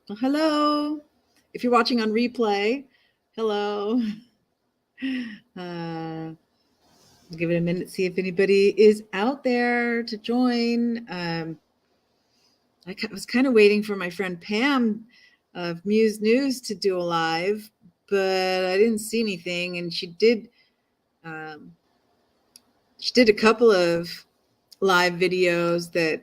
Well, hello. If you're watching on replay, hello. I'll give it a minute, see if anybody is out there to join. Was kind of waiting for my friend Pam of Muse News to do a live, but I didn't see anything. And um, she did a couple of live videos that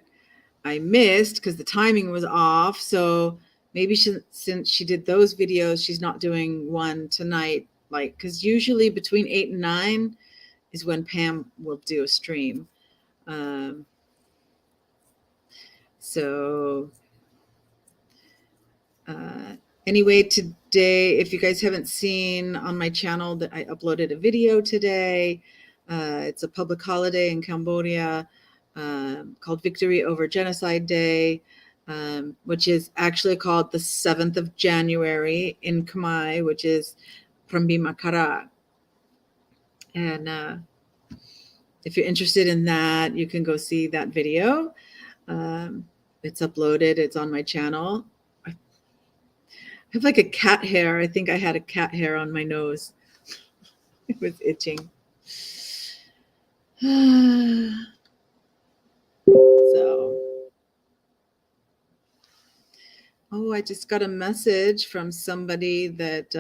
I missed because the timing was off. So maybe since she did those videos, she's not doing one tonight. Like, because usually between 8 and 9 is when Pam will do a stream. Um, so, uh, anyway, today, if you guys haven't seen on my channel, that I uploaded a video today. It's a public holiday in Cambodia called Victory Over Genocide Day. Which is actually called the 7th of January in Khmer, which is Prambi Makara. And if you're interested in that, you can go see that video. It's uploaded. It's on my channel. I have like a cat hair. I think I had a cat hair on my nose. It was itching. So, I just got a message from somebody that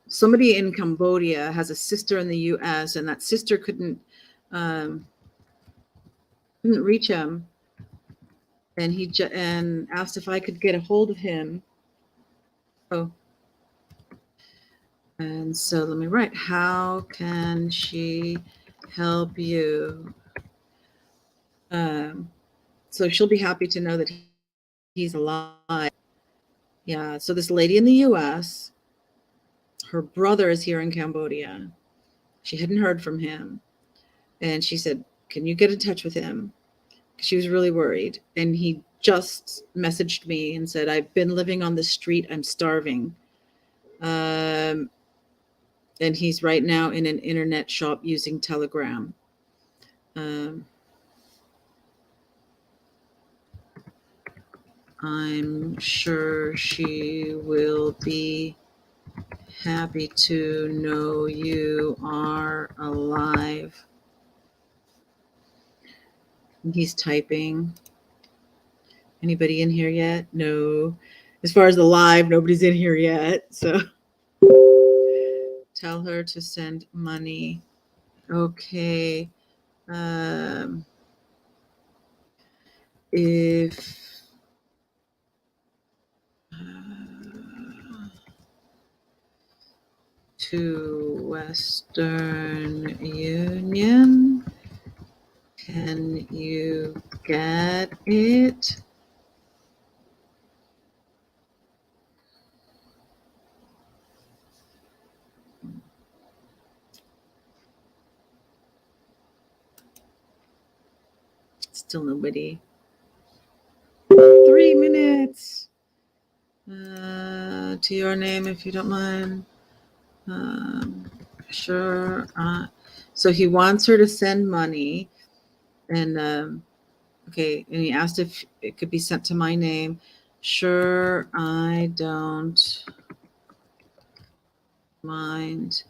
somebody in Cambodia has a sister in the U.S. and that sister couldn't reach him, and he and asked if I could get a hold of him. Oh, and so let me write. How can she help you? So she'll be happy to know that he's alive. Yeah. So this lady in the U.S. Her brother is here in Cambodia. She hadn't heard from him. And she said, can you get in touch with him? She was really worried. And he just messaged me and said, I've been living on the street. I'm starving. And he's right now in an internet shop using Telegram. I'm sure she will be happy to know you are alive. He's typing. Anybody in here yet? No. As far as the live, nobody's in here yet. So tell her to send money. Okay. If to Western Union, can you get it? Still nobody. 3 minutes. To your name, if you don't mind. Sure. So he wants her to send money, and okay. And he asked if it could be sent to my name. Sure, I don't mind.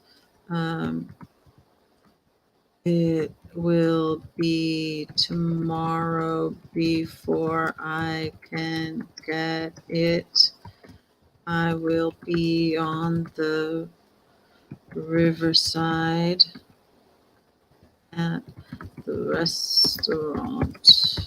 It will be tomorrow before I can get it. I will be on the riverside at the restaurant.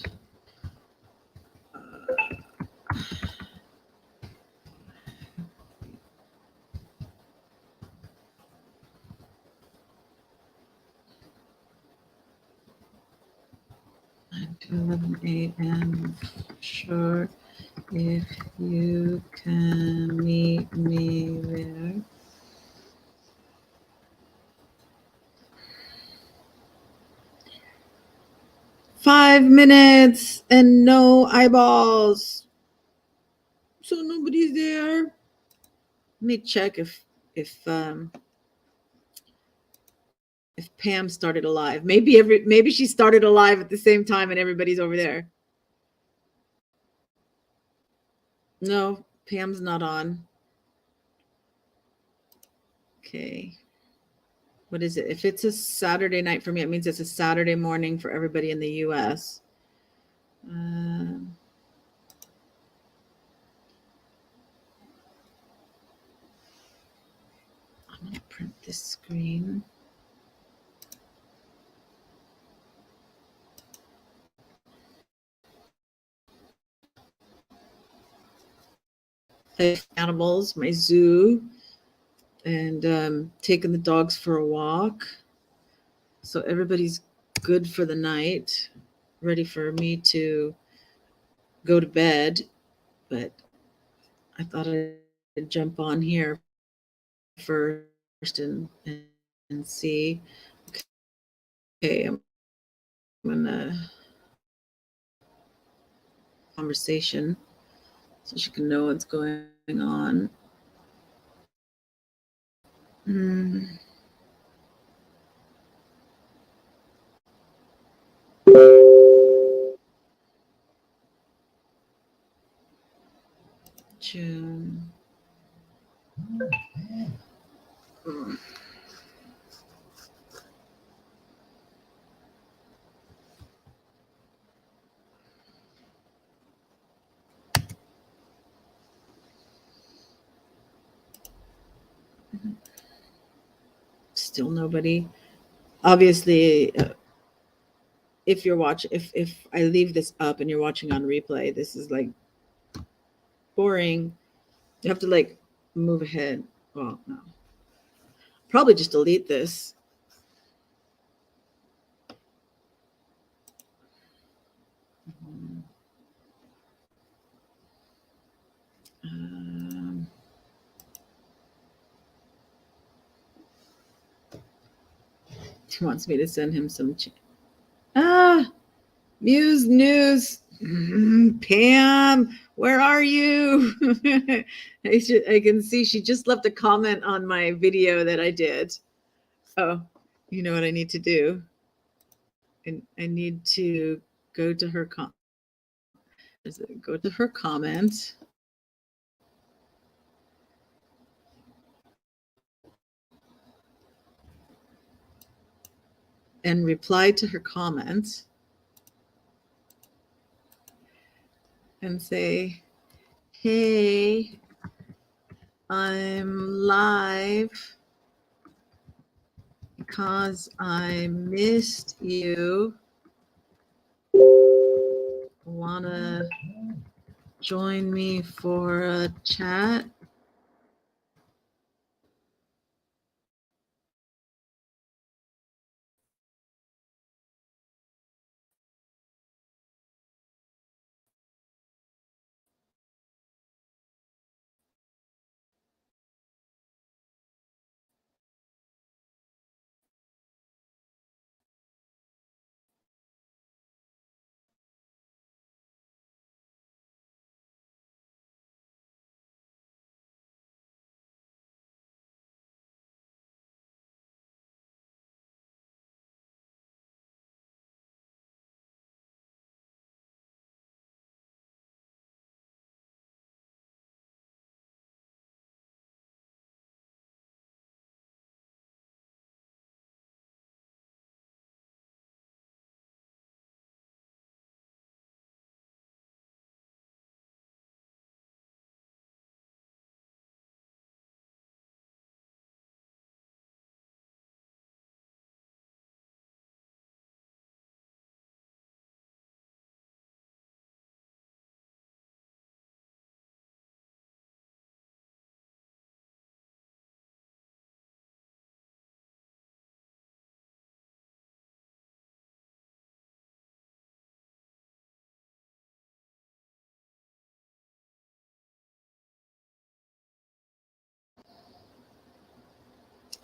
To 11 a.m. Sure, if you can meet me there. Five minutes and no eyeballs. So nobody's there. Let me check if If Pam started a live, maybe she started a live at the same time and everybody's over there. No, Pam's not on. Okay. What is it? If it's a Saturday night for me, it means it's a Saturday morning for everybody in the US. I'm going to print this screen. Animals, my zoo, and taking the dogs for a walk. So everybody's good for the night, ready for me to go to bed. But I thought I'd jump on here first and see. Okay, I'm gonna conversation so she can know what's going on. June. Still nobody. Obviously, if you're watching, if I leave this up and you're watching on replay, this is like boring. You have to like move ahead. Well, no. Probably just delete this. He wants me to send him some. Muse News. Pam, where are you? I can see she just left a comment on my video that I did. Oh, you know what I need to do? And I need to go to her go to her comment. And reply to her comment and say, hey, I'm live because I missed you. Wanna join me for a chat?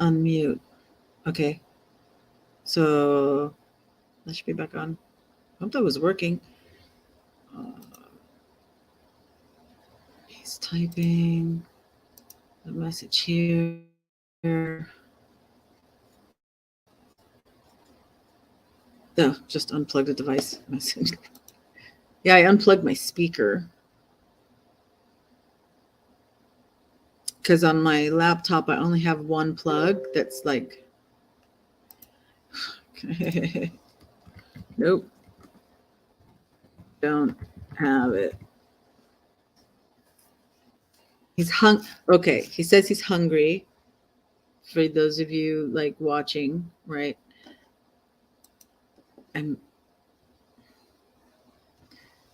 Unmute. Okay. So that should be back on. I hope that was working. He's typing the message here. Oh, just unplug the device. Yeah, I unplugged my speaker. Because on my laptop, I only have one plug that's like, nope, don't have it. He's okay, he says he's hungry. For those of you like watching, right? I'm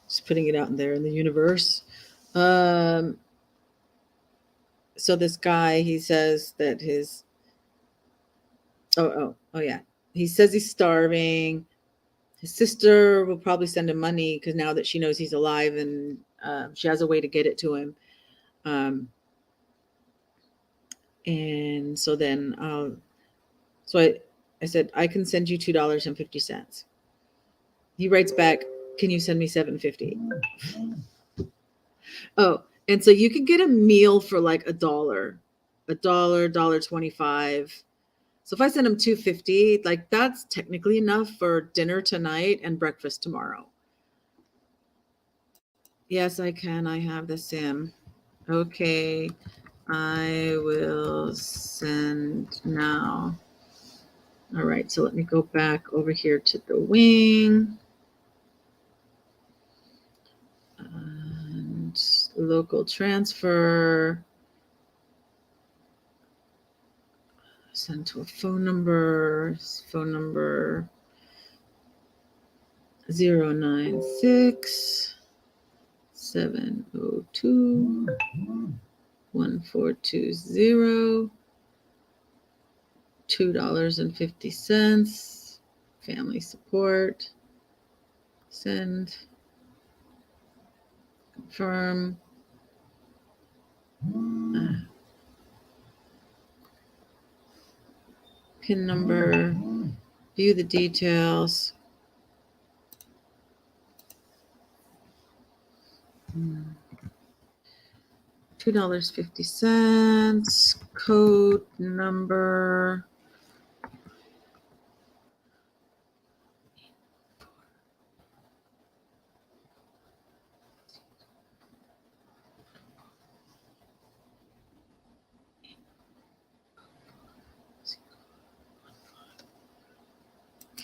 just putting it out there in the universe. So this guy, he says that oh yeah, he says he's starving. His sister will probably send him money because now that she knows he's alive, and she has a way to get it to him. And so then, so I said, I can send you $2.50. He writes back, can you send me $7.50? Oh, and so you can get a meal for like $1, $1.25. So if I send him $2.50, like that's technically enough for dinner tonight and breakfast tomorrow. Yes, I can. I have the SIM. Okay, I will send now. All right, so let me go back over here to the wing. And local transfer. Send to a phone number. Phone number 096 702 1420. $2.50. Family support. Send. Confirm. PIN number. View the details. $2.50. Code number.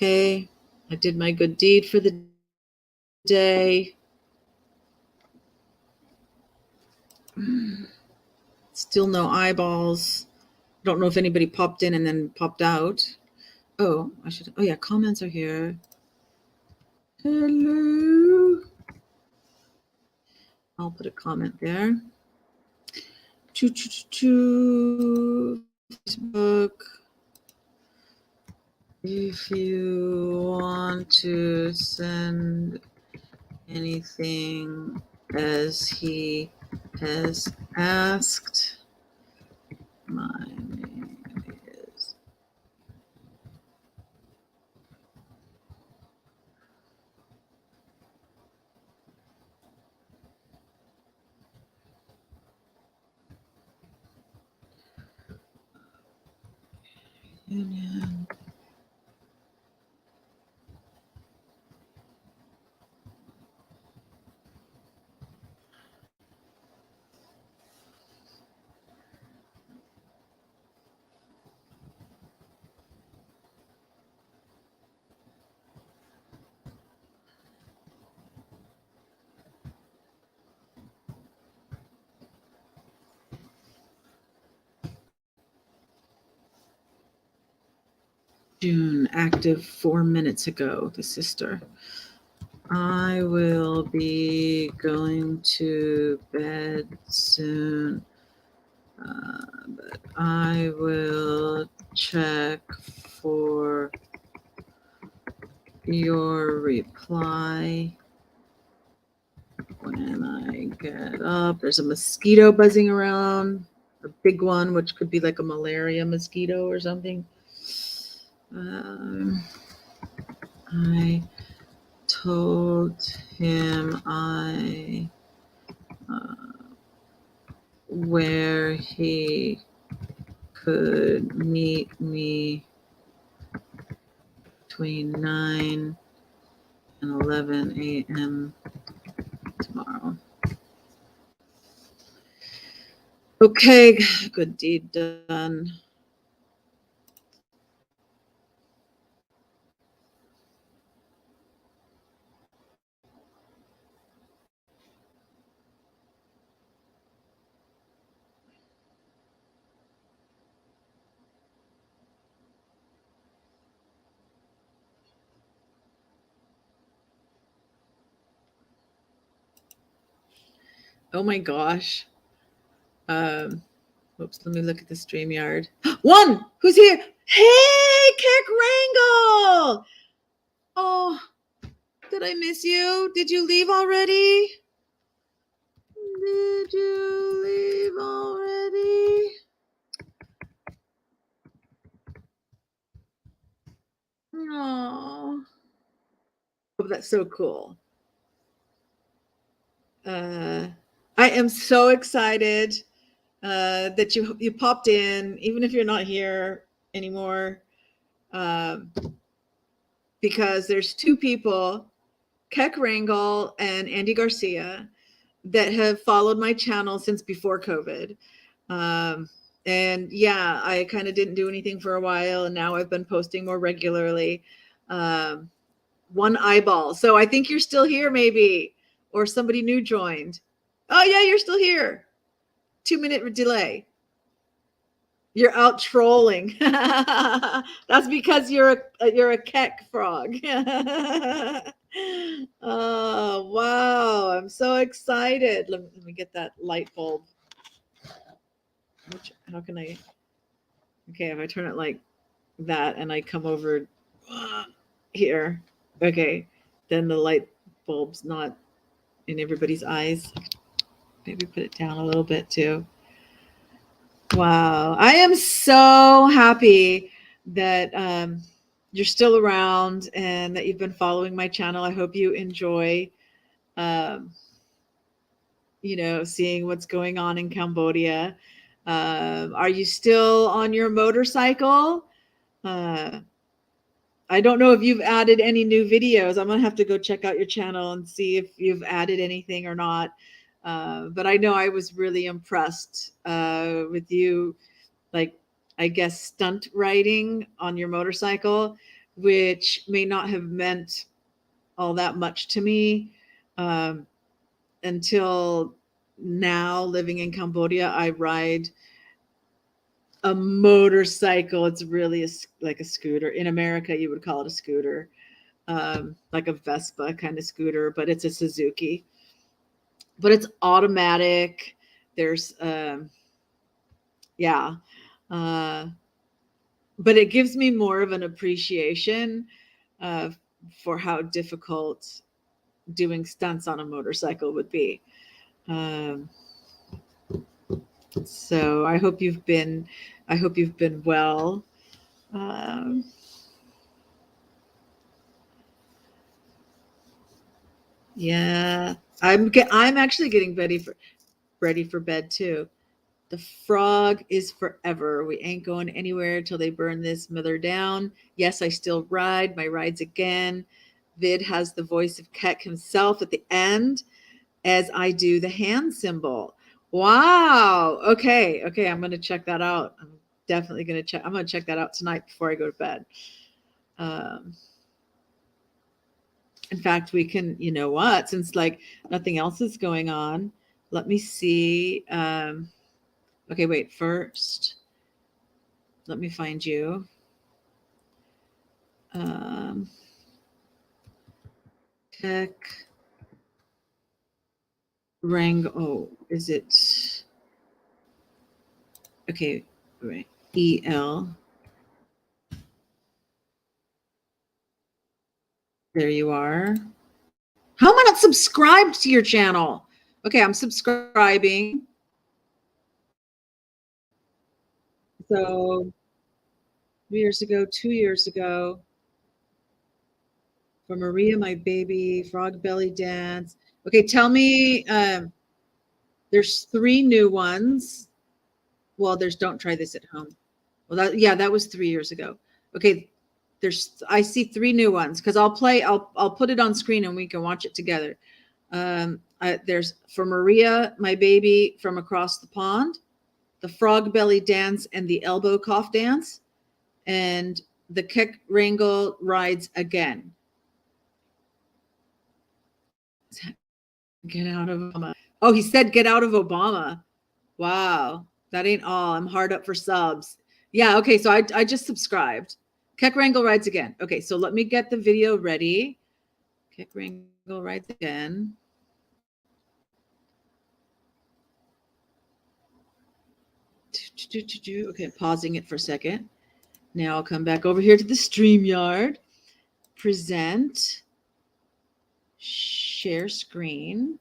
Okay, I did my good deed for the day. Still no eyeballs. Don't know if anybody popped in and then popped out. Oh, oh yeah, comments are here. Hello. I'll put a comment there. Facebook. If you want to send anything as he has asked, my name is Union. June, active 4 minutes ago, the sister. I will be going to bed soon, but I will check for your reply when I get up. There's a mosquito buzzing around, a big one, which could be like a malaria mosquito or something. I told him where he could meet me between 9 and 11 a.m. tomorrow. Okay, good deed done. Oh my gosh. Oops, let me look at the StreamYard. One! Who's here? Hey, Keck Wrangle! Oh, did I miss you? Did you leave already? Did you leave already? Oh, that's so cool. I am so excited that you popped in, even if you're not here anymore, because there's two people, Keck Wrangle and Andy Garcia, that have followed my channel since before COVID. And yeah, I kind of didn't do anything for a while, and now I've been posting more regularly. One eyeball. So I think you're still here, maybe, or somebody new joined. Oh yeah, you're still here. 2-minute delay. You're out trolling. That's because you're a Keck frog. Oh wow, I'm so excited. Let me get that light bulb. How can I? Okay, if I turn it like that and I come over here, okay, then the light bulb's not in everybody's eyes. Maybe put it down a little bit too. Wow, I am so happy that you're still around and that you've been following my channel. I hope you enjoy, seeing what's going on in Cambodia. Are you still on your motorcycle? I don't know if you've added any new videos. I'm gonna have to go check out your channel and see if you've added anything or not. But I know I was really impressed with you, like, I guess, stunt riding on your motorcycle, which may not have meant all that much to me until now. Living in Cambodia, I ride a motorcycle. It's really like a scooter. In America, you would call it a scooter, like a Vespa kind of scooter, but it's a Suzuki. But it's automatic. There's, yeah. But it gives me more of an appreciation for how difficult doing stunts on a motorcycle would be. So I hope you've been well. Yeah, I'm actually getting ready for bed too. The frog is forever. We ain't going anywhere till they burn this mother down. Yes, I still ride. My rides again. Vid has the voice of Keck himself at the end, as I do the hand symbol. Wow. Okay. I'm going to check that out. I'm definitely going to check. I'm going to check that out tonight before I go to bed. In fact, we can, you know what, since like nothing else is going on, let me see. Okay, wait, first, let me find you. Keck Wrangle. Oh, is it? Okay, right. EL. There you are. How am I not subscribed to your channel? Okay, I'm subscribing. So 3 years ago, 2 years ago, for Maria, my baby, Frog Belly Dance. Okay, tell me, there's 3 new ones. Well, there's Don't Try This at Home. Well, that was 3 years ago. Okay, I see 3 new ones because I'll put it on screen and we can watch it together. There's for Maria, my baby from across the pond, the frog belly dance and the elbow cough dance, and the Kek Wrangle rides again. Get out of Obama. Oh, he said get out of Obama. Wow. That ain't all. I'm hard up for subs. Yeah, okay, so I just subscribed. Kek Wrangle rides again. Okay, so let me get the video ready. Kek Wrangle rides again. Okay, pausing it for a second. Now I'll come back over here to the StreamYard. Present. Share screen.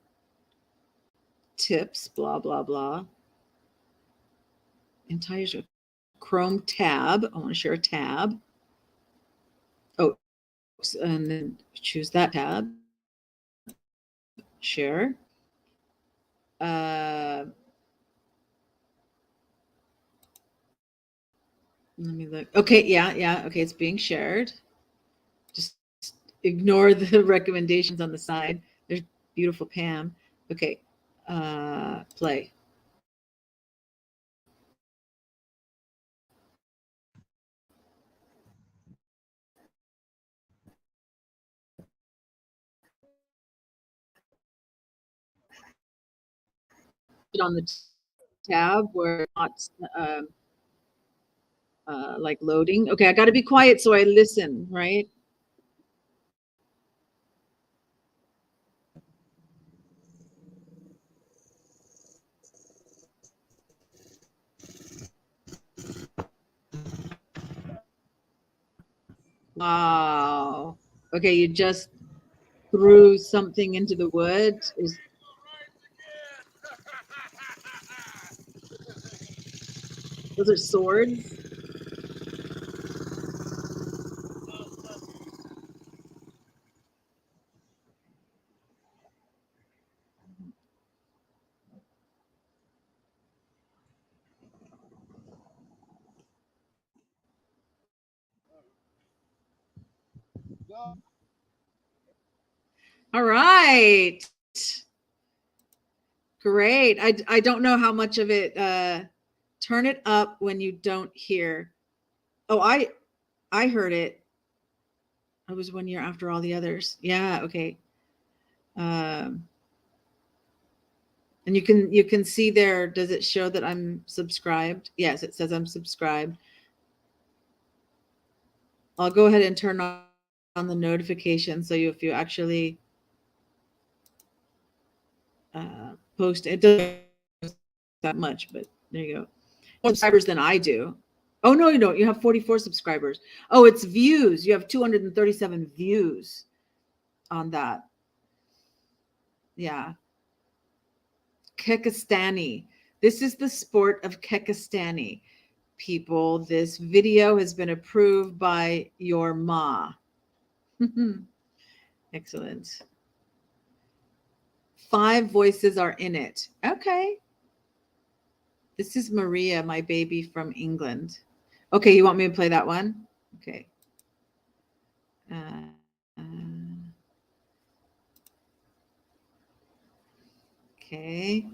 Tips, blah, blah, blah. Entire Chrome tab. I want to share a tab. Oh, and then choose that tab. Share. Let me look. Okay, yeah. Okay, it's being shared. Just ignore the recommendations on the side. There's beautiful Pam. Okay, play. On the tab where it's not like loading. Okay, I got to be quiet so I listen, right? Wow. Okay, you just threw something into the wood. Those are swords. All right. Great. I don't know how much of it. Turn it up when you don't hear. Oh, I heard it. I was 1 year after all the others. Yeah. Okay. And you can see there. Does it show that I'm subscribed? Yes, it says I'm subscribed. I'll go ahead and turn on the notification so if you actually post it doesn't that much, but there you go. More subscribers than I do. Oh no, you don't. You have 44 subscribers. Oh, it's views. You have 237 views on that. Yeah. Kekistani. This is the sport of Kekistani. People, this video has been approved by your ma. Excellent. 5 voices are in it. Okay. This is Maria, my baby from England. Okay, you want me to play that one? Okay. Okay.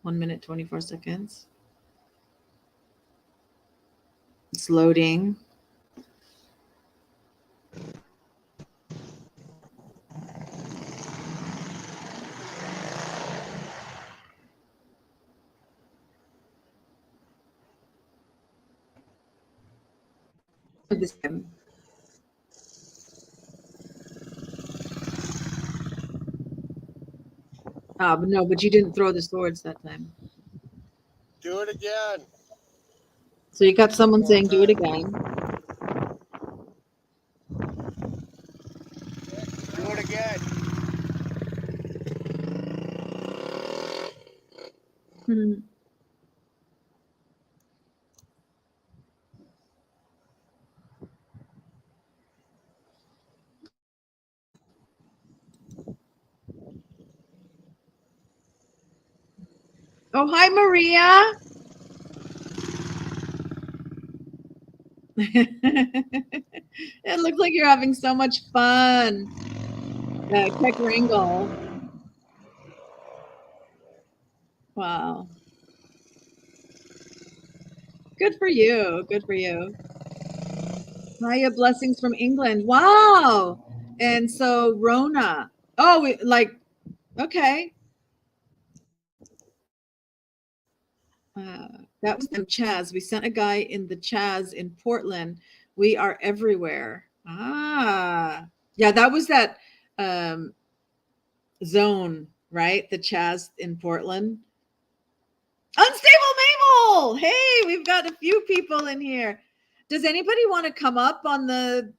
One minute, 24 seconds. It's loading. This time. No, but you didn't throw the swords that time. Do it again. So you got someone saying, do it again. Do it again. Oh, hi, Maria. It looks like you're having so much fun. Keck Wrangle. Wow. Good for you. Good for you. Maya, blessings from England. Wow. And so Rona. Oh, okay. That was them Chaz. We sent a guy in the Chaz in Portland. We are everywhere. Ah. Yeah, that was that zone, right? The Chaz in Portland. Unstable Mabel. Hey, we've got a few people in here. Does anybody want to come up on the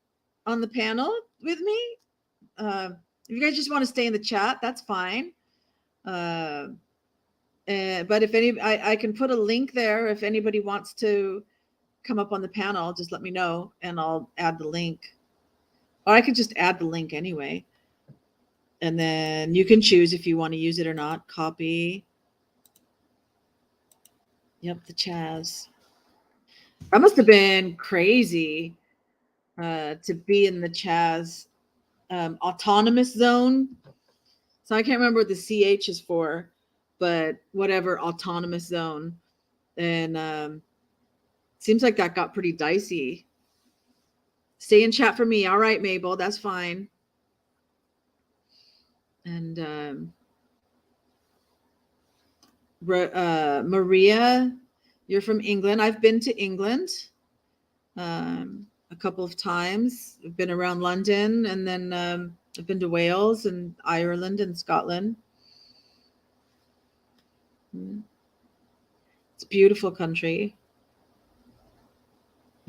panel with me? If you guys just want to stay in the chat, that's fine. But if I can put a link there. If anybody wants to come up on the panel, just let me know and I'll add the link. Or I could just add the link anyway. And then you can choose if you want to use it or not. Copy. Yep, the Chaz. That must have been crazy to be in the Chaz autonomous zone. So I can't remember what the CH is for, but whatever, autonomous zone. And seems like that got pretty dicey. Stay in chat for me. All right, Mabel, that's fine. And Maria, you're from England. I've been to England a couple of times. I've been around London, and then I've been to Wales and Ireland and Scotland. It's a beautiful country.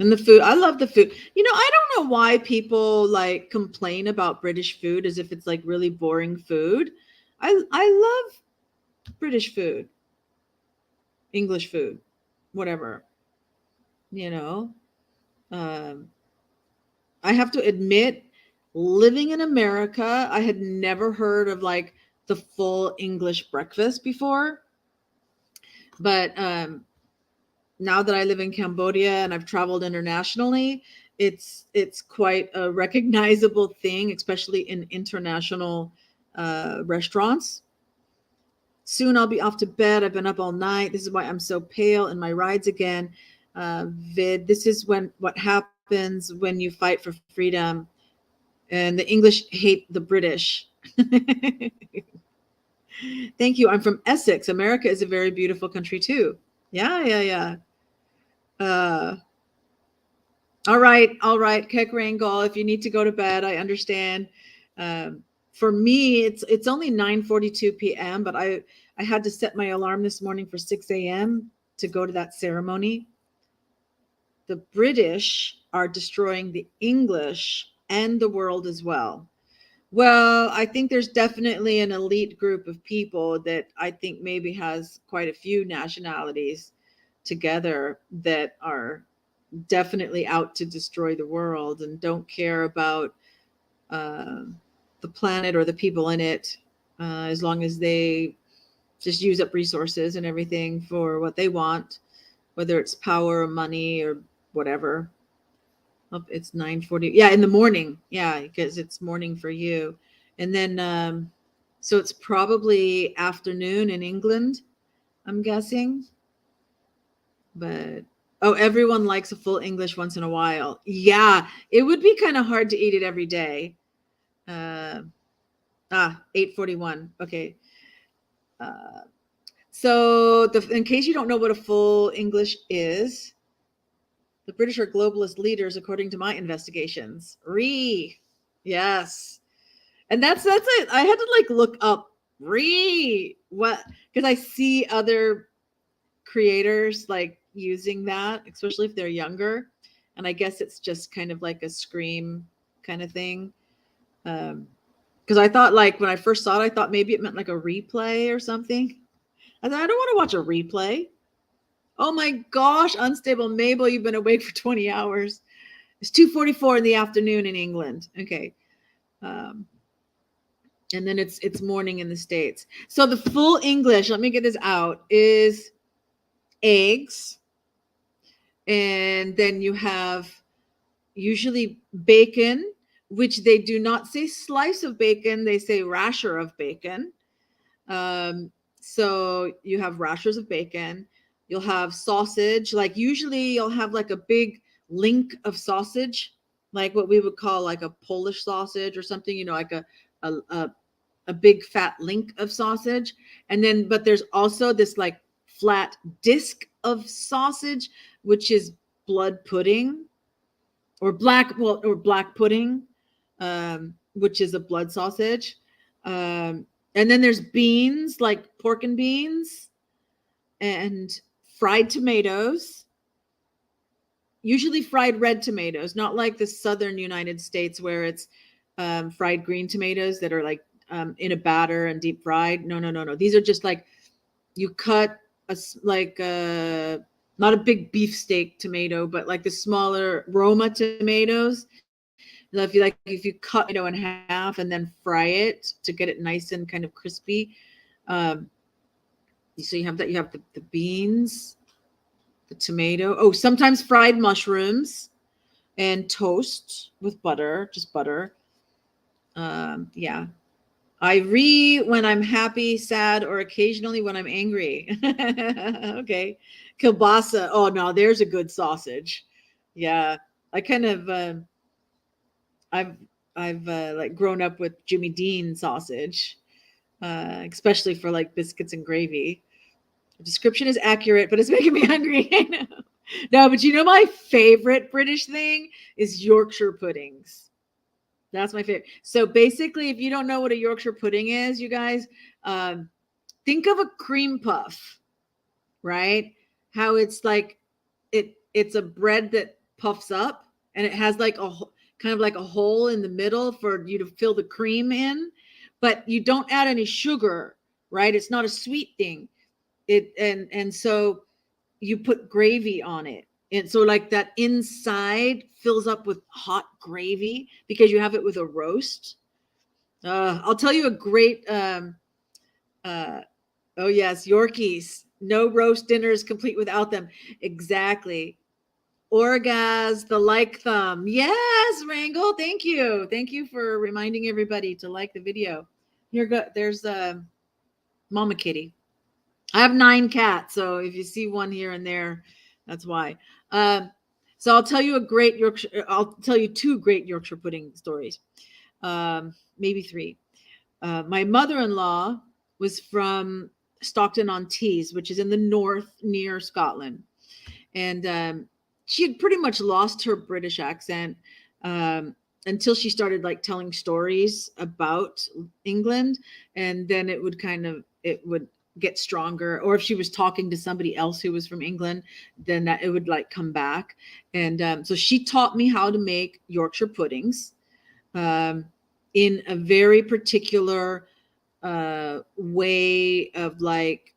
And the food, I love the food. You know, I don't know why people like complain about British food as if it's like really boring food. I love British food, English food, whatever. You know, I have to admit, living in America, I had never heard of like the full English breakfast before. But now that I live in Cambodia and I've traveled internationally, it's quite a recognizable thing, especially in international restaurants. Soon I'll be off to bed. I've been up all night. This is why I'm so pale in my rides again. Vid, this is what happens when you fight for freedom. And the English hate the British. Thank you. I'm from Essex. America is a very beautiful country too. Yeah. All right, Keck Wrangle. If you need to go to bed, I understand. For me, it's only 9:42 p.m., but I had to set my alarm this morning for 6 a.m. to go to that ceremony. The British are destroying the English and the world as well. Well, I think there's definitely an elite group of people that I think maybe has quite a few nationalities together that are definitely out to destroy the world and don't care about the planet or the people in it, as long as they just use up resources and everything for what they want, whether it's power or money or whatever. Oh, it's 9:40. Yeah, in the morning. Yeah, because it's morning for you. And then so it's probably afternoon in England, I'm guessing. But everyone likes a full English once in a while. Yeah, it would be kind of hard to eat it every day. 8:41. Okay. So in case you don't know what a full English is, the British are globalist leaders, according to my investigations. Yes. And that's it. I had to like look up what, because I see other creators like using that, especially if they're younger. And I guess it's just kind of like a scream kind of thing. Because I thought, like, when I first saw it, I thought maybe it meant like a replay or something. I thought, I don't want to watch a replay. Oh my gosh, Unstable Mabel, you've been awake for 20 hours. It's 2:44 in the afternoon in England. Okay. And then it's morning in the States. So the full English, let me get this out, is eggs And then you have usually bacon, which they do not say slice of bacon, they say rasher of bacon. So you have rashers of bacon. You'll have sausage. Like usually you'll have like a big link of sausage, like what we would call like a Polish sausage or something, you know, like a big fat link of sausage. And then, but there's also this like flat disc of sausage, which is blood pudding or black pudding, which is a blood sausage. And then there's beans, like pork and beans, and fried tomatoes, usually fried red tomatoes, not like the southern United States where it's fried green tomatoes that are like in a batter and deep fried. No. These are just like you cut like not a big beefsteak tomato, but like the smaller Roma tomatoes. If you cut in half and then fry it to get it nice and kind of crispy. So you have that. You have the beans, the tomato. Oh, sometimes fried mushrooms and toast with butter, just butter. Yeah. I read when I'm happy, sad, or occasionally when I'm angry. Okay. Kielbasa. Oh, no, there's a good sausage. Yeah. I kind of, I've like grown up with Jimmy Dean sausage, especially for like biscuits and gravy. The description is accurate, but it's making me hungry. I know. No, but you know my favorite British thing is Yorkshire puddings. That's my favorite. So basically, if you don't know what a Yorkshire pudding is, you guys, think of a cream puff, right? How it's like it's a bread that puffs up and it has like a kind of like a hole in the middle for you to fill the cream in, but you don't add any sugar, right? It's not a sweet thing. And so you put gravy on it. And so like that inside fills up with hot gravy because you have it with a roast. I'll tell you a great oh yes, Yorkies. No roast dinner is complete without them. Exactly. Orgaz, the like thumb. Yes, Wrangle. Thank you. Thank you for reminding everybody to like the video. There's Mama Kitty. I have 9 cats, so if you see one here and there, that's why. So I'll tell you 2 great Yorkshire pudding stories, maybe 3. My mother-in-law was from Stockton-on-Tees, which is in the north near Scotland, and she had pretty much lost her British accent until she started like telling stories about England, and then it would get stronger. Or if she was talking to somebody else who was from England, then it would like come back. And so she taught me how to make Yorkshire puddings in a very particular way of like,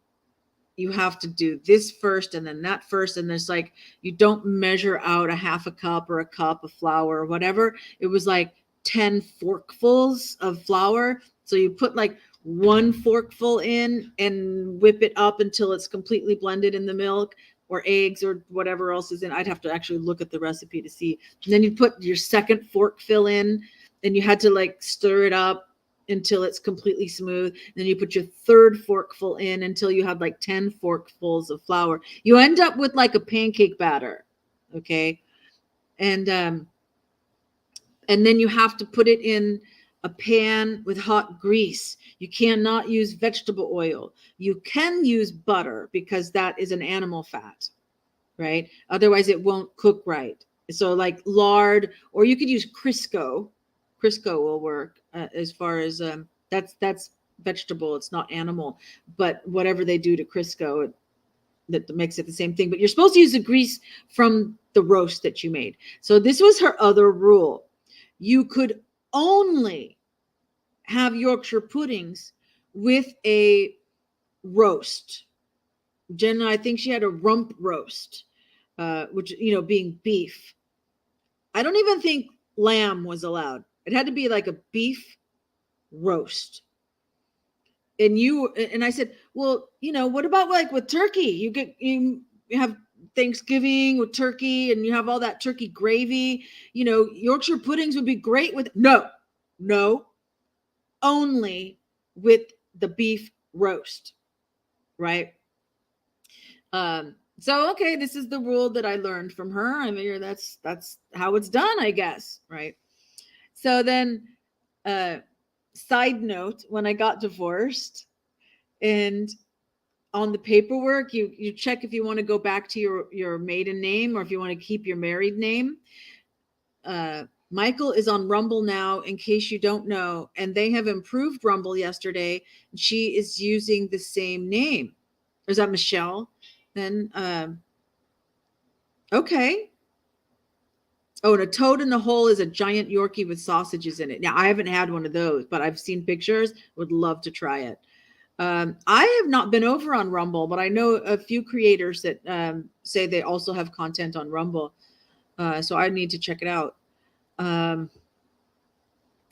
you have to do this first and then that first. And there's like, you don't measure out a half a cup or a cup of flour or whatever. It was like 10 forkfuls of flour. So you put like 1 forkful in and whip it up until it's completely blended in the milk or eggs or whatever else is in. I'd have to actually look at the recipe to see. And then you put your second forkful in and you had to like stir it up until it's completely smooth. Then you put your third forkful in until you have like 10 forkfuls of flour. You end up with like a pancake batter. Okay. And then you have to put it in a pan with hot grease. You cannot use vegetable oil. You can use butter because that is an animal fat, right? Otherwise it won't cook right. So like lard, or you could use Crisco. Crisco will work as far as that's vegetable. It's not animal, but whatever they do to Crisco, that makes it the same thing. But you're supposed to use the grease from the roast that you made. So this was her other rule. You could only have Yorkshire puddings with a roast. Jen, I think she had a rump roast, which, being beef. I don't even think lamb was allowed. It had to be like a beef roast. And I said, well, what about like with turkey? You have Thanksgiving with turkey and you have all that turkey gravy, you know, Yorkshire puddings would be great with. No, only with the beef roast, right? So okay, this is the rule that I learned from her. I mean, that's how it's done, I guess, right? So then, side note, when I got divorced, and on the paperwork, you check if you want to go back to your maiden name or if you want to keep your married name. Michael is on Rumble now, in case you don't know, and they have improved Rumble yesterday. She is using the same name. Is that Michelle? Then okay. Oh, and a toad in the hole is a giant Yorkie with sausages in it. Now, I haven't had one of those, but I've seen pictures. Would love to try it. I have not been over on Rumble, but I know a few creators that say they also have content on Rumble. So I need to check it out.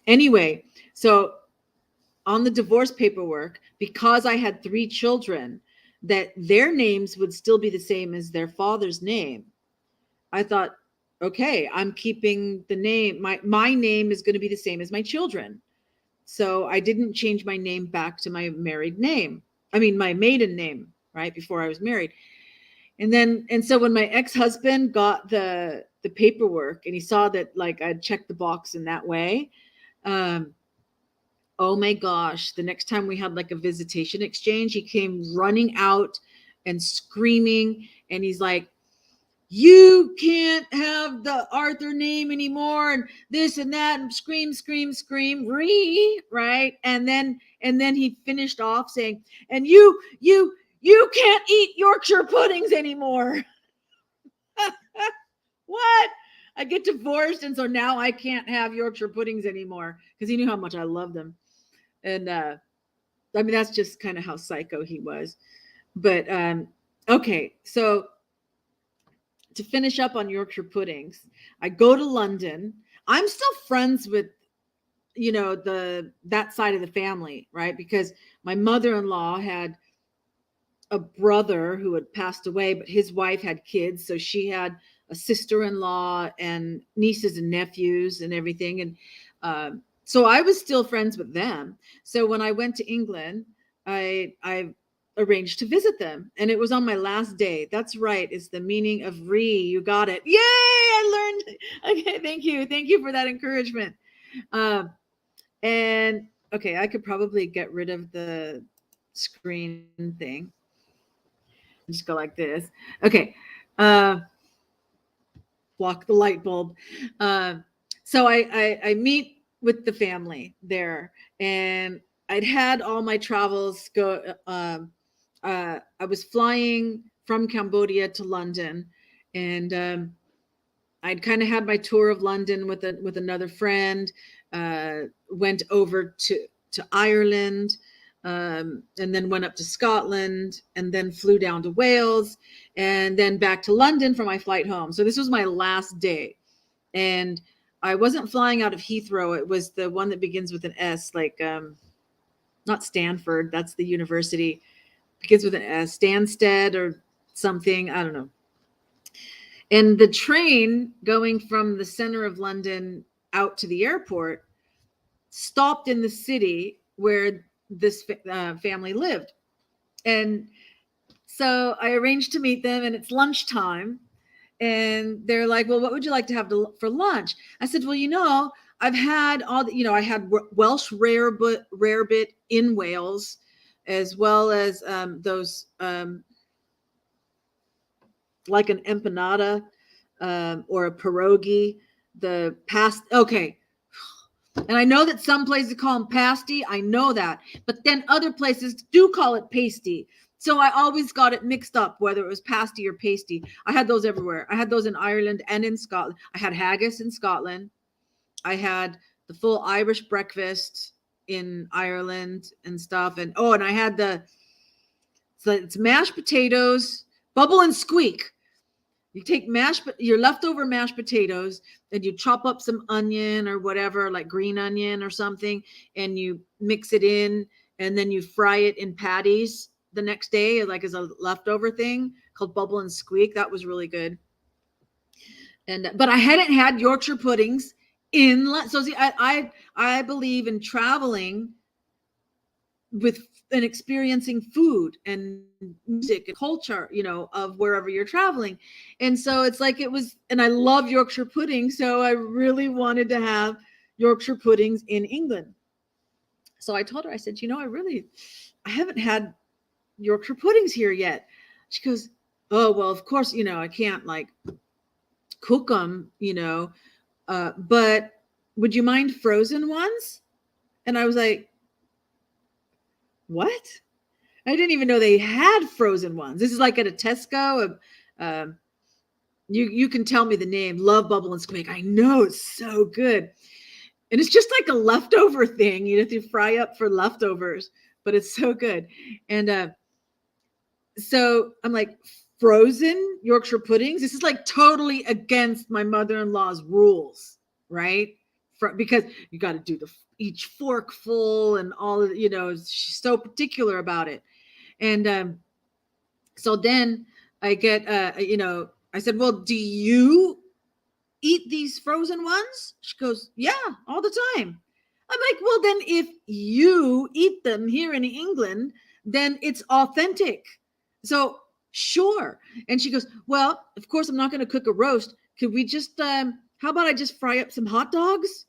Anyway, so on the divorce paperwork, because I had 3 children, that their names would still be the same as their father's name. I thought, okay, I'm keeping the name. My name is going to be the same as my children. So I didn't change my name back to my married name. I mean, my maiden name, right? Before I was married. And so when my ex-husband got the paperwork and he saw that like I'd checked the box in that way, oh my gosh, the next time we had like a visitation exchange, he came running out and screaming. And he's like, you can't have the Arthur name anymore, and this and that, and scream, right? And then he finished off saying, and you can't eat Yorkshire puddings anymore. What? I get divorced, and so now I can't have Yorkshire puddings anymore because he knew how much I loved them. And I mean, that's just kind of how psycho he was. But okay, so to finish up on Yorkshire puddings, I go to London. I'm still friends with, you know, that side of the family, right? Because my mother-in-law had a brother who had passed away, but his wife had kids. So she had a sister-in-law and nieces and nephews and everything. And so I was still friends with them. So when I went to England, I arranged to visit them, and it was on my last day. That's right, it's the meaning of you got it. Yay, I learned. Okay, thank you for that encouragement. And okay, I could probably get rid of the screen thing, just go like this. Okay, block the light bulb. So I meet with the family there, and I'd had all my travels go. I was flying from Cambodia to London, and I'd kind of had my tour of London with another friend. Went over to Ireland, and then went up to Scotland, and then flew down to Wales, and then back to London for my flight home. So this was my last day, and I wasn't flying out of Heathrow. It was the one that begins with an S, like not Stanford. That's the university. Begins with an S, Stansted or something. I don't know. And the train going from the center of London out to the airport stopped in the city where this family lived. And so I arranged to meet them, and it's lunchtime. And they're like, well, what would you like to have for lunch? I said, well, you know, I've had all the, you know, I had Welsh rarebit in Wales, as well as those like an empanada or a pierogi, the past. Okay. And I know that some places call them pasty. I know that. But then other places do call it pasty. So I always got it mixed up, whether it was pasty or pasty. I had those everywhere. I had those in Ireland and in Scotland. I had haggis in Scotland. I had the full Irish breakfast in Ireland and stuff. And and I had it's mashed potatoes, bubble and squeak. You take your leftover mashed potatoes, and you chop up some onion or whatever, like green onion or something, and you mix it in, and then you fry it in patties, the next day, like as a leftover thing called Bubble and Squeak. That was really good. And but I hadn't had Yorkshire puddings so see, I believe in traveling with and experiencing food and music and culture, of wherever you're traveling. And so it's like and I love Yorkshire pudding, so I really wanted to have Yorkshire puddings in England. So I told her, I said, I haven't had Yorkshire puddings here yet. She goes, oh, well, of course, I can't like cook them, but would you mind frozen ones? And I was like, what? I didn't even know they had frozen ones. This is like at a Tesco. You can tell me the name. Love Bubble and Squeak. I know, it's so good. And it's just like a leftover thing. You have to fry up for leftovers, but it's so good. And so I'm like, frozen Yorkshire puddings? This is like totally against my mother-in-law's rules, right? Because you got to do each fork full and all of, she's so particular about it. And so then I get, I said, well, do you eat these frozen ones? She goes, yeah, all the time. I'm like, well, then if you eat them here in England, then it's authentic. So sure. And she goes, well, of course, I'm not going to cook a roast. Could we just, how about I just fry up some hot dogs?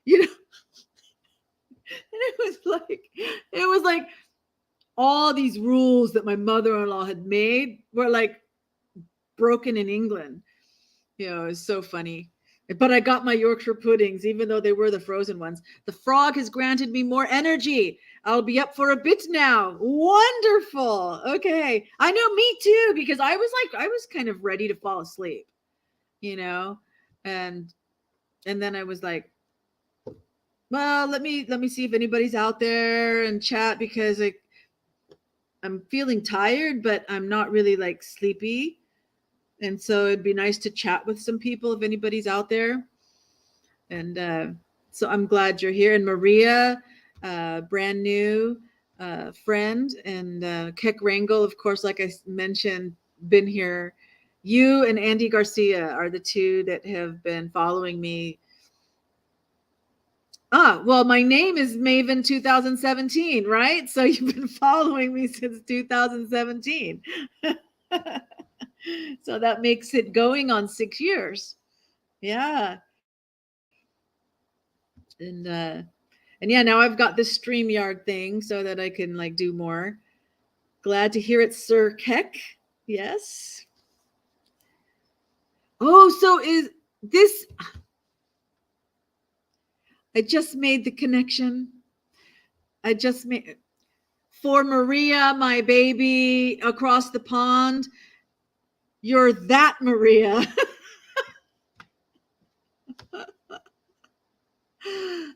And it was like all these rules that my mother-in-law had made were like broken in England. It's so funny. But I got my Yorkshire puddings, even though they were the frozen ones. The frog has granted me more energy. I'll be up for a bit now. Wonderful. Okay. I know, me too, because I was kind of ready to fall asleep, and then I was like, well, let me see if anybody's out there and chat, because I'm feeling tired, but I'm not really like sleepy. And so it'd be nice to chat with some people if anybody's out there. And so I'm glad you're here. And Maria, brand new friend, and Keck Rangel, of course, like I mentioned, been here. You and Andy Garcia are the two that have been following me. Well, my name is Maven 2017, right? So you've been following me since 2017. So that makes it going on 6 years. Yeah. And yeah, now I've got this StreamYard thing so that I can like do more. Glad to hear it, Sir Keck. Yes. Oh, so is this, I just made the connection. I just made, for Maria, my baby across the pond, you're that Maria.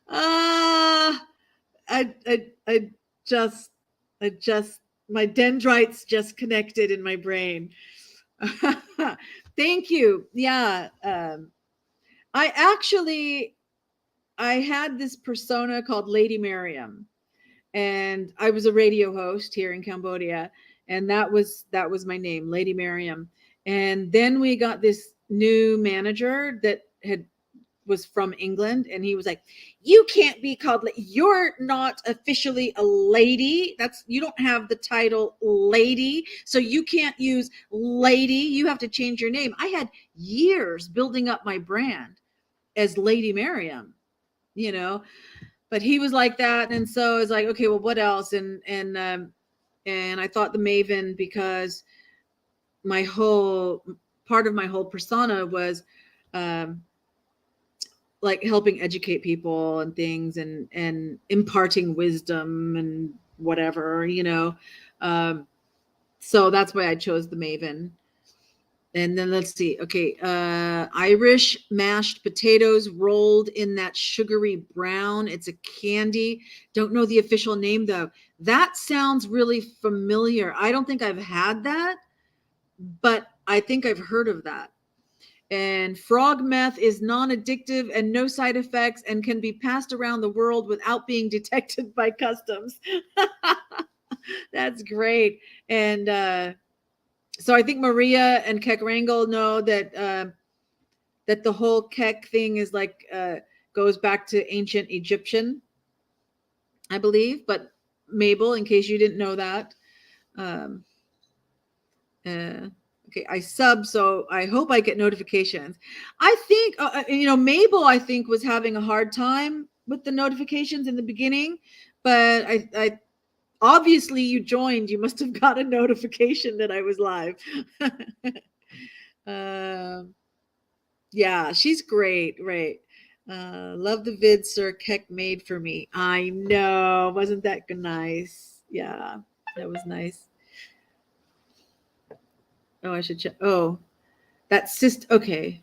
I just, my dendrites just connected in my brain. Thank you. Yeah. I had this persona called Lady Miriam, and I was a radio host here in Cambodia, and that was my name, Lady Miriam. And then we got this new manager that was from England, and he was like, you can't be called, you're not officially a lady. You don't have the title lady, so you can't use lady. You have to change your name. I had years building up my brand as Lady Miriam, but he was like that. And so I was like, okay, well, what else? And I thought the Maven, because part of my whole persona was like helping educate people and things, and imparting wisdom and whatever, so that's why I chose the Maven. And then let's see. Okay. Irish mashed potatoes rolled in that sugary brown. It's a candy. Don't know the official name though. That sounds really familiar. I don't think I've had that, but I think I've heard of that. And frog meth is non-addictive and no side effects, and can be passed around the world without being detected by customs. That's great. And so I think Maria and Keck Rangel know that that the whole Keck thing is like goes back to ancient Egyptian, I believe. But Mabel, in case you didn't know that, um, okay, I sub, so I hope I get notifications. I think Mabel, I think, was having a hard time with the notifications in the beginning, but I obviously you joined. You must have got a notification that I was live. um, yeah, she's great. Right. Love the vid Sir Keck made for me. I know. Wasn't that nice? Yeah, that was nice. Oh, I should check. Oh, that's just okay.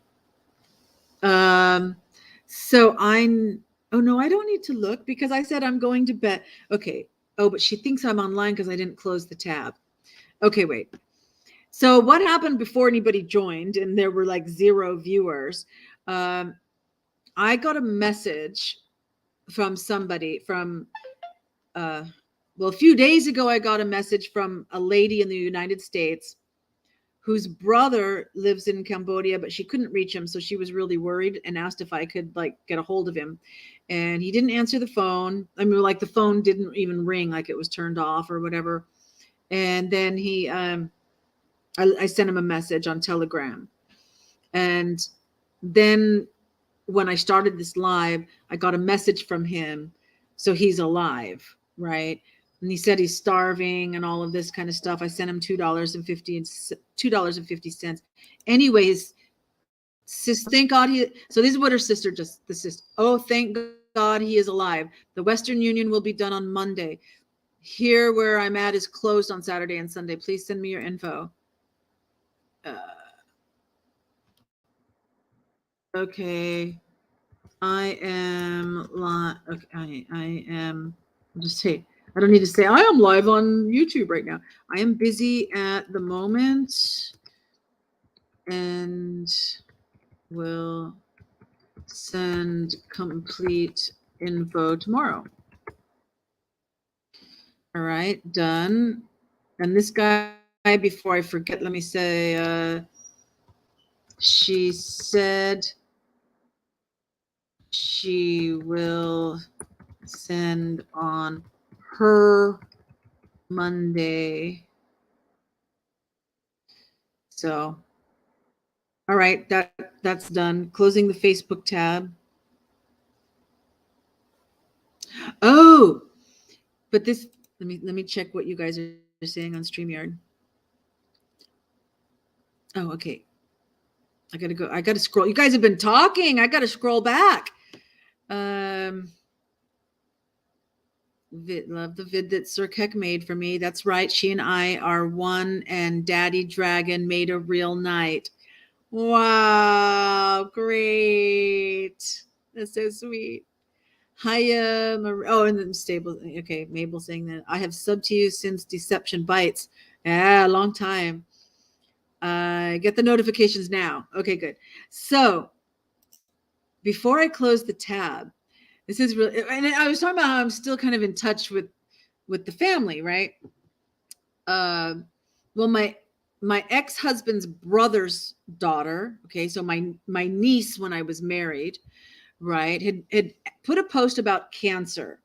So I'm, oh no, I don't need to look because I said I'm going to bed. Okay. Oh, but she thinks I'm online because I didn't close the tab. Okay, wait. So what happened before anybody joined and there were like 0 viewers? I got a message from somebody from, well, a few days ago, I got a message from a lady in the United States whose brother lives in Cambodia, but she couldn't reach him. So she was really worried and asked if I could like get a hold of him. And he didn't answer the phone. I mean, like the phone didn't even ring, like it was turned off or whatever. And then I sent him a message on Telegram. And then when I started this live, I got a message from him. So he's alive, right? And he said he's starving and all of this kind of stuff. I sent him $2.50. Anyway, his sister, thank God so this is what her sister the sister, oh, thank God he is alive. The Western Union will be done on Monday. Here where I'm at is closed on Saturday and Sunday. Please send me your info. Okay. I am live. Okay, I am. I'll just say, I don't need to say I am live on YouTube right now. I am busy at the moment and will send complete info tomorrow. All right, done. And this guy, before I forget, let me say, she said she will send on her Monday. So, all right, that's done. Closing the Facebook tab. Oh, but this, let me check what you guys are saying on StreamYard. Oh, okay. I gotta go. I gotta scroll. You guys have been talking. I gotta scroll back. Love the vid that Sir Keck made for me. That's right. She and I are one, and Daddy Dragon made a real night. Wow, great. That's so sweet. Hiya, oh, and then stable. Okay, Mabel saying that I have subbed to you since Deception Bites. Yeah, long time. Get the notifications now. Okay, good. So before I close the tab, this is really, and I was talking about how I'm still kind of in touch with the family, right? Well, my ex-husband's brother's daughter, okay, so my niece when I was married, right, had put a post about cancer.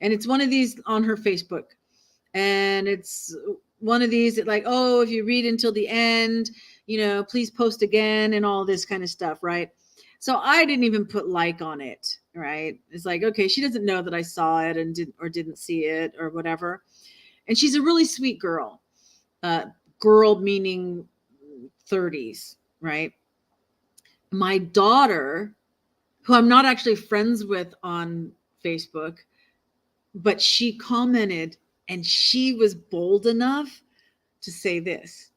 And it's one of these on her Facebook. And it's one of these that like, oh, if you read until the end, please post again and all this kind of stuff, right? So I didn't even put like on it, right? It's like, okay, she doesn't know that I saw it and didn't see it or whatever. And she's a really sweet girl. Girl meaning 30s, right? My daughter, who I'm not actually friends with on Facebook, but she commented and she was bold enough to say this.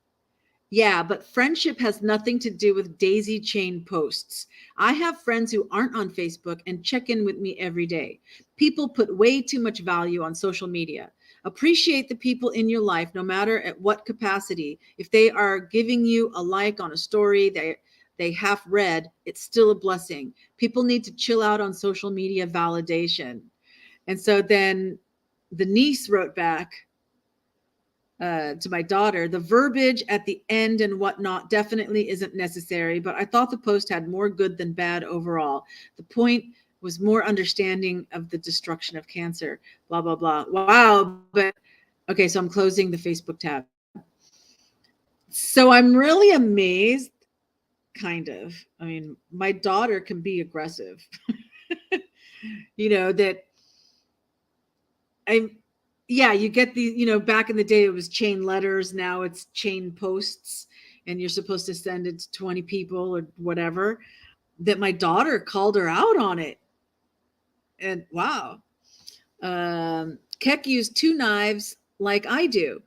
Yeah, but friendship has nothing to do with daisy chain posts. I have friends who aren't on Facebook and check in with me every day. People put way too much value on social media. Appreciate the people in your life, no matter at what capacity. If they are giving you a like on a story they half read, it's still a blessing. People need to chill out on social media validation. And so then the niece wrote back, to my daughter, the verbiage at the end and whatnot definitely isn't necessary, but I thought the post had more good than bad overall. The point was more understanding of the destruction of cancer, blah, blah, blah. Wow. But okay, so I'm closing the Facebook tab. So I'm really amazed, kind of. I mean, my daughter can be aggressive. That you get these, back in the day it was chain letters, now it's chain posts, and you're supposed to send it to 20 people or whatever, that my daughter called her out on it. And wow. Keck used 2 knives like I do.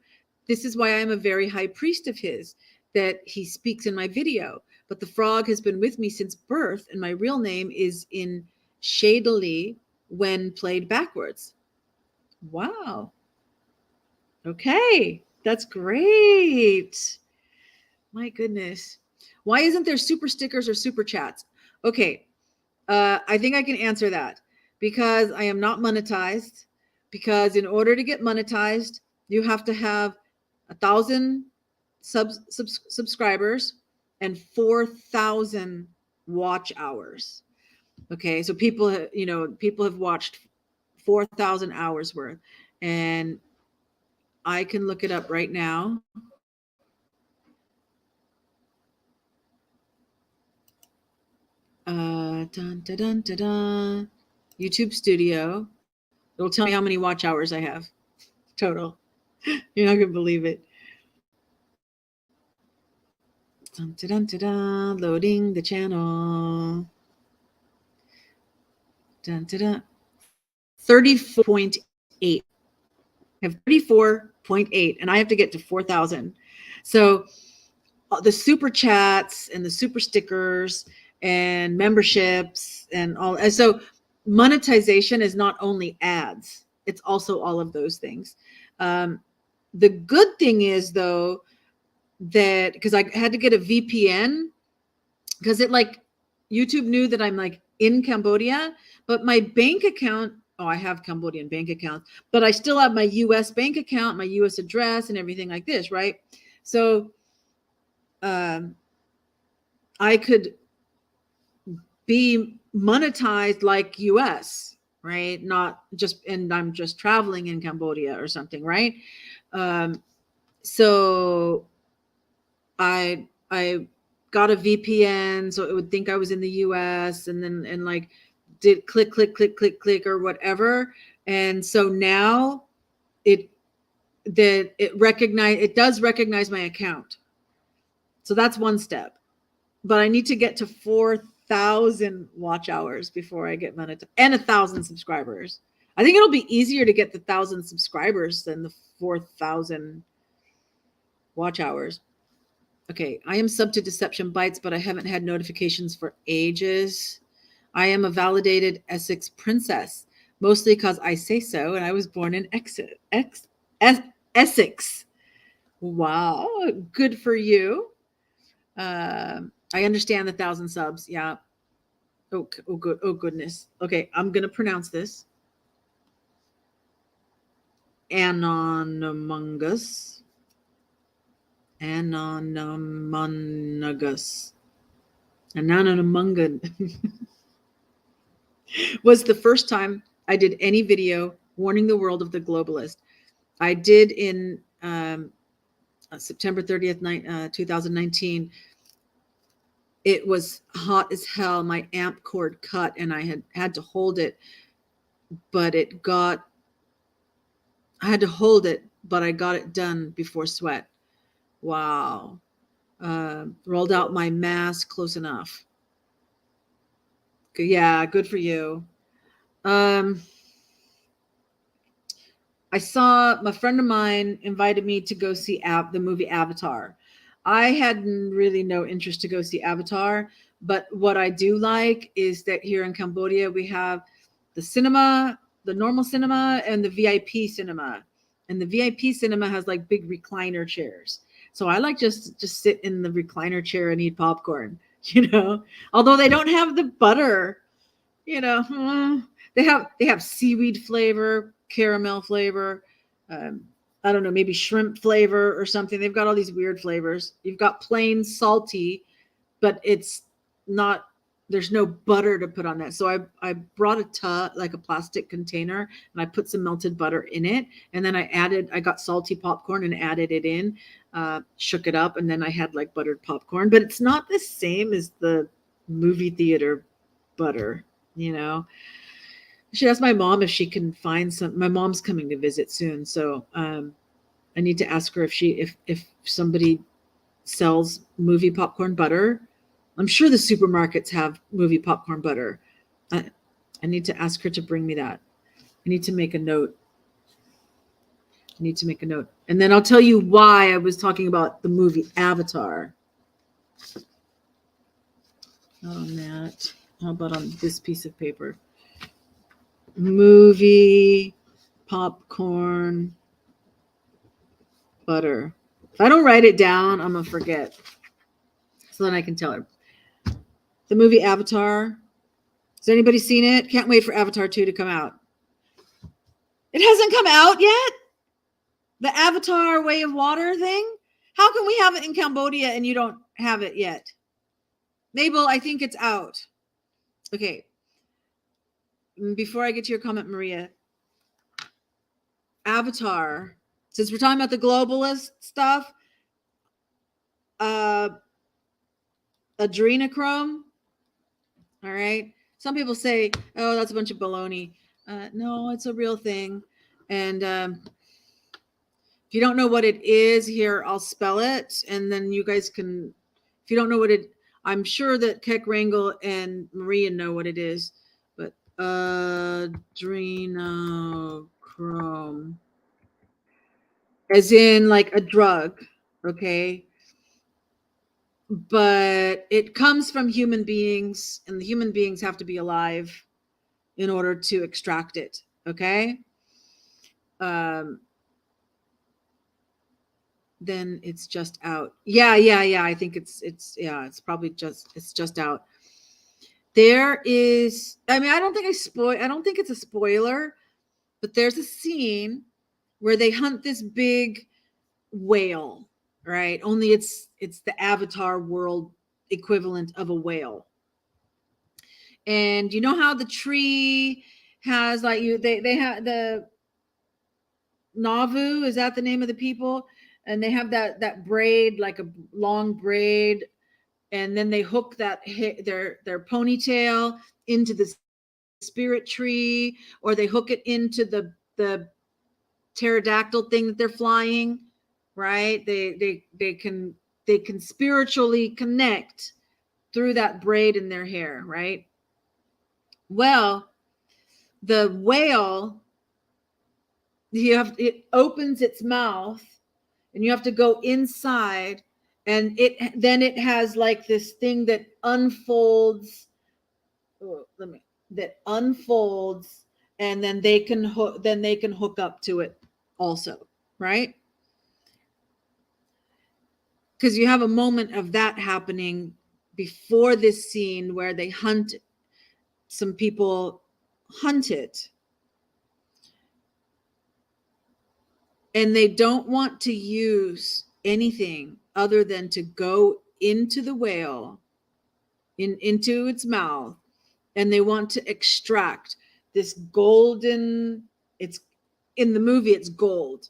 This is why I'm a very high priest of his, that he speaks in my video. But the frog has been with me since birth, and my real name is in shadily when played backwards. Wow. Okay, that's great. My goodness. Why isn't there super stickers or super chats? Okay, I think I can answer that. Because I am not monetized. Because in order to get monetized, you have to have 1,000 subscribers and 4,000 watch hours. Okay, so people have watched 4,000 hours worth, and I can look it up right now. Dun, dun, dun, dun, dun. YouTube Studio. It'll tell me how many watch hours I have total. You're not gonna believe it. Dun, dun, dun, dun, dun. Loading the channel. Dun, dun, dun. 34.8. I have 34.8, and I have to get to 4,000. So the super chats and the super stickers and memberships and all. And so monetization is not only ads, it's also all of those things. The good thing is, though, that because I had to get a VPN, because YouTube knew that I'm in Cambodia, but my bank account, I have Cambodian bank accounts, but I still have my US bank account, my US address and everything like this, right? So I could be monetized like US, right? Not just, and I'm just traveling in Cambodia or something, right? So I got a VPN, so it would think I was in the US, and then did click or whatever. And so now it does recognize my account. So that's one step. But I need to get to 4,000 watch hours before I get monetized, and 1,000 subscribers. I think it'll be easier to get the 1,000 subscribers than the 4,000 watch hours. Okay, I am subbed to Deception Bites, but I haven't had notifications for ages. I am a validated Essex princess, mostly because I say so, and I was born in Essex. Wow, good for you. I understand the 1,000 subs. Yeah. Oh, good. Oh, goodness. Okay, I'm gonna pronounce this. Anonymous. Anonymous. Was the first time I did any video warning the world of the globalist. I did in September 30th, 2019. It was hot as hell. My amp cord cut, and I had to hold it, but I had to hold it, but I got it done before sweat. Wow. Rolled out my mask close enough. Yeah, good for you. I saw, my friend of mine invited me to go see the movie Avatar. I had really no interest to go see Avatar, but what I do like is that here in Cambodia, we have the cinema, the normal cinema, and the VIP cinema. And the VIP cinema has big recliner chairs. So I just sit in the recliner chair and eat popcorn, although they don't have the butter, they have seaweed flavor, caramel flavor. I don't know, maybe shrimp flavor or something. They've got all these weird flavors. You've got plain salty, but it's not, there's no butter to put on that. So I brought a tub, like a plastic container, and I put some melted butter in it. And then I got salty popcorn and added it in, shook it up. And then I had like buttered popcorn, but it's not the same as the movie theater butter, you know? I should ask my mom if she can find some. My mom's coming to visit soon. So, I need to ask her if somebody sells movie popcorn butter. I'm sure the supermarkets have movie popcorn butter. I need to ask her to bring me that. I need to make a note. And then I'll tell you why I was talking about the movie Avatar. Not on that. How about on this piece of paper? Movie popcorn butter. If I don't write it down, I'm going to forget. So then I can tell her. The movie Avatar. Has anybody seen it? Can't wait for Avatar 2 to come out. It hasn't come out yet? The Avatar Way of Water thing? How can we have it in Cambodia and you don't have it yet? Mabel, I think it's out. Okay. Before I get to your comment, Maria, Avatar, since we're talking about the globalist stuff, adrenochrome. All right. Some people say, oh, that's a bunch of baloney. No, it's a real thing. And if you don't know what it is, here, I'll spell it. And then you guys can, if you don't know what it, I'm sure that Keck Rangel and Maria know what it is. But adrenochrome, as in like a drug, okay? But it comes from human beings, and the human beings have to be alive in order to extract it, okay? Then it's just out. Yeah. I think it's probably just out. There is, I mean, I don't think it's a spoiler, but there's a scene where they hunt this big whale, right? Only it's the Avatar world equivalent of a whale. And you know how the tree has like they have the Nauvoo, is that the name of the people? And they have that braid, like a long braid, and then they hook their ponytail into the spirit tree, or they hook it into the pterodactyl thing that they're flying, right? They can spiritually connect through that braid in their hair, right? Well, the whale, it opens its mouth, and you have to go inside, and it has like this thing that unfolds. And then they can hook up to it also, right? Because you have a moment of that happening before this scene where they hunt some people, hunt it, and they don't want to use anything other than to go into the whale, into its mouth, and they want to extract this golden, it's in the movie, it's gold.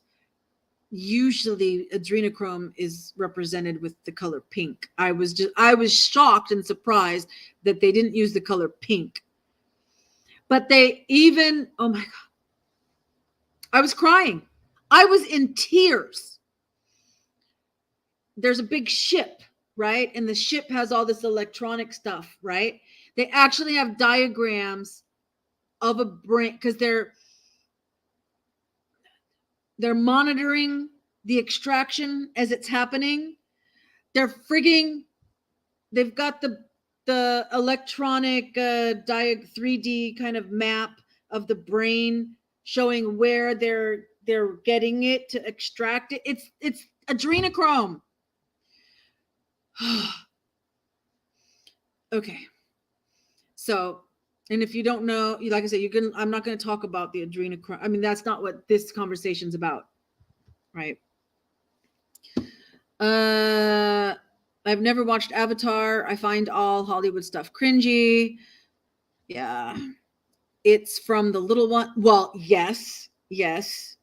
Usually adrenochrome is represented with the color pink. I was shocked and surprised that they didn't use the color pink. But they even, oh my God, I was crying. I was in tears. There's a big ship, right? And the ship has all this electronic stuff, right? They actually have diagrams of a brain, because they're monitoring the extraction as it's happening. They've got the electronic 3D kind of map of the brain showing where they're getting it to extract it. It's adrenochrome. Okay. So, and if you don't know, like I said, I'm not going to talk about the adrenochrome. I mean, that's not what this conversation's about. right? I've never watched Avatar. I find all Hollywood stuff cringy. Yeah. It's from the little one. Well, yes, yes.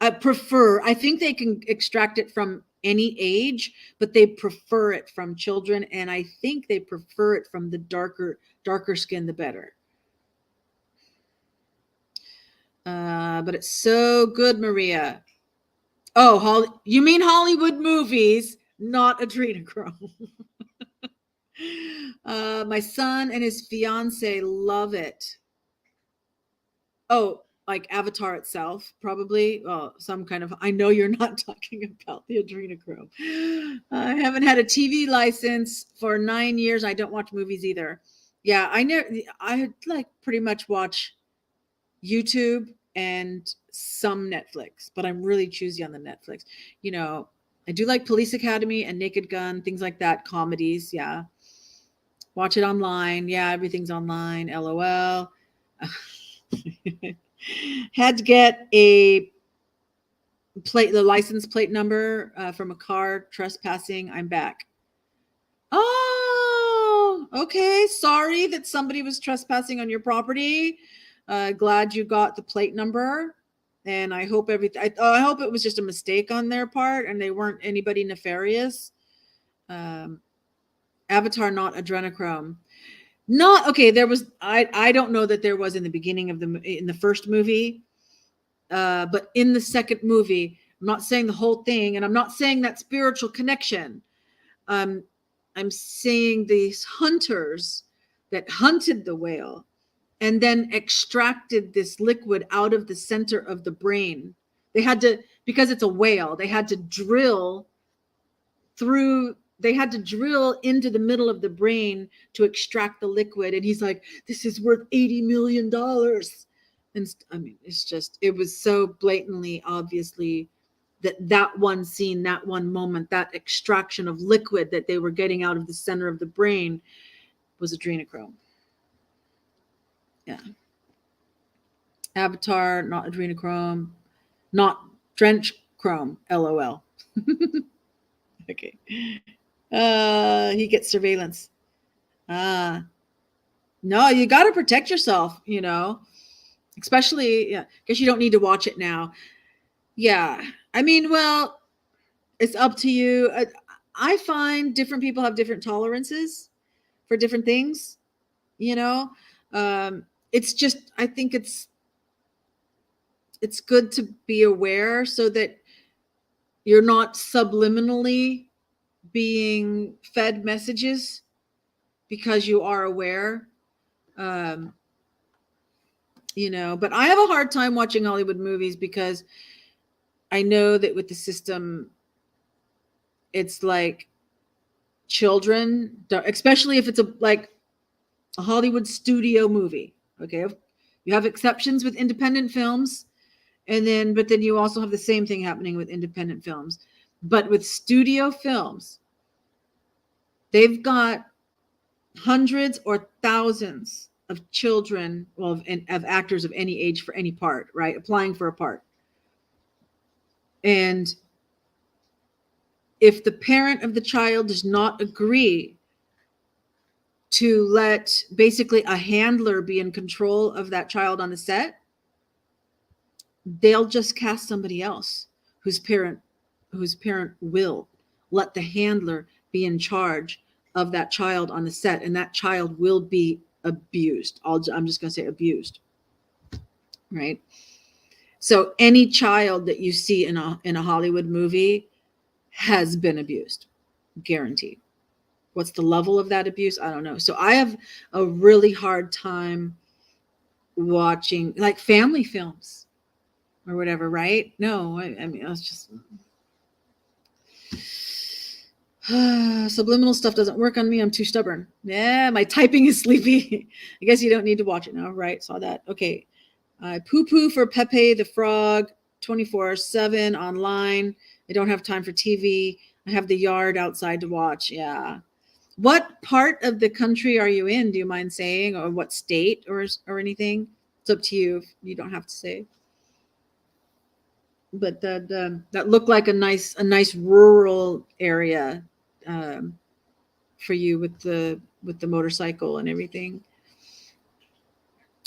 I think they can extract it from any age, but they prefer it from children. And I think they prefer it from the darker skin, the better. But it's so good, Maria. Oh, you mean Hollywood movies, not adrenochrome. My son and his fiance love it. Oh, like Avatar itself, probably. Well, some kind of. I know you're not talking about the adrenochrome. I haven't had a TV license for 9 years. I don't watch movies either. Yeah, I like pretty much watch YouTube and some Netflix, but I'm really choosy on the Netflix. You know, I do like Police Academy and Naked Gun, things like that, comedies. Yeah. Watch it online. Yeah, everything's online. LOL. Had to get the license plate number from a car trespassing. I'm back. Oh, okay. Sorry that somebody was trespassing on your property. Glad you got the plate number, and I hope I hope it was just a mistake on their part, and they weren't anybody nefarious. Avatar, not adrenochrome. Not okay. There was I don't know that there was in the beginning of in the first movie, but in the second movie, I'm not saying the whole thing, and I'm not saying that spiritual connection. I'm saying these hunters that hunted the whale and then extracted this liquid out of the center of the brain. They had to, because it's a whale, they had to drill into the middle of the brain to extract the liquid. And he's like, this is worth $80 million. And I mean, it was so blatantly, obviously, that one scene, that one moment, that extraction of liquid that they were getting out of the center of the brain was adrenochrome. Yeah. Avatar, not adrenochrome, not drench chrome, LOL. Okay. He gets surveillance. No, you got to protect yourself, especially, yeah, because you don't need to watch it now. Yeah. I mean, well, it's up to you. I find different people have different tolerances for different things, it's just, I think it's good to be aware so that you're not subliminally being fed messages because you are aware. But I have a hard time watching Hollywood movies because I know that with the system, it's like children, especially if it's like a Hollywood studio movie. Okay. You have exceptions with independent films. But then you also have the same thing happening with independent films. But with studio films, they've got hundreds or thousands of children, of actors of any age for any part, right? Applying for a part. And if the parent of the child does not agree to let basically a handler be in control of that child on the set, they'll just cast somebody else whose parent will let the handler be in charge of that child on the set, and that child will be abused. I'm just going to say abused, right? So any child that you see in a Hollywood movie has been abused, guaranteed. What's the level of that abuse? I don't know. So I have a really hard time watching like family films or whatever, right? No, I mean, I was just subliminal stuff doesn't work on me. I'm too stubborn. Yeah, my typing is sleepy. I guess you don't need to watch it now, right? Saw that. Okay. Poo-poo for Pepe the Frog 24/7 online. I don't have time for TV. I have the yard outside to watch. Yeah. What part of the country are you in? Do you mind saying, or what state or anything? It's up to you. You don't have to say. but that looked like a nice rural area for you with the motorcycle and everything.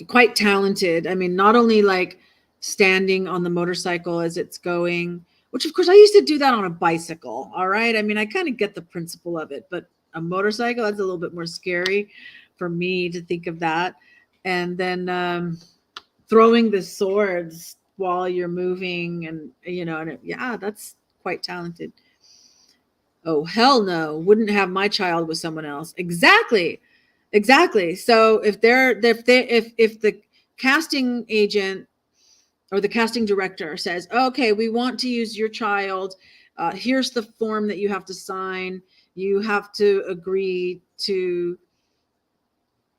Quite talented. I mean, not only like standing on the motorcycle as it's going, which of course I used to do that on a bicycle. All right. I mean, I kind of get the principle of it, but a motorcycle, that's a little bit more scary for me to think of that. And then throwing the swords while you're moving, and yeah, that's quite talented. Oh, hell no. Wouldn't have my child with someone else. Exactly. So if the casting agent or the casting director says, okay, we want to use your child, here's the form that you have to sign. You have to agree to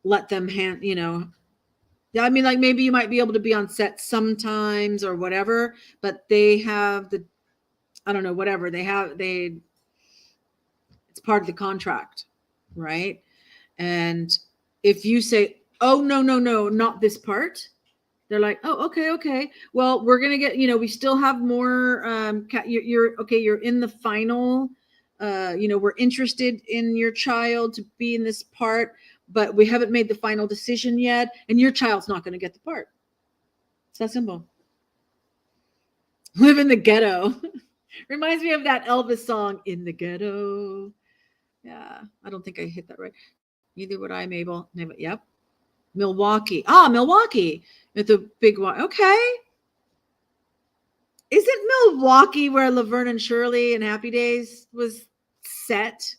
let them I mean, like maybe you might be able to be on set sometimes or whatever, but they have I don't know, whatever it's part of the contract, right? And if you say, oh, no, not this part, they're like, oh, okay. Well, we're going to get, we still have more. You're okay. You're in the final, we're interested in your child to be in this part, but we haven't made the final decision yet. And your child's not going to get the part. It's that simple. Live in the ghetto. Reminds me of that Elvis song, In the Ghetto. Yeah, I don't think I hit that right. Neither would I, Mabel. Yep. Milwaukee. Milwaukee. With the big one. Okay. Isn't Milwaukee where Laverne and Shirley and Happy Days was set?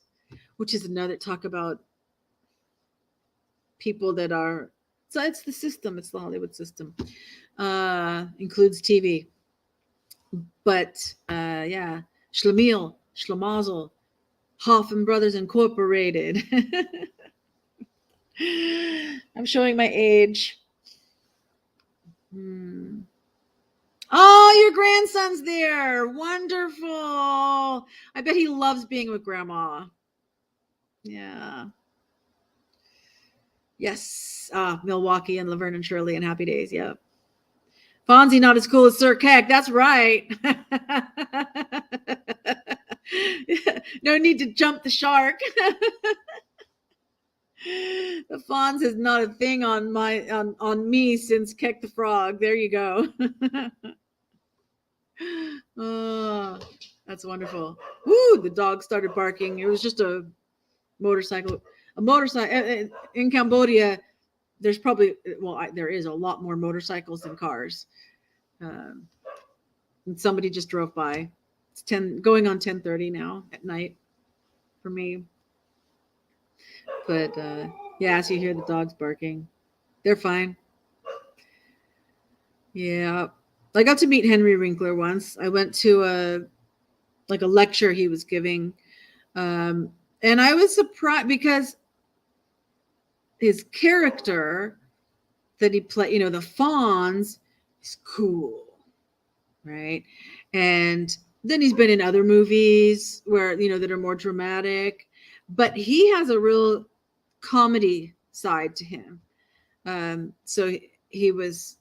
Which is another talk about people that are. So it's the system. It's the Hollywood system. Includes TV. But yeah. Schlemiel, Schlemazel, Hoffman Brothers Incorporated. I'm showing my age. Oh, your grandson's there. Wonderful. I bet he loves being with grandma. Yeah. Yes. Milwaukee and Laverne and Shirley and Happy Days. Yeah. Fonzie not as cool as Sir Keck. That's right. No need to jump the shark. The Fonz is not a thing on me since Keck the Frog. There you go. Oh, that's wonderful. Woo, the dog started barking. It was just a motorcycle. In Cambodia. There's probably there is a lot more motorcycles than cars. And somebody just drove by. It's going on 10:30 now at night for me. But yeah, so you hear the dogs barking. They're fine. Yeah. I got to meet Henry Winkler once. I went to a lecture he was giving. And I was surprised because his character that he played, the Fonz, is cool. Right. And then he's been in other movies where, that are more dramatic, but he has a real comedy side to him. So he was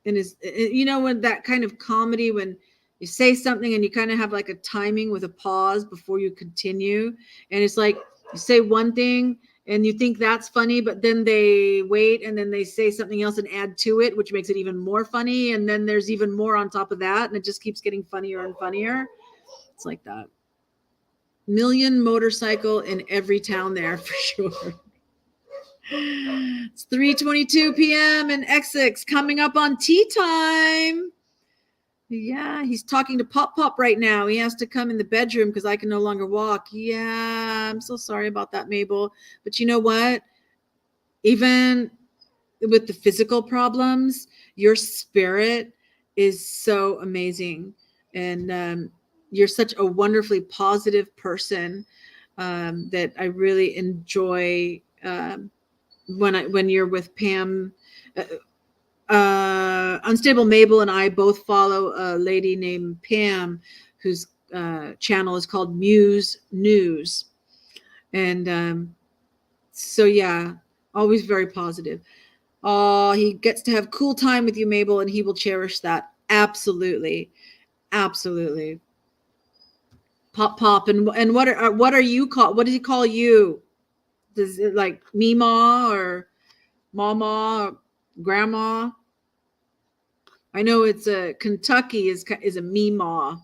in his, when that kind of comedy, when you say something and you kind of have like a timing with a pause before you continue. And it's like you say one thing and you think that's funny, but then they wait and then they say something else and add to it, which makes it even more funny. And then there's even more on top of that. And it just keeps getting funnier and funnier. It's like that. Million motorcycle in every town there for sure. It's 3:22 p.m. in Essex, coming up on tea time. Yeah, he's talking to Pop right now. He has to come in the bedroom because I can no longer walk. Yeah, I'm so sorry about that, Mabel. But you know what? Even with the physical problems, your spirit is so amazing. And you're such a wonderfully positive person that I really enjoy when you're with Pam. Unstable Mabel and I both follow a lady named Pam whose channel is called Muse News. And so yeah, always very positive. Oh, he gets to have cool time with you, Mabel, and he will cherish that. Absolutely. Absolutely. Pop. And what are you called? What does he call you? Does it like Mima or Mama or Grandma? I know it's a Kentucky is a Mima.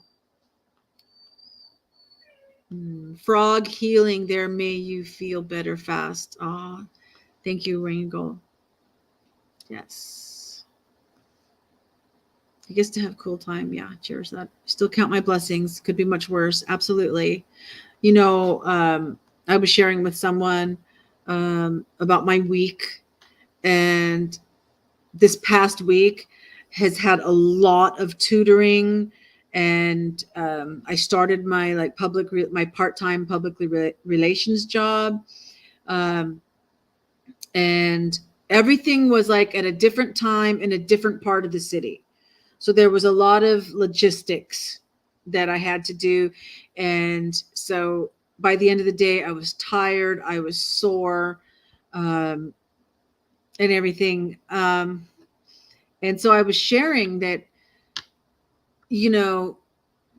Frog healing there. May you feel better fast. Ah, thank you, Ringo. Yes. I guess to have cool time. Yeah, cheers that. Still count my blessings. Could be much worse. Absolutely. You know, I was sharing with someone about my week, and this past week has had a lot of tutoring, and I started my like my part-time relations job, and everything was like at a different time in a different part of the city. So there was a lot of logistics that I had to do. And so by the end of the day, I was tired, I was sore, and everything. And so I was sharing that, you know,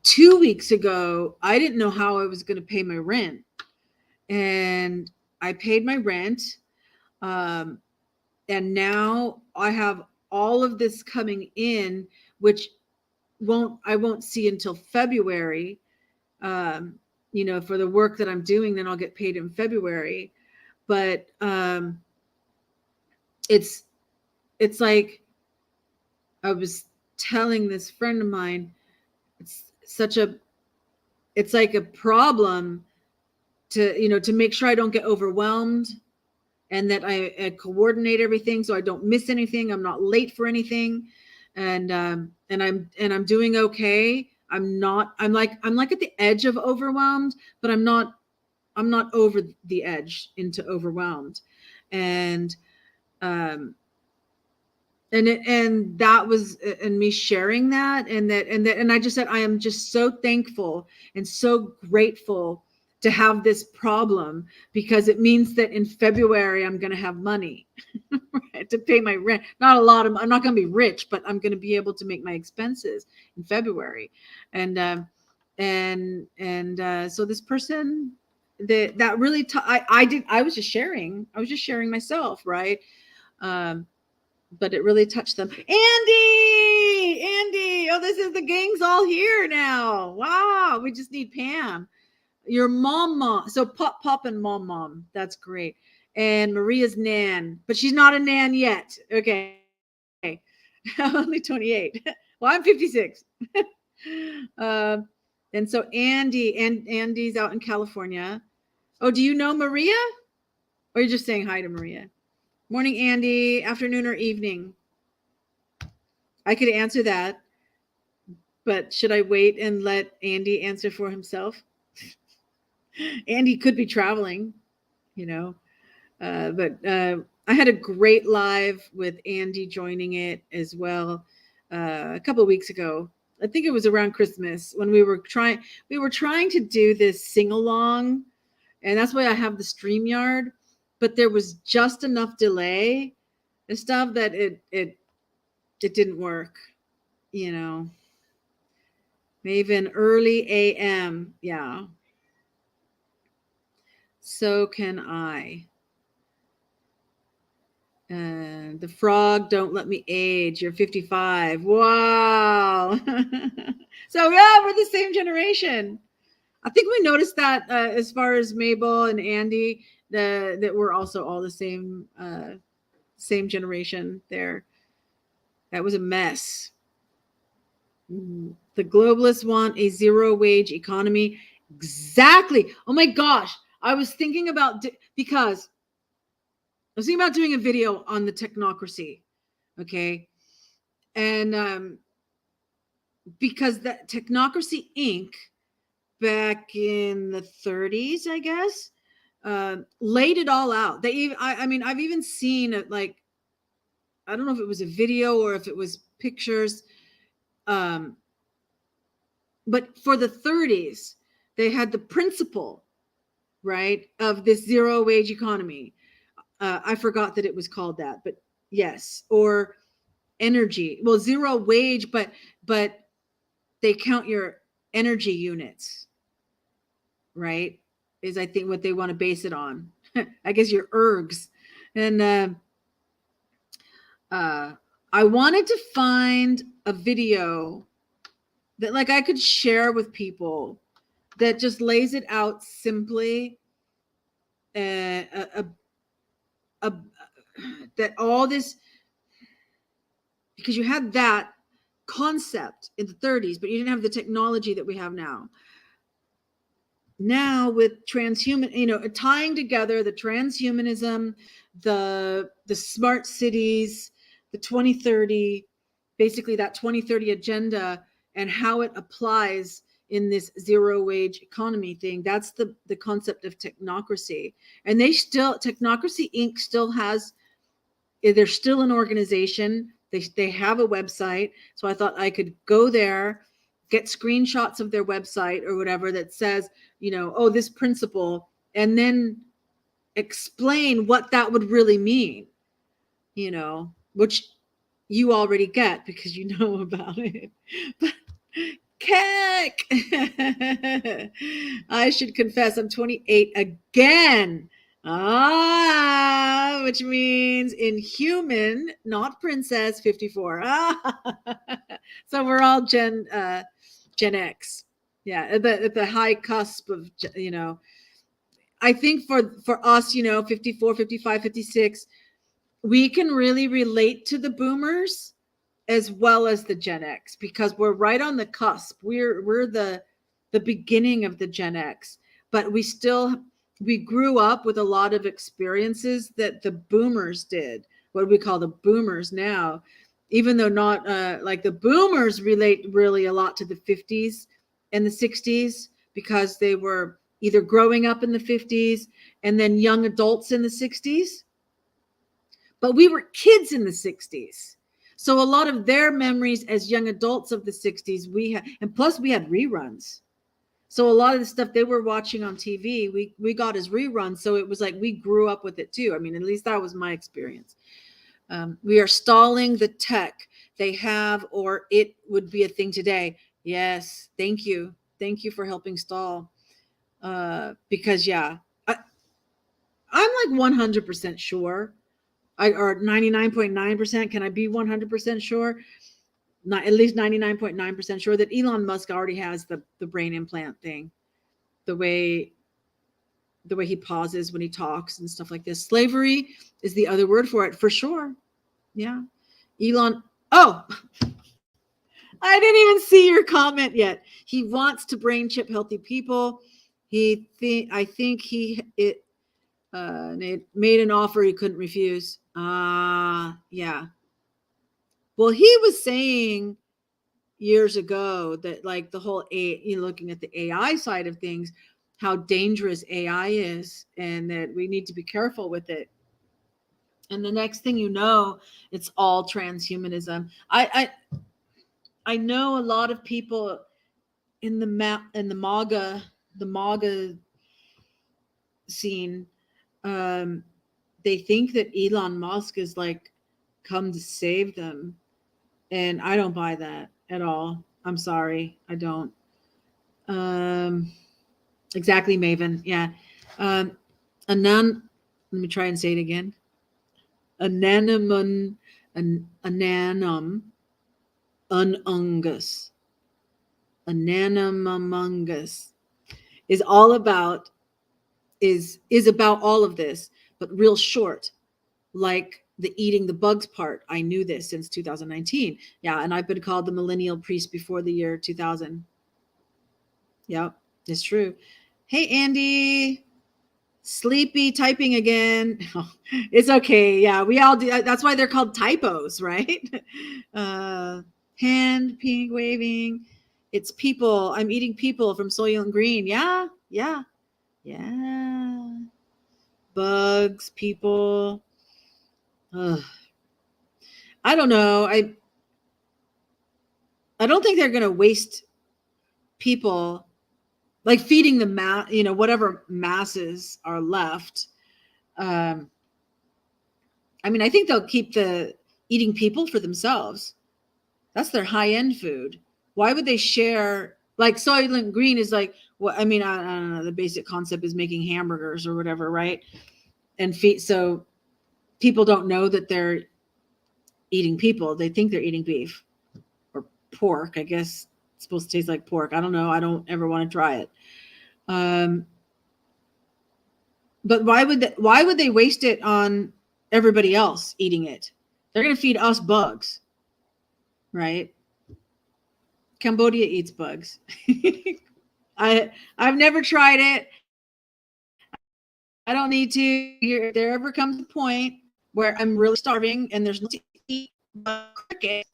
2 weeks ago, I didn't know how I was going to pay my rent. And I paid my rent. And now I have all of this coming in, which I won't see until February. You know, for the work that I'm doing, then I'll get paid in February. But it's like I was telling this friend of mine, it's like a problem to, you know, to make sure I don't get overwhelmed, and that I coordinate everything so I don't miss anything. I'm not late for anything, and I'm doing okay. I'm like at the edge of overwhelmed, but I'm not over the edge into overwhelmed. And and that was, and me sharing that, and I just said, I am just so thankful and so grateful to have this problem, because it means that in February I'm going to have money right, to pay my rent. Not a lot of, I'm not going to be rich, but I'm going to be able to make my expenses in February. And so this person that really I was just sharing myself, right? But it really touched them. Andy, oh, this is, the gang's all here now. Wow, we just need Pam, your mom. So Pop and mom. That's great. And Maria's Nan, but she's not a Nan yet. Okay, I'm only 28. Well, I'm 56. And so Andy's out in California. Oh, do you know Maria? Or are you just saying hi to Maria? Morning, Andy. Afternoon or evening? I could answer that, but should I wait and let Andy answer for himself? Andy could be traveling, you know, but I had a great live with Andy joining it as well a couple of weeks ago. I think it was around Christmas when we were trying to do this sing along, and that's why I have the StreamYard. But there was just enough delay and stuff that it didn't work, you know. Maven, early AM. Yeah. So can I. And the frog, don't let me age. You're 55. Wow. So yeah, we're the same generation. I think we noticed that as far as Mabel and Andy, that we're also all the same generation there. That was a mess. The globalists want a zero wage economy. Exactly. Oh my gosh. I was thinking about, because I was thinking about doing a video on the technocracy. Okay. And because that Technocracy Inc. back in the 30s, I guess, laid it all out. I mean, I've even seen it, like, I don't know if it was a video or if it was pictures. But for the 30s, they had the principle, right, of this zero wage economy. I forgot that it was called that, but yes, or energy. Well, zero wage, but they count your energy units, right? Is I think what they want to base it on. I guess your ergs. And I wanted to find a video that like I could share with people that just lays it out simply. That all this, because you had that concept in the 30s, but you didn't have the technology that we have now. Now with transhuman, tying together the transhumanism, the smart cities, the 2030, basically that 2030 agenda, and how it applies in this zero wage economy thing. That's the concept of technocracy. And Technocracy Inc. still has, they're still an organization. They have a website. So I thought I could go there, get screenshots of their website or whatever that says, this principle, and then explain what that would really mean, which you already get because you know about it. But heck, I should confess I'm 28 again. Which means in human, not princess, 54. So we're all Gen X. Yeah, at the high cusp of, I think for us, 54, 55, 56, we can really relate to the boomers as well as the Gen X because we're right on the cusp. We're the beginning of the Gen X, but we grew up with a lot of experiences that the boomers did, what we call the boomers now, even though not like the boomers relate really a lot to the 50s and the 60s because they were either growing up in the 50s and then young adults in the 60s. But we were kids in the 60s. So a lot of their memories as young adults of the 60s, and plus we had reruns. So a lot of the stuff they were watching on TV, we got as reruns. So it was like we grew up with it too. I mean, at least that was my experience. We are stalling the tech they have, or it would be a thing today. Yes, thank you. Thank you for helping stall. Because I'm like 100% sure. Or 99.9%. Can I be 100% sure? Not at least 99.9% sure that Elon Musk already has the brain implant thing. The way he pauses when he talks and stuff like this. Slavery is the other word for it, for sure. Yeah. Elon. Oh, I didn't even see your comment yet. He wants to brain chip healthy people. I think he made an offer he couldn't refuse. Yeah. Well, he was saying years ago that like the whole looking at the AI side of things, how dangerous AI is, and that we need to be careful with it. And the next thing you know, it's all transhumanism. I know a lot of people in the MAGA scene. They think that Elon Musk is like come to save them. And I don't buy that at all. I'm sorry. I don't. Exactly, Maven. Yeah. Let me try and say it again. Ananum unungus. Ananamumungus is all about is about all of this, but real short, like the eating the bugs part. I knew this since 2019. Yeah, and I've been called the millennial priest before the year 2000. Yep, it's true. Hey, Andy. Sleepy typing again. It's okay. Yeah, we all do. That's why they're called typos, right? Hand pink waving. It's people. I'm eating people from Soylent Green. Yeah. Bugs, people. Ugh. I don't know. I don't think they're going to waste people like feeding the whatever masses are left. I mean, I think they'll keep the eating people for themselves. That's their high-end food. Why would they share? Like Soylent Green is like, well, I mean, I don't know. The basic concept is making hamburgers or whatever, right? And so people don't know that they're eating people. They think they're eating beef or pork. I guess it's supposed to taste like pork. I don't know. I don't ever want to try it. But why would they waste it on everybody else eating it? They're going to feed us bugs, right? Cambodia eats bugs. I've never tried it. I don't need to. If there ever comes a point where I'm really starving and there's nothing to eat but cricket,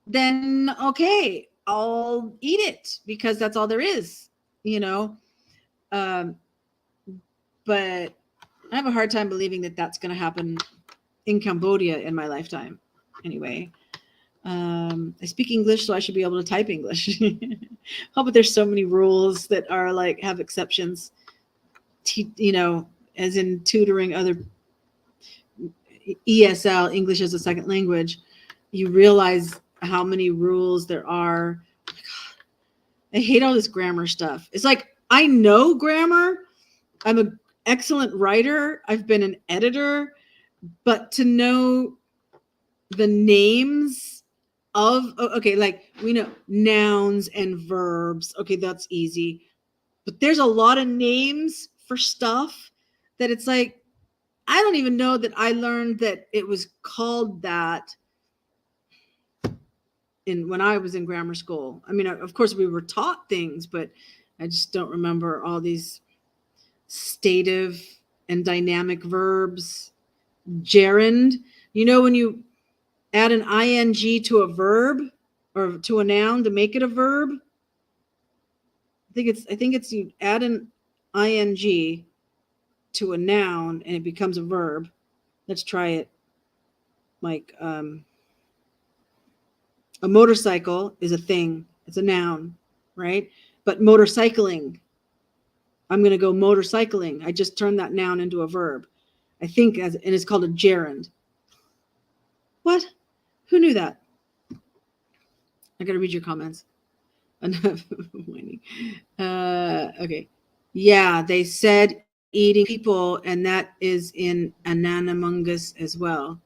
then okay, I'll eat it because that's all there is, you know. But I have a hard time believing that that's going to happen in Cambodia in my lifetime. Anyway, I speak English, so I should be able to type English. Oh, but there's so many rules that are like have exceptions. You know, as in tutoring other ESL, English as a second language, you realize how many rules there are. Oh my God, I hate all this grammar stuff. It's like I know grammar. I'm an excellent writer. I've been an editor, but to know the names of, okay, like we know nouns and verbs. Okay, that's easy. But there's a lot of names for stuff that it's like, I don't even know that I learned that it was called that when I was in grammar school. I mean, of course we were taught things, but I just don't remember all these stative and dynamic verbs. Gerund, you know, when you add an ing to a verb or to a noun to make it a verb, I think it's you add an ing to a noun and it becomes a verb. Let's try it. Like a motorcycle is a thing. It's a noun, right? But motorcycling, I'm going to go motorcycling. I just turned that noun into a verb. I think and it's called a gerund. What? Who knew that? I got to read your comments. Enough whining. Okay. Yeah, they said eating people, and that is in Ananamungus as well.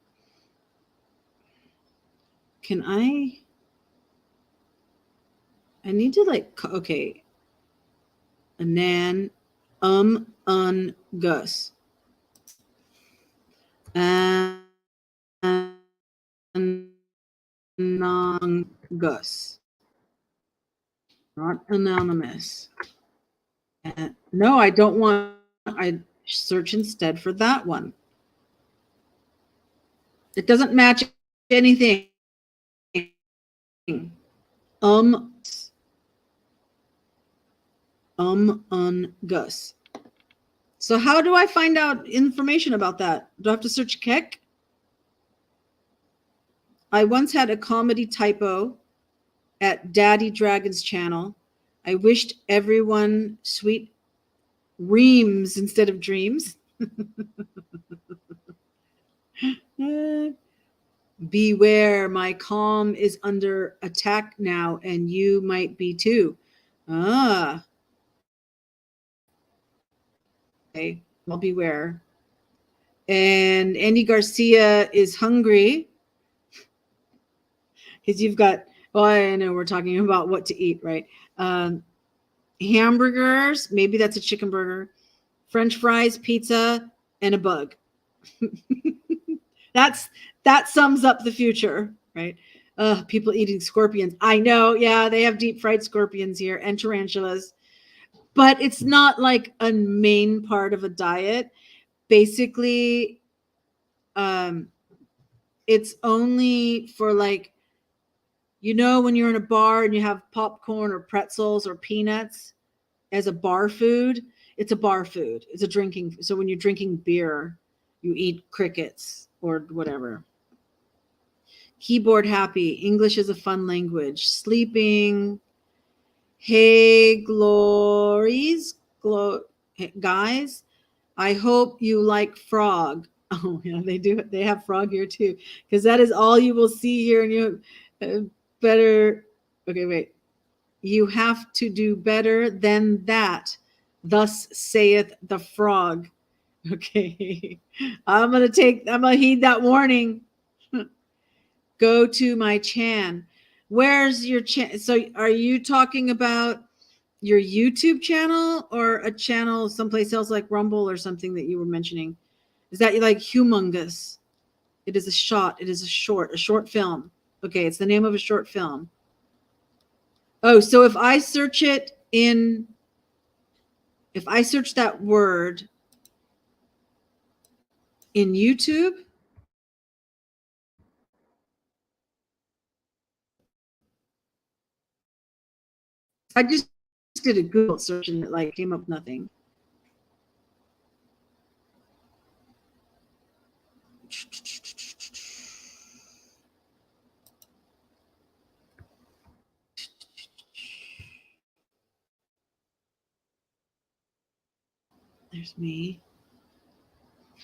Can I need to like, okay. Anan, Gus. Anongus. Not anonymous. No, I don't want, I search instead for that one. It doesn't match anything. Gus. So how do I find out information about that? Do I have to search Keck? I once had a comedy typo at Daddy Dragon's channel. I wished everyone sweet reams instead of dreams. Beware, my calm is under attack now, and you might be too. Ah. Okay, well, beware. And Andy Garcia is hungry because you've got, well, I know we're talking about what to eat, right? Hamburgers, maybe that's a chicken burger, French fries, pizza, and a bug. That sums up the future, right? People eating scorpions. I know, yeah, they have deep fried scorpions here and tarantulas, but it's not like a main part of a diet. Basically, it's only for like, you know, when you're in a bar and you have popcorn or pretzels or peanuts as a bar food, it's a bar food. It's a drinking. So when you're drinking beer, you eat crickets or whatever. Keyboard happy. English is a fun language. Sleeping. Hey, glories. Guys, I hope you like frog. Oh, yeah, they do. They have frog here too, because that is all you will see here, and you better Okay, wait. You have to do better than that. Thus saith the frog. Okay. I'm going to heed that warning. Go to my chan. Where's your chan? So are you talking about your YouTube channel or a channel someplace else like Rumble or something that you were mentioning? Is that like Humongous? It is a shot. It is a short film. Okay, it's the name of a short film. Oh, so if I search that word in YouTube, I just did a Google search and it like came up nothing. There's me.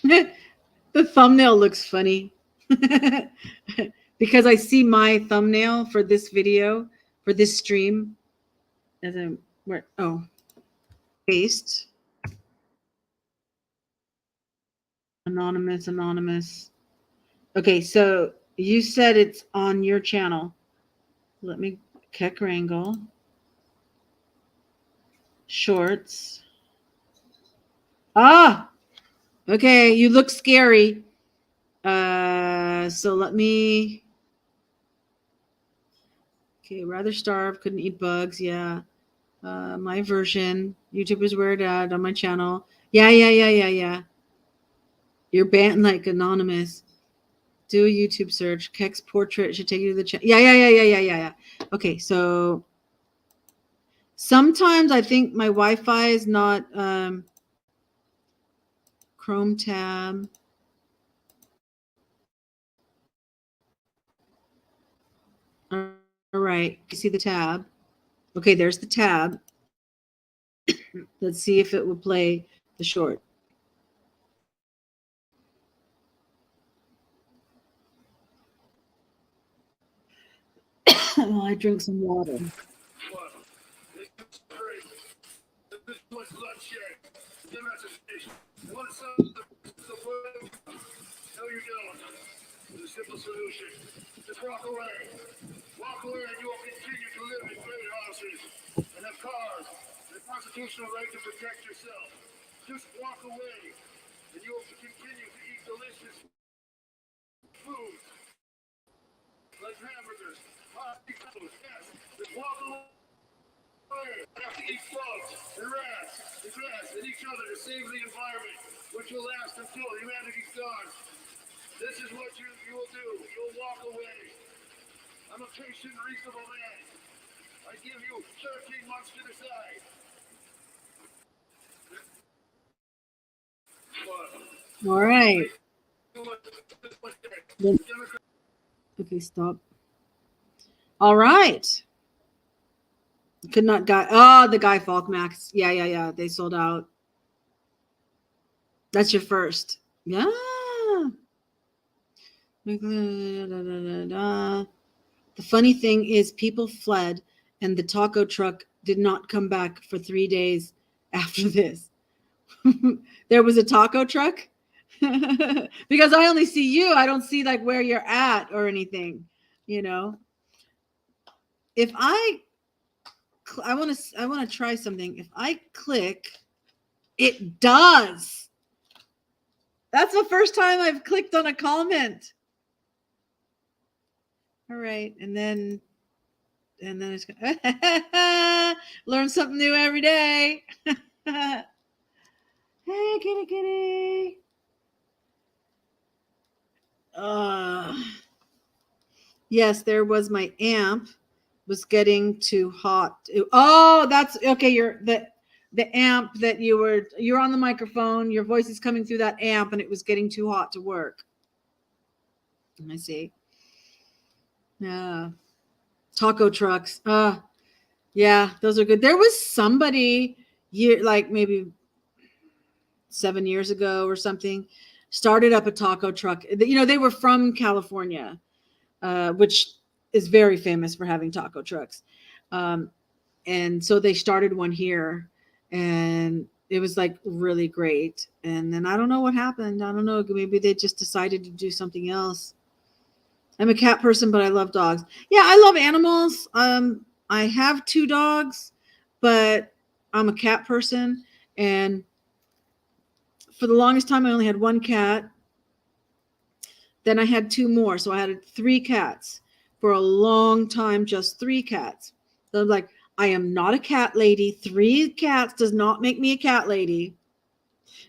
The thumbnail looks funny because I see my thumbnail for this video, for this stream. As I'm where paste. Anonymous. Okay, so you said it's on your channel. Let me Keck Wrangle. Shorts. Ah, okay, you look scary. So let me. Okay, rather starve, couldn't eat bugs. Yeah. My version. YouTube is where it at on my channel. Yeah. You're banned like anonymous. Do a YouTube search. Keck's portrait should take you to the channel. Yeah. Okay, so sometimes I think my Wi-Fi is not Chrome tab. All right, you see the tab. Okay, there's the tab. Let's see if it will play the short. While I drink some water. There's a simple solution. Just walk away. Walk away and you will continue to live in great houses and have cars and a constitutional right to protect yourself. Just walk away and you will continue to eat delicious food like hamburgers, hot pickles, yes. Just walk away. You have to eat slugs and rats and grass and each other to save the environment, which will last until humanity's gone. This is what you will do. You'll walk away. I'm a patient, reasonable man. I give you 13 months to decide. All right. Okay, stop. All right. Could not guy. Oh, the Guy Fawkes Max. Yeah. They sold out. That's your first. Yeah. The funny thing is people fled and the taco truck did not come back for 3 days after this. There was a taco truck because I only see you. I don't see like where you're at or anything, you know. If I want to try something. If I click, it does. That's the first time I've clicked on a comment. All right, and then it's gonna learn something new every day. Hey, kitty. Yes, there was my amp was getting too hot. Oh, that's okay. You're the amp that you're on the microphone. Your voice is coming through that amp, and it was getting too hot to work. I see. Yeah, taco trucks. Yeah, those are good. There was somebody like maybe 7 years ago or something, started up a taco truck. You know, they were from California, which is very famous for having taco trucks. And so they started one here, and it was like really great. And then I don't know what happened. I don't know. Maybe they just decided to do something else. I'm a cat person, but I love dogs. Yeah, I love animals. I have 2 dogs, but I'm a cat person. And for the longest time, I only had 1 cat. Then I had 2 more. So I had 3 cats for a long time, just 3 cats. So I'm like, I am not a cat lady. 3 cats does not make me a cat lady.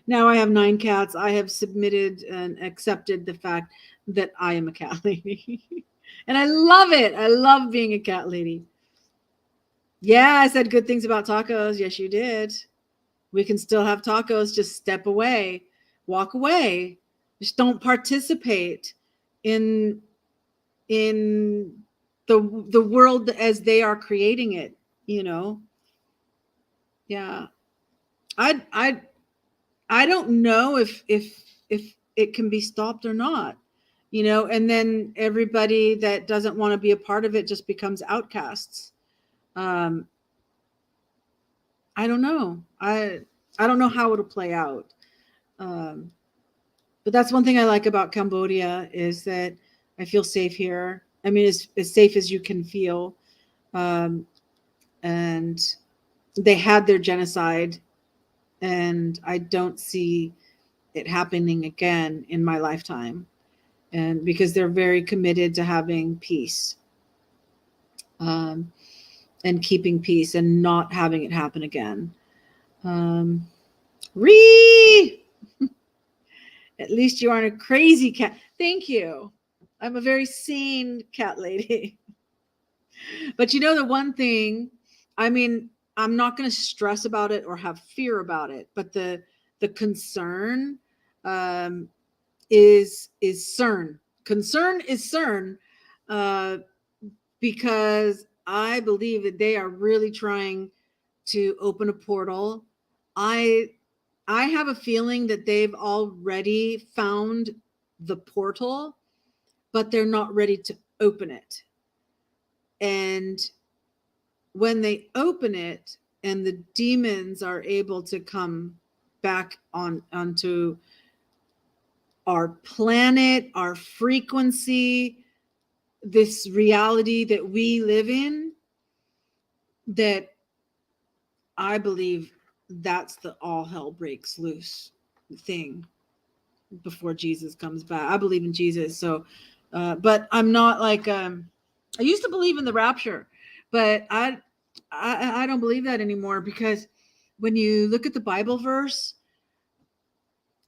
Now I have 9 cats. I have submitted and accepted the fact that I am a cat lady. And I love it. I love being a cat lady. Yeah, I said good things about tacos. Yes, you did. We can still have tacos. Just step away, walk away. Just don't participate in the world as they are creating it, you know. Yeah. I don't know if it can be stopped or not, you know, and then everybody that doesn't want to be a part of it just becomes outcasts. I don't know. I don't know how it'll play out. But that's one thing I like about Cambodia is that I feel safe here. I mean, as safe as you can feel. And they had their genocide, and I don't see it happening again in my lifetime. And because they're very committed to having peace, and keeping peace and not having it happen again. Ree! At least you aren't a crazy cat. Thank you. I'm a very sane cat lady. But you know, the one thing, I mean, I'm not going to stress about it or have fear about it, but the concern is CERN. Concern is CERN, because I believe that they are really trying to open a portal. I have a feeling that they've already found the portal, but they're not ready to open it. And when they open it and the demons are able to come back onto our planet, our frequency, this reality that we live in, that I believe that's the all hell breaks loose thing before Jesus comes back. I believe in Jesus. So, but I'm not like, I used to believe in the rapture, but I don't believe that anymore, because when you look at the Bible verse,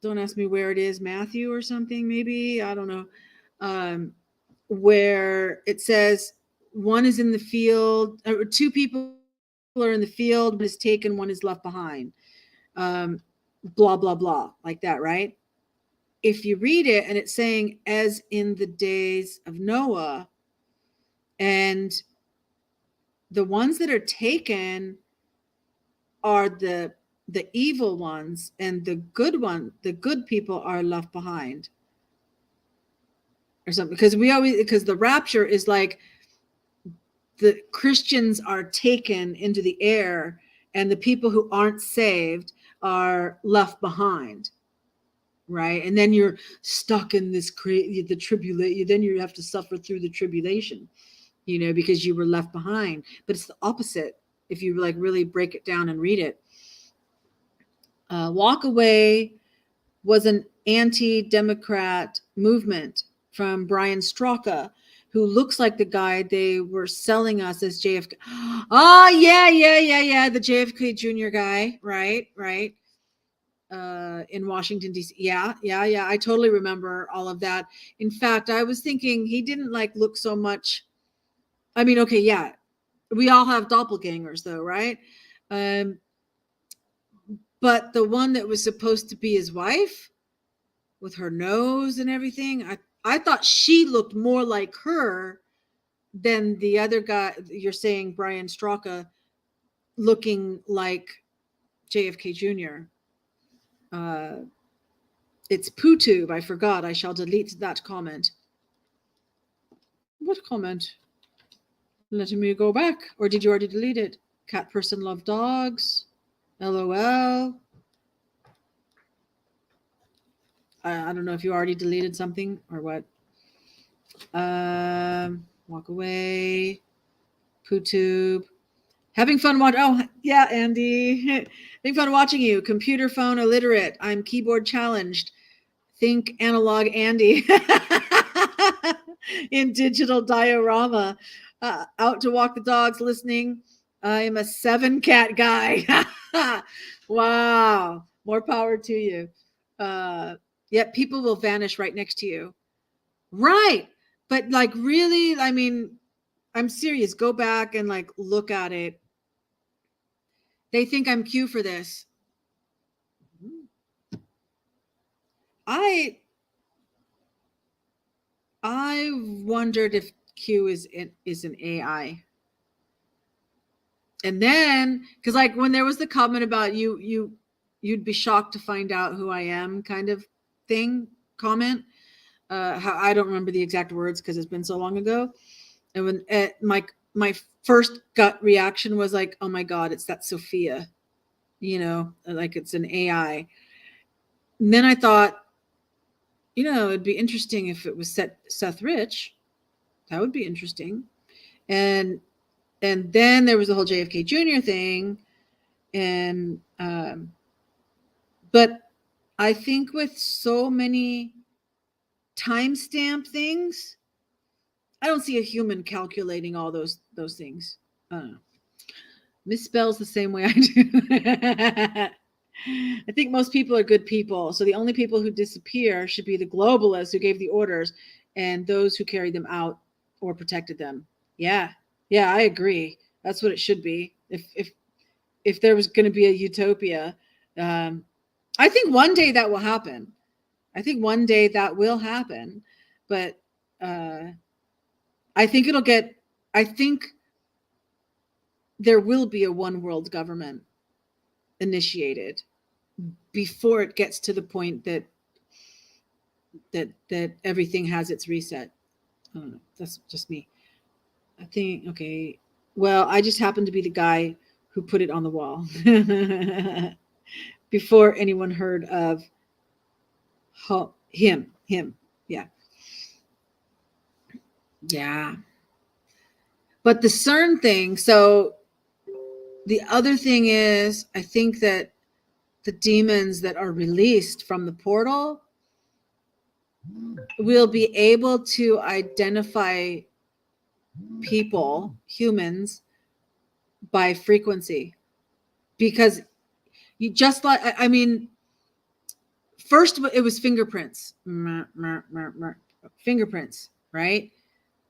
don't ask me where it is, Matthew or something, maybe, I don't know, where it says one is in the field, or 2 people are in the field, one is taken, one is left behind, blah, blah, blah, like that, right? If you read it and it's saying, as in the days of Noah, and the ones that are taken are the evil ones, and the good people are left behind, or something. Because the rapture is like the Christians are taken into the air, and the people who aren't saved are left behind, right? And then you're stuck in this the tribulation. Then you have to suffer through the tribulation, you know, because you were left behind. But it's the opposite if you like really break it down and read it. Walk Away was an anti-democrat movement from Brian Straka, who looks like the guy they were selling us as JFK. Oh, yeah. The JFK Jr. guy, right. In Washington, D.C. Yeah. I totally remember all of that. In fact, I was thinking he didn't like look so much. I mean, okay, yeah. We all have doppelgangers though, right? But the one that was supposed to be his wife with her nose and everything, I thought she looked more like her than the other guy. You're saying Brian Straka looking like JFK Jr. It's PooTube. I forgot. I shall delete that comment. What comment? letting me go back. Or did you already delete it? Cat person love dogs. LOL. I don't know if you already deleted something or what. Walk away. PooTube. Having fun watching. Oh, yeah, Andy. Having fun watching you. Computer phone illiterate. I'm keyboard challenged. Think analog Andy. In digital diorama. Out to walk the dogs, listening. I am a 7 cat guy. Wow. More power to you. Yet people will vanish right next to you. Right. But like, really, I mean, I'm serious. Go back and like look at it. They think I'm Q for this. I wondered if Q is an AI. And then, because like when there was the comment about you'd be shocked to find out who I am kind of thing comment. How I don't remember the exact words because it's been so long ago. And when my first gut reaction was like, oh my God, it's that Sophia, like it's an AI. And then I thought, it'd be interesting if it was Seth Rich. That would be interesting. And then there was the whole JFK Jr. thing. And, but I think with so many timestamp things, I don't see a human calculating all those things. I don't know. Misspells the same way I do. I think most people are good people. So the only people who disappear should be the globalists who gave the orders and those who carried them out or protected them. Yeah, I agree. That's what it should be. If there was going to be a utopia, I think one day that will happen. But I think there will be a one world government initiated before it gets to the point that everything has its reset. I don't know. That's just me. I think, okay. Well, I just happen to be the guy who put it on the wall before anyone heard of him. Yeah. But the CERN thing, so the other thing is, I think that the demons that are released from the portal will be able to identify people, humans, by frequency. Because you just like, I mean, first it was fingerprints, right?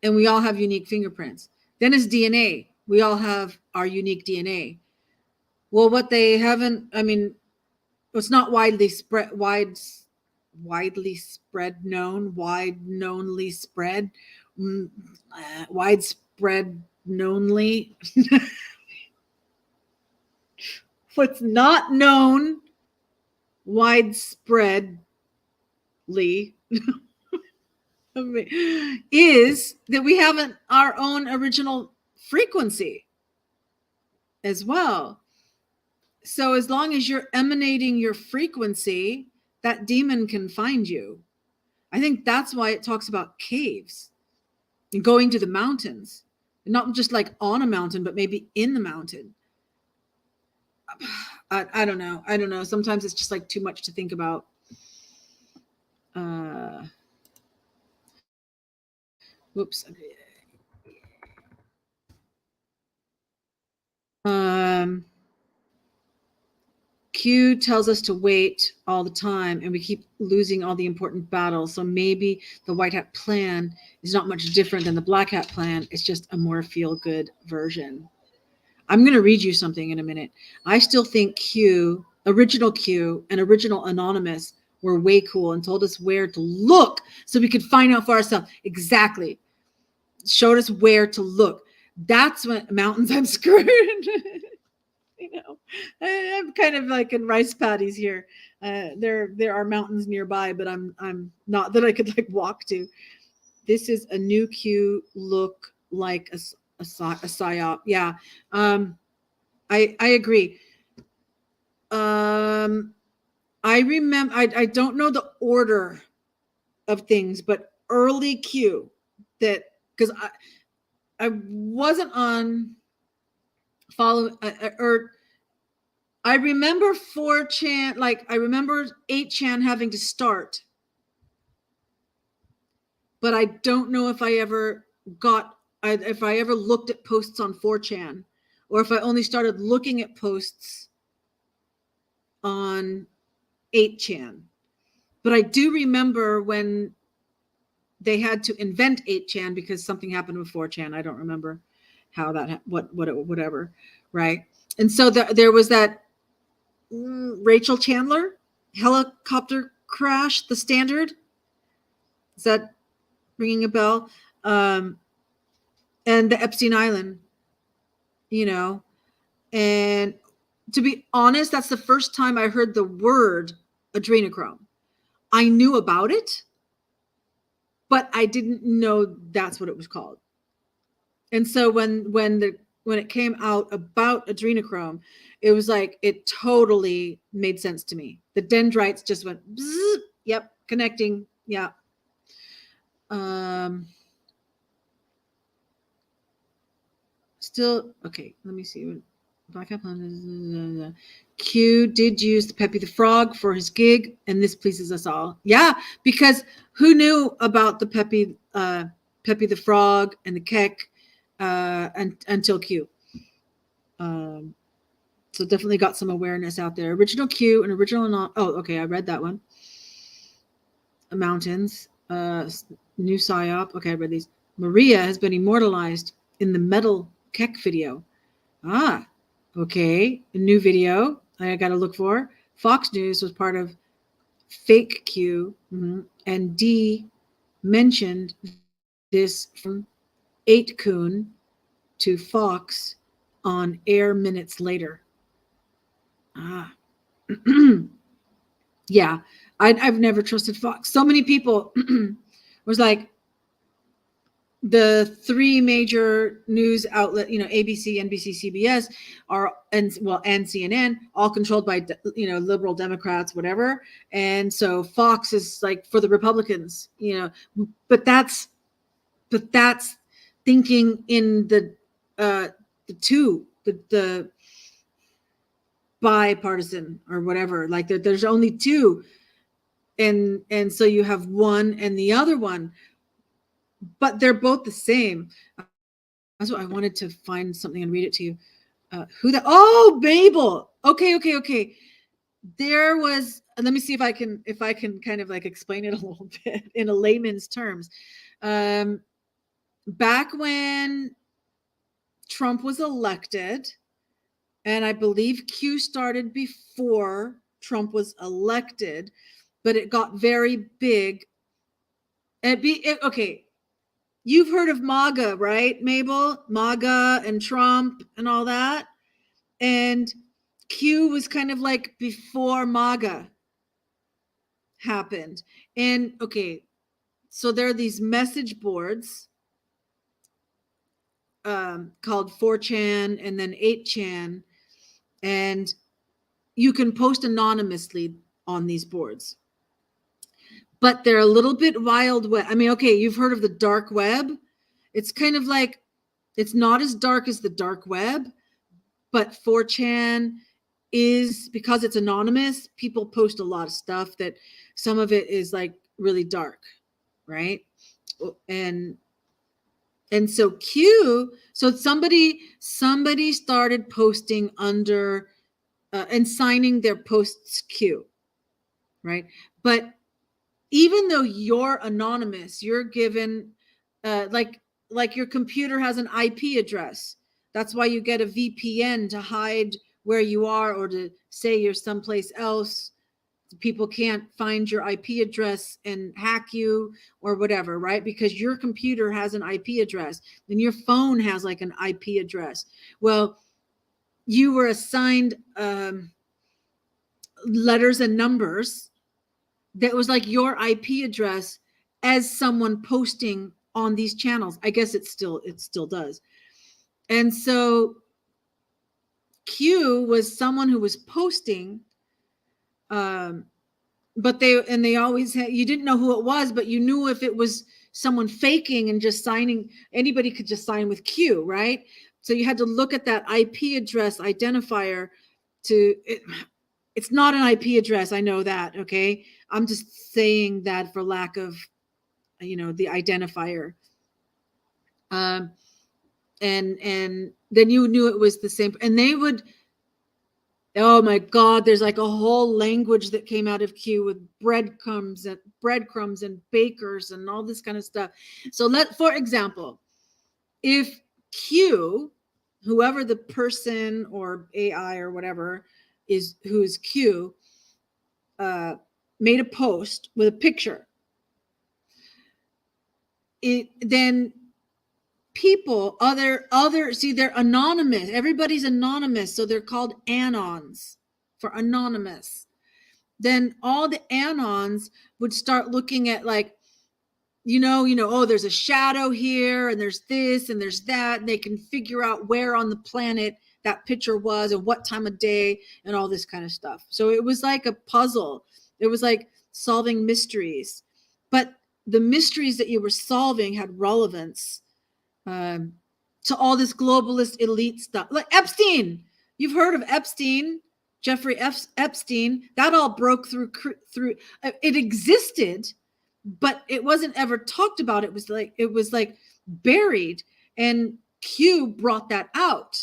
And we all have unique fingerprints. Then it's DNA. We all have our unique DNA. Well, what they haven't, I mean, it's not widely spread knownly. What's not known widespreadly is that we have our own original frequency as well. So as long as you're emanating your frequency, that demon can find you. I think that's why it talks about caves and going to the mountains, not just like on a mountain, but maybe in the mountain. I don't know. Sometimes it's just like too much to think about. Whoops. Q tells us to wait all the time, and we keep losing all the important battles. So maybe the White Hat plan is not much different than the Black Hat plan. It's just a more feel-good version. I'm going to read you something in a minute. I still think Q, original Q, and original Anonymous were way cool and told us where to look so we could find out for ourselves. Exactly. Showed us where to look. That's when mountains, I'm screwed. I'm kind of like in rice paddies here. There are mountains nearby, but I'm not that I could like walk to. This is a new Q look like a psyop. Yeah. I agree. I remember, I don't know the order of things, but early Q that, because I wasn't on follow or I remember 4chan, like I remember 8chan having to start, but I don't know if I ever if I ever looked at posts on 4chan, or if I only started looking at posts on 8chan. But I do remember when they had to invent 8chan because something happened with 4chan. I don't remember how that, whatever, right? And so there was that Rachel Chandler helicopter crash, the Standard. Is that ringing a bell? And the Epstein Island, and to be honest, that's the first time I heard the word adrenochrome. I knew about it, but I didn't know that's what it was called. And so when it came out about adrenochrome, it was like, it totally made sense to me. The dendrites just went, bzzz, yep, connecting. Yeah. Still, okay, let me see. Q did use the Pepe the Frog for his gig, and this pleases us all. Yeah, because who knew about the Pepe the Frog and the Keck until Q? So definitely got some awareness out there. Original Q and original. Oh, okay, I read that one. Mountains, new psyop. Okay, I read these. Maria has been immortalized in the Metal Keck video. Ah, okay. A new video I got to look for. Fox News was part of Fake Q, and D mentioned this from 8kun to Fox on air minutes later. Ah, yeah. I've never trusted Fox. So many people was like, the three major news outlet, ABC, NBC, CBS and CNN, all controlled by, liberal Democrats, whatever. And so Fox is like for the Republicans, but that's thinking in the bipartisan or whatever, like there's only two. And so you have one and the other one, but they're both the same. That's what I wanted to find something and read it to you. Mabel. Okay. There was, let me see if I can kind of like explain it a little bit in a layman's terms. Back when Trump was elected, and I believe Q started before Trump was elected, but it got very big. Okay. You've heard of MAGA, right, Mabel? MAGA and Trump and all that. And Q was kind of like before MAGA happened. And okay, so there are these message boards called 4chan and then 8chan. And you can post anonymously on these boards. But they're a little bit wild web. I mean, okay, you've heard of the dark web. It's kind of like, it's not as dark as the dark web, but 4chan is, because it's anonymous, people post a lot of stuff that some of it is like really dark, right? And so Q, so somebody started posting under and signing their posts Q, right? But even though you're anonymous, you're given like your computer has an IP address. That's why you get a VPN to hide where you are, or to say you're someplace else. People can't find your IP address and hack you or whatever, right? Because your computer has an IP address and your phone has like an IP address. Well, you were assigned letters and numbers that was like your IP address as someone posting on these channels. I guess it still does. And so Q was someone who was posting, but they always had, you didn't know who it was, but you knew if it was someone faking and just signing. Anybody could just sign with Q, right? So you had to look at that IP address identifier it's not an IP address. I know that. Okay. I'm just saying that for lack of, the identifier. And then you knew it was the same, and they would, oh my God, there's like a whole language that came out of Q with breadcrumbs and bakers and all this kind of stuff. So for example, if Q, whoever the person or AI or whatever is, who is Q, made a post with a picture, then people, see, they're anonymous. Everybody's anonymous, so they're called anons for anonymous. Then all the anons would start looking at like, oh, there's a shadow here, and there's this, and there's that, and they can figure out where on the planet that picture was and what time of day and all this kind of stuff. So it was like a puzzle. It was like solving mysteries, but the mysteries that you were solving had relevance to all this globalist elite stuff. Like Epstein, you've heard of Epstein, Jeffrey Epstein. That all broke through. It existed, but it wasn't ever talked about. It was like buried, and Q brought that out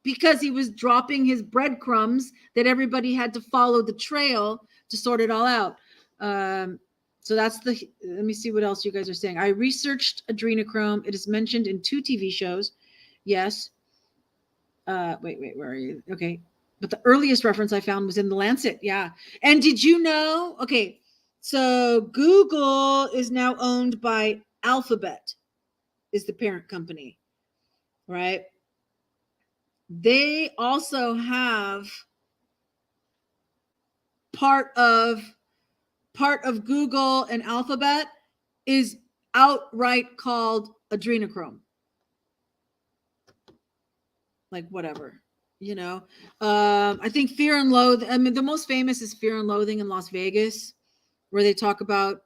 because he was dropping his breadcrumbs that everybody had to follow the trail to sort it all out. So that's let me see what else you guys are saying. I researched adrenochrome. It is mentioned in 2 TV shows. Yes. Wait, where are you? Okay. But the earliest reference I found was in the Lancet. Yeah. And did you know? Okay. So Google is now owned by Alphabet, is the parent company, right? They also have part of Google and Alphabet is outright called adrenochrome. Like whatever, I think Fear and Loathing. I mean, the most famous is Fear and Loathing in Las Vegas, where they talk about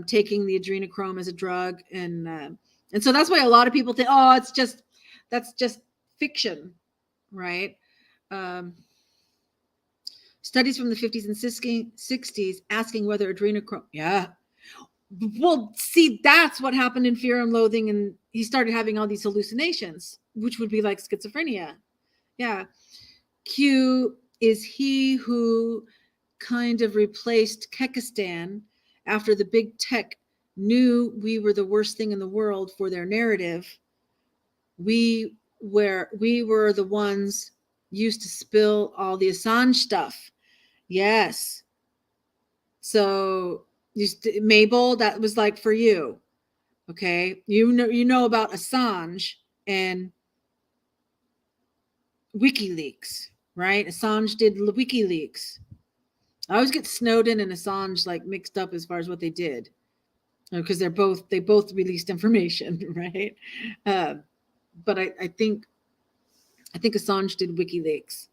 taking the adrenochrome as a drug, and so that's why a lot of people think, oh, that's just fiction, right? Studies from the 50s and 60s asking whether adrenochrome, yeah. Well, see, that's what happened in Fear and Loathing, and he started having all these hallucinations, which would be like schizophrenia. Yeah. Q is he who kind of replaced Kekistan after the big tech knew we were the worst thing in the world for their narrative. We were the ones used to spill all the Assange stuff. Yes. So Mabel, that was like for you. Okay. You know about Assange and WikiLeaks, right? Assange did WikiLeaks. I always get Snowden and Assange like mixed up as far as what they did, because they both released information, right? But I think Assange did WikiLeaks.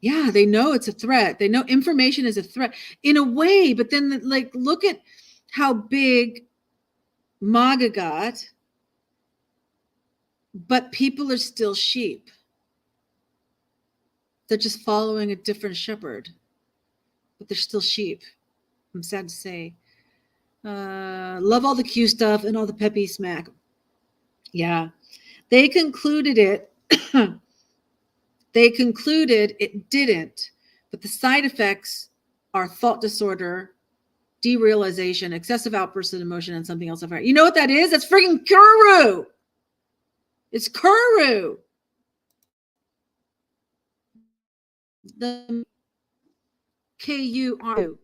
Yeah, they know it's a threat. They know information is a threat in a way, but then like look at how big MAGA got, but people are still sheep. They're just following a different shepherd, but they're still sheep. I'm sad to say. Love all the Q stuff and all the peppy smack. Yeah. They concluded it. They concluded it didn't, but the side effects are thought disorder, derealization, excessive outbursts of emotion, and something else. You know what that is? That's freaking Kuru. It's Kuru. The Kuru.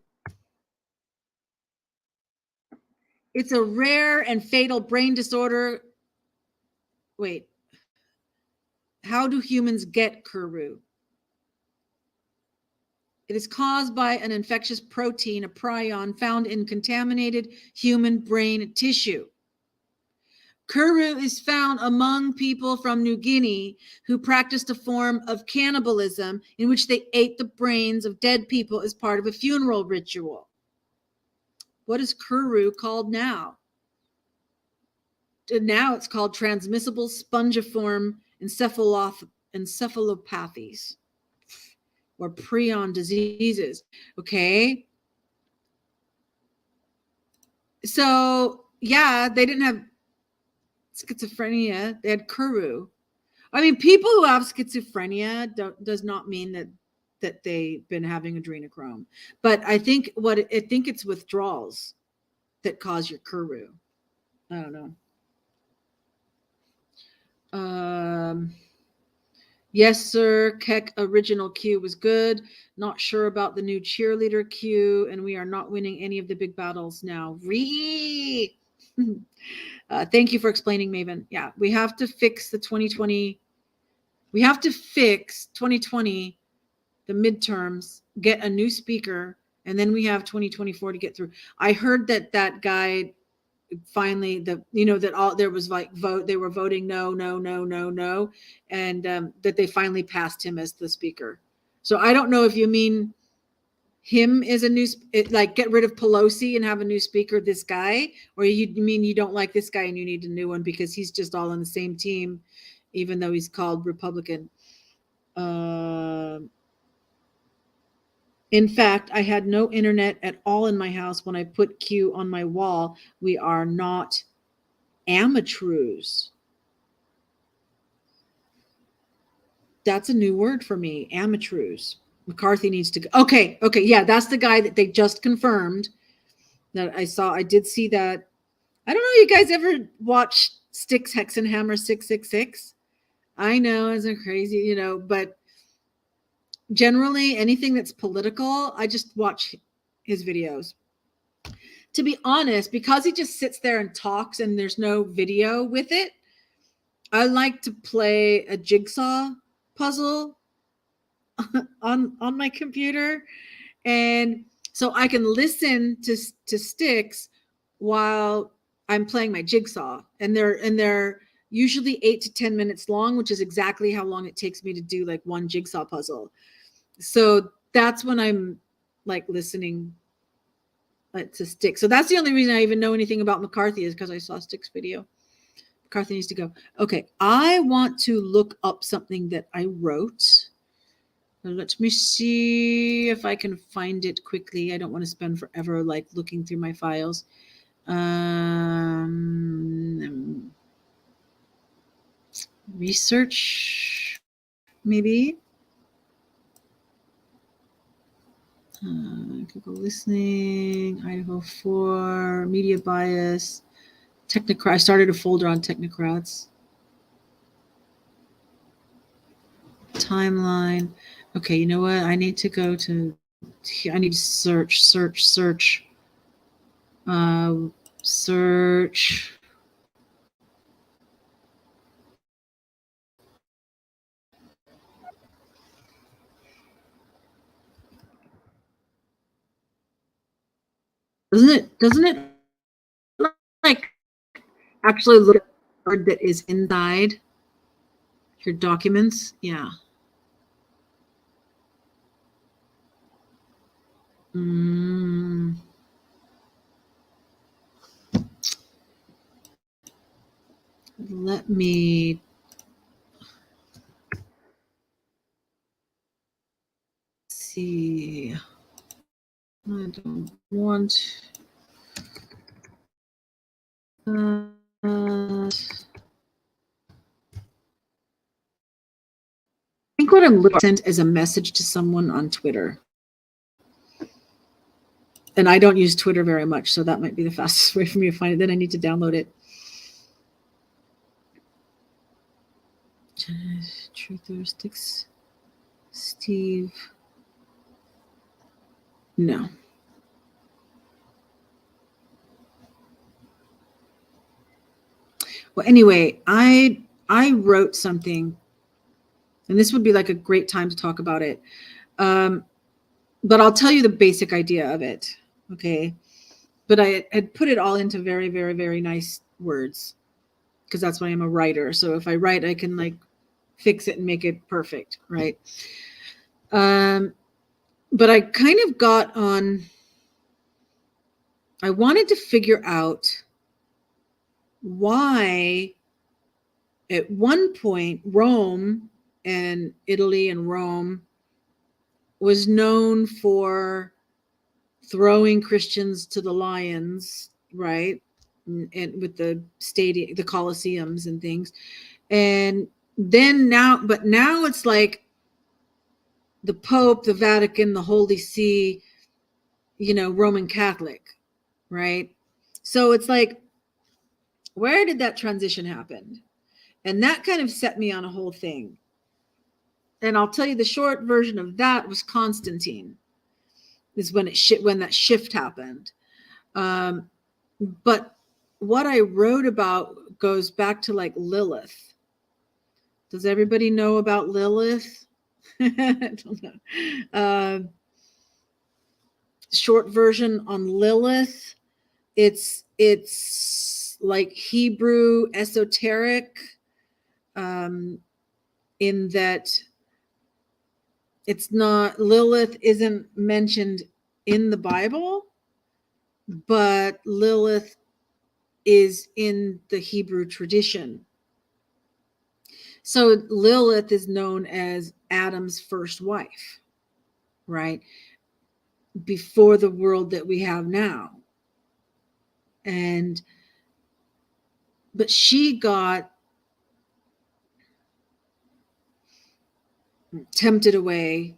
It's a rare and fatal brain disorder. Wait. How do humans get Kuru? It is caused by an infectious protein, a prion, found in contaminated human brain tissue. Kuru is found among people from New Guinea who practiced a form of cannibalism in which they ate the brains of dead people as part of a funeral ritual. What is Kuru called now? Now it's called transmissible spongiform encephalopathies or prion diseases. Okay. So, yeah, they didn't have schizophrenia. They had Kuru. I mean, people who have schizophrenia does not mean that they've been having adrenochrome. But I think it's withdrawals that cause your Kuru. I don't know. Yes, sir. Keck original Q was good. Not sure about the new cheerleader Q, and we are not winning any of the big battles now. Thank you for explaining, Maven. Yeah, we have to fix the 2020. We have to fix 2020, the midterms, get a new speaker, and then we have 2024 to get through. I heard that guy finally there was like they were voting no, and that they finally passed him as the speaker. So I don't know if you mean him as a new, like get rid of Pelosi and have a new speaker, this guy, or you mean you don't like this guy and you need a new one because he's just all on the same team, even though he's called Republican. In fact, I had no internet at all in my house when I put Q on my wall. We are not amateurs. That's a new word for me, amateurs. McCarthy needs to go. Okay. Yeah, that's the guy that they just confirmed that I saw. I did see that. I don't know, you guys ever watch Styx Hexenhammer 666? I know, isn't crazy, but generally anything that's political, I just watch his videos. To be honest, because he just sits there and talks and there's no video with it, I like to play a jigsaw puzzle on my computer, and so I can listen to Styx while I'm playing my jigsaw, and they're usually 8 to 10 minutes long, which is exactly how long it takes me to do like one jigsaw puzzle. So that's when I'm like listening to Styx. So that's the only reason I even know anything about McCarthy is because I saw Styx video. McCarthy needs to go. Okay, I want to look up something that I wrote. Let me see if I can find it quickly. I don't want to spend forever like looking through my files. Research, maybe. Google listening, Idaho 4, media bias, technocrat. I started a folder on technocrats. Timeline. Okay, you know what? I need to go to. I need to search. Search. Doesn't it like actually look at the word that is inside your documents? Yeah. Let me see. I don't want. I think what I'm looking at sent as a message to someone on Twitter. And I don't use Twitter very much, so that might be the fastest way for me to find it. Then I need to download it. Truth or Sticks. Steve. No. Well, anyway, I wrote something, and this would be like a great time to talk about it. But I'll tell you the basic idea of it, okay? But I had put it all into very, very, very nice words. because that's why I'm a writer. So if I write, I can like fix it and make it perfect, right? But I kind of got on, I wanted to figure out why at one point Rome and Italy and Rome was known for throwing Christians to the lions, right? And with the stadium, the Colosseums and things. And then now it's like the Pope, the Vatican, the Holy See, Roman Catholic, right? So it's like, where did that transition happen? And that kind of set me on a whole thing. And I'll tell you, the short version of that was Constantine, is when that shift happened. But what I wrote about goes back to like Lilith. Does everybody know about Lilith? I don't know. Short version on Lilith. It's like Hebrew esoteric, in that it's not, Lilith isn't mentioned in the Bible, but Lilith is in the Hebrew tradition. So Lilith is known as Adam's first wife, right? Before the world that we have now. But she got tempted away.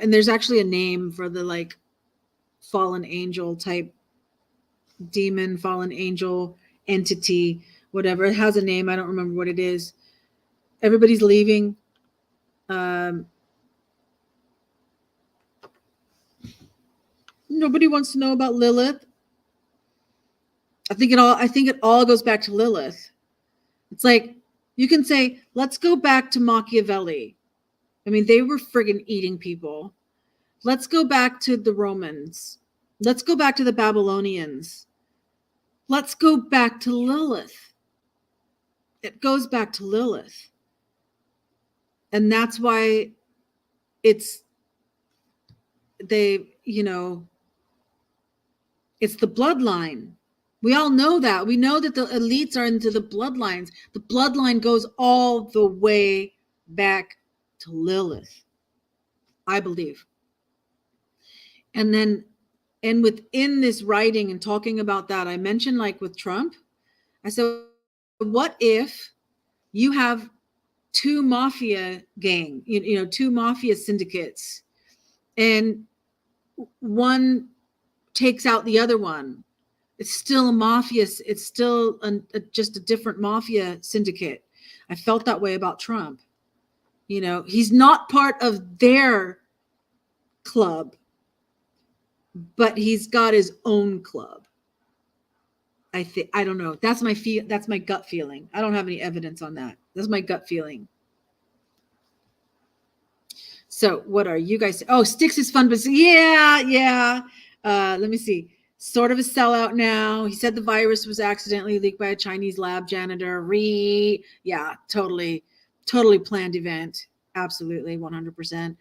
And there's actually a name for the like fallen angel type demon, fallen angel entity, whatever. It has a name. I don't remember what it is. Everybody's leaving. Nobody wants to know about Lilith. I think it all goes back to Lilith. It's like, you can say, let's go back to Machiavelli. I mean, they were friggin' eating people. Let's go back to the Romans. Let's go back to the Babylonians. Let's go back to Lilith. It goes back to Lilith. And that's why it's the bloodline. We all know that. We know that the elites are into the bloodlines. The bloodline goes all the way back to Lilith, I believe. And within this writing and talking about that, I mentioned, like with Trump, I said, what if you have two mafia two mafia syndicates, and one takes out the other one? It's still a mafia. It's still just a different mafia syndicate. I felt that way about Trump. He's not part of their club, but he's got his own club. I don't know. That's my gut feeling. I don't have any evidence on that. That's my gut feeling. So what are you guys? Oh, Styx is fun, but yeah. Let me see. Sort of a sellout now. He said the virus was accidentally leaked by a Chinese lab janitor. Yeah, totally planned event. Absolutely, 100%.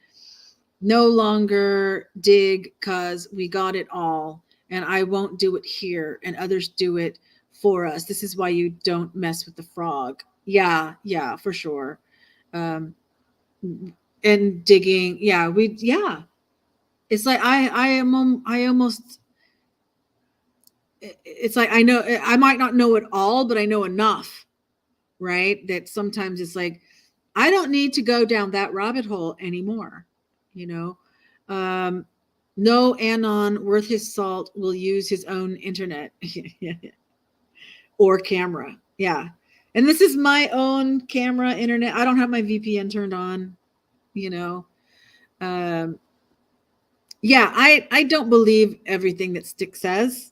No longer dig, cause we got it all, and I won't do it here, and others do it for us. This is why you don't mess with the frog. Yeah, for sure. And digging. Yeah, It's like I almost. It's like, I know I might not know it all, but I know enough, right? That sometimes it's like, I don't need to go down that rabbit hole anymore. No Anon worth his salt will use his own internet or camera. Yeah. And this is my own camera, internet. I don't have my VPN turned on, Yeah, I don't believe everything that Styx says,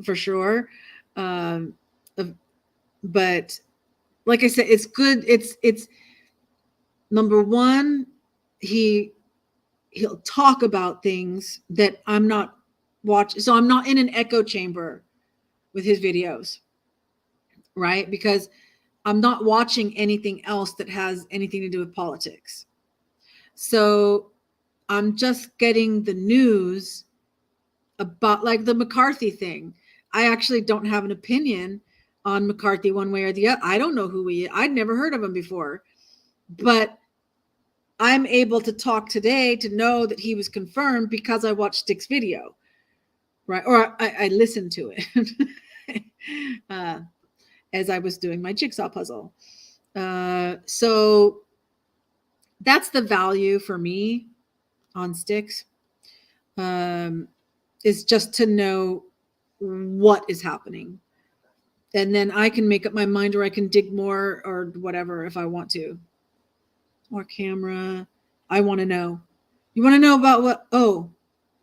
for sure. But like I said, it's good. It's number one, he'll talk about things that I'm not watching. So I'm not in an echo chamber with his videos. right? Because I'm not watching anything else that has anything to do with politics. So I'm just getting the news about like the McCarthy thing. I actually don't have an opinion on McCarthy one way or the other. I don't know who he is. I'd never heard of him before. But I'm able to talk today to know that he was confirmed because I watched Stick's video, right? Or I listened to it as I was doing my jigsaw puzzle. So that's the value for me on Sticks, is just to know what is happening. And then I can make up my mind, or I can dig more or whatever if I want to. Or camera. I want to know. You want to know about what? Oh,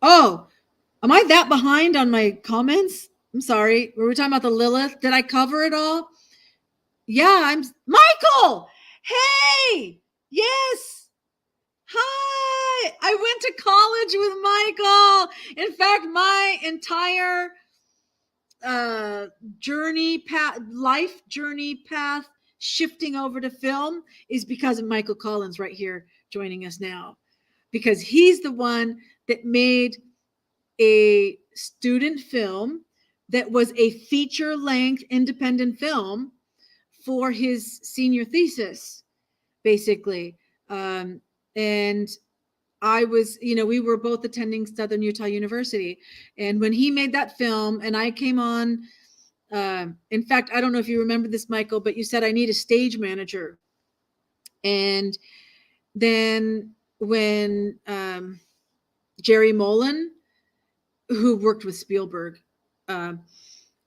am I that behind on my comments? I'm sorry. Were we talking about the Lilith? Did I cover it all? Yeah, I'm Michael. Hey, yes. Hi. I went to college with Michael. In fact, my entire life journey path shifting over to film is because of Michael Collins right here joining us now, because he's the one that made a student film that was a feature-length independent film for his senior thesis, basically. And I was, we were both attending Southern Utah University. And when he made that film and I came on, in fact, I don't know if you remember this, Michael, but you said, I need a stage manager. And then when Jerry Mullen, who worked with Spielberg,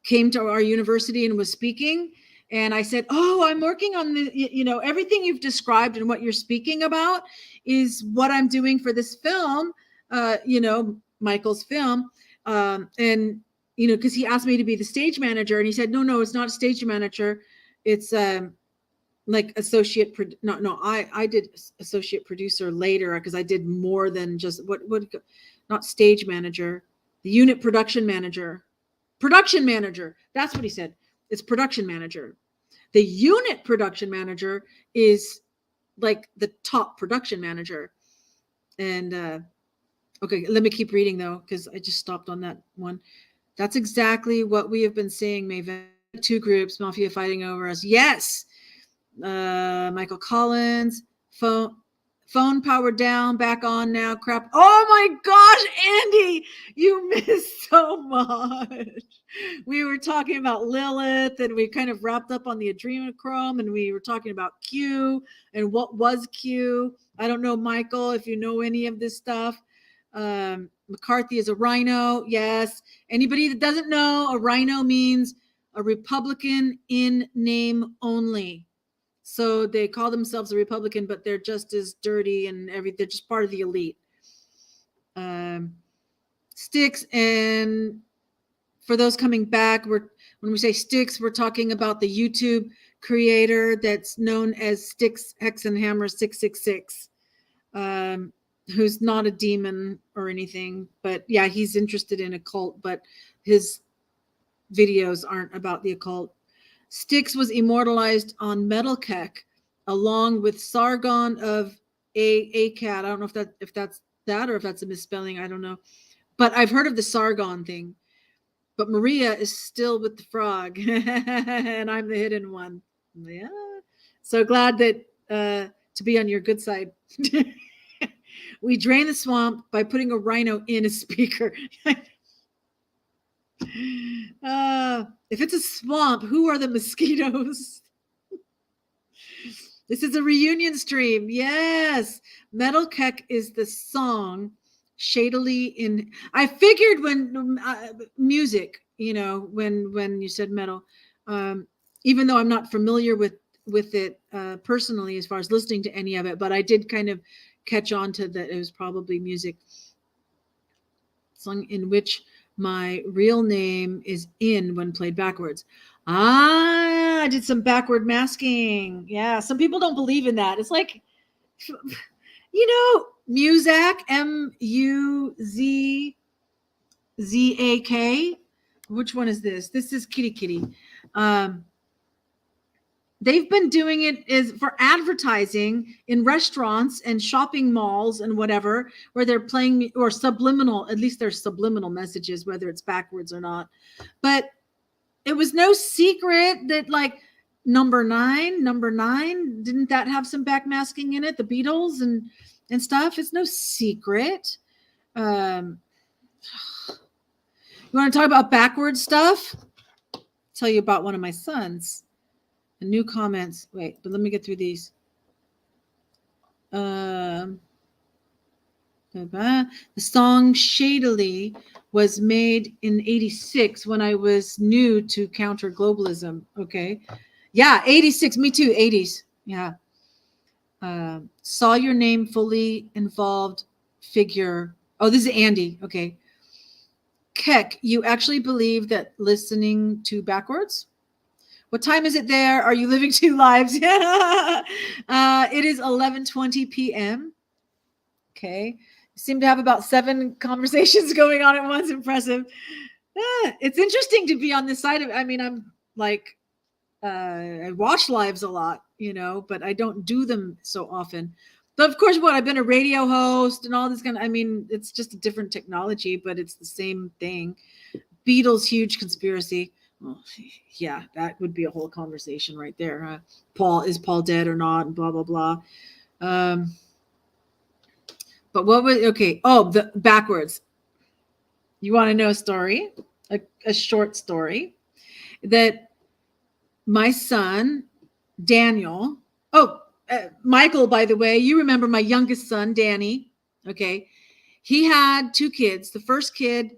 came to our university and was speaking, and I said, oh, I'm working on the, everything you've described and what you're speaking about is what I'm doing for this film, Michael's film. And, because he asked me to be the stage manager, and he said, no, it's not a stage manager. It's like associate. I did associate producer later because I did more than just not stage manager, the unit production manager. Production manager. That's what he said. It's production manager. The unit production manager is like the top production manager. And okay, let me keep reading though, because I just stopped on that one. That's exactly what we have been saying, Maven. 2 groups, Mafia fighting over us. Yes. Michael Collins, phone powered down, back on now. Crap. Oh my gosh, Andy, you missed so much. We were talking about Lilith, and we kind of wrapped up on the adrenochrome, and we were talking about Q and what was Q. I don't know, Michael, if you know any of this stuff. McCarthy is a rhino. Yes. Anybody that doesn't know, a rhino means a Republican in name only. So they call themselves a Republican, but they're just as dirty and they're just part of the elite. Sticks, and for those coming back, when we say Sticks, we're talking about the YouTube creator that's known as Sticks Hexenhammer 666, who's not a demon or anything, but yeah, he's interested in occult, but his videos aren't about the occult. Sticks was immortalized on Metal Kek along with Sargon of Akkad. I don't know if that's that or if that's a misspelling. I don't know. But I've heard of the Sargon thing. But Maria is still with the frog. And I'm the hidden one. Yeah. So glad that to be on your good side. We drain the swamp by putting a rhino in a speaker. If it's a swamp, who are the mosquitoes? This is a reunion stream. Yes. Metal Kek is the song shadily in. I figured when music, when you said metal, even though I'm not familiar with it personally as far as listening to any of it, but I did kind of catch on to that it was probably music. Song in which my real name is in when played backwards. I did some backward masking. Yeah, some people don't believe in that. It's like, Muzak, Muzak. Which one is this? This is Kitty Kitty. they've been doing it is for advertising in restaurants and shopping malls and whatever, where they're playing or subliminal, at least there's subliminal messages, whether it's backwards or not. But it was no secret that like number nine, didn't that have some backmasking in it? The Beatles and stuff. It's no secret. You want to talk about backwards stuff? I'll tell you about one of my sons. The new comments. Wait, but let me get through these. The song Shadily was made in 86 when I was new to counter globalism. Okay. Yeah, 86. Me too. 80s. Yeah. Saw your name fully involved figure. Oh, this is Andy. Okay. Keck, you actually believe that listening to backwards? What time is it there? Are you living two lives? It is 11:20 p.m. Okay. You seem to have about 7 conversations going on at once. Impressive. It's interesting to be on this side of it. I mean, I'm like, I watch lives a lot, but I don't do them so often. But of course, I've been a radio host and all this I mean, it's just a different technology, but it's the same thing. Beatles, huge conspiracy. Well, yeah, that would be a whole conversation right there. Is Paul dead or not? And blah, blah, blah. But what was, okay. Oh, the backwards. You want to know a story? A short story that my son, Daniel, Michael, by the way, you remember my youngest son, Danny. Okay. He had 2 kids. The first kid,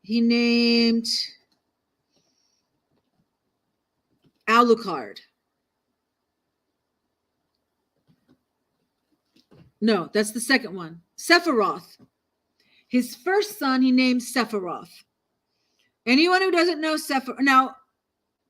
he named Alucard. No, that's the second one. Sephiroth. His first son, he named Sephiroth. Anyone who doesn't know Sephiroth. Now,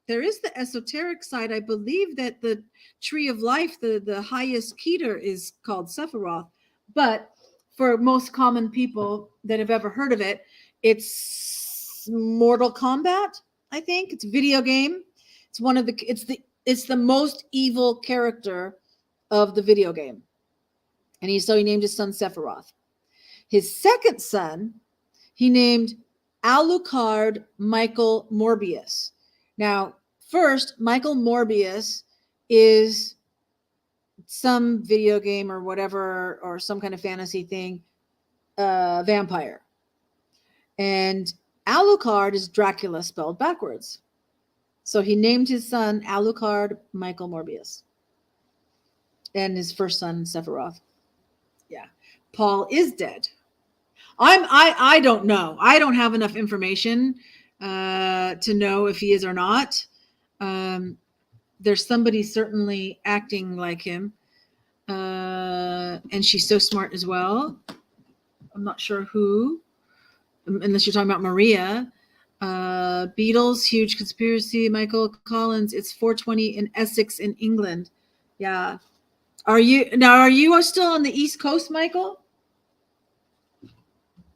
there is the esoteric side. I believe that the tree of life, the highest Keter, is called Sephiroth. But for most common people that have ever heard of it, it's Mortal Kombat, I think. It's a video game. It's it's the most evil character of the video game. And he named his son Sephiroth. His second son, he named Alucard Michael Morbius. Now, first, Michael Morbius is some video game or whatever, or some kind of fantasy thing, vampire. And Alucard is Dracula spelled backwards. So he named his son Alucard Michael Morbius. And his first son, Sephiroth. Yeah. Paul is dead. I don't know. I don't have enough information to know if he is or not. There's somebody certainly acting like him. And she's so smart as well. I'm not sure who, unless you're talking about Maria. Beatles, huge conspiracy. Michael Collins, it's 4:20 in Essex in England. Yeah. Are you still on the East Coast, Michael?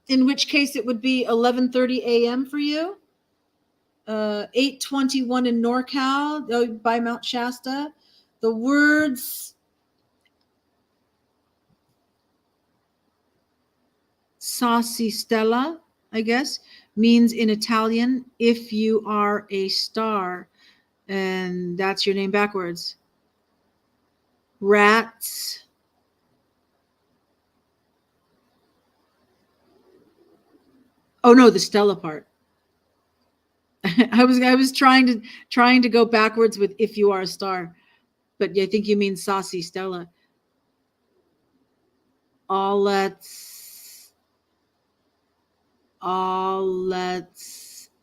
In which case it would be 11:30 a.m. for you. 8:21 in NorCal by Mount Shasta. The words Saucy Stella, I guess, means in Italian, if you are a star. And that's your name backwards. Rats. Oh no, the Stella part. I was trying to go backwards with if you are a star, but I think you mean Saucy Stella.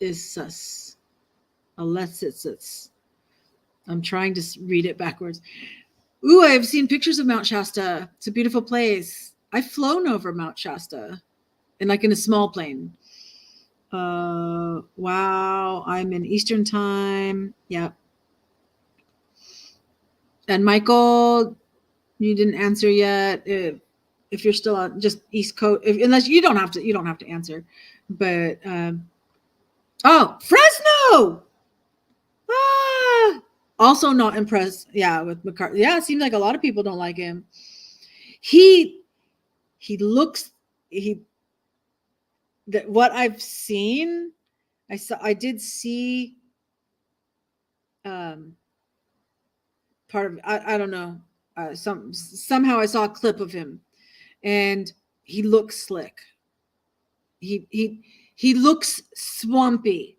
Is sus. Alexis. I'm trying to read it backwards. Ooh, I've seen pictures of Mount Shasta. It's a beautiful place. I've flown over Mount Shasta, in a small plane. Wow, I'm in Eastern time. Yep. And Michael, you didn't answer yet. If you're still on just East Coast, unless you don't have to answer. But Fresno. Also not impressed, yeah, with McCarthy. Yeah, it seems like a lot of people don't like him. He looks, he, that what I've seen, I did see part of, I don't know, somehow I saw a clip of him, and he looks slick. He looks swampy,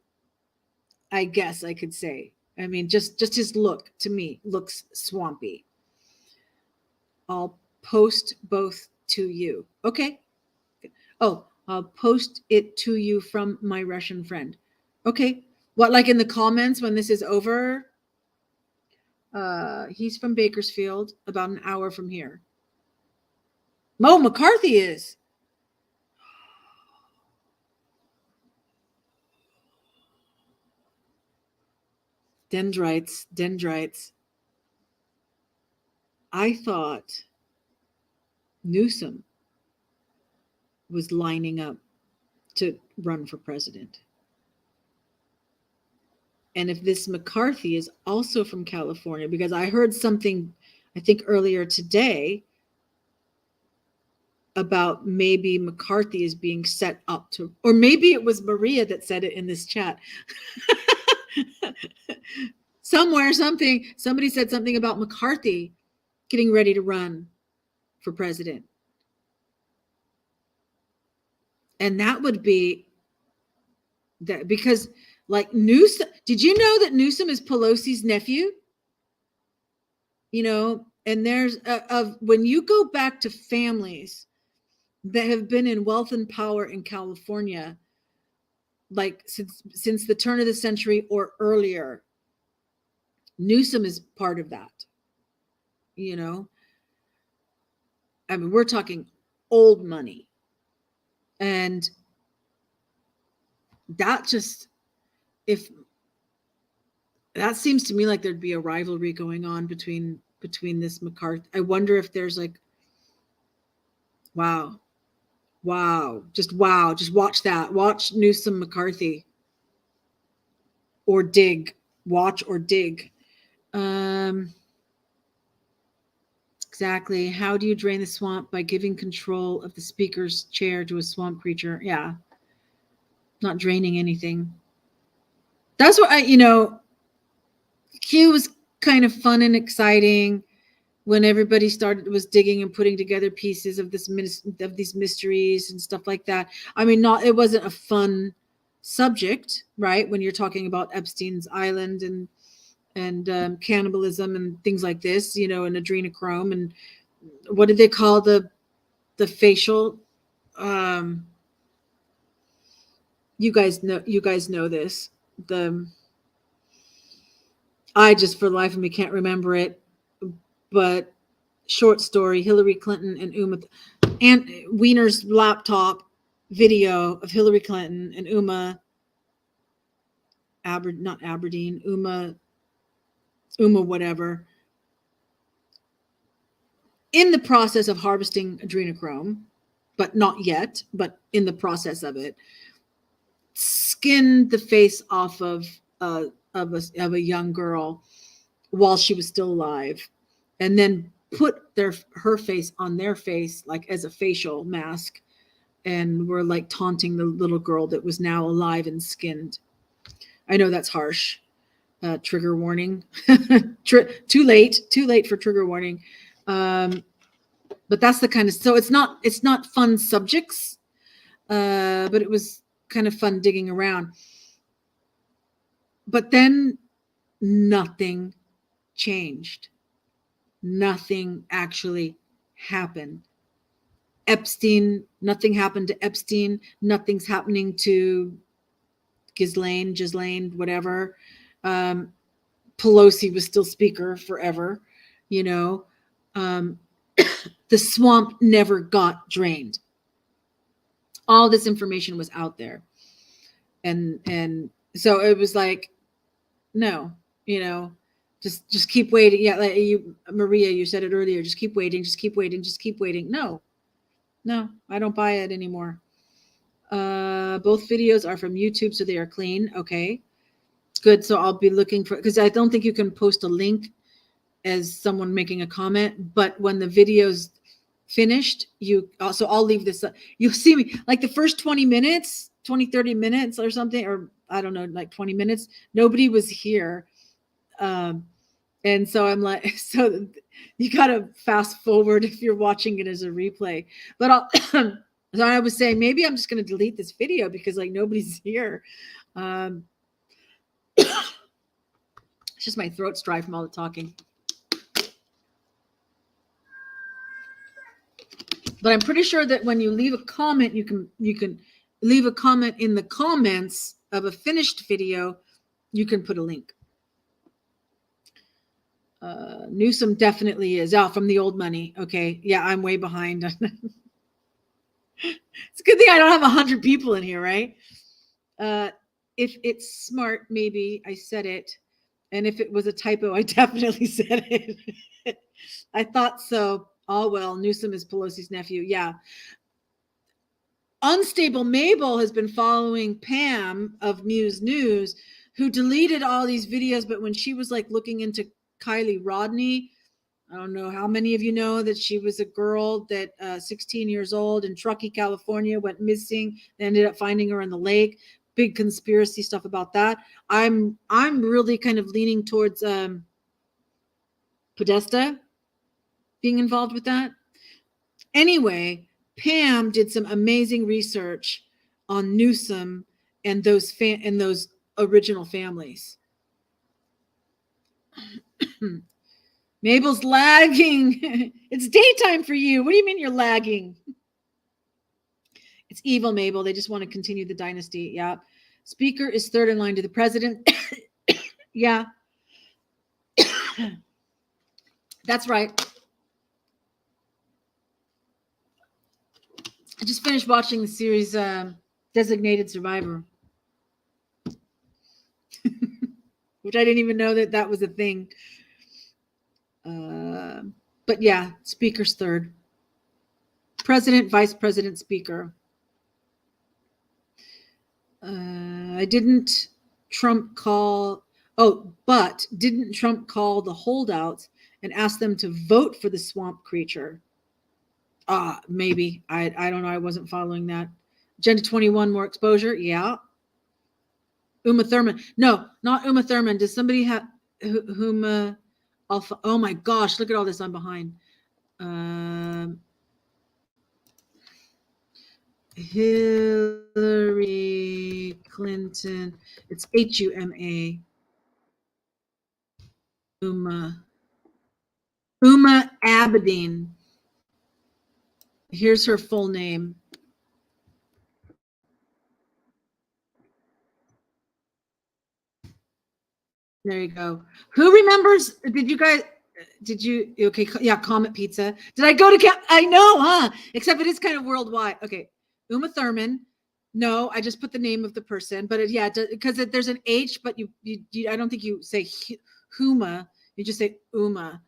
I guess I could say. I mean, just his look to me looks swampy. I'll post both to you. Okay. Oh, I'll post it to you from my Russian friend. Okay. What, like in the comments when this is over? He's from Bakersfield, about an hour from here. Mo McCarthy is. Dendrites. I thought Newsom was lining up to run for president. And if this McCarthy is also from California, because I heard something, I think earlier today, about maybe McCarthy is being set up to, or maybe it was Maria that said it in this chat. Somewhere, somebody said something about McCarthy getting ready to run for president. And that would be that, because like Newsom, did you know that Newsom is Pelosi's nephew? You know, and there's when you go back to families that have been in wealth and power in California, like since the turn of the century or earlier, Newsom is part of that. You know, I mean, we're talking old money. And that just, if that seems to me like there'd be a rivalry going on between this McCarthy. I wonder if there's like, wow, just watch that. Watch Newsom McCarthy, or dig. Watch or dig. Exactly. How do you drain the swamp? By giving control of the speaker's chair to a swamp creature. Yeah. Not draining anything. That's what Q was kind of fun and exciting when everybody was digging and putting together pieces of these mysteries and stuff like that. I mean, it wasn't a fun subject, right? When you're talking about Epstein's Island and cannibalism and things like this, and adrenochrome, and what did they call the facial? You guys know this. I just, for the life of me, can't remember it. But short story: Hillary Clinton and Uma, and Wiener's laptop video of Hillary Clinton and Uma whatever, in the process of harvesting adrenochrome, but not yet, but in the process of it, skinned the face off of a young girl while she was still alive, and then put her face on their face, like as a facial mask, and were like taunting the little girl that was now alive and skinned. I know that's harsh. Trigger warning. Too late for trigger warning. But that's the kind of, so it's not fun subjects, but it was kind of fun digging around. But then nothing changed. Nothing actually happened. Nothing happened to Epstein. Nothing's happening to Ghislaine, whatever. Pelosi was still speaker forever, the swamp never got drained. All this information was out there. And so it was like, no, just keep waiting. Yeah, like Maria, you said it earlier, just keep waiting. No, I don't buy it anymore. Both videos are from YouTube, so they are clean. Okay. Good. So I'll be looking for, because I don't think you can post a link as someone making a comment, but when the video's finished, you also, I'll leave this up. You'll see me like the first 20 minutes, 20, 30 minutes or something, or I don't know, like 20 minutes, nobody was here. And so I'm like, so you got to fast forward if you're watching it as a replay. But I'll, so I was saying, maybe I'm just going to delete this video because like nobody's here. It's just my throat's dry from all the talking. But I'm pretty sure that when you leave a comment, you can leave a comment in the comments of a finished video. You can put a link. Newsom definitely is out from the old money. Okay, yeah, I'm way behind. It's a good thing I don't have 100 people in here, right? If it's smart, maybe I said it. And if it was a typo, I definitely said it. I thought so. Oh, well, Newsom is Pelosi's nephew. Yeah. Unstable Mabel has been following Pam of Muse News, who deleted all these videos. But when she was like looking into Kylie Rodney, I don't know how many of you know that she was a girl that 16 years old in Truckee, California, went missing. They ended up finding her in the lake. Big conspiracy stuff about that. I'm really kind of leaning towards Podesta being involved with that. Anyway, Pam did some amazing research on Newsom and those original families. Mabel's lagging. It's daytime for you. What do you mean you're lagging? It's evil, Mabel. They just want to continue the dynasty. Yeah. Speaker is third in line to the president. Yeah. That's right. I just finished watching the series Designated Survivor, which I didn't even know that was a thing. But yeah, speaker's third. President, vice president, speaker. Didn't Trump call the holdouts and ask them to vote for the swamp creature? Maybe. I don't know. I wasn't following that. Agenda 21, more exposure. Yeah. Uma Thurman. No, not Uma Thurman. Does somebody have Uma Alpha? Oh my gosh, look at all this. I'm behind. Hillary Clinton. It's Huma. Uma Abedin. Here's her full name. There you go. Who remembers? Okay, yeah, Comet Pizza. Did I go to I know, huh? Except it is kind of worldwide. Okay, Uma Thurman. No, I just put the name of the person, but because there's an H, but you I don't think you say Huma. You just say Uma.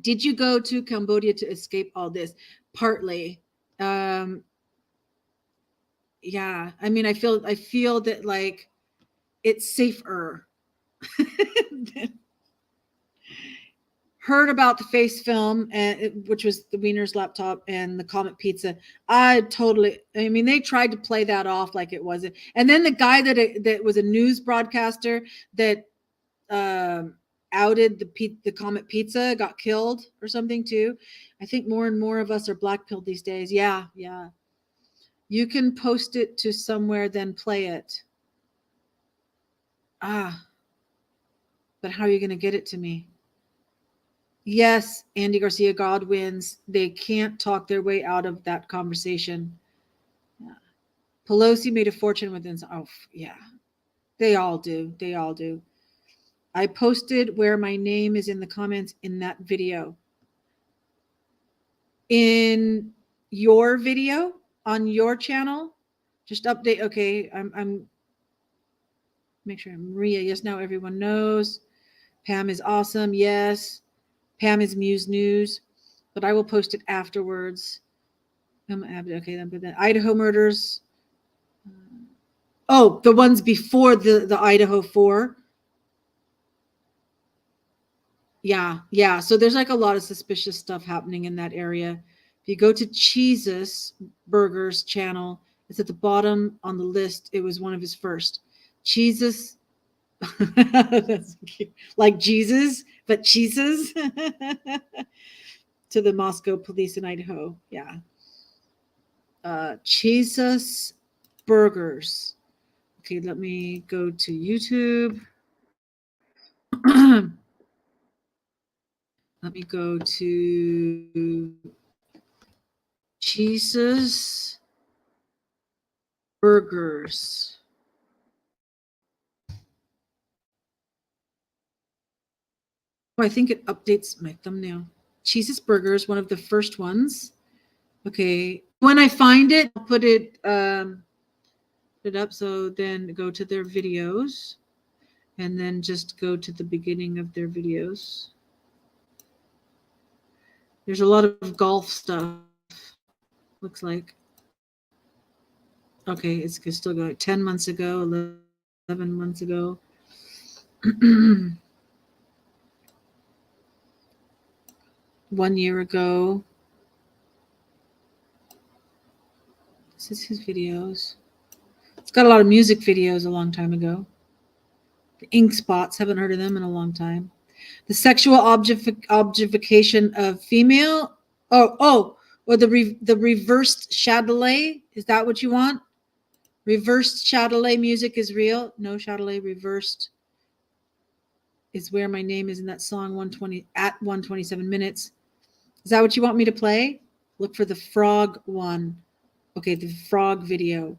Did you go to Cambodia to escape all this? Partly. Yeah, I mean, I feel that like it's safer. Heard about the face film, which was the Wiener's laptop and the Comet Pizza. I mean, they tried to play that off like it wasn't. And then the guy that was a news broadcaster that outed the Comet Pizza got killed or something too. I think more and more of us are blackpilled these days. Yeah. You can post it to somewhere, then play it. But how are you going to get it to me? Yes, Andy Garcia, God wins. They can't talk their way out of that conversation. Yeah. Pelosi made a fortune within. Oh, yeah. They all do. I posted where my name is in the comments in that video. In your video on your channel, just update. Okay, I'm make sure I'm Maria. Yes, now everyone knows. Pam is awesome. Yes. Pam is Muse News, but I will post it afterwards. Okay, then Idaho murders. Oh, the ones before the Idaho 4. Yeah. So there's like a lot of suspicious stuff happening in that area. If you go to Jesus Burger's channel, it's at the bottom on the list. It was one of his first. Jesus, that's cute. Like Jesus, but Jesus to the Moscow police in Idaho. Yeah. Jesus Burgers. Okay, let me go to YouTube. Let me go to Jesus Burgers. Oh, I think it updates my thumbnail. Jesus Burgers, one of the first ones. Okay, when I find it, I'll put it up. So then go to their videos, and then just go to the beginning of their videos. There's a lot of golf stuff. Looks like. Okay, it's still going. 10 months ago, 11 months ago. 1 year ago. This is his videos. It's got a lot of music videos a long time ago. The Ink Spots, haven't heard of them in a long time. The sexual objectification of female. Or the reversed Chatelet. Is that what you want? Reversed Chatelet music is real. No, Chatelet reversed is where my name is in that song 120 at 127 minutes. Is that what you want me to play? Look for the frog one. Okay, the frog video.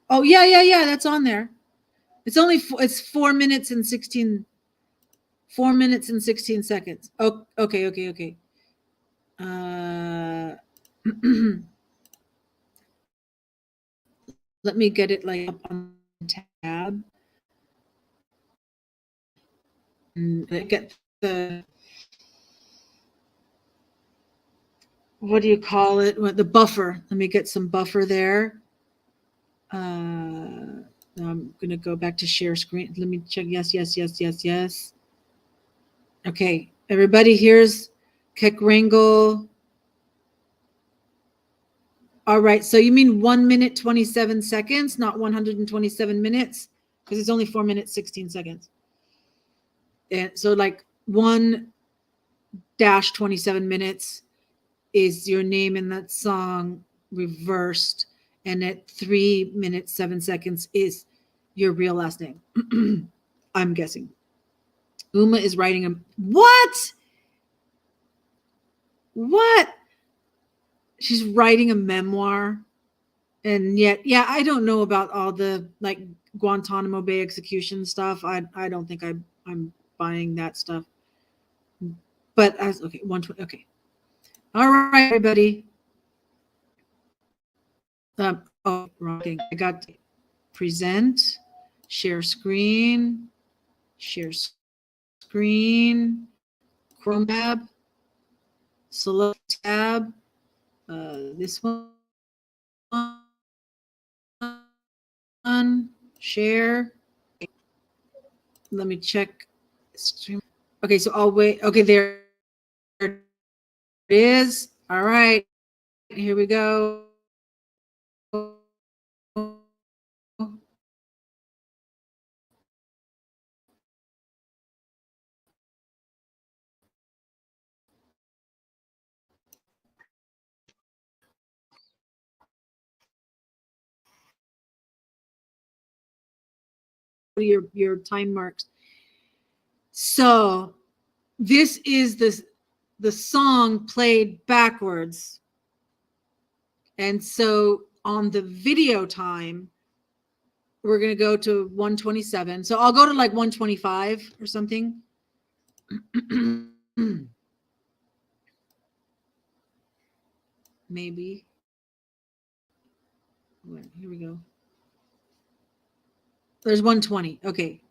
Oh, yeah. That's on there. It's 4 minutes and 16 seconds. Oh, okay. Let me get it like up on the tab. And get the, what do you call it? What, the buffer. Let me get some buffer there. I'm going to go back to share screen. Let me check. Yes. Okay. Everybody, here's Kekrangle. All right. So you mean 1 minute, 27 seconds, not 127 minutes? Because it's only 4 minutes, 16 seconds. And so like 1-27 minutes is your name in that song reversed. And at 3 minutes, 7 seconds is your real last name. I'm guessing. Uma is writing a what? What? She's writing a memoir. And yet, yeah, I don't know about all the like Guantanamo Bay execution stuff. I don't think I'm buying that stuff. But as okay, 120. Okay. All right, everybody. Wrong thing. I got present, share screen, Chrome tab, select tab, this one, share. Let me check stream. Okay, so I'll wait. Okay, there it is. All right, here we go. Your time marks. So this is the song played backwards. And so on the video time, we're going to go to 127. So I'll go to like 125 or something. Maybe. Here we go. There's 120. Okay.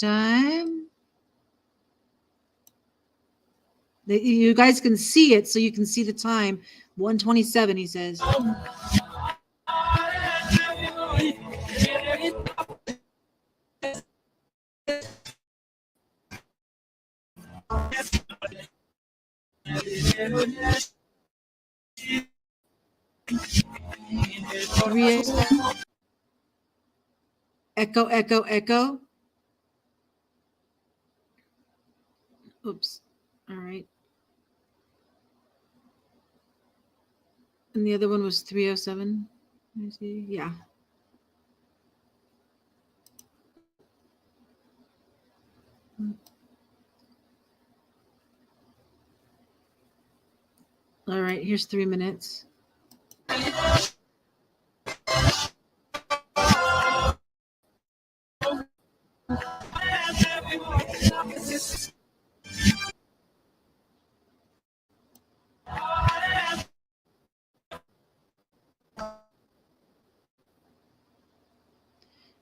time. You guys can see it, so you can see the time. 1:27, he says. Echo, echo, echo. Oops. All right. And the other one was 307. Let me see. Yeah. All right. Here's 3 minutes.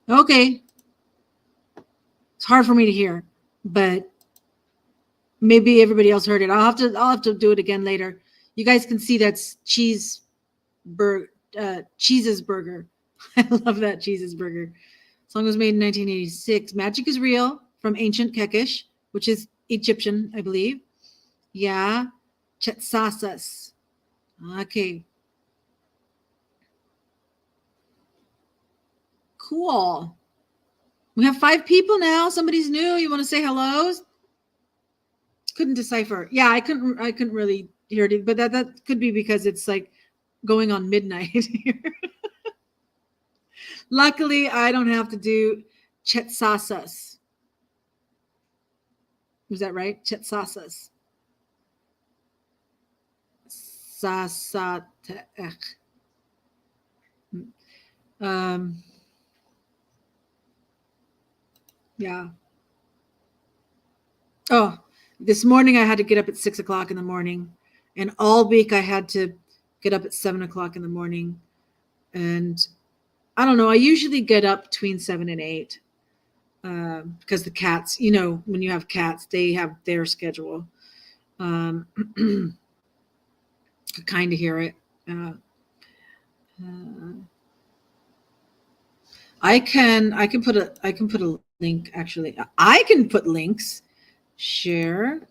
Okay. It's hard for me to hear, but maybe everybody else heard it. I'll have to do it again later. You guys can see that's Cheese's burger. I love that Cheese's burger. Song was made in 1986. Magic is real from ancient Kekish, which is Egyptian, I believe. Yeah. Chetsasas. Okay. Cool. We have 5 people now. Somebody's new. You want to say hellos? Couldn't decipher. Yeah, I couldn't really hear it, but that could be because it's like going on midnight here. Luckily, I don't have to do Chetsasas. Was that right? Chetsasas. Sasatech. Yeah. Oh, this morning I had to get up at 6 o'clock in the morning, and all week I had to get up at 7 o'clock in the morning. And I don't know, I usually get up between 7 and 8 because the cats, you know, when you have cats, they have their schedule. I kind of hear it. I can put a link. Actually, I can put links. Share,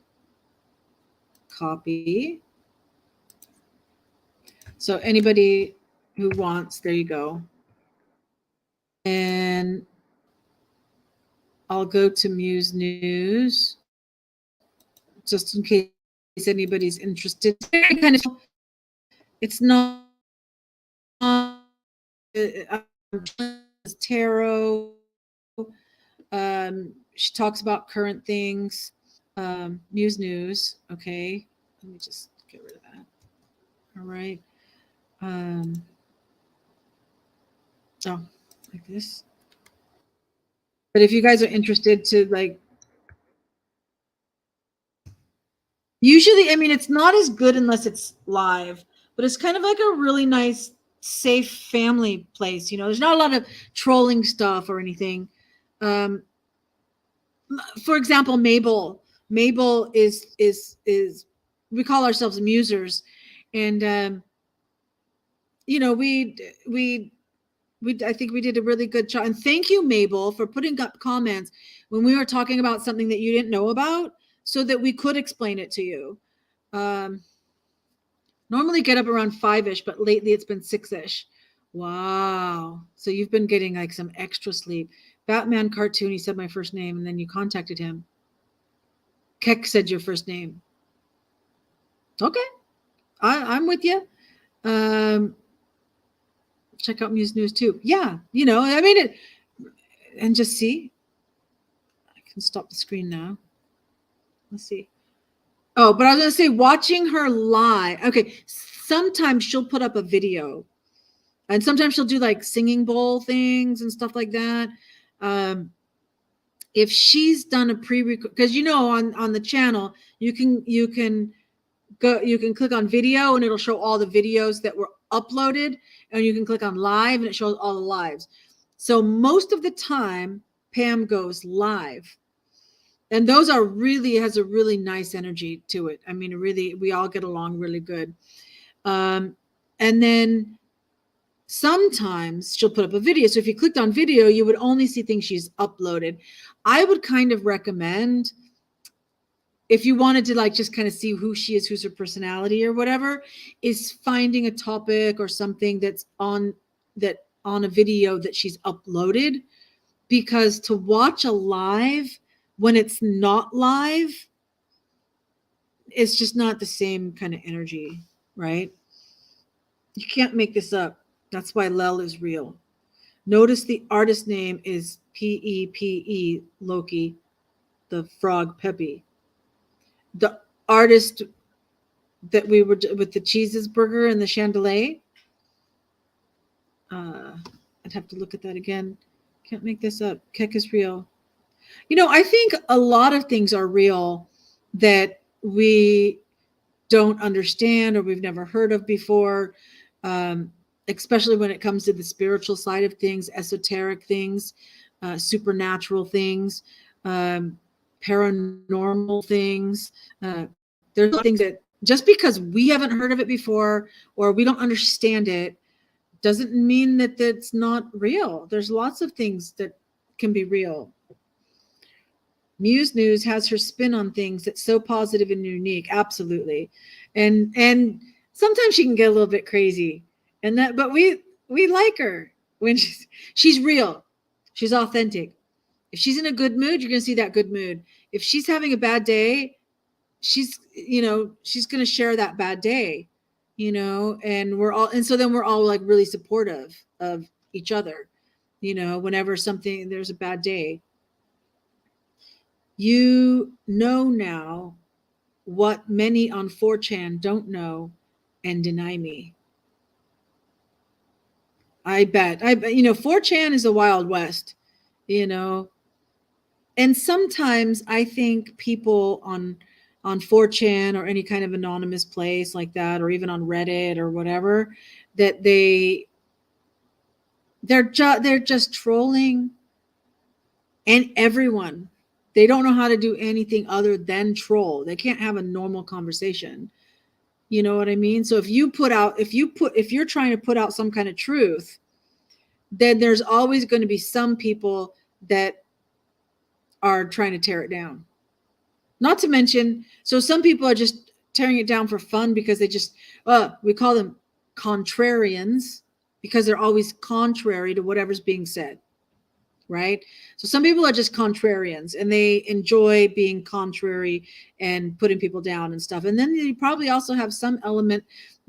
copy. So anybody who wants, there you go. And I'll go to Muse News just in case anybody's interested. It's not tarot. She talks about current things. Muse News. Okay, let me just get rid of that. All right. Oh, like this. But if you guys are interested to like, usually, I mean, it's not as good unless it's live, but it's kind of like a really nice, safe family place. You know, there's not a lot of trolling stuff or anything. For example, Mabel is we call ourselves musers, and you know, I think we did a really good job. And thank you, Mabel, for putting up comments when we were talking about something that you didn't know about, so that we could explain it to you. Normally get up around 5-ish, but lately it's been 6-ish. Wow. So you've been getting like some extra sleep. Batman cartoon, he said my first name, and then you contacted him. Keck said your first name. Okay. I'm with you. Check out Muse News too. Yeah. You know, I mean, and just see. I can stop the screen now. Let's see. Oh, but I was going to say, watching her live. Okay. Sometimes she'll put up a video, and sometimes she'll do like singing bowl things and stuff like that. If she's done a pre-record, because you know, on the channel, you can click on video and it'll show all the videos that were uploaded, and you can click on live and it shows all the lives. So most of the time, Pam goes live. And those are really, has a really nice energy to it. I mean, really, we all get along really good. And then sometimes she'll put up a video. So if you clicked on video, you would only see things she's uploaded. I would kind of recommend, if you wanted to like just kind of see who she is, who's her personality or whatever, is finding a topic or something that's on a video that she's uploaded. Because to watch a live when it's not live, it's just not the same kind of energy, right? You can't make this up. That's why Lel is real. Notice the artist name is Pepe, Loki, the frog Pepe. The artist that we were with the cheeses burger and the chandelier. I'd have to look at that again. Can't make this up. Keck is real. You know, I think a lot of things are real that we don't understand or we've never heard of before, especially when it comes to the spiritual side of things, esoteric things, supernatural things, paranormal things. There's things that just because we haven't heard of it before or we don't understand it doesn't mean that that's not real. There's lots of things that can be real. Muse News has her spin on things that's so positive and unique. Absolutely. And sometimes she can get a little bit crazy. But we like her when she's real. She's authentic. If she's in a good mood, you're going to see that good mood. If she's having a bad day, she's going to share that bad day, and then we're all like really supportive of each other, whenever there's a bad day. You know now what many on 4chan don't know and deny me. I bet 4chan is a wild west, and sometimes I think people on 4chan or any kind of anonymous place like that, or even on Reddit or whatever, that they're just trolling, and everyone. They don't know how to do anything other than troll. They can't have a normal conversation. You know what I mean? So if you're trying to put out some kind of truth, then there's always going to be some people that are trying to tear it down. Not to mention, so some people are just tearing it down for fun because they just, we call them contrarians because they're always contrary to whatever's being said. Right? So some people are just contrarians and they enjoy being contrary and putting people down and stuff. And then you probably also have some element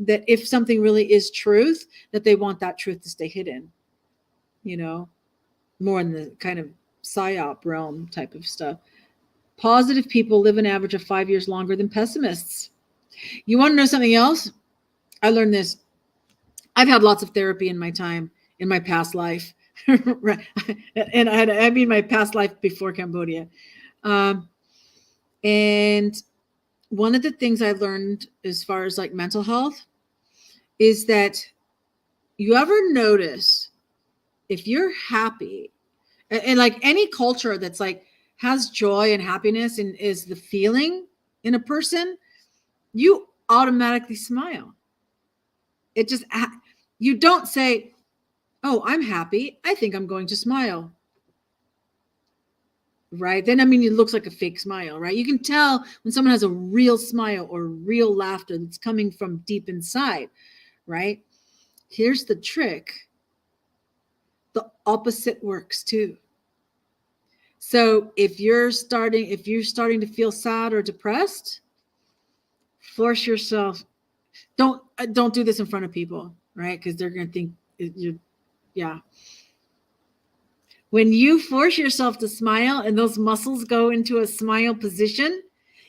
that if something really is truth, that they want that truth to stay hidden, more in the kind of psyop realm type of stuff. Positive people live an average of 5 years longer than pessimists. You want to know something else? I learned this. I've had lots of therapy in my time, in my past life. Right. And I mean my past life before Cambodia. And one of the things I learned as far as like mental health is that you ever notice if you're happy and like any culture that's like has joy and happiness and is the feeling in a person, you automatically smile. It just, you don't say, oh, I'm happy, I think I'm going to smile. Right? Then, it looks like a fake smile, right? You can tell when someone has a real smile or real laughter that's coming from deep inside, right? Here's the trick. The opposite works too. So if you're starting to feel sad or depressed, force yourself. Don't do this in front of people, right? Because they're going to think you're. Yeah. When you force yourself to smile and those muscles go into a smile position,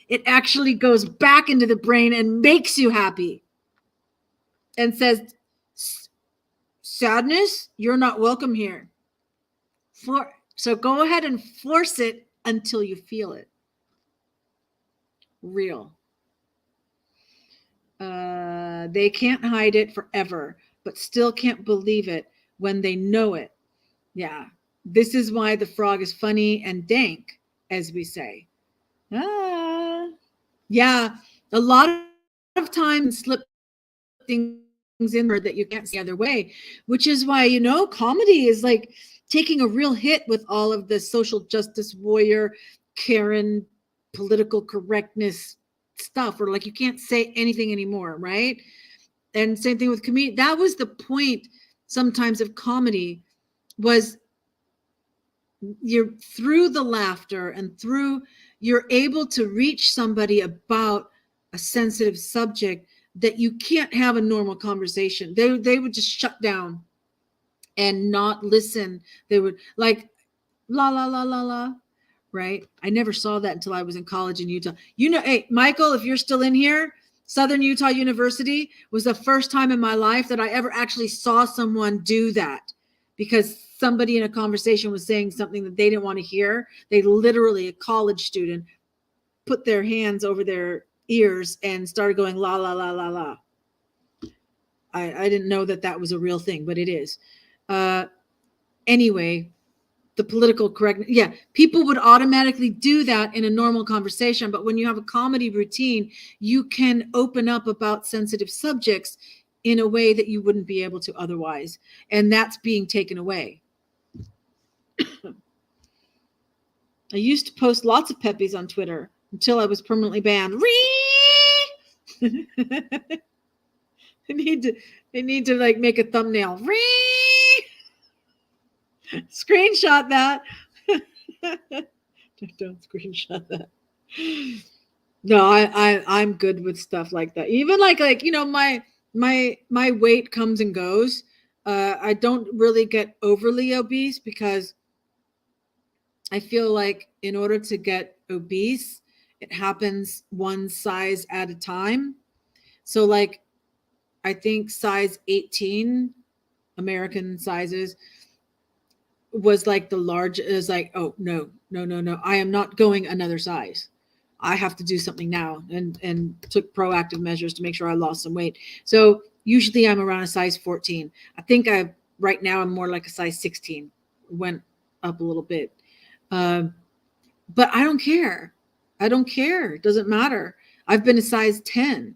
it actually goes back into the brain and makes you happy and says, sadness, you're not welcome here. So go ahead and force it until you feel it. Real. They can't hide it forever, but still can't believe it when they know it. Yeah. This is why the frog is funny and dank, as we say. Ah, yeah, a lot of times slip things in there that you can't see other way, which is why, comedy is like taking a real hit with all of the social justice warrior, Karen, political correctness stuff, or like you can't say anything anymore, right? And same thing with comedy. That was the point sometimes of comedy, was you're through the laughter and through you're able to reach somebody about a sensitive subject that you can't have a normal conversation. They would just shut down and not listen. They would like la la la la la, right? I never saw that until I was in college in Utah. Hey, Michael, if you're still in here, Southern Utah University was the first time in my life that I ever actually saw someone do that, because somebody in a conversation was saying something that they didn't want to hear. They literally, a college student, put their hands over their ears and started going la la la la la. I didn't know that was a real thing, but it is. Anyway, the political correctness. Yeah, people would automatically do that in a normal conversation, but when you have a comedy routine, you can open up about sensitive subjects in a way that you wouldn't be able to otherwise, and that's being taken away. I used to post lots of peppies on Twitter until I was permanently banned. I need to like make a thumbnail. Screenshot that. Don't screenshot that. No, I'm good with stuff like that. Even like my weight comes and goes. I don't really get overly obese because I feel like in order to get obese, it happens one size at a time. So like I think size 18 American sizes was like the large, is like, oh no, I am not going another size. I have to do something now, and took proactive measures to make sure I lost some weight. So usually I'm around a size 14. I think right now I'm more like a size 16. Went up a little bit. But I don't care. It doesn't matter. I've been a size 10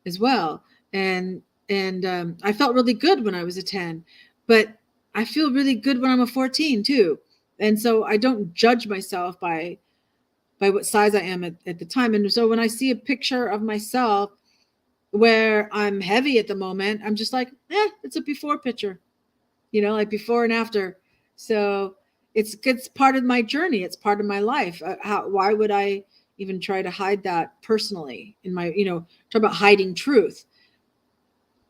as well. And I felt really good when I was a 10, but I feel really good when I'm a 14 too. And so I don't judge myself by what size I am at the time. And so when I see a picture of myself where I'm heavy at the moment, I'm just like, it's a before picture, like before and after. So it's part of my journey. It's part of my life. Why would I even try to hide that personally in my, talk about hiding truth.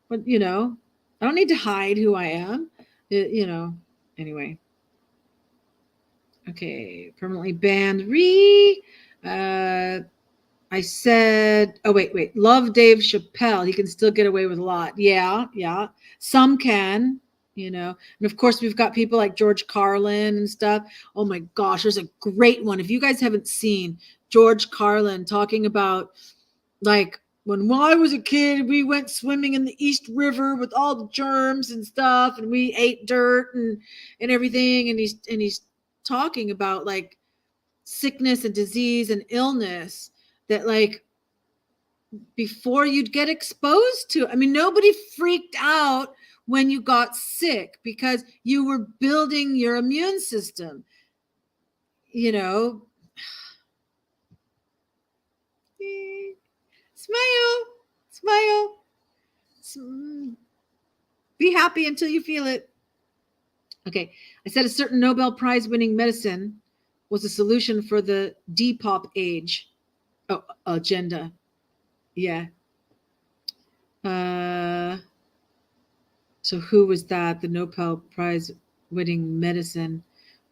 But, I don't need to hide who I am, anyway. Okay, permanently banned. I said, oh, wait. Love Dave Chappelle. He can still get away with a lot. Yeah. Some can, And of course, we've got people like George Carlin and stuff. Oh my gosh, there's a great one. If you guys haven't seen George Carlin talking about, like, when I was a kid, we went swimming in the East River with all the germs and stuff, and we ate dirt and everything. And he's talking about like sickness and disease and illness that like before you'd get exposed to. I mean, nobody freaked out when you got sick because you were building your immune system, Smile. Be happy until you feel it. Okay. I said a certain Nobel Prize winning medicine was a solution for the Depop age agenda. Yeah. So who was that? The Nobel Prize winning medicine?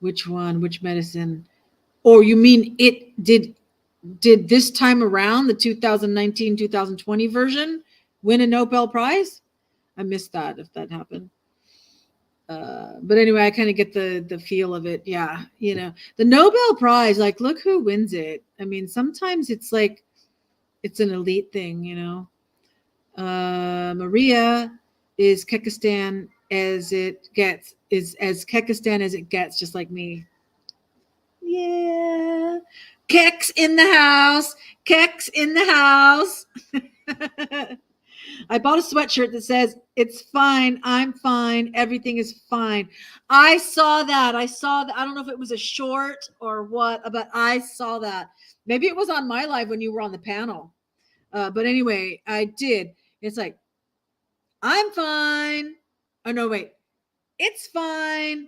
Which one? Which medicine? Or you mean it did this time around, the 2019-2020 version, win a Nobel Prize? I missed that if that happened. But anyway, I kind of get the feel of it. Yeah. The Nobel Prize, like, look who wins it. I mean, sometimes it's like, it's an elite thing, Maria is Kekistan as it gets. is as Kekistan as it gets, just like me. Yeah. Keks in the house. Keks in the house. I bought a sweatshirt that says, "It's fine. I'm fine. Everything is fine." I saw that. I don't know if it was a short or what, but I saw that. Maybe it was on my live when you were on the panel. But anyway, I did. It's like, I'm fine. Oh, no, wait. It's fine.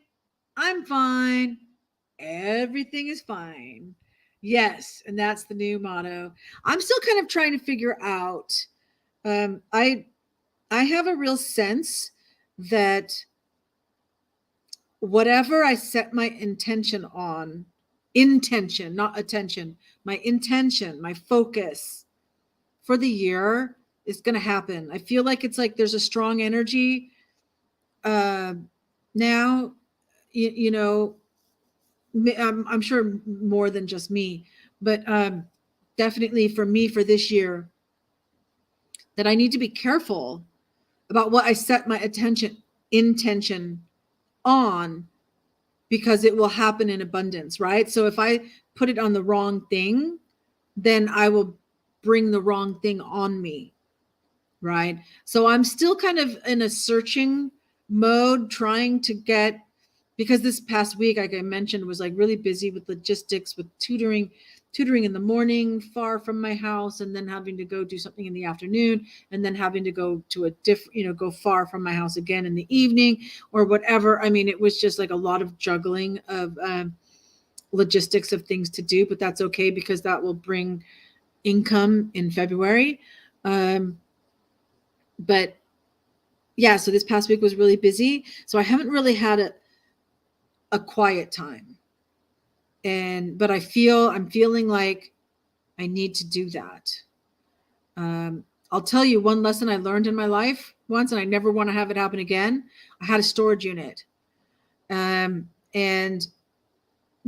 I'm fine. Everything is fine. Yes. And that's the new motto. I'm still kind of trying to figure out. I have a real sense that whatever I set my intention on, intention, not attention, my intention, my focus for the year is going to happen. I feel like it's like there's a strong energy now, you know, I'm sure more than just me, but definitely for me for this year, that I need to be careful about what I set my intention on, because it will happen in abundance, right? So if I put it on the wrong thing, then I will bring the wrong thing on me, right? So I'm still kind of in a searching mode, trying to get, because this past week, like I mentioned, was like really busy with logistics, with tutoring in the morning far from my house, and then having to go do something in the afternoon, and then having to go to a different, go far from my house again in the evening or whatever. I mean, it was just like a lot of juggling of logistics of things to do, but that's okay because that will bring income in February. But yeah, so this past week was really busy. So I haven't really had a quiet time. But I'm feeling like I need to do that. I'll tell you one lesson I learned in my life once, and I never want to have it happen again. I had a storage unit. And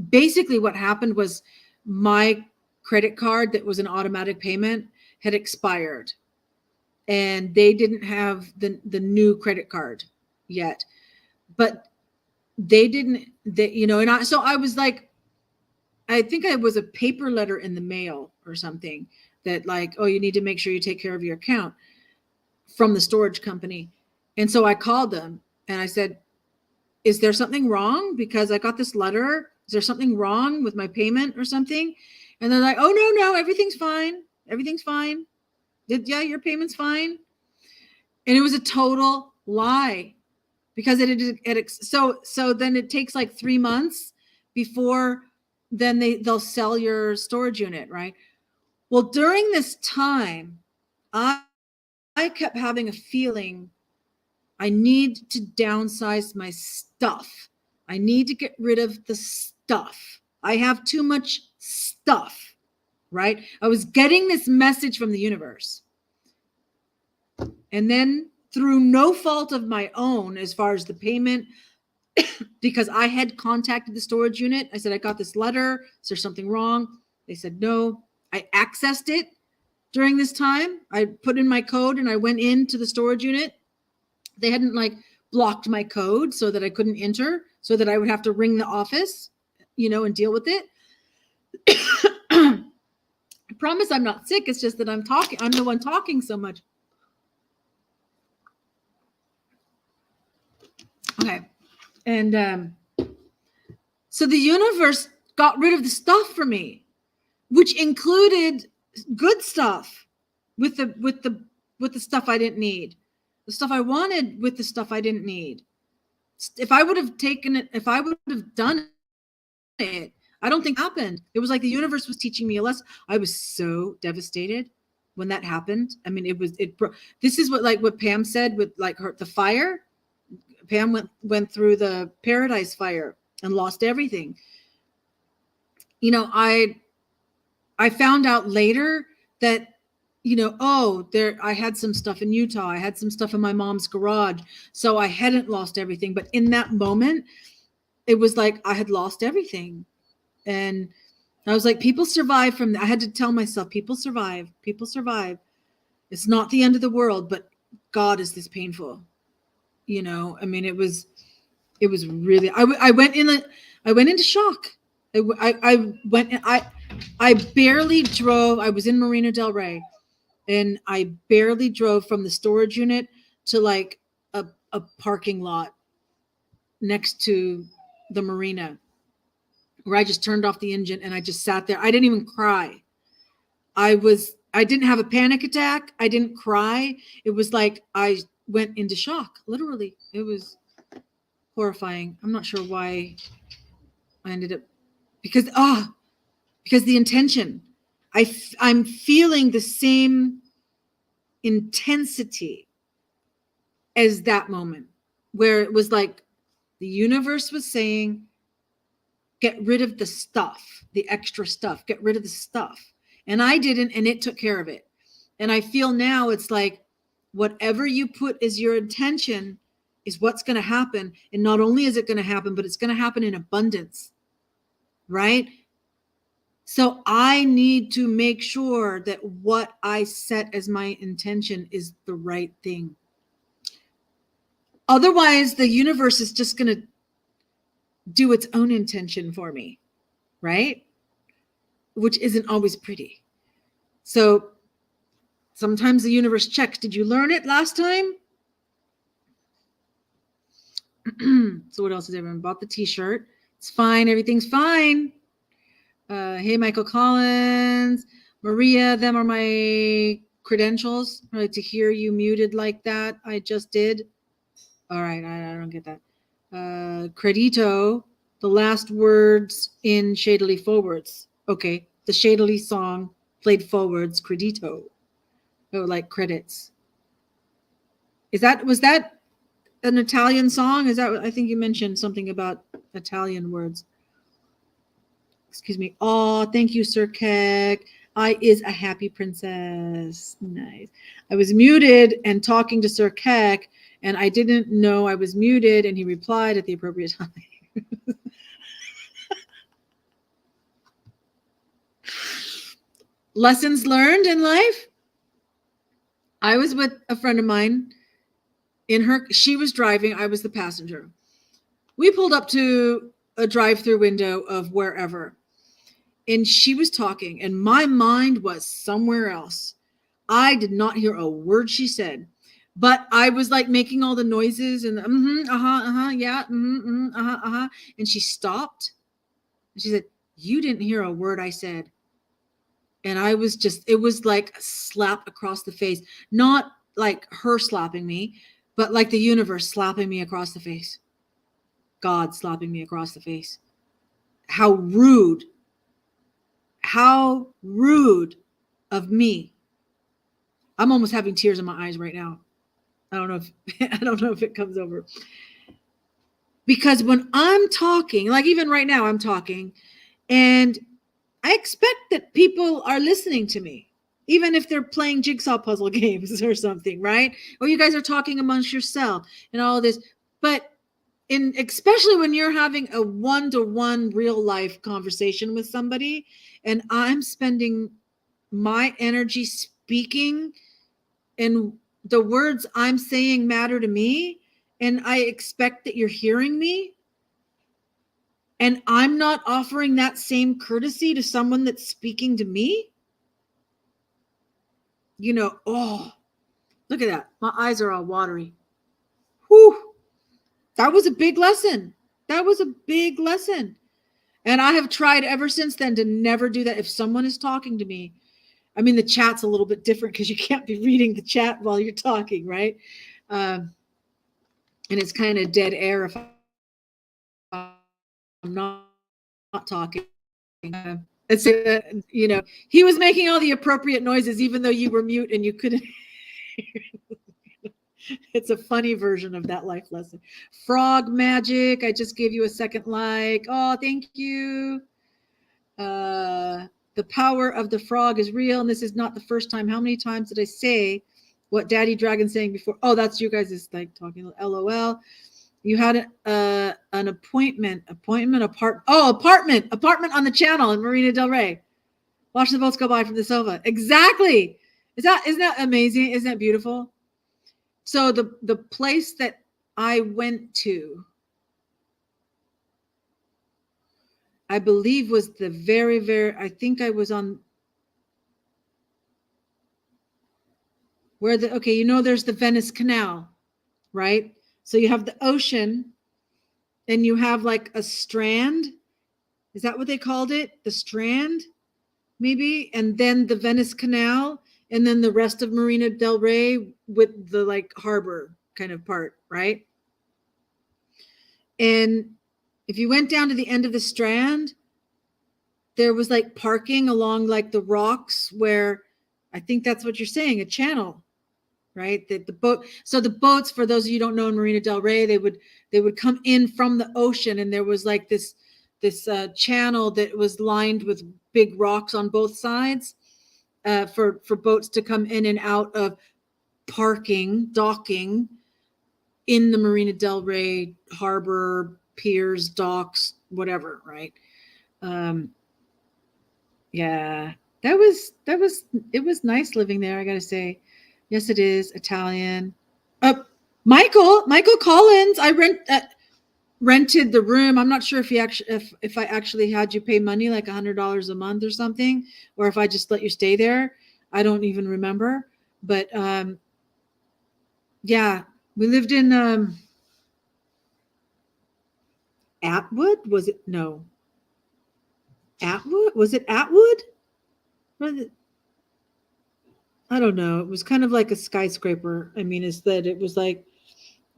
basically what happened was my credit card that was an automatic payment had expired, and they didn't have the new credit card yet, but so I was like, I think I was a paper letter in the mail or something that like, oh, you need to make sure you take care of your account from the storage company. And so I called them and I said, is there something wrong? Because I got this letter. Is there something wrong with my payment or something? And they're like, oh, no, everything's fine. Everything's fine. Yeah, your payment's fine. And it was a total lie, because so then it takes like 3 months before then they'll sell your storage unit, right? Well, during this time, I kept having a feeling I need to downsize my stuff. I need to get rid of the stuff. I have too much stuff, right? I was getting this message from the universe. And then through no fault of my own, as far as the payment, because I had contacted the storage unit. I said, I got this letter. Is there something wrong? They said, no. I accessed it during this time. I put in my code and I went into the storage unit. They hadn't like blocked my code so that I couldn't enter, so that I would have to ring the office, and deal with it. I promise I'm not sick. It's just that I'm the one talking so much. Okay. And so the universe got rid of the stuff for me, which included good stuff with the stuff I didn't need, the stuff I wanted with the stuff I didn't need. If I would have taken it, if I would have done it, I don't think it happened. It was like the universe was teaching me a lesson. I was so devastated when that happened. I mean, this is what Pam said with like the fire. Pam went through the Paradise Fire and lost everything. I found out later that, I had some stuff in Utah. I had some stuff in my mom's garage. So I hadn't lost everything. But in that moment, it was like I had lost everything. And I was like, people survive from that. I had to tell myself, people survive. People survive. It's not the end of the world, but God, is this painful. I mean, it was It was really, I went into shock. I barely drove. I was in Marina Del Rey, and I barely drove from the storage unit to like a parking lot next to the marina, where I just turned off the engine and I just sat there. I didn't even cry. I didn't have a panic attack. I didn't cry. It was like I went into shock, literally. It was horrifying. I'm not sure why I ended up, because the intention. I'm feeling the same intensity as that moment, where it was like the universe was saying, get rid of the stuff, the extra stuff, get rid of the stuff. And I didn't, and it took care of it. And I feel now it's like whatever you put as your intention is what's going to happen. And not only is it going to happen, but it's going to happen in abundance, right? So I need to make sure that what I set as my intention is the right thing. Otherwise, the universe is just going to do its own intention for me, right? Which isn't always pretty. So sometimes the universe checks, did you learn it last time? So what else has everyone bought? The t-shirt. It's fine. Everything's fine. Hey, Michael Collins, Maria, them are my credentials. I'd like to hear you muted like that. I just did. All right, I don't get that. Credito, the last words in Shadily Forwards. Okay, the Shadily song played forwards, Credito. Oh, like credits. Was that an Italian song? Is that, I think you mentioned something about Italian words. Excuse me. Oh, thank you, Sir Keck. I is a happy princess. Nice. I was muted and talking to Sir Keck, and I didn't know I was muted, and he replied at the appropriate time. Lessons learned in life. I was with a friend of mine. She was driving. I was the passenger. We pulled up to a drive-through window of wherever, and she was talking, and my mind was somewhere else. I did not hear a word she said, but I was like making all the noises and yeah, and she stopped, and she said, "You didn't hear a word I said." And I was just, it was like a slap across the face, not like her slapping me, but like the universe slapping me across the face. God slapping me across the face. How rude of me. I'm almost having tears in my eyes right now. I don't know if it comes over. Because when I'm talking, like even right now I'm talking, and I expect that people are listening to me, even if they're playing jigsaw puzzle games or something, right? Or you guys are talking amongst yourself and all this. But especially when you're having a one-to-one real life conversation with somebody, and I'm spending my energy speaking, and the words I'm saying matter to me, and I expect that you're hearing me, and I'm not offering that same courtesy to someone that's speaking to me. Oh, look at that. My eyes are all watery. Whew. That was a big lesson. And I have tried ever since then to never do that. If someone is talking to me, I mean, the chat's a little bit different because you can't be reading the chat while you're talking, right? And it's kind of dead air if I'm not talking. He was making all the appropriate noises, even though you were mute and you couldn't. It's a funny version of that life lesson. Frog magic. I just gave you a second like. Oh, thank you. The power of the frog is real, and this is not the first time. How many times did I say what Daddy Dragon's saying before? Oh, that's you guys is like talking. LOL. You had an apartment on the channel in Marina Del Rey. Watch the boats go by from the sofa. Exactly. Isn't that amazing? Isn't that beautiful? So the place that I went to I believe was the very, very, I think I was on where okay, there's the Venice Canal, right? So you have the ocean and you have like a strand. Is that what they called it? The strand, maybe? And then the Venice Canal, and then the rest of Marina del Rey with the like harbor kind of part, right? And if you went down to the end of the strand, there was like parking along like the rocks where I think that's what you're saying, a channel, right? That the boat. So the boats, for those of you who don't know, in Marina del Rey, they would come in from the ocean, and there was like this channel that was lined with big rocks on both sides for boats to come in and out of docking in the Marina del Rey harbor, piers, docks, whatever, right? Yeah, it was nice living there, I gotta say. Yes, it is Italian. Michael Collins. I rented the room. I'm not sure if I actually had you pay money, like $100 a month or something, or if I just let you stay there. I don't even remember. But yeah, we lived in Atwood. Was it? No. Atwood? Was it Atwood? I don't know. It was kind of like a skyscraper. I mean, is that it was like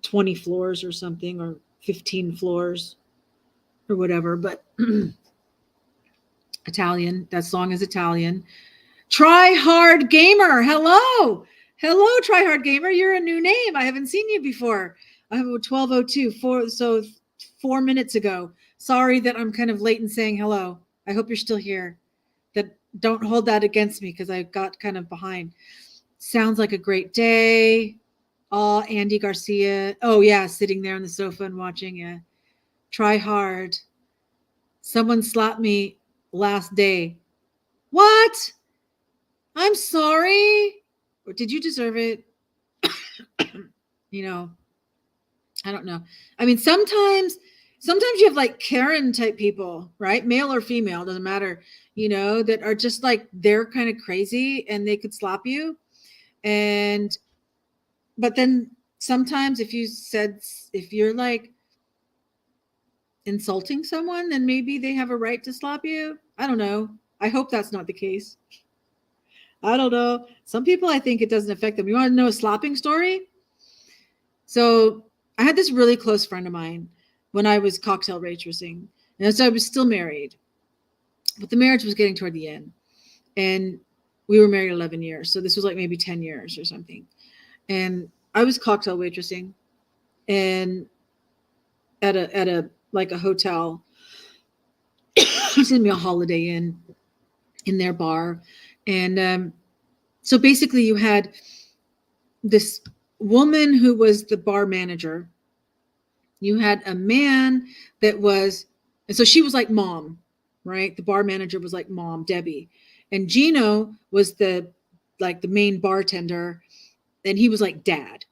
20 floors or something, or 15 floors or whatever, but Italian. That song is Italian. Try Hard Gamer. Hello, Try Hard Gamer. You're a new name. I haven't seen you before. I have a 12:02, 4 minutes ago. Sorry that I'm kind of late in saying hello. I hope you're still here. Don't hold that against me because I got kind of behind. Sounds like a great day. Oh, Andy Garcia. Oh, yeah, sitting there on the sofa and watching. Yeah. Try hard. Someone slapped me last day. What? I'm sorry. Or did you deserve it? I don't know. I mean, sometimes you have like Karen type people, right? Male or female, doesn't matter, that are just like, they're kind of crazy and they could slap you. But then sometimes if you're like insulting someone, then maybe they have a right to slap you. I don't know. I hope that's not the case. I don't know. Some people, I think it doesn't affect them. You want to know a slapping story? So I had this really close friend of mine when I was cocktail waitressing. And so I was still married, but the marriage was getting toward the end. And we were married 11 years. So this was like maybe 10 years or something. And I was cocktail waitressing and at a like a hotel, excuse me, a Holiday Inn in their bar. And so basically you had this woman who was the bar manager. You had a man that was, and so she was like mom, right? The bar manager was like mom, Debbie. And Gino was the main bartender, and he was like dad.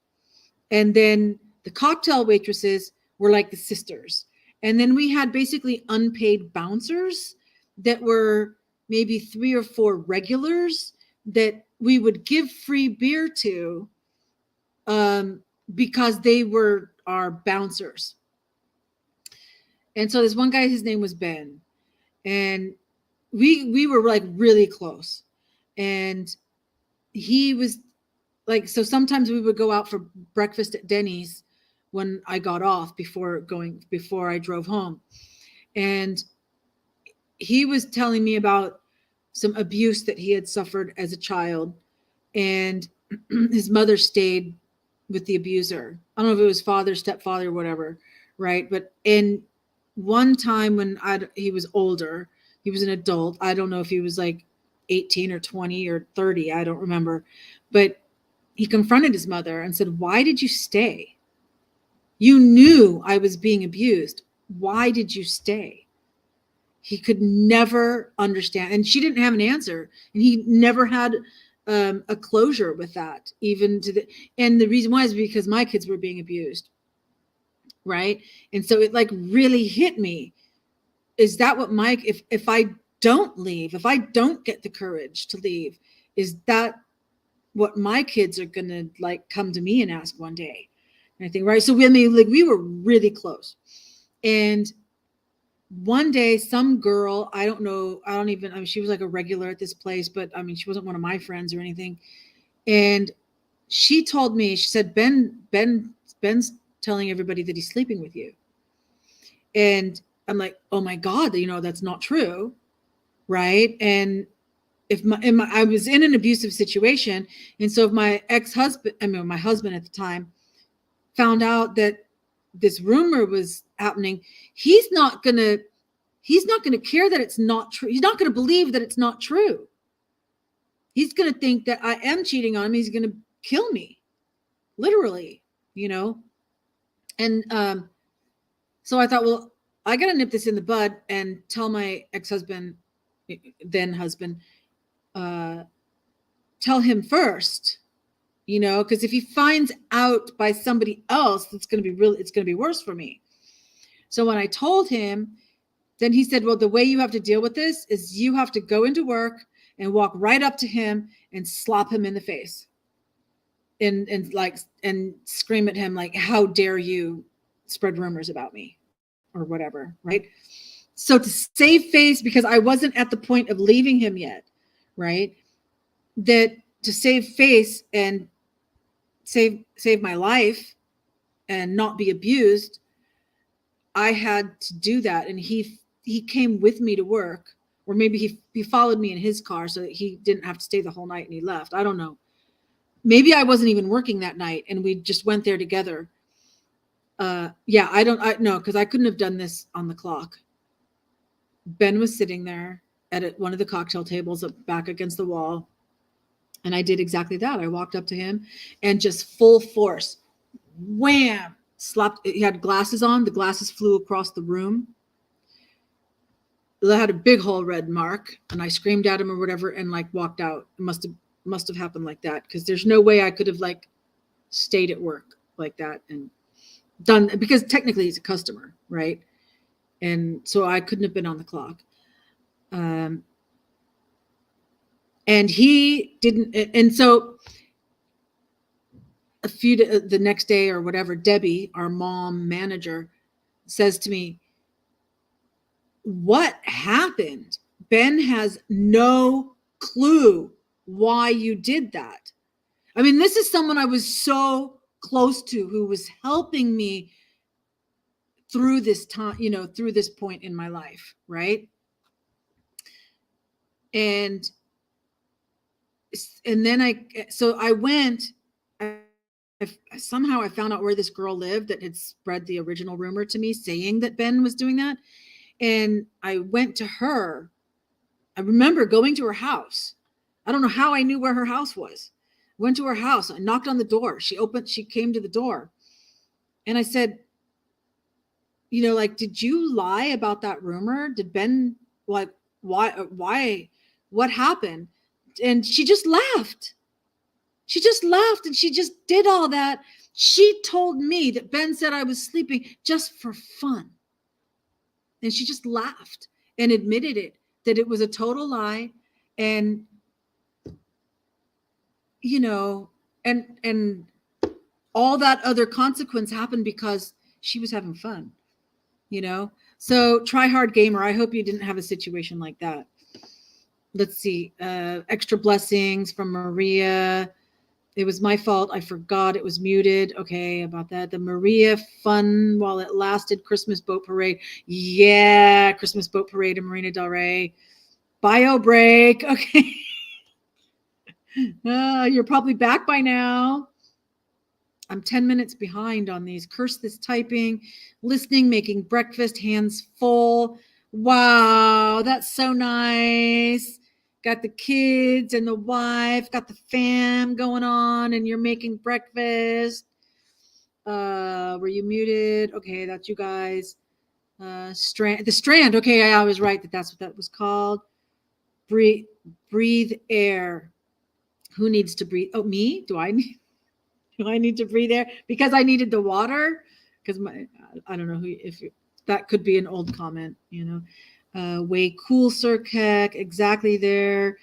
And then the cocktail waitresses were like the sisters. And then we had basically unpaid bouncers that were maybe 3 or 4 regulars that we would give free beer to because they were our bouncers. And so this one guy, his name was Ben. And we were like really close. And he was like, so sometimes we would go out for breakfast at Denny's when I got off before I drove home. And he was telling me about some abuse that he had suffered as a child, and his mother stayed with the abuser. I don't know if it was father, stepfather, whatever, right? But in one time when he was older, he was an adult. I don't know if he was like 18 or 20 or 30. I don't remember. But he confronted his mother and said, "Why did you stay? You knew I was being abused. Why did you stay?" He could never understand. And she didn't have an answer. And he never had a closure with that, and the reason why is because my kids were being abused. Right. And so it like really hit me is that what Mike, if I don't leave, if I don't get the courage to leave, is that what my kids are going to like come to me and ask one day? And I think, right. So we were really close. And one day, some girl, I mean, she was like a regular at this place, but I mean, she wasn't one of my friends or anything. And she told me, she said, Ben's telling everybody that he's sleeping with you. And I'm like, oh my God, that's not true. Right. And I was in an abusive situation. And so if my my husband at the time found out that this rumor was happening, he's not going to care that it's not true. He's not going to believe that it's not true. He's going to think that I am cheating on him. He's going to kill me, literally, And so I thought, well, I got to nip this in the bud and tell my ex-husband, then husband, tell him first, because if he finds out by somebody else, it's going to be worse for me. So when I told him, then he said, well, the way you have to deal with this is you have to go into work and walk right up to him and slap him in the face and scream at him like, how dare you spread rumors about me or whatever. Right. So to save face, because I wasn't at the point of leaving him yet. Right. That to save face and save my life and not be abused, I had to do that. And he came with me to work, or maybe he followed me in his car so that he didn't have to stay the whole night and he left. I don't know. Maybe I wasn't even working that night and we just went there together. I know, because I couldn't have done this on the clock. Ben was sitting there at one of the cocktail tables up back against the wall. And I did exactly that. I walked up to him and just full force, wham, slapped. He had glasses on. The glasses flew across the room. It had a big whole red mark, and I screamed at him or whatever and like walked out. It must have happened like that, because there's no way I could have like stayed at work like that and done, because technically he's a customer, right? And so I couldn't have been on the clock. And he didn't. And so the next day or whatever, Debbie, our mom manager, says to me, what happened? Ben has no clue why you did that. I mean, this is someone I was so close to, who was helping me through this time, through this point in my life, right? And then I went, somehow I found out where this girl lived that had spread the original rumor to me, saying that Ben was doing that. And I went to her. I remember going to her house. I don't know how I knew where her house was. Went to her house. I knocked on the door. She came to the door. And I said, did you lie about that rumor? Did Ben, like, why, what happened? And she just laughed. She just laughed and she just did all that. She told me that Ben said I was sleeping just for fun. And she just laughed and admitted that it was a total lie. And, and all that other consequence happened because she was having fun, So try hard gamer. I hope you didn't have a situation like that. Let's see. Extra blessings from Maria. It was my fault. I forgot it was muted. Okay, about that. The Maria fun while it lasted. Christmas boat parade. Yeah, Christmas boat parade in Marina Del Rey. Bio break. Okay. You're probably back by now. I'm 10 minutes behind on these. Curse this typing. Listening, making breakfast, hands full. Wow, that's so nice. Got the kids and the wife, got the fam going on, and you're making breakfast. Were you muted? Okay, that's you guys. The Strand. Okay, I was right that's what that was called. Breathe air. Who needs to breathe? Oh, me? Do I need to breathe air? Because I needed the water? Because I don't know if that could be an old comment, you know. Way cool, Sir Keck, exactly there.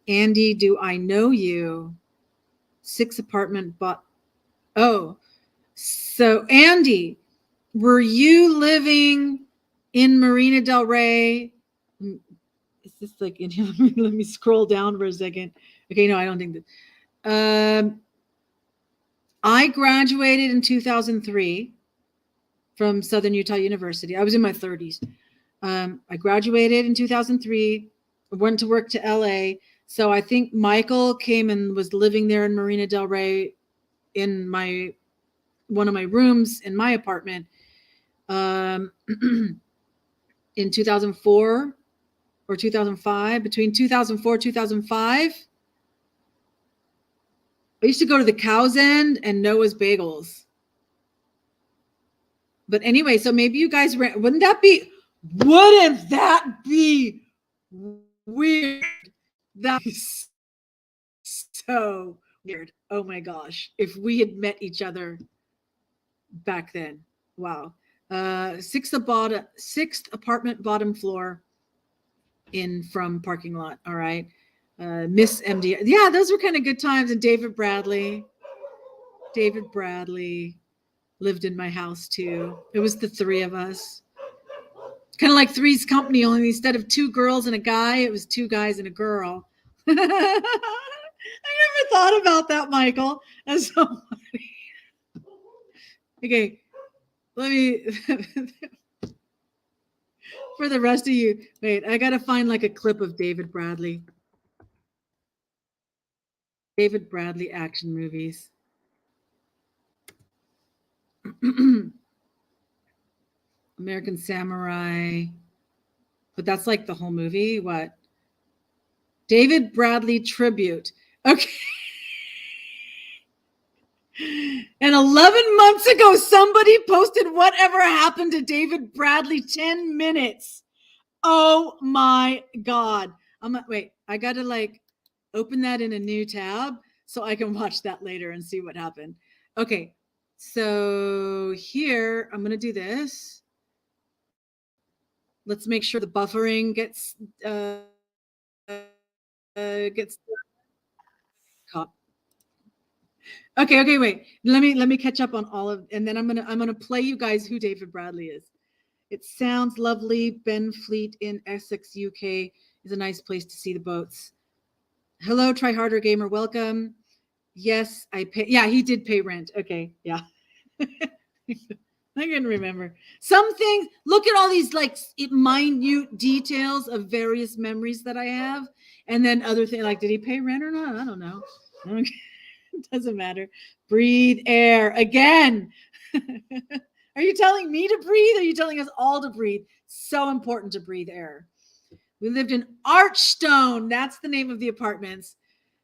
Andy, do I know you? 6 apartment bought. Oh, so Andy, were you living in Marina Del Rey? Is this like, let me scroll down for a second. Okay, no, I don't think that. I graduated in 2003 from Southern Utah University. I was in my 30s. I graduated in 2003, went to work to LA. So I think Michael came and was living there in Marina Del Rey in one of my rooms in my apartment in 2004 or 2005. Between 2004 2005, I used to go to the Cow's End and Noah's Bagels. But anyway, so maybe you guys wouldn't that be weird? That is so weird. Oh my gosh. If we had met each other back then. Wow. Sixth apartment, bottom floor from parking lot. All right. Miss MD. Yeah, those were kind of good times. And David Bradley lived in my house too. It was the 3 of us. Kind of like Three's Company, only instead of 2 girls and a guy, it was 2 guys and a girl. I never thought about that, Michael. That's so funny. Okay, let me, for the rest of you, wait, I got to find like a clip of David Bradley. David Bradley action movies. American Samurai. But that's like the whole movie. What? David Bradley tribute. Okay. And 11 months ago, somebody posted whatever happened to David Bradley 10 minutes. Oh my God. Wait, I got to like open that in a new tab so I can watch that later and see what happened. Okay. So here, I'm going to do this. Let's make sure the buffering gets caught. Okay, wait. Let me catch up on all of, and then I'm gonna play you guys who David Bradley is. It sounds lovely. Benfleet in Essex, UK is a nice place to see the boats. Hello, Try Harder Gamer. Welcome. Yes, I pay. Yeah, he did pay rent. Okay, yeah. I can remember some things. Look at all these like minute details of various memories that I have, and then other things like, did he pay rent or not? I don't know. Okay. It doesn't matter. Breathe air again. Are you telling me to breathe? Or are you telling us all to breathe? So important to breathe air. We lived in Archstone. That's the name of the apartments.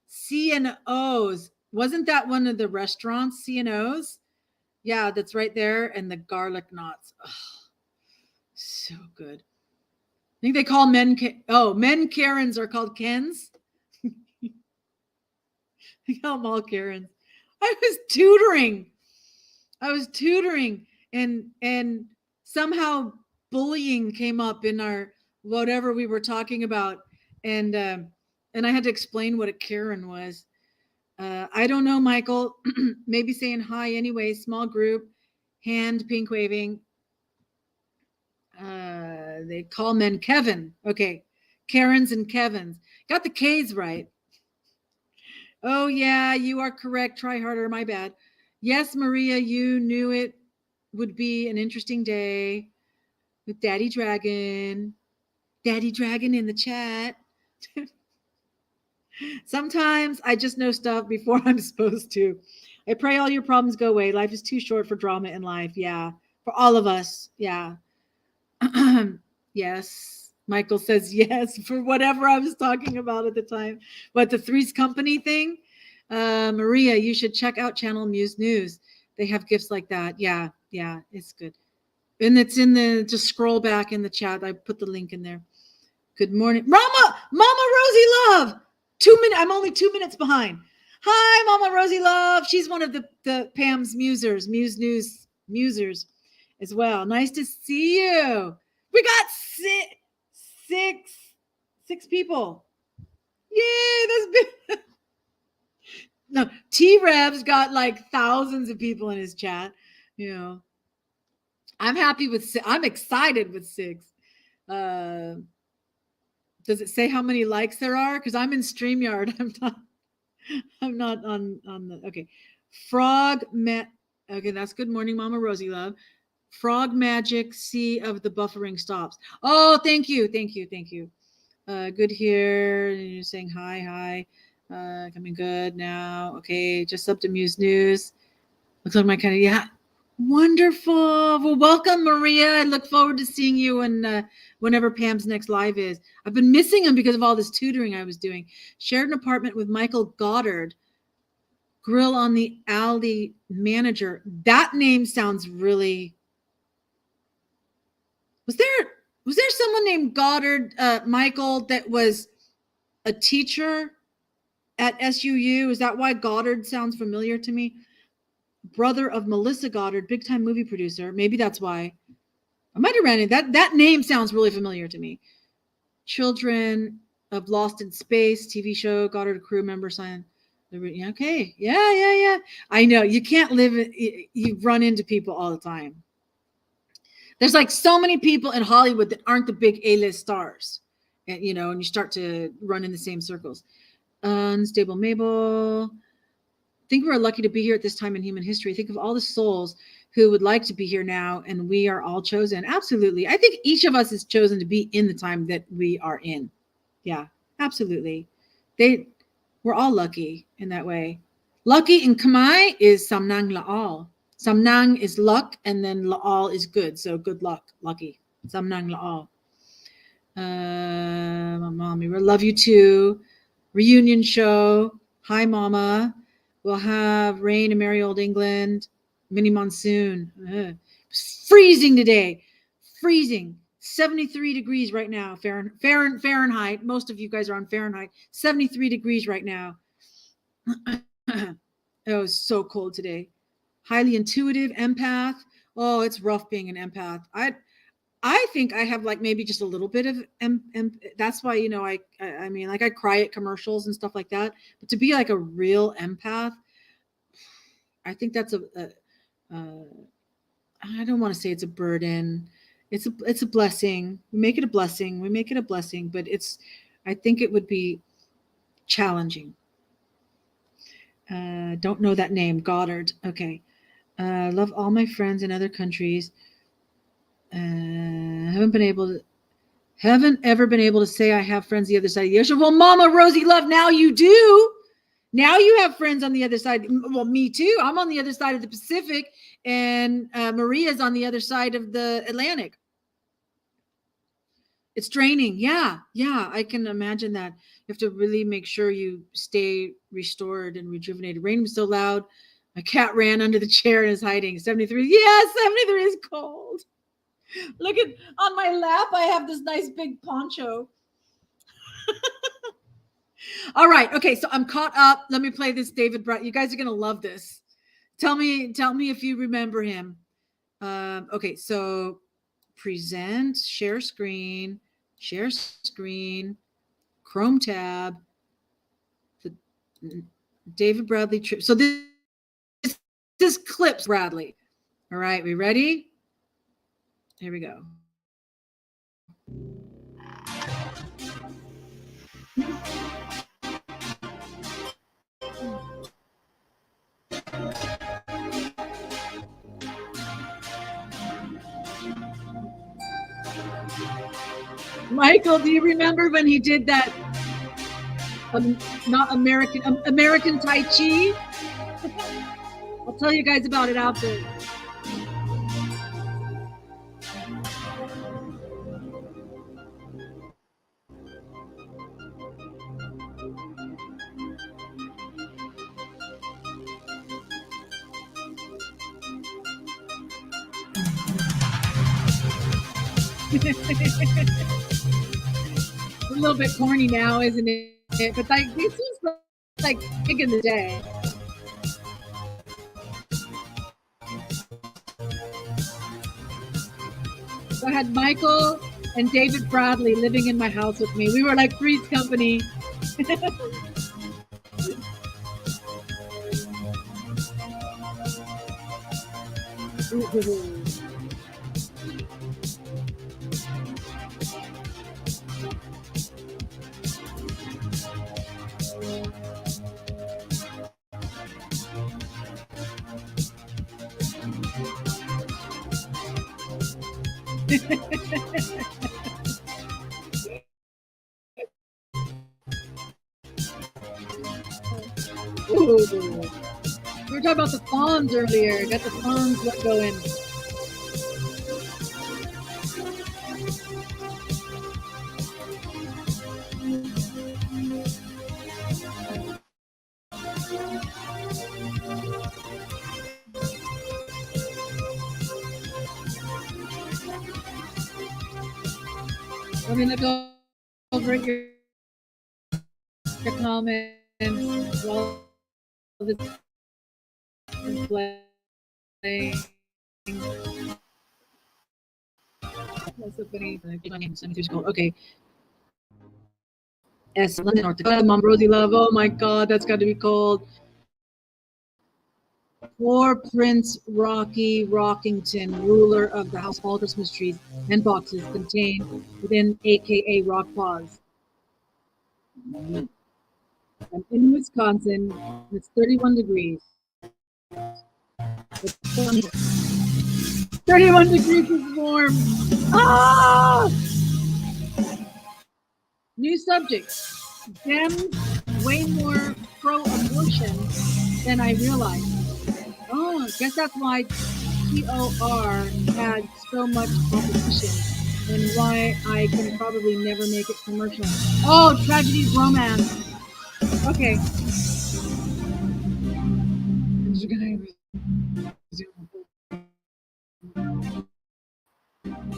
C&O's. Wasn't that one of the restaurants? C&O's. Yeah, that's right there. And the garlic knots. Oh, so good. I think they call men Karens are called Kens. I call them all Karens. I was tutoring and somehow bullying came up in our whatever we were talking about. And I had to explain what a Karen was. I don't know, Michael. Maybe saying hi anyway. Small group, hand pink waving. They call men Kevin. Okay, Karens and Kevins. Got the K's right. Oh yeah, you are correct. Try harder. My bad. Yes, Maria, you knew it would be an interesting day with Daddy Dragon. Daddy Dragon in the chat. Sometimes I just know stuff before I'm supposed to. I pray all your problems go away. Life is too short for drama in life. Yeah. For all of us. Yeah. Yes. Michael says yes for whatever I was talking about at the time. But the Three's Company thing, Maria, you should check out Channel Muse News. They have gifts like that. Yeah. It's good. And it's just scroll back in the chat. I put the link in there. Good morning. Mama Rosie Love. 2 minutes. I'm only 2 minutes behind. Hi, Mama Rosie Love. She's one of the Pam's Muse News musers. as well. Nice to see you. We got six people. Yay, that's big. No, T-Rev's got like thousands of people in his chat. You know, I'm happy with I'm excited with 6. Does it say how many likes there are? Because I'm in StreamYard. I'm not on the okay. Okay, that's good morning, Mama Rosie Love. Frog Magic Sea of the Buffering Stops. Oh, thank you. Good here. You're saying hi. Coming good now. Okay, just up to Muse News. Looks like my kind of, yeah. Wonderful. Well, welcome, Maria. I look forward to seeing you whenever Pam's next live is. I've been missing him because of all this tutoring I was doing. Shared an apartment with Michael Goddard. Grill on the Alley manager. That name sounds really. Was there someone named Goddard, Michael, that was a teacher at SUU? Is that why Goddard sounds familiar to me? Brother of Melissa Goddard, big time movie producer. Maybe that's why. I might have ran it. That name sounds really familiar to me. Children of Lost in Space TV show. Goddard crew member sign. Okay. Yeah. I know you can't live it. You run into people all the time. There's like so many people in Hollywood that aren't the big A-list stars, and and you start to run in the same circles. Unstable Mabel. Think we're lucky to be here at this time in human history. Think of all the souls who would like to be here now, and we are all chosen. Absolutely. I think each of us is chosen to be in the time that we are in. Yeah, absolutely. We're all lucky in that way. Lucky in Khmer is Samnang La'al. Samnang is luck, and then La'al is good. So good luck, lucky. Samnang La'al. Mommy, we love you too. Reunion show. Hi, Mama. We'll have rain in merry old England. Mini monsoon. Freezing today. Freezing. 73 degrees right now. Fahrenheit. Most of you guys are on Fahrenheit. 73 degrees right now. It was so cold today. Highly intuitive, empath. Oh, it's rough being an empath. I think I have like maybe just a little bit of that's why I mean, like I cry at commercials and stuff like that. But to be like a real empath, I think that's I don't want to say it's a burden. It's a blessing. We make it a blessing. But I think it would be challenging. Don't know that name, Goddard. Okay. Love all my friends in other countries. Haven't ever been able to say I have friends the other side of the ocean. Well, Mama Rosie Love, now you do. Now you have friends on the other side. Well, me too. I'm on the other side of the Pacific, and Maria's on the other side of the Atlantic. It's draining. Yeah, I can imagine that. You have to really make sure you stay restored and rejuvenated. Rain was so loud. My cat ran under the chair and is hiding. 73. Yeah, 73 is cold. Look at on my lap. I have this nice big poncho. All right. Okay. So I'm caught up. Let me play this David Brett. You guys are going to love this. Tell me if you remember him. Okay. So present, share screen, Chrome tab, the David Bradley trip. So this clips Bradley. All right. We ready? Here we go. Michael, do you remember when he did that? Not American Tai Chi. I'll tell you guys about it after. A little bit corny now, isn't it? But like this was like big in the day. So I had Michael and David Bradley living in my house with me. We were like Three's Company. Ooh. We were talking about the fawns earlier. Got the fawns going. Let me look over at your comments while this is playing. That's so funny. Okay. S. London, North Dakota. Mom Rosie Love. Oh my God, that's got to be cold. Poor Prince Rocky Rockington, ruler of the house, all Christmas trees and boxes contained within AKA Rock Paws. I'm in Wisconsin. It's 31 degrees. 31 degrees is warm. Ah! New subject. Dems way more pro-abortion than I realized. Oh, I guess that's why TOR had so much competition and why I can probably never make it commercial. Oh, Tragedy's Romance. Okay.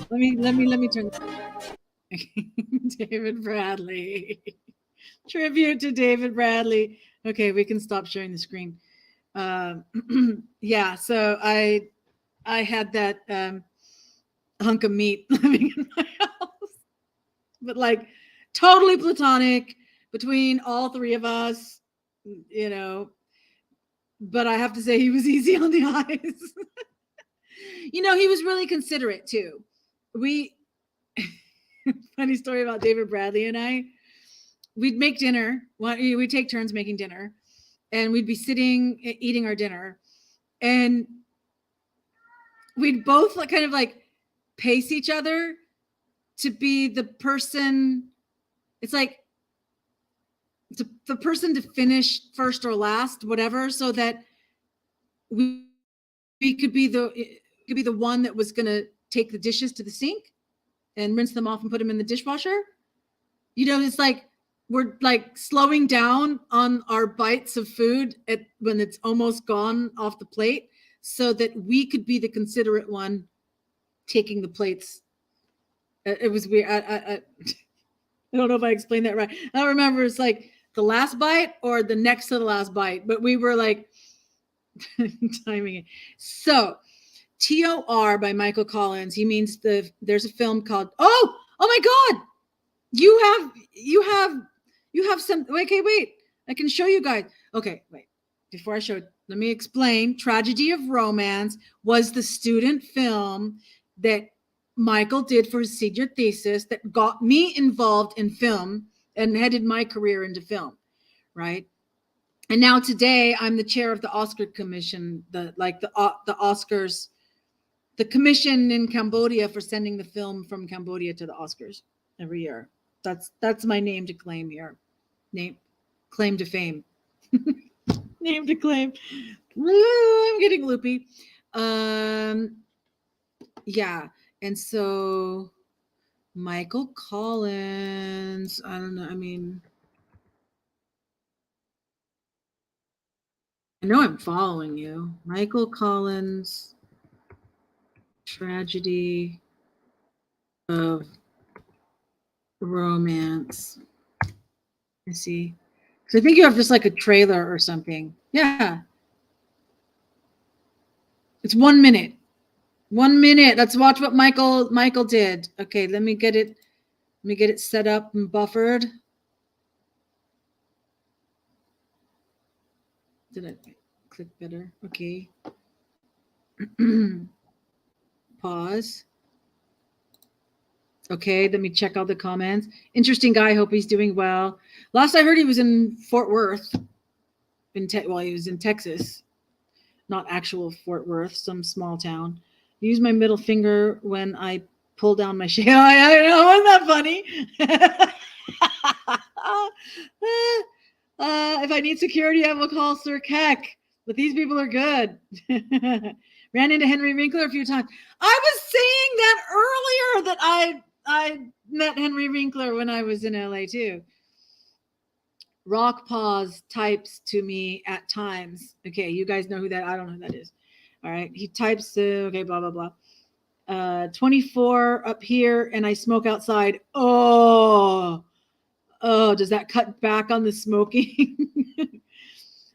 Let me turn. David Bradley. Tribute to David Bradley. Okay, we can stop sharing the screen. Yeah, so I had that hunk of meat living in my house, but like totally platonic between all three of us, you know. But I have to say he was easy on the eyes. You know, he was really considerate too. We funny story about David Bradley and I. We'd make dinner. We'd take turns making dinner, and we'd be sitting eating our dinner, and we'd both kind of like pace each other to be the person. It's like the person to finish first or last, whatever, so that we could be the one that was going to take the dishes to the sink and rinse them off and put them in the dishwasher. You know, it's like we're like slowing down on our bites of food when it's almost gone off the plate, so that we could be the considerate one taking the plates. It was weird. I don't know if I explained that right. I don't remember. It's like the last bite or the next to the last bite, but we were like timing it. So TOR by Michael Collins. He means there's a film called oh my God. You have some. Okay, wait. I can show you guys. Okay, wait. Before I show it, let me explain. Tragedy of Romance was the student film that Michael did for his senior thesis that got me involved in film and headed my career into film, right? And now today I'm the chair of the Oscar Commission, the Oscars, the commission in Cambodia for sending the film from Cambodia to the Oscars every year. That's my name to claim here. Claim to fame. Name to claim. I'm getting loopy. Yeah. And so Michael Collins, I don't know. I mean, I know I'm following you. Michael Collins, Tragedy of Romance. I see. So I think you have just like a trailer or something. Yeah. It's 1 minute. 1 minute. Let's watch what Michael did. Okay, let me get it set up and buffered. Did I click better? Okay. Pause. Okay, let me check all the comments. Interesting guy. Hope he's doing well. Last I heard, he was in Fort Worth. He was in Texas, not actual Fort Worth, some small town. Use my middle finger when I pull down my shade. I know, wasn't that funny? If I need security, I will call Sir Keck. But these people are good. Ran into Henry Winkler a few times. I was saying that earlier that I met Henry Winkler when I was in LA too. Rock Paws types to me at times. Okay, you guys know who that? I don't know who that is. All right, he types. Okay, blah blah blah. 24 up here, and I smoke outside. Oh, does that cut back on the smoking?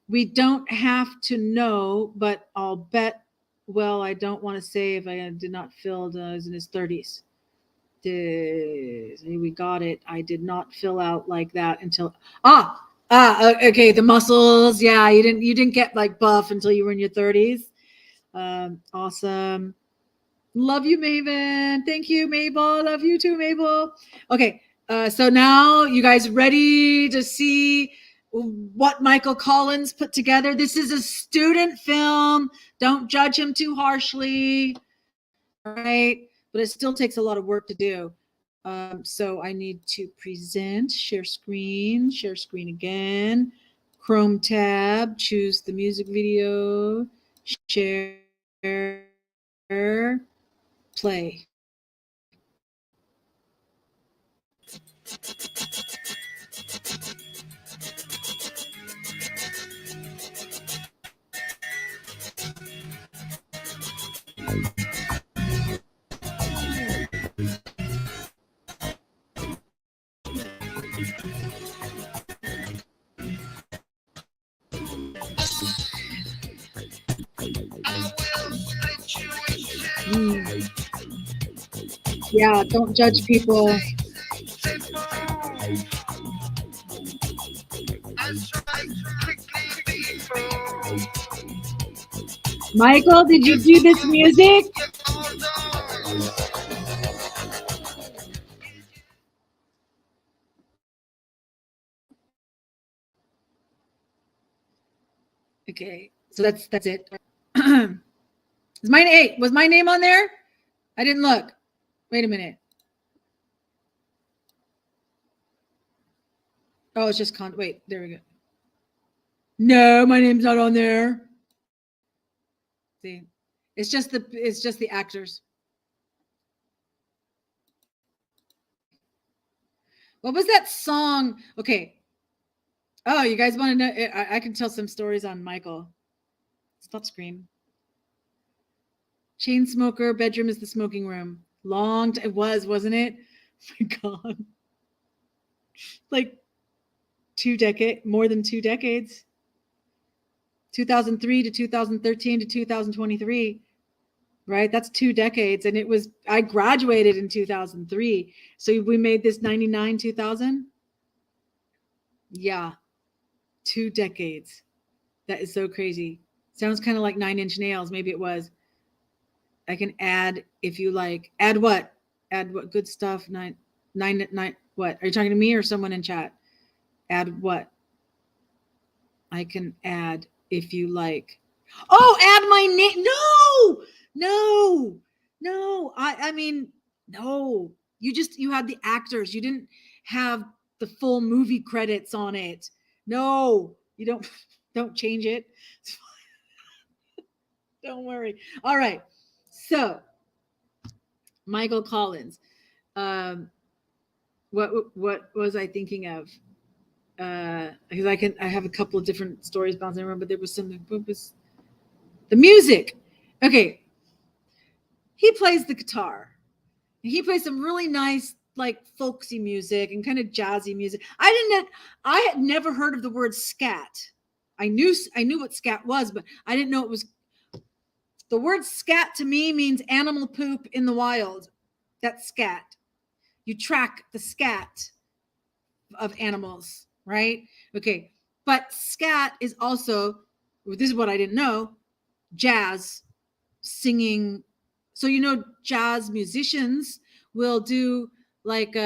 We don't have to know, but I'll bet. Well, I don't want to say if I did not fill. Is in his 30s. We got it. I did not fill out like that until okay, the muscles. Yeah, you didn't get like buff until you were in your 30s. Awesome. Love you, Maven. Thank you, Mabel. Love you too, Mabel. Okay, so now you guys ready to see what Michael Collins put together? This is a student film. Don't judge him too harshly. All right. But it still takes a lot of work to do. So I need to present, share screen again, Chrome tab, choose the music video, share, play. Yeah, don't judge people. Michael, did you do this music? Okay, so that's it. Was my name on there? I didn't look. Wait a minute. Oh, it's just wait, there we go. No, my name's not on there. See, it's just the actors. What was that song? Okay. Oh, you guys want to know? I can tell some stories on Michael. Stop screen. Chain smoker, bedroom is the smoking room. It was, wasn't it? Oh my God. Like more than 2 decades. 2003 to 2013 to 2023. Right? That's 2 decades. And I graduated in 2003. So we made this 99, 2000. Yeah. 2 decades. That is so crazy. Sounds kind of like 9 Inch Nails. Maybe it was. I can add if you like. Add what? Add what good stuff? Nine. What? Are you talking to me or someone in chat? Add what? I can add if you like. Oh, add my name. No. I mean, no. You had the actors. You didn't have the full movie credits on it. No, you don't change it. Don't worry. All right. So, Michael Collins. What was I thinking of? Because I have a couple of different stories bouncing around, but there was something. What was the music? Okay. He plays the guitar. He plays some really nice, like folksy music and kind of jazzy music. I had never heard of the word scat. I knew what scat was, but I didn't know it was The word scat to me means animal poop in the wild. That's scat. You track the scat of animals, right? Okay. But scat is also, this is what I didn't know, jazz, singing. So, jazz musicians will do like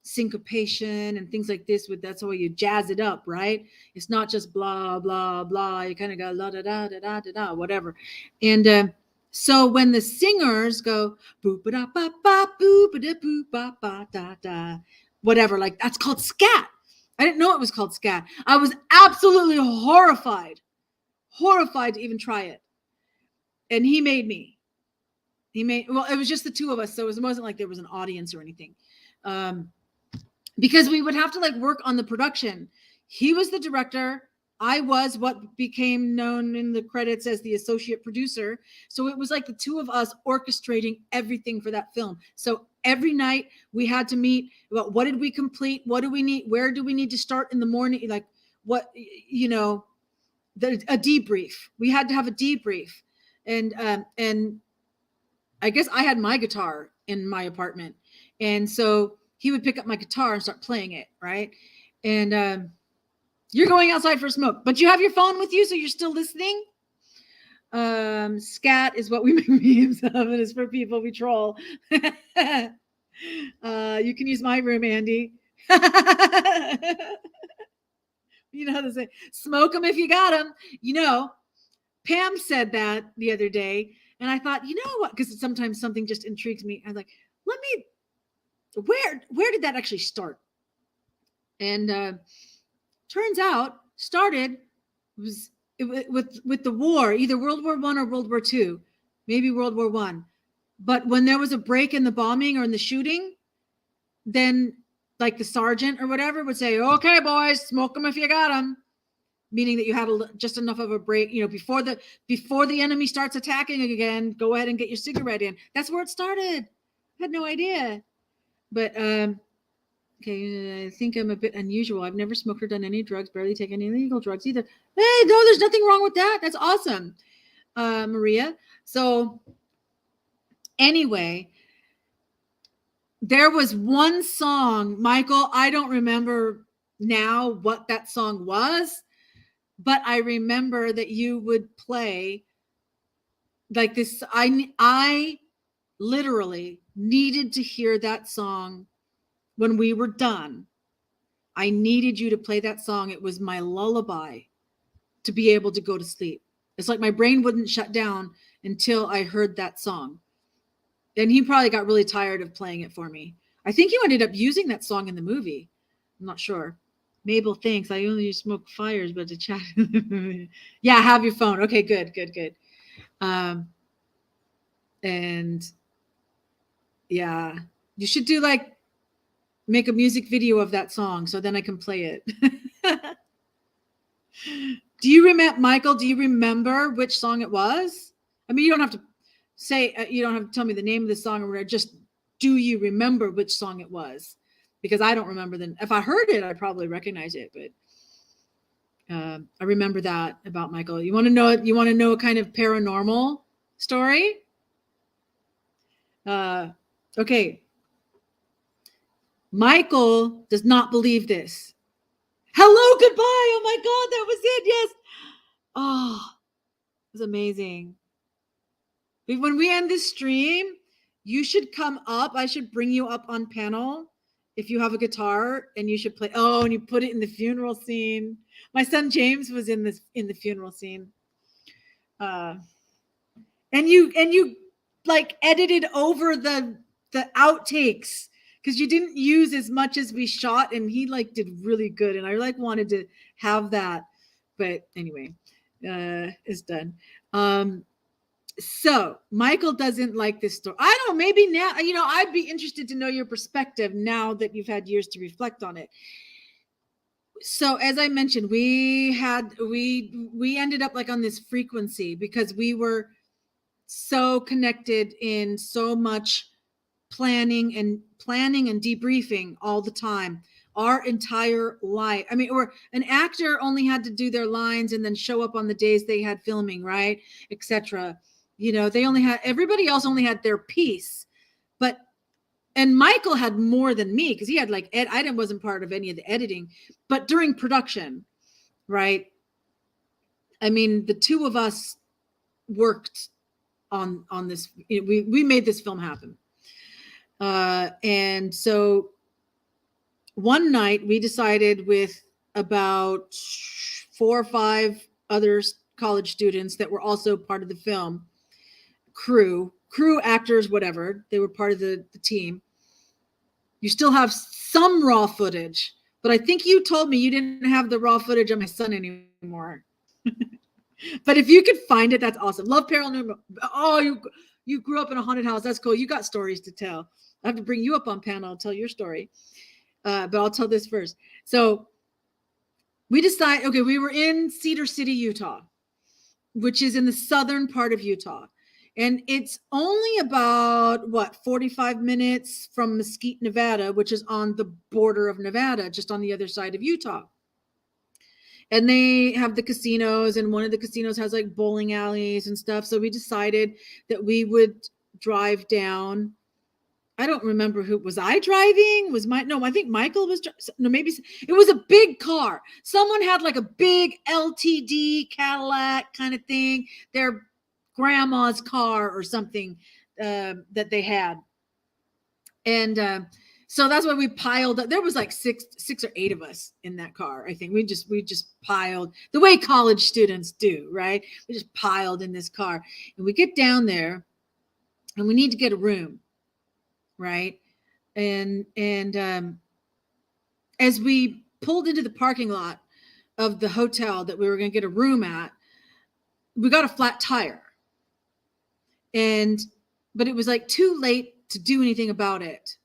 syncopation and things like this. That's how you jazz it up, right? It's not just blah, blah, blah. You kind of go la da da da da da da, whatever. And so when the singers go boop ba da ba ba boop ba da boop ba ba da da, whatever, like that's called scat. I didn't know it was called scat. I was absolutely horrified to even try it. And he made me. Well, it was just the two of us, so it wasn't like there was an audience or anything. Because we would have to like work on the production. He was the director. I was what became known in the credits as the associate producer. So it was like the two of us orchestrating everything for that film. So every night we had to meet about what did we complete? What do we need? Where do we need to start in the morning? Like what, a debrief. We had to have a debrief. And I guess I had my guitar in my apartment. And so he would pick up my guitar and start playing it, right? And you're going outside for a smoke, but you have your phone with you, so you're still listening. Scat is what we make memes of, and it's for people we troll. You can use my room, Andy. You know how to say, smoke them if you got them. Pam said that the other day, and I thought, you know what? Because sometimes something just intrigues me. I was like, where did that actually start? And turns out started with the war, either World War I or World War II, maybe World War I. But when there was a break in the bombing or in the shooting, then like the sergeant or whatever would say, okay, boys, smoke them if you got them. Meaning that you had just enough of a break, before the enemy starts attacking again, go ahead and get your cigarette in. That's where it started. I had no idea. But okay, I think I'm a bit unusual. I've never smoked or done any drugs, barely take any illegal drugs either. Hey, no, there's nothing wrong with that. That's awesome, Maria. So anyway, there was one song, Michael, I don't remember now what that song was, but I remember that you would play like this. I literally needed to hear that song when we were done. I needed you to play that song. It was my lullaby to be able to go to sleep. It's like my brain wouldn't shut down until I heard that song. And he probably got really tired of playing it for me. I think you ended up using that song in the movie. I'm not sure. Mabel, thanks. I only smoke fires, but to chat. Yeah, have your phone. Okay, good. And yeah, you should do make a music video of that song so then I can play it. Do you remember, Michael? Do you remember which song it was? I mean, you don't have to say, you don't have to tell me the name of the song or whatever. Just do you remember which song it was? Because I don't remember them. If I heard it, I'd probably recognize it. But I remember that about Michael. You want to know? You want to know a kind of paranormal story? Okay. Michael does not believe this. Hello, goodbye. Oh my God, that was it. Yes. Oh, it was amazing. But when we end this stream, you should come up. I should bring you up on panel if you have a guitar, and you should play. Oh, and you put it in the funeral scene. My son James was in the funeral scene. And you like edited over the outtakes because you didn't use as much as we shot, and he did really good, and I wanted to have that. But anyway, it's done. So Michael doesn't like this story. I don't know, maybe now, I'd be interested to know your perspective now that you've had years to reflect on it. So as I mentioned, we ended up on this frequency because we were so connected in so much planning and debriefing all the time, our entire life. I mean, or an actor only had to do their lines and then show up on the days they had filming, right? Etc. everybody else only had their piece, and Michael had more than me because he had like I wasn't part of any of the editing, but during production, right? I mean, the two of us worked on this. We made this film happen. And so one night we decided with about 4 or 5 other college students that were also part of the film crew, actors, whatever. They were part of the team. You still have some raw footage, but I think you told me you didn't have the raw footage of my son anymore. But if you could find it, that's awesome. Love paranormal. Oh, you grew up in a haunted house. That's cool. You got stories to tell. I have to bring you up on panel. I'll tell your story. But I'll tell this first. So we decided, okay, we were in Cedar City, Utah, which is in the southern part of Utah. And it's only about 45 minutes from Mesquite, Nevada, which is on the border of Nevada, just on the other side of Utah. And they have the casinos, and one of the casinos has like bowling alleys and stuff. So we decided that we would drive down. I don't remember who was I driving. I think Michael was. No, maybe it was a big car. Someone had like a big LTD Cadillac kind of thing. Their grandma's car or something that they had. And so that's why we piled up. There was like six or 8 of us in that car. I think we just piled the way college students do, right? We just piled in this car, and we get down there, and we need to get a room, right? And as we pulled into the parking lot of the hotel that we were going to get a room at, we got a flat tire, but it was like too late to do anything about it.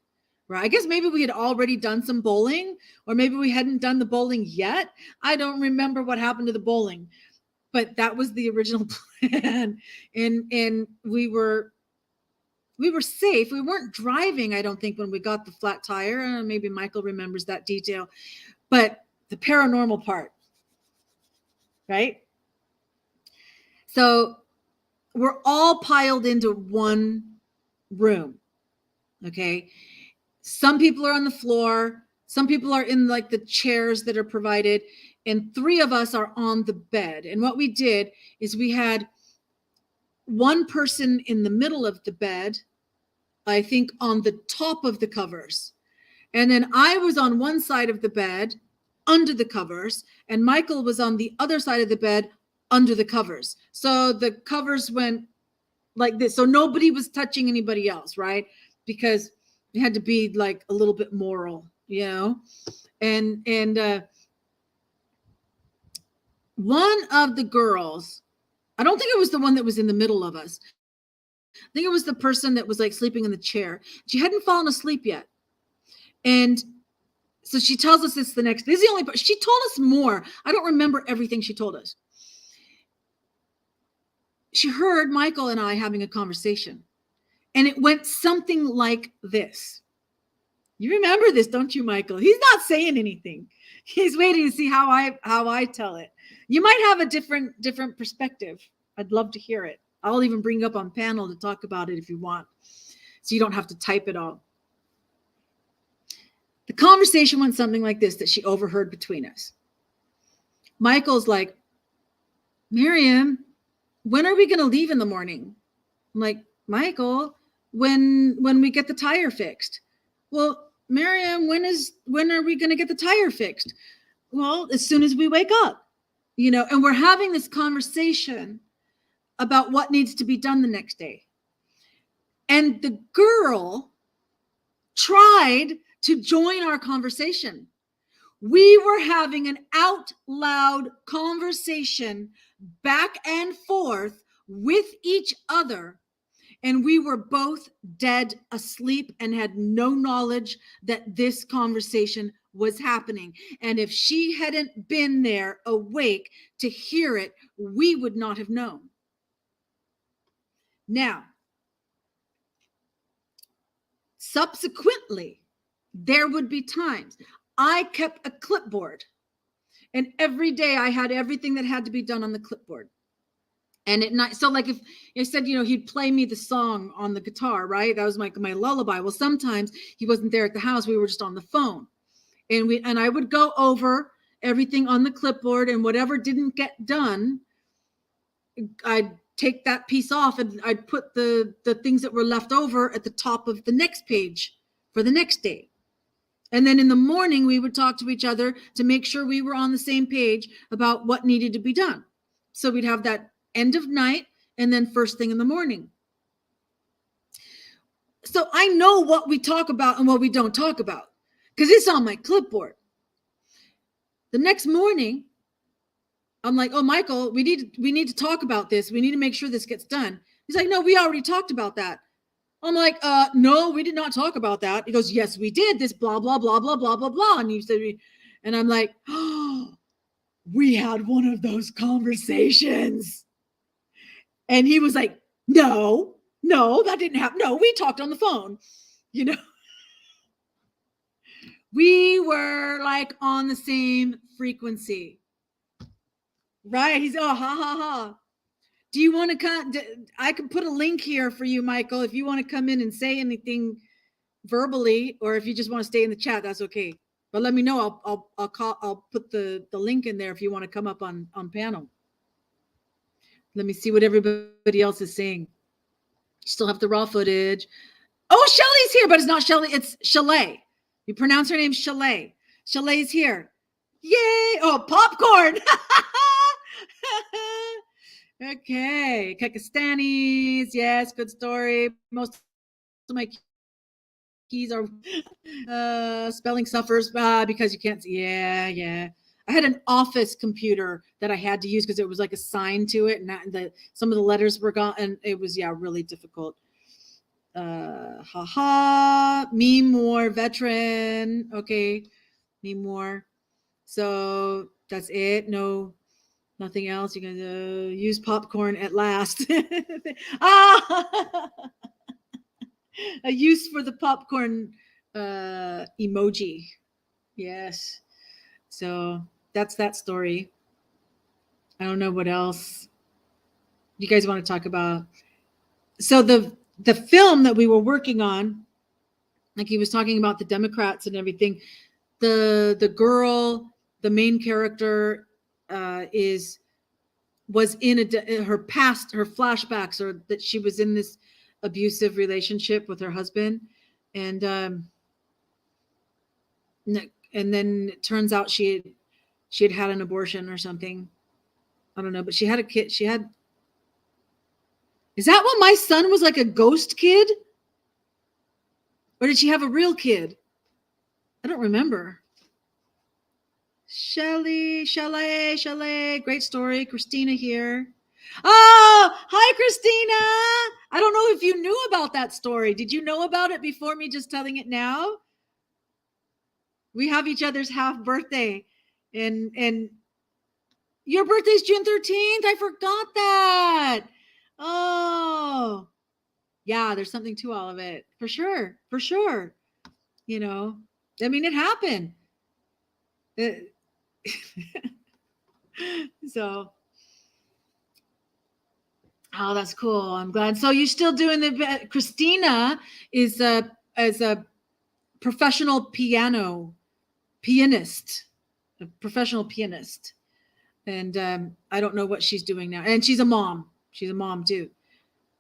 Right. I guess maybe we had already done some bowling, or maybe we hadn't done the bowling yet. I don't remember what happened to the bowling, but that was the original plan. And we were safe. We weren't driving, I don't think, when we got the flat tire. Maybe Michael remembers that detail, but the paranormal part, right? So we're all piled into one room. Okay. Some people are on the floor. Some people are in like the chairs that are provided, and 3 of us are on the bed. And what we did is we had one person in the middle of the bed, I think on the top of the covers. And then I was on one side of the bed under the covers, and Michael was on the other side of the bed under the covers. So the covers went like this. So nobody was touching anybody else, right? Because it had to be like a little bit moral, and one of the girls, I don't think it was the one that was in the middle of us. I think it was the person that was like sleeping in the chair. She hadn't fallen asleep yet. And so she tells us this is the only part. She told us more. I don't remember everything she told us. She heard Michael and I having a conversation. And it went something like this. You remember this, don't you, Michael? He's not saying anything. He's waiting to see how I tell it. You might have a different perspective. I'd love to hear it. I'll even bring you up on panel to talk about it if you want, so you don't have to type it all. The conversation went something like this that she overheard between us. Michael's like, Miriam, when are we going to leave in the morning? I'm like, Michael, when we get the tire fixed. Well, Miriam, when are we going to get the tire fixed? Well, as soon as we wake up, and we're having this conversation about what needs to be done the next day. And the girl tried to join our conversation. We were having an out loud conversation back and forth with each other. And we were both dead asleep and had no knowledge that this conversation was happening. And if she hadn't been there awake to hear it, we would not have known. Now, subsequently, there would be times I kept a clipboard, and every day I had everything that had to be done on the clipboard. And at night, so like if I said, he'd play me the song on the guitar, right? That was my lullaby. Well, sometimes he wasn't there at the house. We were just on the phone. And I would go over everything on the clipboard, and whatever didn't get done, I'd take that piece off and I'd put the things that were left over at the top of the next page for the next day. And then in the morning, we would talk to each other to make sure we were on the same page about what needed to be done. So we'd have that end of night and then first thing in the morning. So I know what we talk about and what we don't talk about because it's on my clipboard. The next morning, I'm like, oh, Michael, we need to talk about this. We need to make sure this gets done. He's like, no, we already talked about that. I'm like, no, we did not talk about that. He goes, yes, we did. This blah, blah, blah, blah, blah, blah, blah. And you said, and I'm like, oh, we had one of those conversations. And he was like, no, that didn't happen. No, we talked on the phone, We were like on the same frequency. Right. He's, oh, ha, ha, ha. Do you want to come? I can put a link here for you, Michael, if you want to come in and say anything verbally, or if you just want to stay in the chat, that's okay. But let me know. I'll put the link in there if you want to come up on panel. Let me see what everybody else is saying. Still have the raw footage. Oh, Shelly's here, but it's not Shelly. It's Chalet. You pronounce her name Chalet. Chalet's here. Yay. Oh, popcorn. Okay. Kekastanis. Yes, good story. Most of my keys are spelling suffers because you can't see. Yeah. I had an office computer that I had to use because it was like assigned to it, and some of the letters were gone, and it was really difficult. Me more veteran. Okay, me more. So that's it. No, nothing else. You're gonna use popcorn at last. A use for the popcorn emoji. Yes. So that's that story. I don't know what else you guys want to talk about. So the film that we were working on, like he was talking about the Democrats and everything, the girl, the main character was in her past, her flashbacks, or that she was in this abusive relationship with her husband, and then it turns out she had an abortion or something. I don't know, but she had a kid. Is that what my son was, like a ghost kid? Or did she have a real kid? I don't remember. Chalet. Great story. Christina here. Oh, hi, Christina. I don't know if you knew about that story. Did you know about it before me just telling it now? We have each other's half birthday. And your birthday's June 13th. I forgot that. Oh, yeah, there's something to all of it. For sure. I mean, it happened. So, oh, that's cool. I'm glad. So you're still doing Christina is as a professional pianist, a professional pianist. And I don't know what she's doing now. And she's a mom. She's a mom too.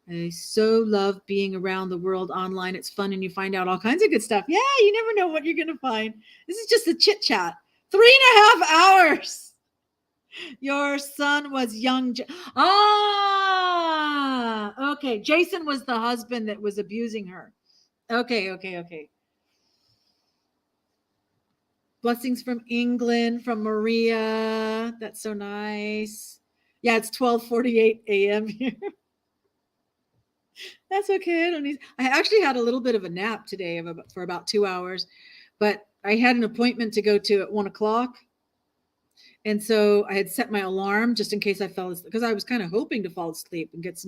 I so love being around the world online. It's fun and you find out all kinds of good stuff. Yeah, you never know what you're going to find. This is just a chit chat. 3.5 hours. Your son was young. Okay. Jason was the husband that was abusing her. Okay. Blessings from England, from Maria. That's so nice. Yeah, it's 12:48 a.m. here. That's okay. I actually had a little bit of a nap today for about 2 hours, but I had an appointment to go to at 1:00. And so I had set my alarm just in case I fell asleep, because I was kind of hoping to fall asleep and get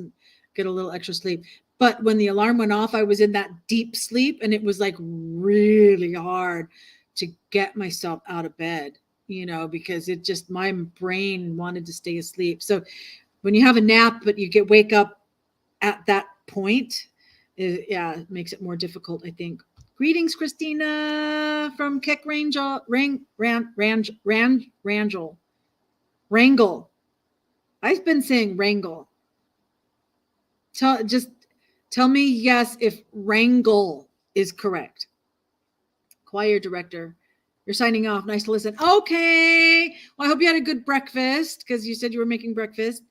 a little extra sleep. But when the alarm went off, I was in that deep sleep, and it was like really hard to get myself out of bed, because my brain wanted to stay asleep. So when you have a nap, but you wake up at that point, it makes it more difficult, I think. Greetings, Christina from Keck Rangel. Wrangle. I've been saying Wrangle. Tell me yes if Wrangle is correct. Choir director, you're signing off. Nice to listen. Okay. Well, I hope you had a good breakfast because you said you were making breakfast.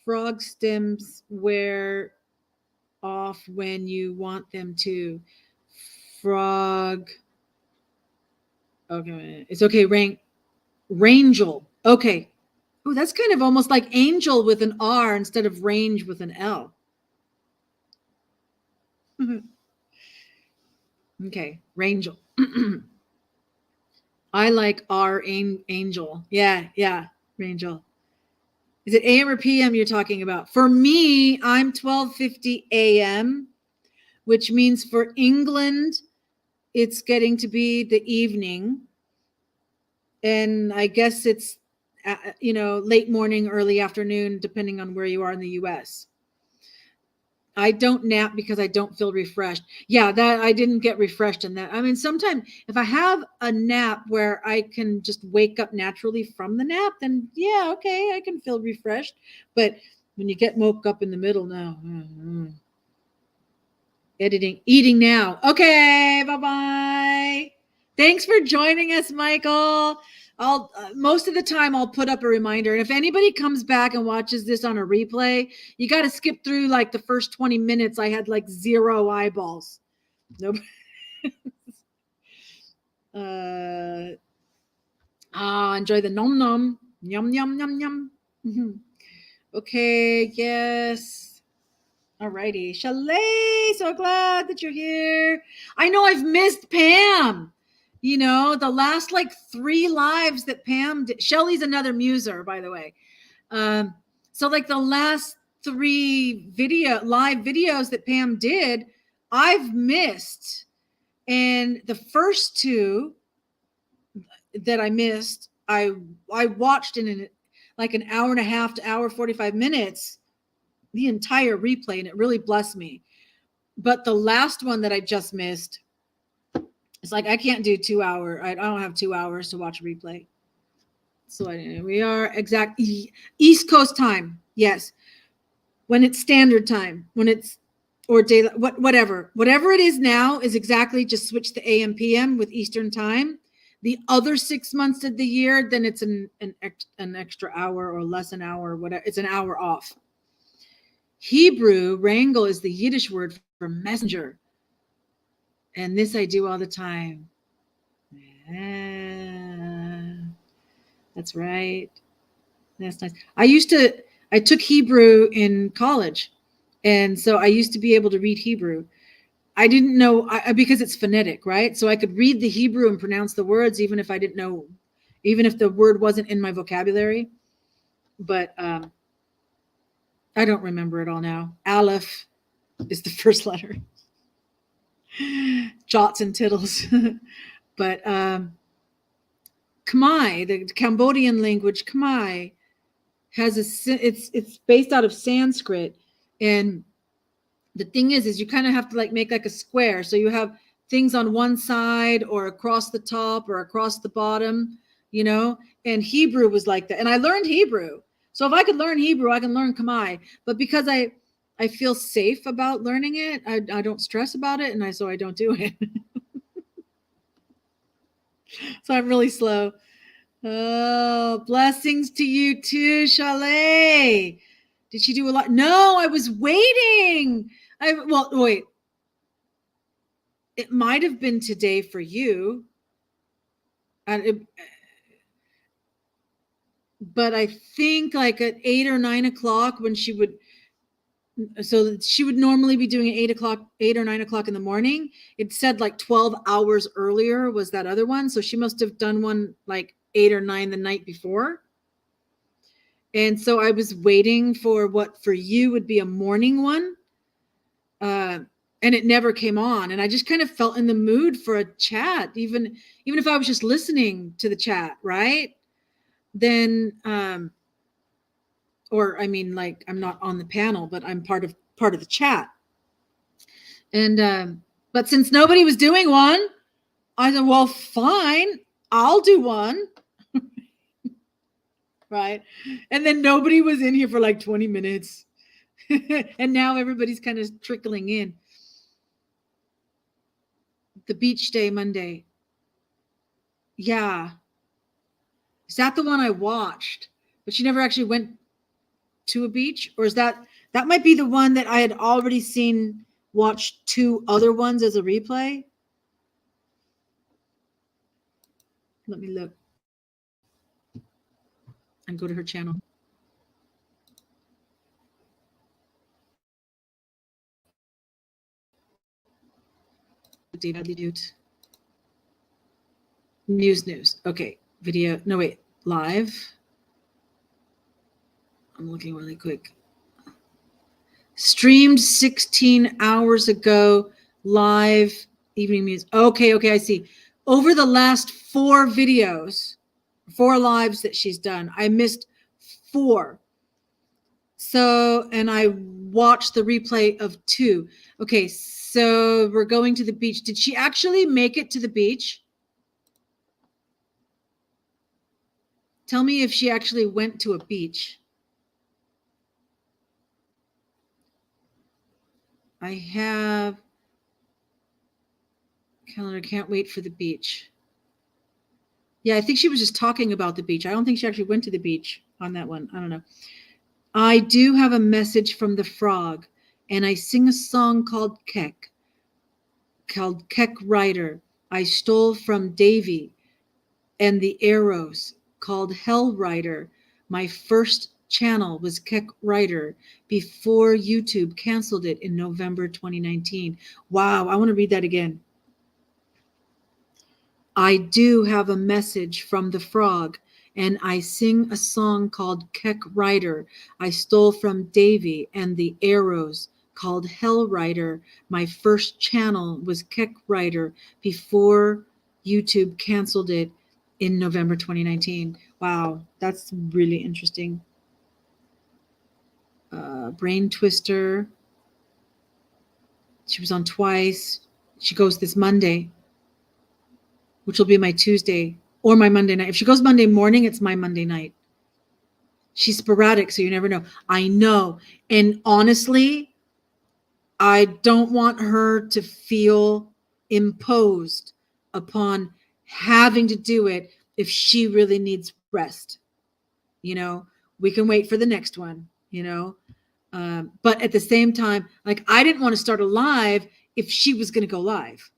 Frog stems wear off when you want them to. Frog. Okay. It's okay. Rangel. Okay. Oh, that's kind of almost like angel with an R instead of range with an L. Okay. Rangel. I like R angel. Yeah. Rangel. Is it AM or PM you're talking about? For me, I'm 12:50 AM, which means for England, it's getting to be the evening. And I guess it's, late morning, early afternoon, depending on where you are in the US. I don't nap because I don't feel refreshed. Yeah, that I didn't get refreshed in that. I mean, sometimes if I have a nap where I can just wake up naturally from the nap, then yeah, okay, I can feel refreshed. But when you get woke up in the middle, no. Eating now. Okay, bye-bye. Thanks for joining us, Michael. I'll most of the time I'll put up a reminder. And if anybody comes back and watches this on a replay, you got to skip through like the first 20 minutes. I had like 0 eyeballs. Nope. Enjoy the nom nom. Yum, yum, yum, yum. Mm-hmm. Okay, yes. Alrighty. Chalet, so glad that you're here. I know I've missed Pam. The last like 3 lives that Pam did. Shelly's another muser, by the way. So like the last 3 live videos that Pam did, I've missed. And the first 2 that I missed, I watched in like an hour and a half to hour 45 minutes, the entire replay, and it really blessed me. But the last one that I just missed, it's like I can't do 2 hours. I don't have 2 hours to watch a replay. So we are exact East Coast time. Yes. When it's standard time, when it's or daylight, whatever it is now is exactly just switch to AM PM with Eastern time. The other 6 months of the year, then it's an extra hour or less an hour, whatever. It's an hour off. Hebrew, wrangle, is the Yiddish word for messenger. And this I do all the time. Yeah, that's right. That's nice. I took Hebrew in college. And so I used to be able to read Hebrew. I didn't know, because it's phonetic, right? So I could read the Hebrew and pronounce the words, even if I didn't know, even if the word wasn't in my vocabulary. But I don't remember it all now. Aleph is the first letter. Jots and tittles. But Khmer, the Cambodian language, Khmer, has it's based out of Sanskrit. And the thing is you kind of have to like make like a square. So you have things on one side or across the top or across the bottom, and Hebrew was like that. And I learned Hebrew. So if I could learn Hebrew, I can learn Khmer. But because I feel safe about learning it, I don't stress about it. And so I don't do it. So I'm really slow. Oh, blessings to you too, Chalet. Did she do a lot? No, I was waiting. Wait. It might have been today for you. But I think like at 8 or 9 o'clock when she would normally be doing it 8 or 9 o'clock in the morning. It said like 12 hours earlier was that other one. So she must have done one like 8 or 9 the night before. And so I was waiting for what for you would be a morning one. And it never came on. And I just kind of felt in the mood for a chat, even if I was just listening to the chat, right? Then or I mean, like I'm not on the panel, but I'm part of the chat. And but since nobody was doing one, I said, well, fine, I'll do one. Right. And then nobody was in here for like 20 minutes. And now everybody's kind of trickling in. The beach day Monday. Yeah. Is that the one I watched? But she never actually went to a beach? Or is that might be the one that I had already seen, watched 2 other ones as a replay? Let me look and go to her channel. David Dude. News. Okay. Video. No, wait. Live. I'm looking really quick. Streamed 16 hours ago. Live evening news. Okay. I see. Over the last 4 videos, 4 lives that she's done, I missed 4. So, and I watched the replay of 2. Okay. So we're going to the beach. Did she actually make it to the beach? Tell me if she actually went to a beach. I have calendar, can't wait for the beach. Yeah, I think she was just talking about the beach. I don't think she actually went to the beach on that one. I don't know. I do have a message from the frog, and I sing a song called Keck Rider. I stole from Davy and the Arrows, called Hell Rider. My first channel was Keck Rider before YouTube canceled it in November 2019. Wow, I want to read that again. I do have a message from the frog, and I sing a song called Keck Rider. I stole from Davy and the Arrows, called Hell Rider. My first channel was Keck Rider before YouTube canceled it in November 2019. Wow, that's really interesting. Brain Twister. She was on twice. She goes this Monday, which will be my Tuesday or my Monday night. If she goes Monday morning, it's my Monday night. She's sporadic, so you never know. I know. And honestly, I don't want her to feel imposed upon having to do it if she really needs rest. You know, we can wait for the next one, you know. But at the same time, like, I didn't want to start a live if she was going to go live.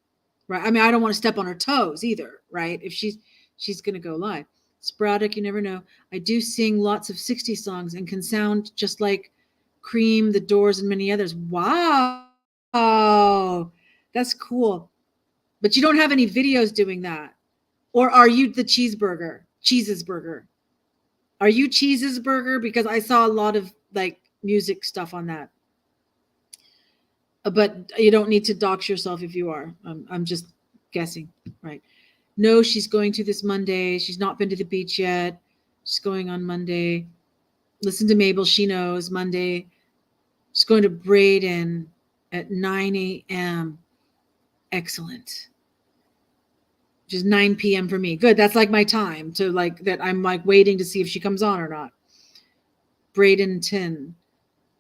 Right. I mean, I don't want to step on her toes either. Right. If she's going to go live. Sporadic, you never know. I do sing lots of 60s songs and can sound just like Cream, The Doors, and many others. Wow. Oh, that's cool. But you don't have any videos doing that. Or are you the Cheese's Burger? Are you Cheese's Burger? Because I saw a lot of like music stuff on that. But you don't need to dox yourself if you are. I'm just guessing, right? No, she's going to this Monday. She's not been to the beach yet. She's going on Monday. Listen to Mabel. She knows Monday. She's going to Braden at 9 a.m. Excellent. Which is 9 p.m. for me. Good. That's like my time to like that. I'm like waiting to see if she comes on or not. Braden 10.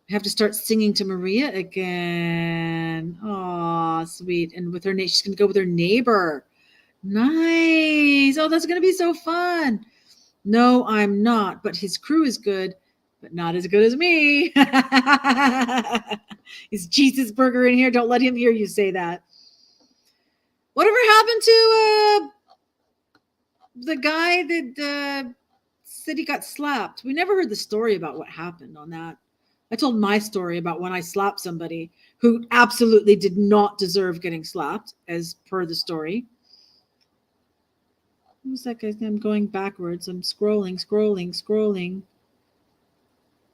I have to start singing to Maria again. Oh, sweet. And with her, she's going to go with her neighbor. Nice. Oh, that's going to be so fun. No, I'm not, but his crew is good, but not as good as me. Is Jesus Burger in here? Don't let him hear you say that. Whatever happened to the guy that said he got slapped? We never heard the story about what happened on that. I told my story about when I slapped somebody who absolutely did not deserve getting slapped, as per the story. Who's that guy's name? I'm going backwards. I'm scrolling.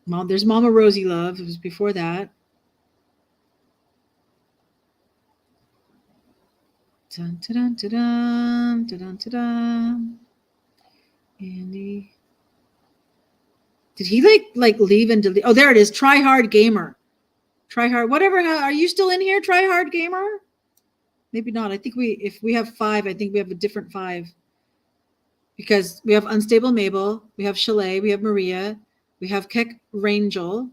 Mom, there's Mama Rosie Love. It was before that. Dun, dun, dun, dun, dun, dun, dun. Andy. Did he like leave and delete? Oh, there it is. Try Hard Gamer. Try Hard, whatever. Are you still in here? Try Hard Gamer? Maybe not. I think if we have 5, I think we have a different 5. Because we have Unstable Mabel, we have Chalet, we have Maria, we have Keck Rangel.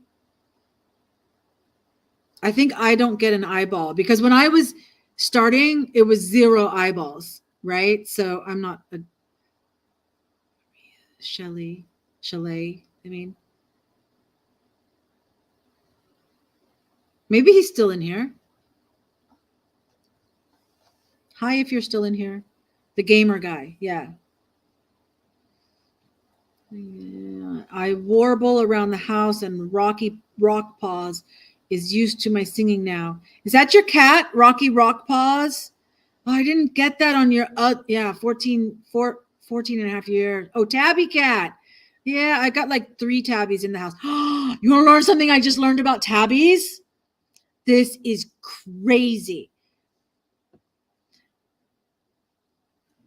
I think I don't get an eyeball because when I was starting, it was 0 eyeballs, right? So I'm not a Chalet, I mean. Maybe he's still in here. Hi, if you're still in here. The gamer guy, yeah. I warble around the house and Rock Paws is used to my singing now. Is that your cat, Rocky Rock Paws? Oh, I didn't get that on your, 14 and a half years. Oh, Tabby Cat. Yeah, I got like 3 tabbies in the house. You want to learn something I just learned about tabbies? This is crazy.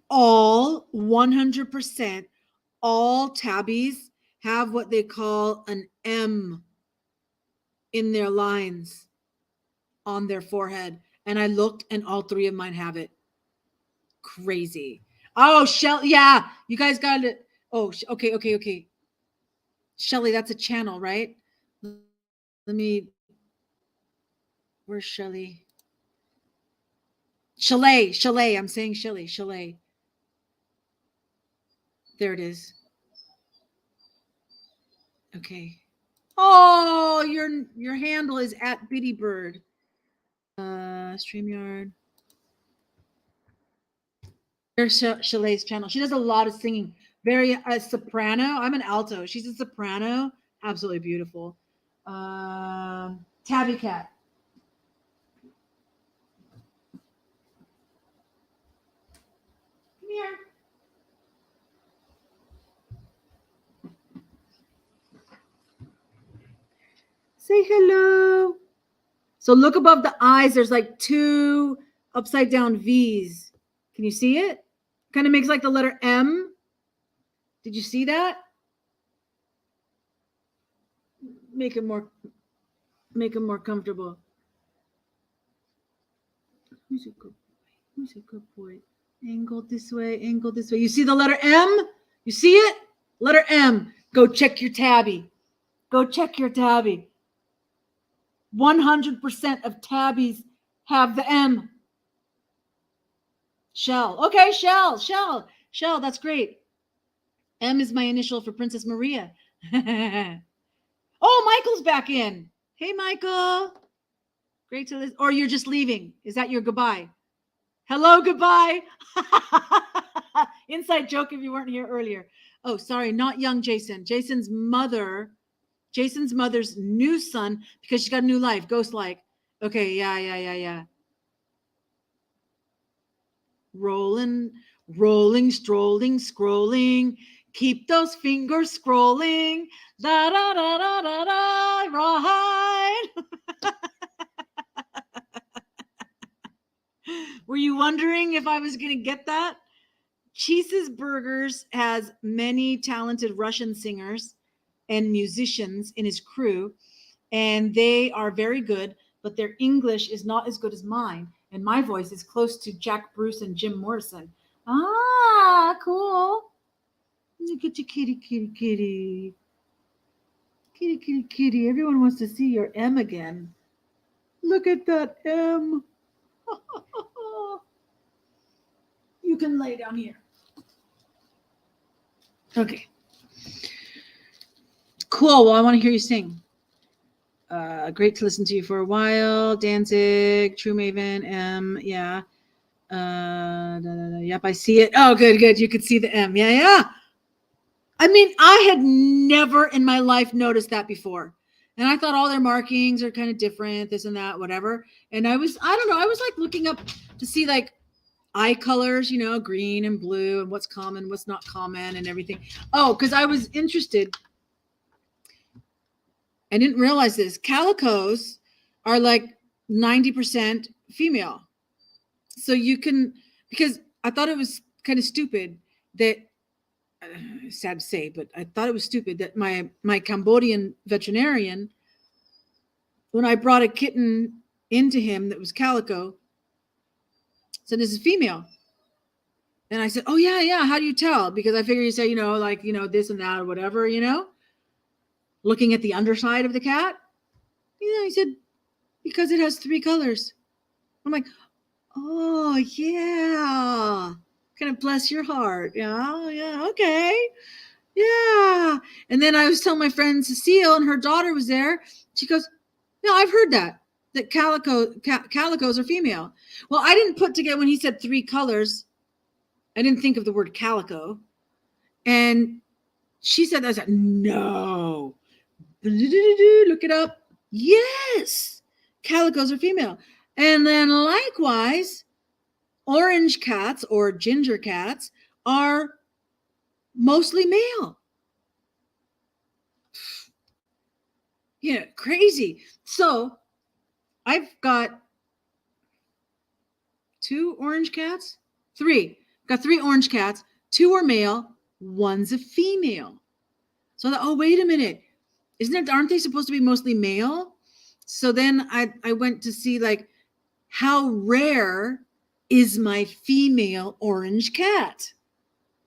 All 100%, all tabbies have what they call an M in their lines on their forehead. And I looked and all 3 of mine have it. Crazy. Oh, Shelly. Yeah, you guys got it. Oh, okay. Shelly, that's a channel, right? Let me. Where's Shelly? Chalet. I'm saying Shelly. Chalet. There it is. Okay. Oh, your handle is at Bitty Bird. StreamYard. There's Chalet's channel. She does a lot of singing. Very soprano. I'm an alto. She's a soprano. Absolutely beautiful. Tabby Cat. Come here. Say hello. So look above the eyes. There's like 2 upside down V's. Can you see it? Kind of makes like the letter M. Did you see that? Make it more comfortable. Who's a good boy? Angle this way. You see the letter M? You see it? Letter M. Go check your tabby. 100% of tabbies have the M. Shell. Okay, Shell. That's great. M is my initial for Princess Maria. Oh, Michael's back in. Hey, Michael. Great to listen. Or you're just leaving. Is that your goodbye? Hello, goodbye. Inside joke if you weren't here earlier. Oh, sorry, not young Jason. Jason's mother's new son, because she got a new life, ghost-like. Okay, yeah. Rolling, strolling, scrolling. Keep those fingers scrolling. Da da da da da da. Right. Were you wondering if I was going to get that? Cheese's Burgers has many talented Russian singers and musicians in his crew, and they are very good, but their English is not as good as mine, and my voice is close to Jack Bruce and Jim Morrison. Ah, cool. Look at your kitty. Kitty. Everyone wants to see your M again. Look at that M. You can lay down here. Okay. Cool. Well, I want to hear you sing. Great to listen to you for a while. Danzig, True Maven, M. Yeah. Yep, I see it. Oh, good. You could see the M. Yeah. I mean, I had never in my life noticed that before. And I thought all their markings are kind of different, this and that, whatever. And I was like looking up to see like eye colors, green and blue and what's common, what's not common and everything. Oh, because I was interested. I didn't realize this. Calicos are like 90% female. So you can, because I thought it was kind of stupid that sad to say, but I thought it was stupid that my Cambodian veterinarian, when I brought a kitten into him that was calico, said, "This is female." And I said, "Oh yeah. How do you tell?" Because I figure you say, like, this and that or whatever, looking at the underside of the cat. He said, "Because it has 3 colors." I'm like, "Oh yeah. Kind of bless your heart." Yeah, okay. Yeah. And then I was telling my friend Cecile, and her daughter was there. She goes, "No, I've heard that calicos are female." Well, I didn't put together when he said 3 colors. I didn't think of the word calico. And she said that. I said, "No. Look it up." Yes. Calicos are female. And then likewise, orange cats or ginger cats are mostly male. Crazy. So I've got 2 orange cats, 3. Got 3 orange cats. 2 are male, 1's a female. So wait a minute. Aren't they supposed to be mostly male? So then I went to see, like, how rare is my female orange cat,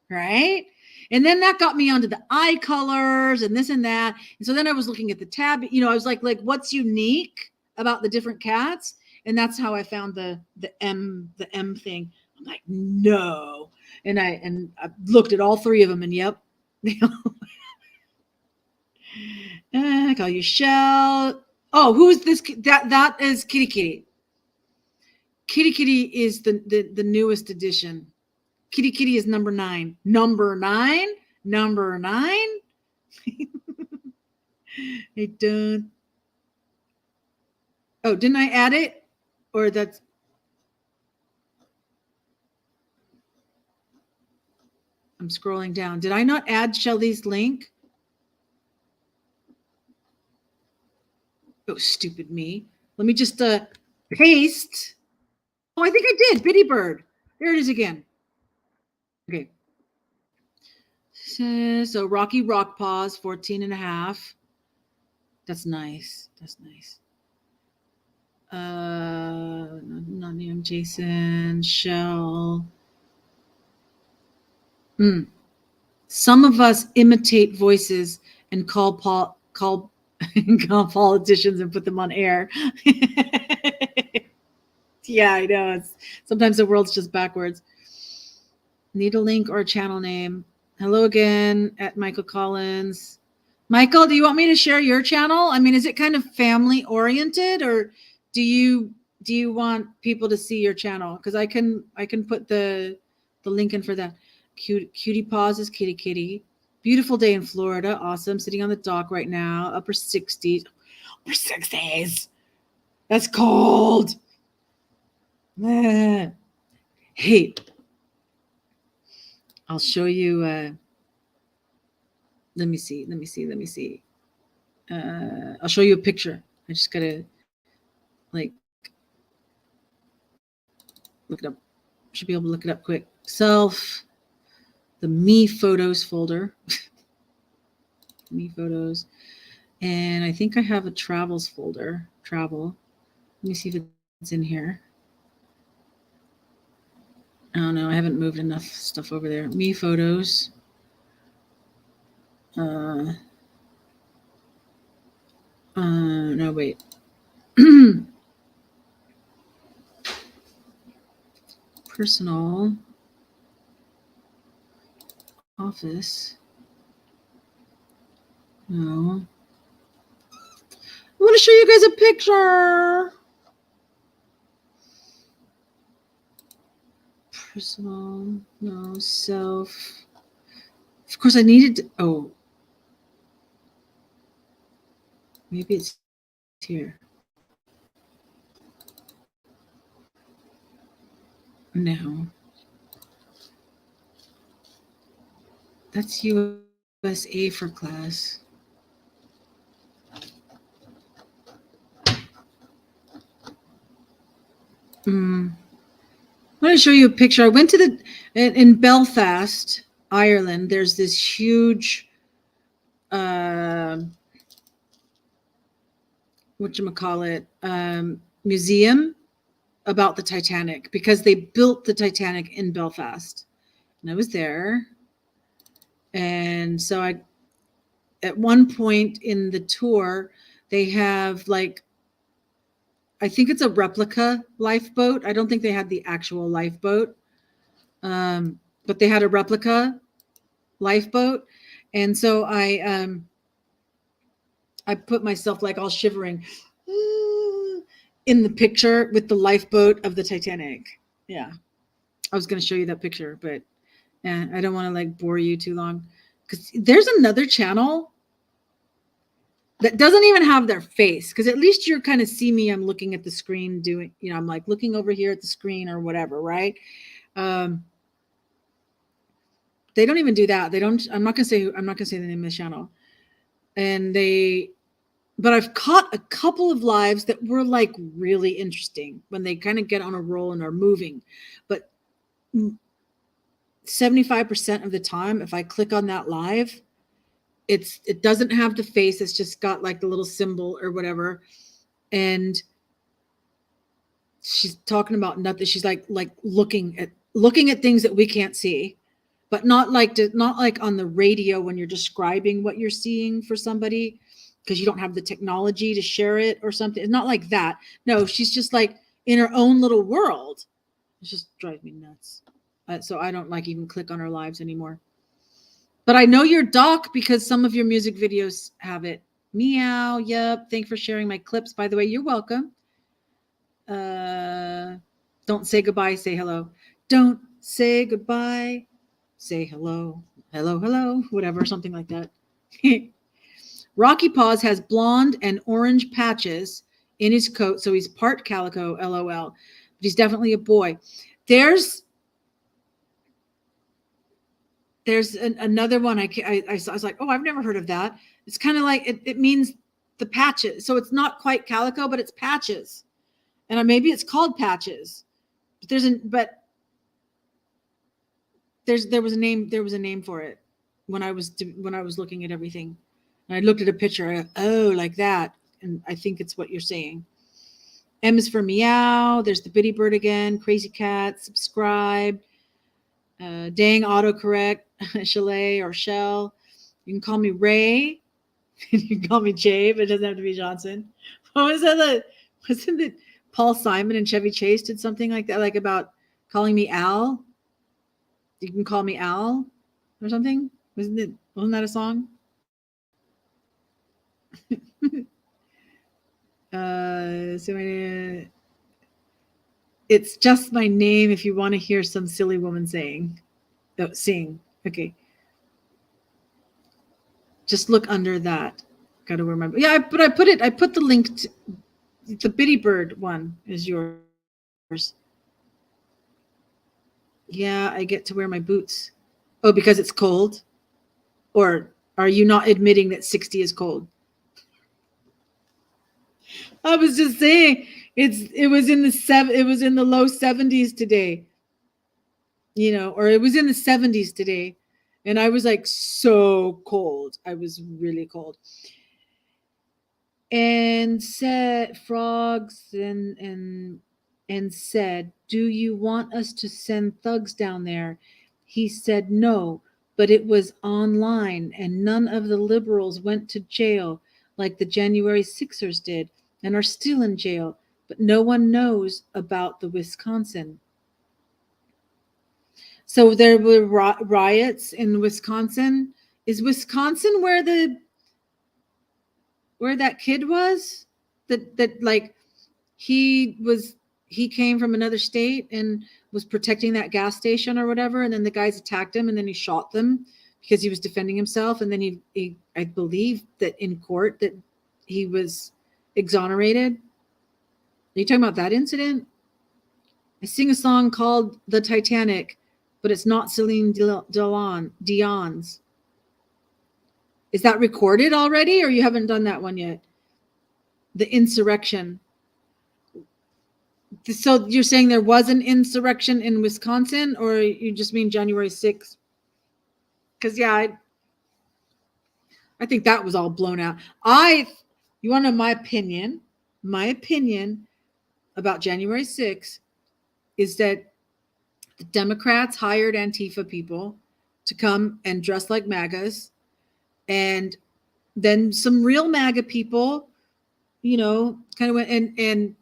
right? And then that got me onto the eye colors and this and that. And so then I was looking at the tab, I was like what's unique about the different cats? And that's how I found the M thing. I'm like, no. And I looked at all 3 of them, and yep. I call you Shell. Oh, who is this? That is Kitty Kitty. Kitty Kitty is the newest addition. Kitty Kitty is number 9. Number 9. I don't. Oh, didn't I add it? Or that's. I'm scrolling down. Did I not add Shelly's link? Oh, stupid me. Let me just paste. Oh, I think I did. Bitty Bird. There it is again. Okay. So Rocky Rock Paws, 14.5. That's nice. Not named Jason, Shell. Some of us imitate voices and call politicians and put them on air. Yeah, I know. Sometimes the world's just backwards. Need a link or a channel name. Hello again at Michael Collins. Michael, do you want me to share your channel? I mean, is it kind of family oriented, or do you want people to see your channel? Because I can put the link in for that. Cutie Paws is Kitty Kitty. Beautiful day in Florida. Awesome. Sitting on the dock right now. Upper 60s. Upper 60s. That's cold. Hey, I'll show you. Let me see. I'll show you a picture. I just gotta look it up. Should be able to look it up quick. The Me Photos folder. Me Photos. And I think I have a travels folder. Travel. Let me see if it's in here. Oh no, I haven't moved enough stuff over there. Me Photos. No, wait. Personal. Office. No. I want to show you guys a picture. Personal. No. Self. Of course, I needed to. Oh. Maybe it's here. No. That's USA for class. I'm going to show you a picture. I went to in Belfast. Ireland, there's this huge whatchamacallit, museum about the Titanic, because they built the Titanic in Belfast. And I was there. And so at one point in the tour, they have like, I think it's a replica lifeboat. I don't think they had the actual lifeboat, but they had a replica lifeboat. And so I put myself like all shivering in the picture with the lifeboat of the Titanic. Yeah. I was going to show you that picture, but I don't want to like bore you too long, because there's another channel that doesn't even have their face, because at least you're kind of see me. I'm looking at the screen doing, I'm like looking over here at the screen or whatever, right? They don't even do that. They don't. I'm not gonna say the name of the channel. But I've caught a couple of lives that were like really interesting when they kind of get on a roll and are moving. But 75% of the time, if I click on that live, it doesn't have the face. It's just got like the little symbol or whatever. And she's talking about nothing. She's like looking at things that we can't see, but not like on the radio when you're describing what you're seeing for somebody, because you don't have the technology to share it or something. It's not like that. No, she's just like in her own little world. It just drives me nuts. So I don't like even click on her lives anymore. But I know you're Doc because some of your music videos have it. Meow. Yep. Thanks for sharing my clips. By the way, you're welcome. Don't say goodbye. Say hello. Don't say goodbye. Say hello. Hello, hello. Whatever. Something like that. Rocky Paws has blonde and orange patches in his coat, so he's part calico, LOL. But he's definitely a boy. There's another one I saw. I was like, oh, I've never heard of that. It's kind of like it means the patches. So it's not quite calico, but it's patches. And maybe it's called patches. But there was a name for it when I was looking at everything. And I looked at a picture. Like that. And I think it's what you're saying. M is for meow. There's the Bitty Bird again. Crazy Cat. Subscribe. Dang autocorrect. Chalet or Shell. You can call me Ray. You can call me Jay, but it doesn't have to be Johnson. What was that? Wasn't it Paul Simon and Chevy Chase did something like that, like about calling me Al? You can call me Al or something. Wasn't that a song? It's just my name if you want to hear some silly woman sing. Okay. Just look under that. Gotta remember. Yeah, but I put the link to the Bitty Bird one is yours. Yeah, I get to wear my boots. Oh, because it's cold? Or are you not admitting that 60 is cold? I was just saying it was in the low 70s today. Or it was in the 70s today. And I was like so cold. I was really cold. And said frogs and said, "Do you want us to send thugs down there?" He said no, but it was online and none of the liberals went to jail like the January 6ers did and are still in jail, but no one knows about the Wisconsin. So there were riots in Wisconsin. Is Wisconsin where that kid was? That like he came from another state and was protecting that gas station or whatever, and then the guys attacked him and then he shot them because he was defending himself, and then he I believe that in court that he was exonerated. Are you talking about that incident? I sing a song called The Titanic, but it's not Celine Dion's. Is that recorded already, or you haven't done that one yet? The insurrection. So you're saying there was an insurrection in Wisconsin, or you just mean January 6th? Because yeah, I think that was all blown out. You want to know my opinion? My opinion about January 6th is that the Democrats hired Antifa people to come and dress like MAGAs, and then some real MAGA people, kind of went and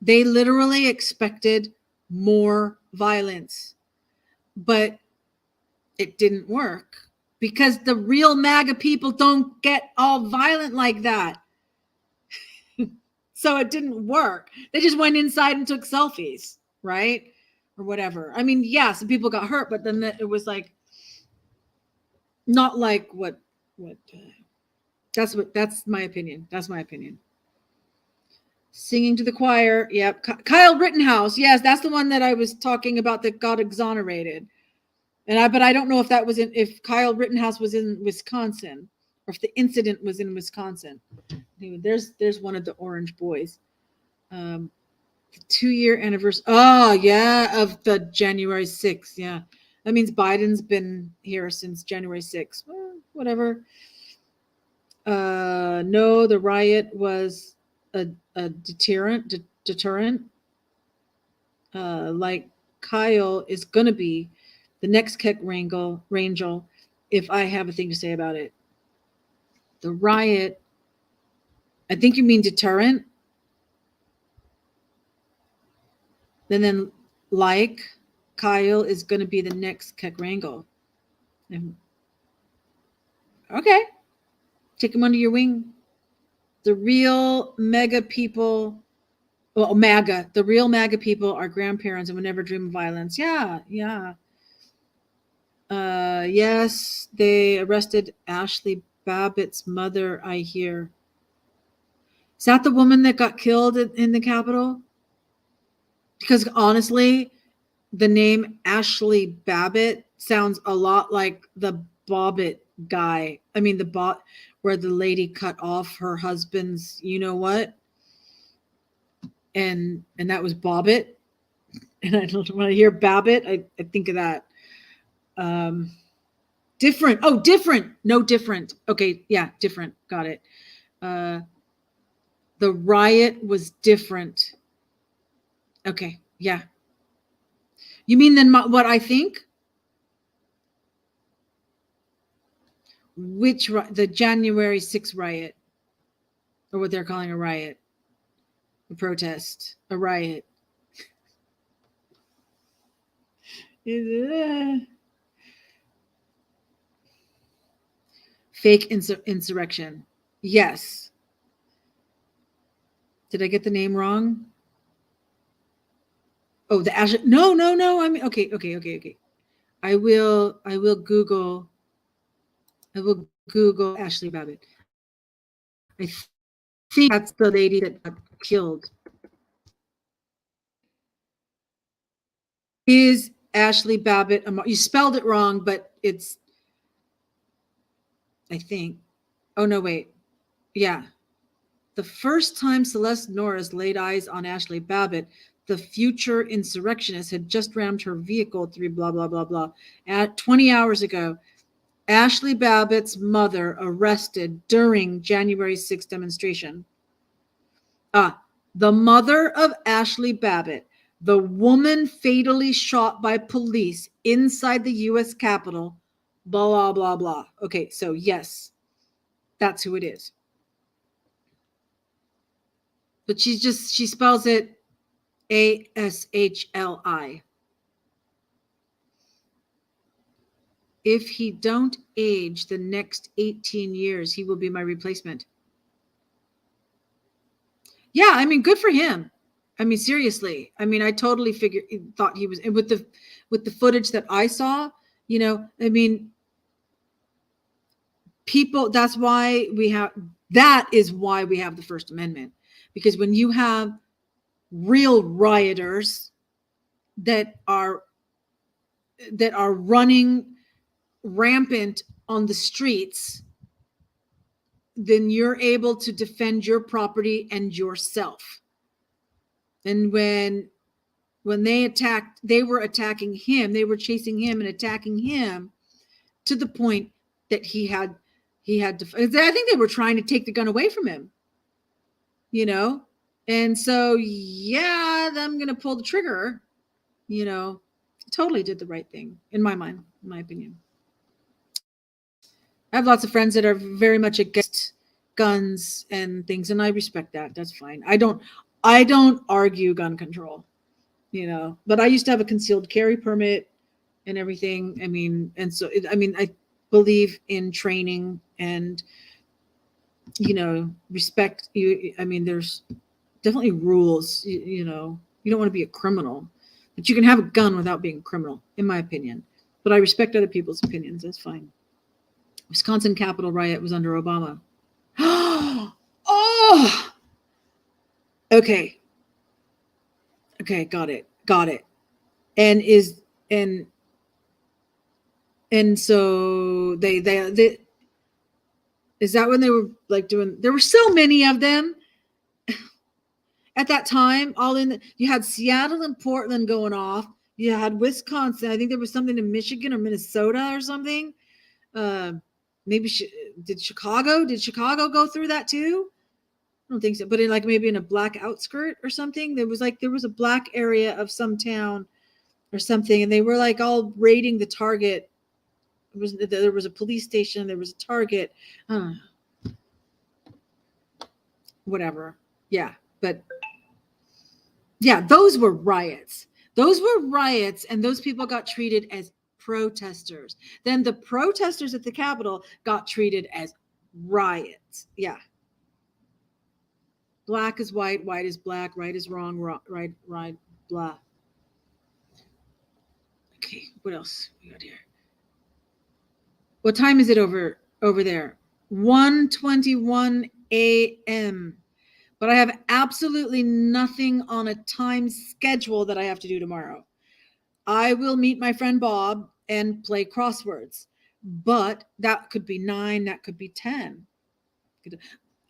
they literally expected more violence, but it didn't work because the real MAGA people don't get all violent like that. So it didn't work. They just went inside and took selfies, right? Or whatever. I mean, yeah, some people got hurt, but then it was like not like what that's my opinion. That's my opinion. Singing to the choir. Yep. Kyle Rittenhouse. Yes, that's the one that I was talking about that got exonerated. But I don't know if if Kyle Rittenhouse was in Wisconsin or if the incident was in Wisconsin. Anyway, there's one of the Orange Boys. The 2-year anniversary. Oh yeah, of the January 6th. Yeah, that means Biden's been here since January 6th. Well, whatever. No, the riot was a deterrent. Like Kyle is gonna be the next Keck Rangel, if I have a thing to say about it. The riot, I think you mean deterrent. And then like Kyle is going to be the next Keck Rangel. Okay. Take him under your wing. The real MAGA people, the real MAGA people are grandparents and would never dream of violence. Yeah. Yes, they arrested Ashley Babbitt's mother, I hear. Is that the woman that got killed in the Capitol? Because honestly, the name Ashley Babbitt sounds a lot like the Bobbitt guy. I mean, where the lady cut off her husband's, you know what? And that was Bobbitt. And I don't when I hear Babbitt, I think of that. Different. Oh, different. No, different. Okay, yeah, different. Got it. The riot was different. Okay, yeah. You mean then what I think? The January 6th riot, or what they're calling a riot, a protest, a riot. Fake insurrection. Yes. Did I get the name wrong? Oh, the Ashley. No. I mean, okay. I will Google Ashley Babbitt. I think that's the lady that got killed. Is Ashley Babbitt? You spelled it wrong, but it's. I think. Oh no! Wait. Yeah. The first time Celeste Norris laid eyes on Ashley Babbitt, the future insurrectionist had just rammed her vehicle through blah, blah, blah, blah. At 20 hours ago, Ashley Babbitt's mother arrested during January 6th demonstration. The mother of Ashley Babbitt, the woman fatally shot by police inside the U.S. Capitol, blah, blah, blah, blah. Okay, so yes, that's who it is. But she spells it Ashli. If he don't age the next 18 years, he will be my replacement. Yeah, I mean, good for him. I mean, seriously. I mean, I totally thought he was, and with the footage that I saw, I mean, people, that is why we have the First Amendment. Because when you have real rioters that are running rampant on the streets, then you're able to defend your property and yourself. And when they were attacking him, they were chasing him and attacking him to the point that he had to, I think they were trying to take the gun away from him, you know? And so, yeah, I'm going to pull the trigger, you know, totally did the right thing in my mind, in my opinion. I have lots of friends that are very much against guns and things, and I respect that. That's fine. I don't argue gun control, you know, but I used to have a concealed carry permit and everything. I mean, and so, I believe in training and, you know, respect. I mean, there's definitely rules, you know, you don't want to be a criminal, but you can have a gun without being a criminal, in my opinion. But I respect other people's opinions. That's fine. Wisconsin Capitol riot was under Obama. Oh, okay. Okay, got it. And so they is that when they were like doing, there were so many of them at that time, you had Seattle and Portland going off. You had Wisconsin. I think there was something in Michigan or Minnesota or something. Maybe did Chicago go through that too? I don't think so, but maybe in a black outskirt or something. There was a black area of some town or something, and they were like all raiding the Target. There was a police station. There was a Target. Whatever. Yeah, but yeah, those were riots. And those people got treated as protesters. Then the protesters at the Capitol got treated as riots. Yeah. Black is white, white is black, right is wrong, right, blah. Okay, what else we got here? What time is it over there? 1:21 a.m. But I have absolutely nothing on a time schedule that I have to do tomorrow. I will meet my friend Bob and play crosswords, but that could be 9, that could be 10.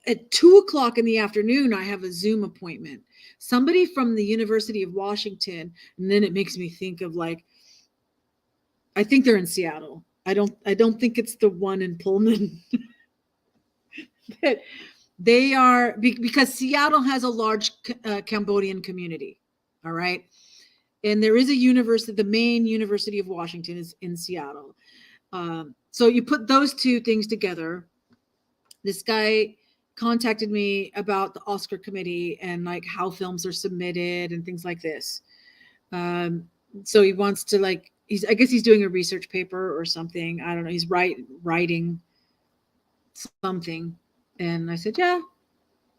At 2:00 in the afternoon, I have a Zoom appointment. Somebody from the University of Washington, and then it makes me think of I think they're in Seattle. I don't think it's the one in Pullman. But they are, because Seattle has a large Cambodian community. All right. And there is a university, the main University of Washington is in Seattle. So you put those two things together. This guy contacted me about the Oscar committee and how films are submitted and things like this. So he wants to I guess he's doing a research paper or something. I don't know. He's writing something. And I said, yeah,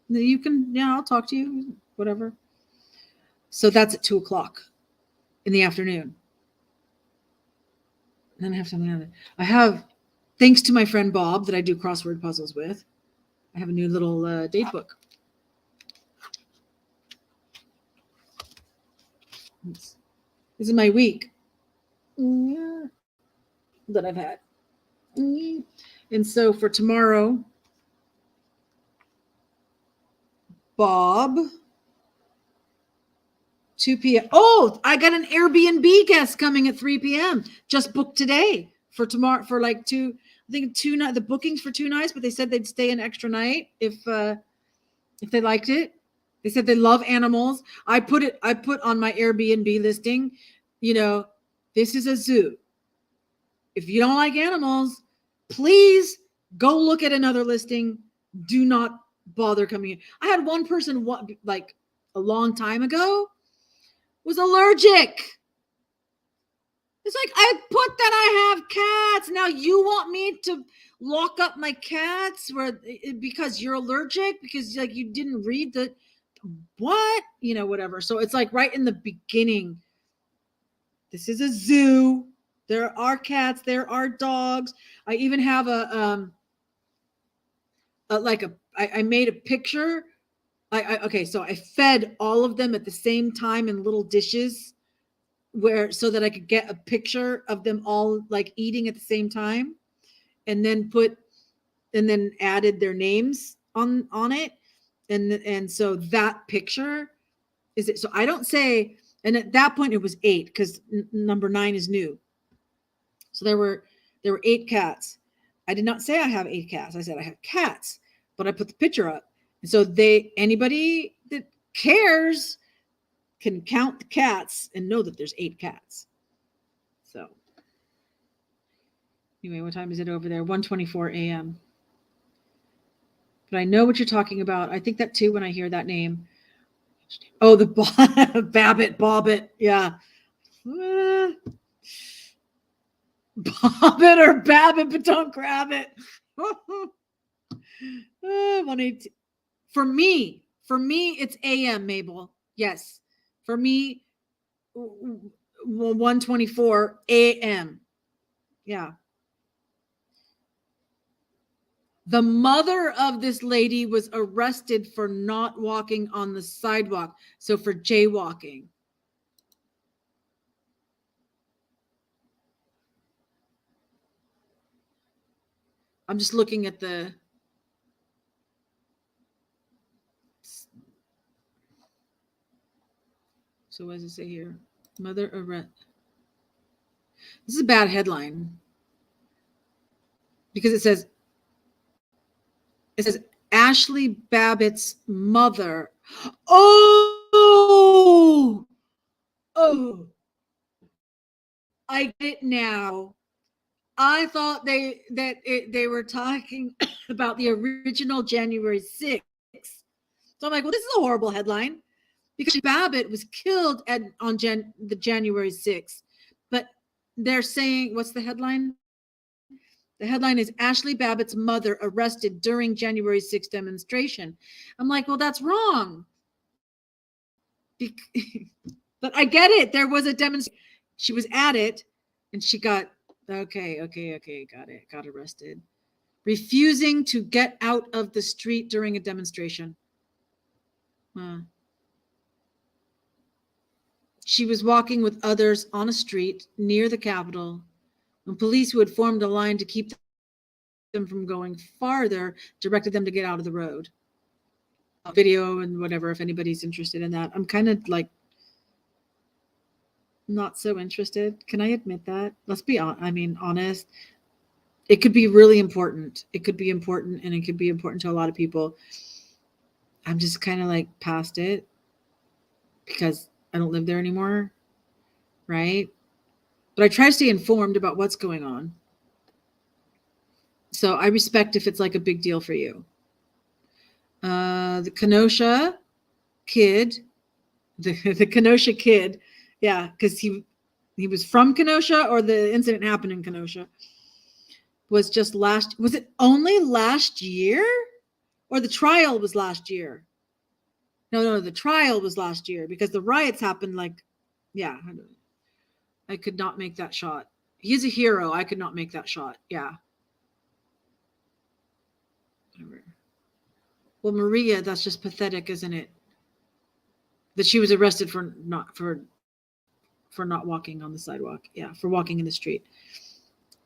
you can, I'll talk to you, whatever. So that's at 2:00 in the afternoon. And then I have something else. I have, thanks to my friend Bob that I do crossword puzzles with, I have a new little date book. This is my week that I've had. And so for tomorrow, Bob, 2 p.m. Oh, I got an Airbnb guest coming at 3 p.m. Just booked today for tomorrow for two. I think 2 nights. The bookings for 2 nights, but they said they'd stay an extra night if they liked it. They said they love animals. I put on my Airbnb listing, this is a zoo. If you don't like animals, please go look at another listing. Do not bother coming in. I had one person a long time ago was allergic. It's I put that I have cats. Now you want me to lock up my cats because you're allergic, because you didn't read the what, whatever. So it's right in the beginning. This is a zoo. There are cats. There are dogs. I even have I made a picture. Okay, so I fed all of them at the same time in little dishes so that I could get a picture of them all eating at the same time, and then added their names on it. And so that picture is it. So I don't say, and at that point it was 8 because number 9 is new. So there were There were 8 cats. I did not say I have 8 cats. I said I have cats, but I put the picture up. And so anybody that cares can count the cats and know that there's 8 cats. So anyway, what time is it over there? 1:24 a.m. But I know what you're talking about. I think that too when I hear that name. Oh, the Babbitt, Bobbit. Yeah. Bobbit or Babbitt, but don't grab it. 118. For me, it's AM, Mabel. Yes. For me, 1:24 a.m. Yeah. The mother of this lady was arrested for not walking on the sidewalk. So for jaywalking. I'm just looking at the. So what does it say here? Mother arrest. This is a bad headline. Because it says Ashley Babbitt's mother. Oh, I get it now. I thought they were talking about the original January 6th. So I'm like, well, this is a horrible headline because Babbitt was killed on the January 6th. But they're saying, what's the headline? The headline is Ashley Babbitt's mother arrested during January 6th demonstration. I'm like, well, that's wrong. But I get it. There was a demonstration. She was at it and she got, okay. Got arrested. Refusing to get out of the street during a demonstration. She was walking with others on a street near the Capitol. And police who had formed a line to keep them from going farther directed them to get out of the road. Video and whatever, if anybody's interested in that. I'm kind of like not so interested. Can I admit that? Let's be honest. It could be really important. It could be important and it could be important to a lot of people. I'm just kind of like past it because I don't live there anymore. Right? But I try to stay informed about what's going on. So I respect if it's like a big deal for you. The Kenosha kid, the Kenosha kid, yeah, because he was from Kenosha or the incident happened in Kenosha, was it only last year? Or the trial was last year? No, the trial was last year because the riots happened I could not make that shot. He's a hero. I could not make that shot. Yeah. Whatever. Well, Maria, that's just pathetic, isn't it? That she was arrested for not walking on the sidewalk. Yeah, for walking in the street.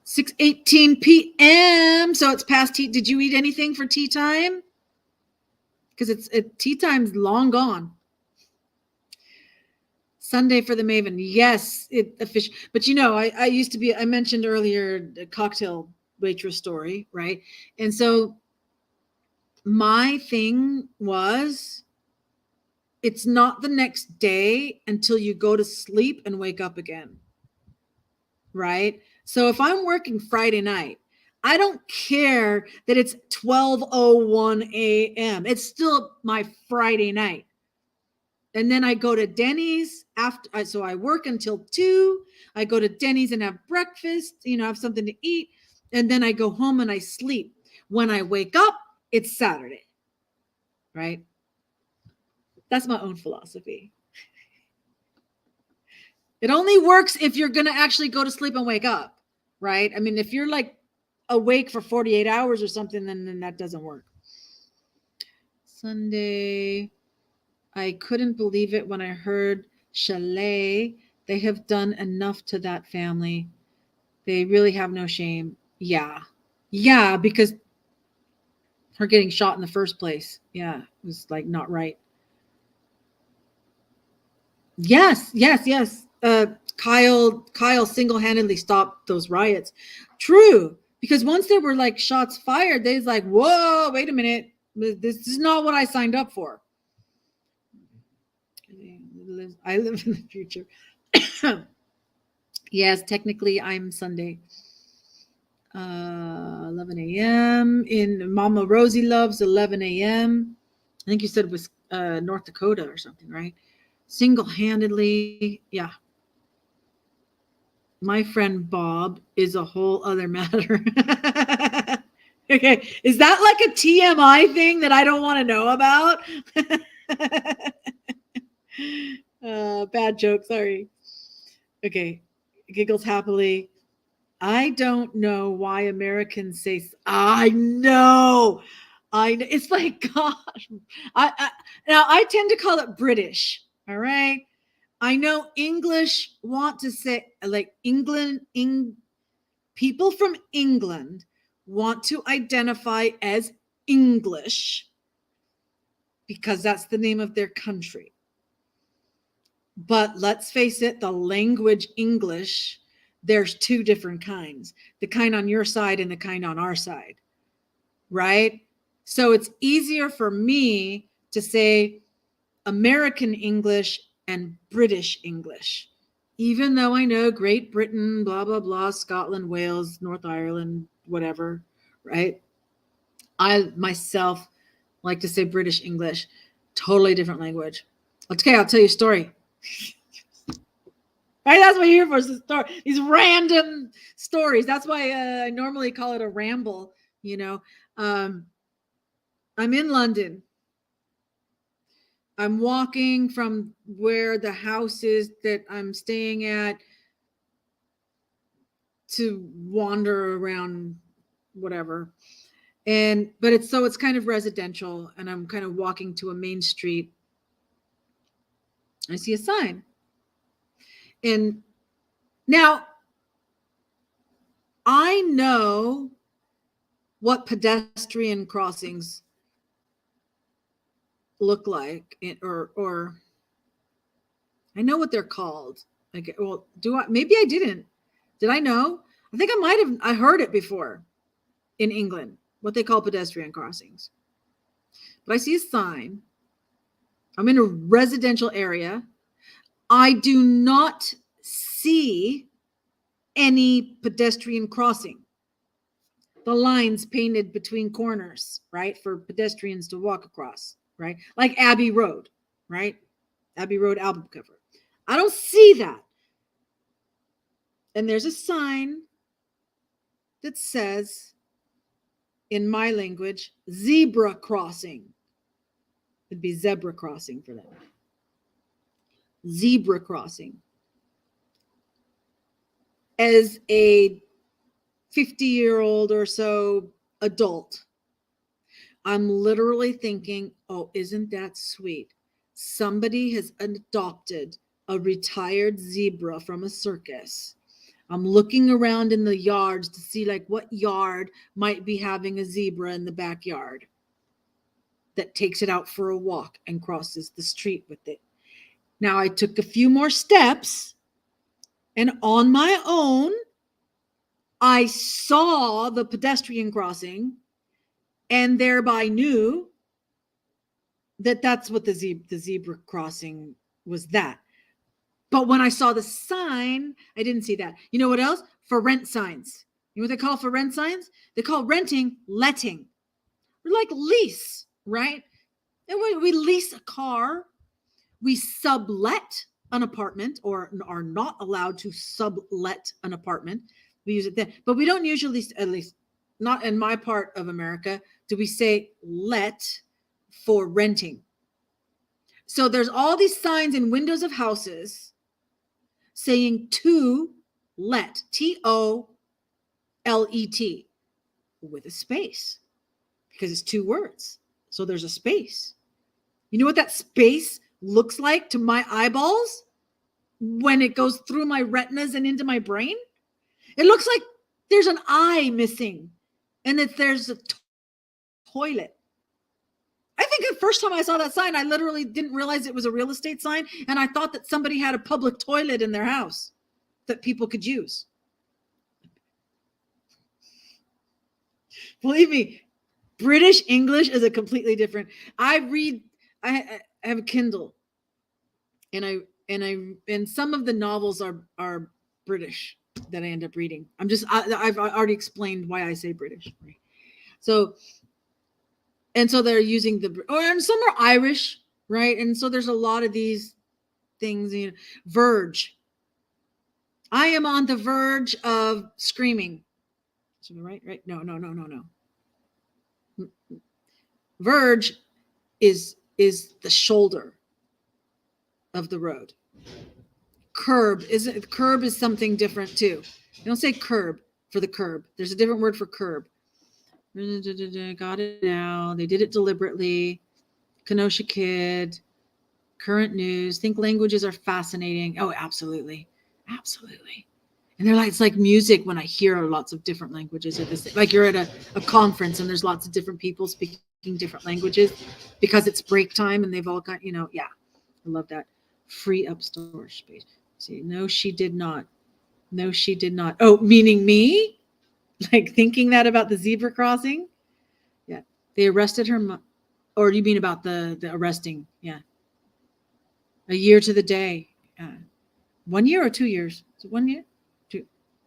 6:18 p.m. So it's past tea. Did you eat anything for tea time? Because tea time's long gone. Sunday for the Maven. Yes, but I used to be, I mentioned earlier the cocktail waitress story, right? And so my thing was, it's not the next day until you go to sleep and wake up again, right? So if I'm working Friday night, I don't care that it's 12:01 a.m. It's still my Friday night. And then I go to Denny's after, so I work until 2. I go to Denny's and have breakfast, have something to eat. And then I go home and I sleep. When I wake up, it's Saturday, right? That's my own philosophy. It only works if you're going to actually go to sleep and wake up, right? I mean, if you're like awake for 48 hours or something, then that doesn't work. Sunday. I couldn't believe it when I heard Chalet. They have done enough to that family. They really have no shame. Yeah, because her getting shot in the first place. Yeah, it was like not right. Yes. Kyle single-handedly stopped those riots. True, because once there were like shots fired, they was like, whoa, wait a minute, this is not what I signed up for. I live in the future. Yes, technically I'm Sunday. 11 a.m. in Mama Rosie loves 11 a.m. I think you said it was North Dakota or something, right? Single-handedly, yeah. My friend Bob is a whole other matter. Okay, is that like a TMI thing that I don't want to know about? Bad joke, sorry. Okay, giggles happily. I don't know why Americans say. I know. It's like, gosh. Now I tend to call it British. All right. I know English want to say like people from England want to identify as English because that's the name of their country. But let's face it, the language English, there's two different kinds, the kind on your side and the kind on our side, right? So it's easier for me to say American English and British English, even though I know Great Britain, blah, blah, blah, Scotland, Wales, North Ireland, whatever, right? I myself like to say British English, totally different language. Okay, I'll tell you a story. Right, that's what you're here for, is the story. These random stories. That's why I normally call it a ramble. You know, I'm in London. I'm walking from where the house is that I'm staying at to wander around, whatever. But it's kind of residential, and I'm kind of walking to a main street. I see a sign. And now I know what pedestrian crossings look like, or I know what they're called. Like, well, maybe I didn't. Did I know? I think I heard it before in England, what they call pedestrian crossings. But I see a sign. I'm in a residential area. I do not see any pedestrian crossing. The lines painted between corners, right, for pedestrians to walk across, right? Like Abbey Road, right? Abbey Road album cover. I don't see that. And there's a sign that says, in my language, zebra crossing. It'd be zebra crossing for them. Zebra crossing. As a 50-year-old or so adult, I'm literally thinking, oh, isn't that sweet? Somebody has adopted a retired zebra from a circus. I'm looking around in the yards to see like what yard might be having a zebra in the backyard that takes it out for a walk and crosses the street with it. Now I took a few more steps, and on my own, I saw the pedestrian crossing and thereby knew that that's what the zebra crossing was that. But when I saw the sign, I didn't see that. You know what else? For rent signs. You know what they call for rent signs? They call renting letting. We're like lease, right? And we lease a car. We sublet an apartment, or are not allowed to sublet an apartment. We use it then. But we don't usually, at least not in my part of America, do we say let for renting. So there's all these signs in windows of houses saying to let, TOLET, with a space, because it's two words. So there's a space. You know what that space looks like to my eyeballs when it goes through my retinas and into my brain? It looks like there's an eye missing and that there's a toilet. I think the first time I saw that sign, I literally didn't realize it was a real estate sign, and I thought that somebody had a public toilet in their house. that people could use. Believe me, British English is a completely different. I have a Kindle, and some of the novels are British that I end up reading. I've already explained why I say British. Right? So they're using and some are Irish, right? And so there's a lot of these things. Verge. I am on the verge of screaming. Right? No. Verge is the shoulder of the road. Curb is something different too. You don't say curb for the curb. There's a different word for curb. Got it now. They did it deliberately. Kenosha Kid, current news. Think languages are fascinating. Oh, absolutely. And they're like, it's like music when I hear lots of different languages at this. Like you're at a conference and there's lots of different people speaking different languages because it's break time and they've all got, yeah. I love that. Free up storage space. See, no, she did not. Oh, meaning me? Like thinking that about the zebra crossing? Yeah. They arrested her. Or you mean about the arresting? Yeah. A year to the day. 1 year or 2 years? Is it 1 year? 2.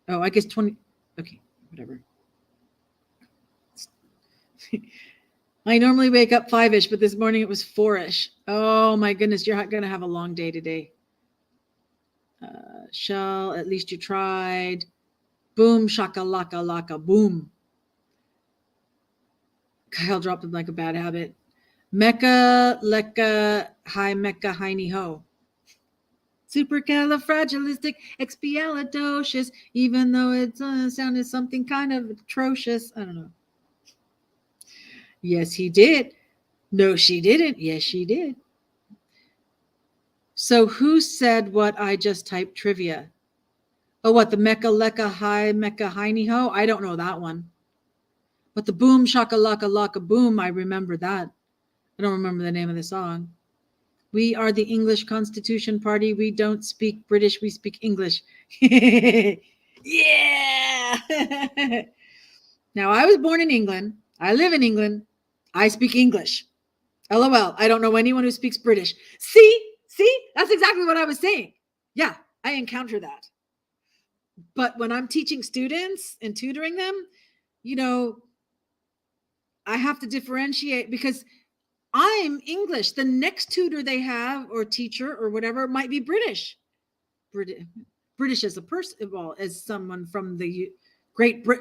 Oh, I guess 20. Okay, whatever. I normally wake up 5-ish, but this morning it was 4-ish. Oh my goodness, you're going to have a long day today. Shell, at least you tried. Boom, shaka, laka, laka, boom. Kyle dropped him like a bad habit. Mecca, lecca, hi, mecca, hiney ho. Supercalifragilisticexpialidocious, even though it sounded something kind of atrocious. I don't know. Yes, he did. No, she didn't. Yes, she did. So who said what I just typed trivia? Oh, what? The Mecca Lecca Hi Mecca Hiney Ho? I don't know that one. But the Boom Shaka Laka Laka Boom, I remember that. I don't remember the name of the song. We are the English Constitution Party. We don't speak British. We speak English. Yeah. Now, I was born in England. I live in England. I speak English. LOL. I don't know anyone who speaks British. See, that's exactly what I was saying. Yeah, I encounter that. But when I'm teaching students and tutoring them, I have to differentiate because I'm English. The next tutor they have or teacher or whatever might be British. British as a person, well, as someone from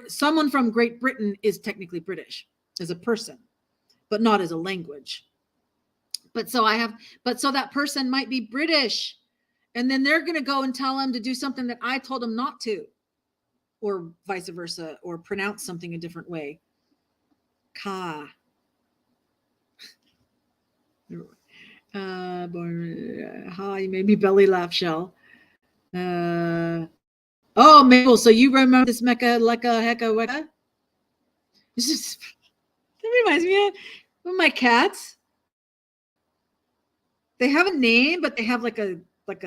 someone from Great Britain is technically British as a person, but not as a language. But so that person might be British, and then they're going to go and tell them to do something that I told them not to, or vice versa, or pronounce something a different way. Hi, maybe belly laugh shell. Oh, Mabel, so you remember this Mecca, Lecca, Hecca, Wecca? That reminds me of my cats. They have a name, but they have like a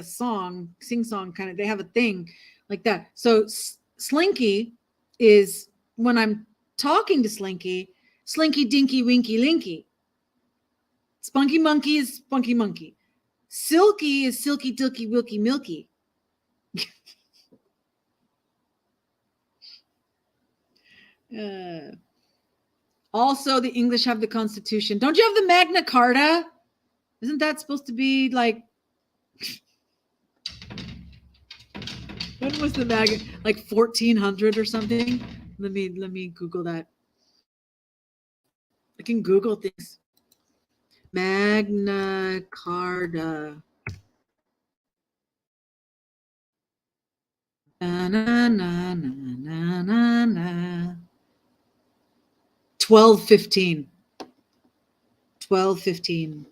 song, sing-song kind of. They have a thing like that. So Slinky is when I'm talking to Slinky, Slinky, Dinky, Winky, Linky. Spunky Monkey is Spunky Monkey. Silky is Silky, Dilky, Wilky, Milky. Also, the English have the Constitution. Don't you have the Magna Carta? Isn't that supposed to be like, when was the Magna, like 1400 or something? Let me Google that. I can Google things. Magna Carta. Na na na na na na na. 1215. 1215.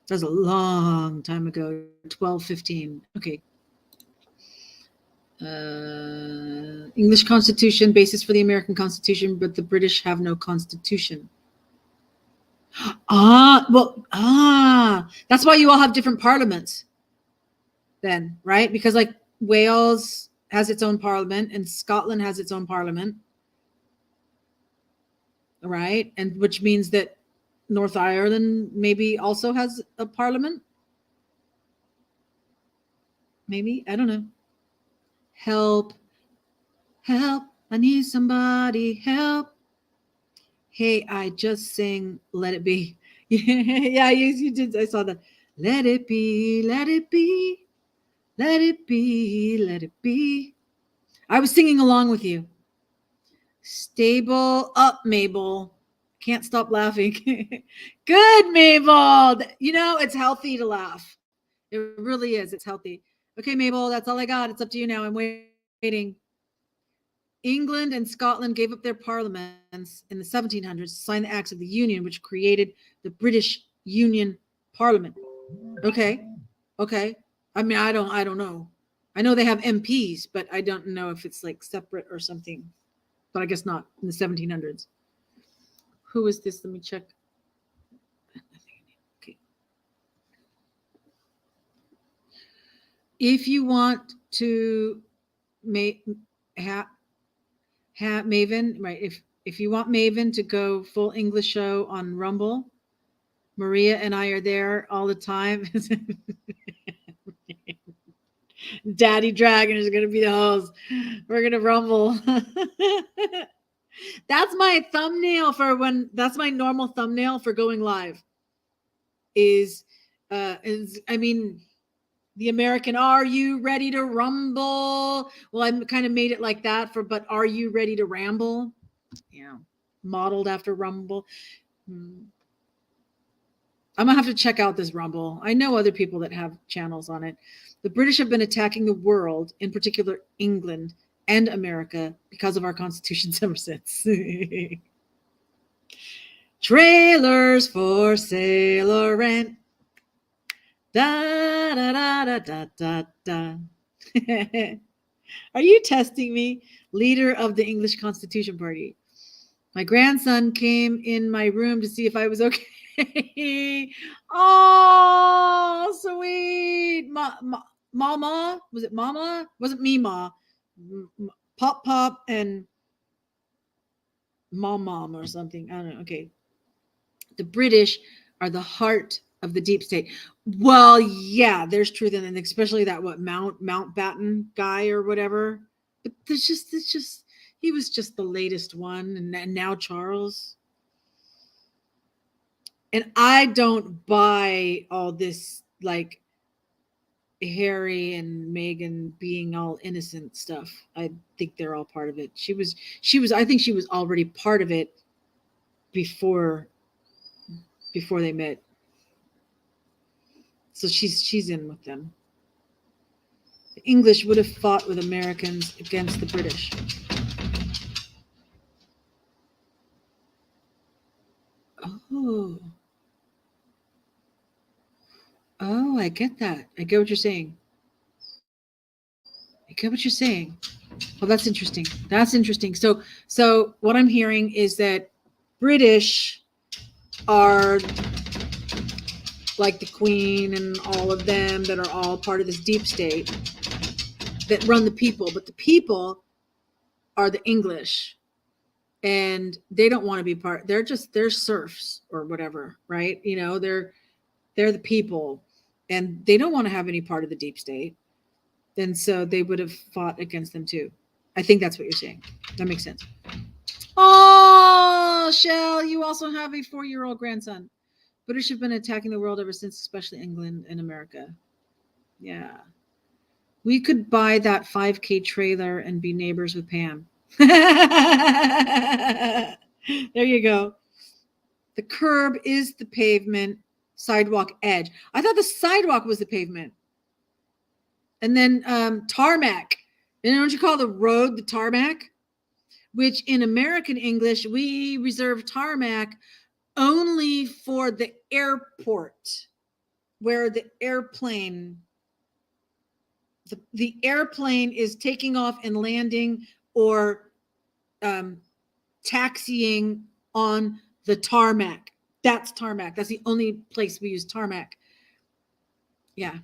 That was a long time ago. 1215. Okay. English Constitution, basis for the American Constitution, but the British have no constitution. That's why you all have different parliaments then, right? Because like Wales has its own parliament, and Scotland has its own parliament, right? And which means that North Ireland maybe also has a parliament. Maybe, I don't know. Help, help! I need somebody help. Hey, I just sang "Let It Be." Yeah, you did. I saw that. Let it be, let it be, let it be, let it be. I was singing along with you. Stable up, Mabel. Can't stop laughing. Good, Mabel. You know, it's healthy to laugh. It really is. It's healthy. Okay, Mabel, that's all I got. It's up to you now. I'm waiting. England and Scotland gave up their parliaments in the 1700s to sign the Acts of the Union, which created the British Union Parliament. Okay. Okay. I mean, I don't know. I know they have MPs, but I don't know if it's like separate or something. But I guess not in the 1700s. Who is this? Let me check. Okay. If you want to have Maven, right? If you want Maven to go full English show on Rumble, Maria and I are there all the time. Daddy Dragon is going to be the host. We're going to rumble. That's my thumbnail for when, that's my normal thumbnail for going live is I mean, the American, are you ready to rumble? Well, I kind of made it like that for, but are you ready to ramble? Yeah. Modeled after Rumble. I'm gonna have to check out this Rumble. I know other people that have channels on it. The British have been attacking the world, in particular England and America, because of our constitutions ever since. Trailers for sale or rent. Da da da da da da da. Are you testing me? Leader of the English Constitution Party. My grandson came in my room to see if I was okay. Oh, sweet. Mama? Was it Mama? Wasn't Mima. Pop Pop and Mom or something. I don't know. Okay. The British are the heart of the deep state. Well, yeah, there's truth in it, and especially that Mountbatten guy or whatever. But it's just he was just the latest one, and now Charles. And I don't buy all this like Harry and Meghan being all innocent stuff. I think they're all part of it. She was I think she was already part of it before they met. So she's in with them. The English would have fought with Americans against the British. Oh, I get that. I get what you're saying. Well, that's interesting. So what I'm hearing is that British are like the Queen and all of them that are all part of this deep state that run the people, but the people are the English, and they don't want to be part. They're serfs or whatever, right? You know, they're the people, and they don't want to have any part of the deep state. And so they would have fought against them too. I think that's what you're saying. That makes sense. Oh, Shell, you also have a 4-year-old grandson. British have been attacking the world ever since, especially England and America. Yeah. We could buy that 5K trailer and be neighbors with Pam. There you go. The curb is the pavement, sidewalk edge. I thought the sidewalk was the pavement. And then tarmac. And don't you call the road the tarmac? Which in American English, we reserve tarmac only for the airport, where the airplane is taking off and landing or taxiing on the tarmac. That's tarmac. That's the only place we use tarmac. Yeah.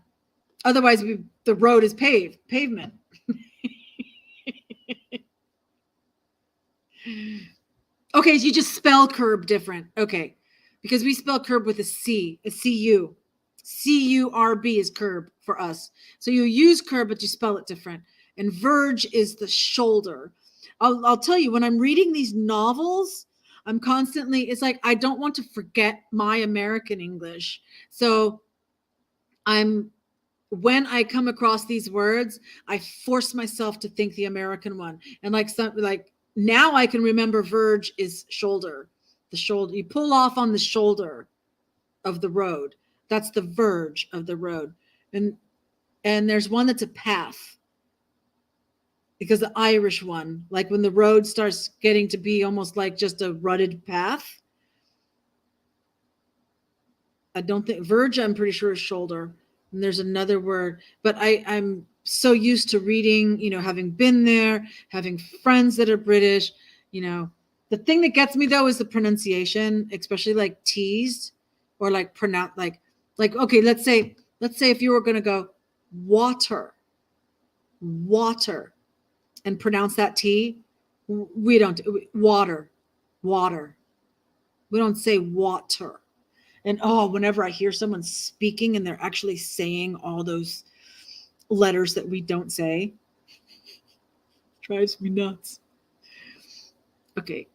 Otherwise, the road is pavement. Okay, so you just spell curb different. Okay, because we spell curb with a C, a C-U. C-U-R-B is curb for us. So you use curb, but you spell it different. And verge is the shoulder. I'll tell you, when I'm reading these novels, I'm constantly, it's like, I don't want to forget my American English. So when I come across these words, I force myself to think the American one. And like now I can remember verge is shoulder. The shoulder, you pull off on the shoulder of the road. That's the verge of the road. And there's one that's a path. Because the Irish one, like when the road starts getting to be almost like just a rutted path. I don't think verge, I'm pretty sure is shoulder. And there's another word, but I'm so used to reading, having been there, having friends that are British, the thing that gets me though is the pronunciation, especially like teased or like pronounce, like, okay, let's say if you were going to go water, and pronounce that T, we don't, water. We don't say water. And whenever I hear someone speaking and they're actually saying all those letters that we don't say, drives me nuts. Okay.